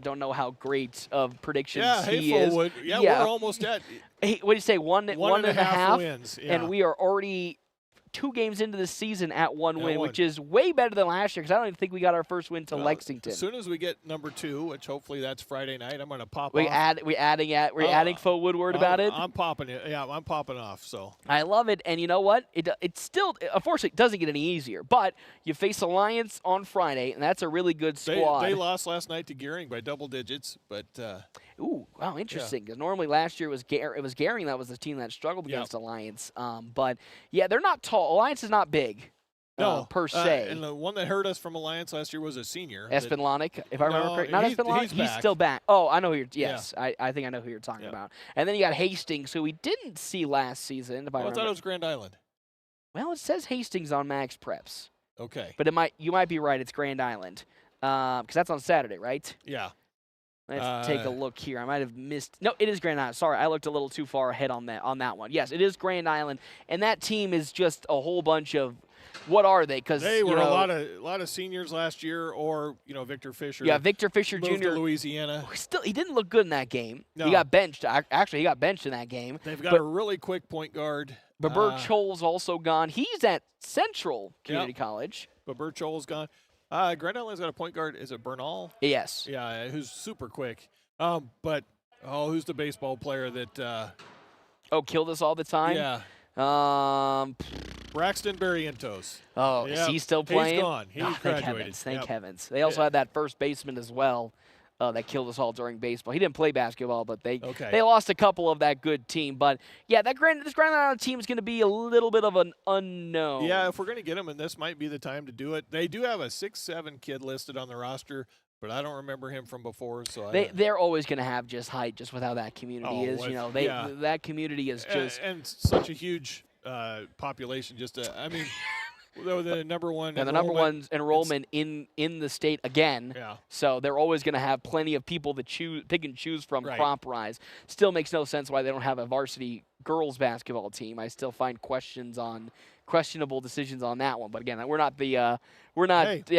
Don't know how great of predictions he is. Wood. Yeah, we're almost at. Hey, what do you say? One and a half wins, and we are already 2 games into the season at 1 win, which is way better than last year because I don't even think we got our first win to Lexington. As soon as we get number 2, which hopefully that's Friday night, I'm going to pop off. We're adding Fo Woodward about it? I'm popping it. Yeah, I'm popping off. So I love it. And you know what? It still, unfortunately, doesn't get any easier. But you face Alliance on Friday, and that's a really good squad. They lost last night to Gearing by double digits, but ooh, wow, interesting. Because normally last year it was Gearing that was the team that struggled against Alliance. But yeah, they're not tall. Alliance is not big. Per se. And the one that hurt us from Alliance last year was a senior. Espinlonic, if I remember correctly. Not Espinlonic, he's still back. Oh, I know who I think I know who you're talking about. And then you got Hastings, who we didn't see last season. If I thought it was Grand Island. Well, it says Hastings on Max Preps. Okay. But you might be right. It's Grand Island. Because that's on Saturday, right? Yeah. Let's take a look here. I might have missed. No, it is Grand Island. Sorry, I looked a little too far ahead on that one. Yes, it is Grand Island, and that team is just a whole bunch of. What are they? Because they were a lot of seniors last year, or Victor Fisher. Yeah, Victor Fisher moved Jr. to Louisiana. He didn't look good in that game. No. He got benched. Actually, he got benched in that game. They've got a really quick point guard. Babur Chol's also gone. He's at Central Community College. Babur Chol's gone. Grand Island's got a point guard. Is it Bernal? Yes. Yeah, who's super quick. But who's the baseball player that? Killed us all the time. Yeah. Braxton Barrientos. Oh, is he still playing? He's gone. He graduated. Thank heavens. They also had that first baseman as well that killed us all during baseball. He didn't play basketball, but they lost a couple of that good team. But, yeah, this Grand Island team is going to be a little bit of an unknown. Yeah, if we're going to get them, and this might be the time to do it. They do have a 6'7" kid listed on the roster, but I don't remember him from before. So they're always going to have just height, just with how that community is. That community is just and such a huge population. They're the number one. And the number one enrollment in the state again. Yeah. So they're always going to have plenty of people to pick and choose from crop rise. Still makes no sense why they don't have a varsity girls basketball team. I still find questionable decisions on that one. But again, we're not the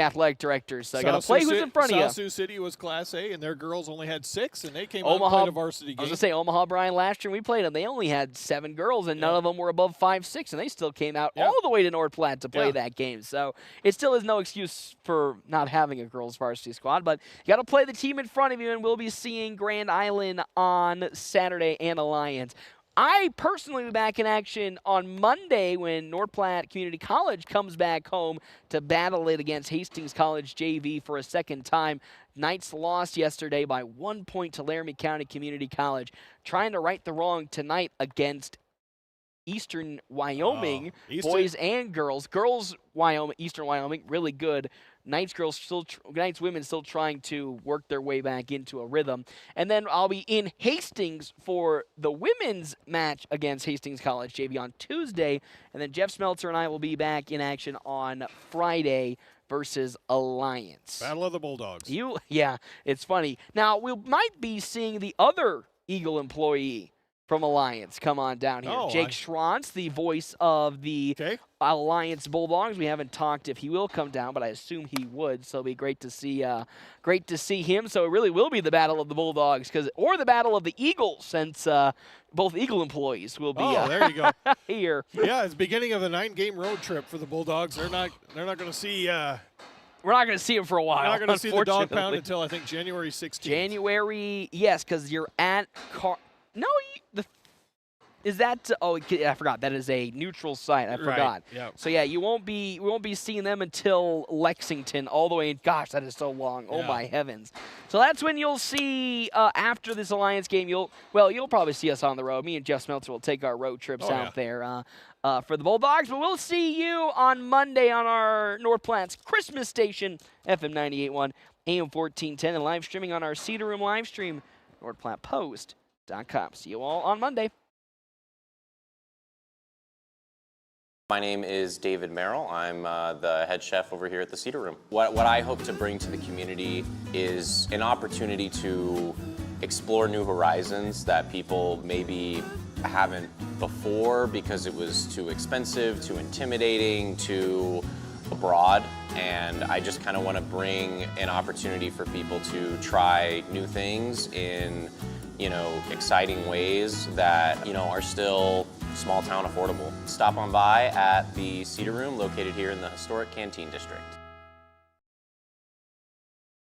athletic directors. So I got to play who's in front of you. South Sioux City was Class A, and their girls only had 6, and they came out and played a varsity game. I was going to say, Omaha, Brian, last year we played them. They only had 7 girls, and none of them were above 5'6", and they still came out all the way to North Platte to play that game. So it still is no excuse for not having a girls varsity squad. But you got to play the team in front of you, and we'll be seeing Grand Island on Saturday and Alliance. I personally will be back in action on Monday when North Platte Community College comes back home to battle it against Hastings College JV for a second time. Knights lost yesterday by 1 point to Laramie County Community College. Trying to right the wrong tonight against Eastern Wyoming, boys and girls. Girls, Wyoming, Eastern Wyoming, really good. Knights women still trying to work their way back into a rhythm. And then I'll be in Hastings for the women's match against Hastings College JV on Tuesday. And then Jeff Smeltzer and I will be back in action on Friday versus Alliance. Battle of the Bulldogs. Yeah, it's funny. Now, we might be seeing the other Eagle employee from Alliance come on down here. Jake Schranz, the voice of the Alliance Bulldogs. We haven't talked if he will come down, but I assume he would. So it'll be great to see him. So it really will be the battle of the Bulldogs, or the battle of the Eagles, since both Eagle employees will be there you go. here. Yeah, it's the beginning of a 9-game road trip for the Bulldogs. They're not going to see. We're not going to see him for a while. We're not going to see the dog pound until I think January 16th. Yes, because you're at is that? I forgot. That is a neutral site. I forgot. Yeah. So yeah, we won't be seeing them until Lexington, all the way. Gosh, that is so long. Oh my heavens. So that's when you'll see after this Alliance game. You'll probably see us on the road. Me and Jeff Smeltzer will take our road trips out there for the Bulldogs. But we'll see you on Monday on our North Platte's Christmas station, FM 98.1, AM 1410, and live streaming on our Cedar Room live stream, NorthPlattePost.com. See you all on Monday. My name is David Merrill. I'm the head chef over here at the Cedar Room. What I hope to bring to the community is an opportunity to explore new horizons that people maybe haven't before because it was too expensive, too intimidating, too broad. And I just kind of want to bring an opportunity for people to try new things in, exciting ways that, are still small town affordable. Stop on by at the Cedar Room located here in the historic Canteen District.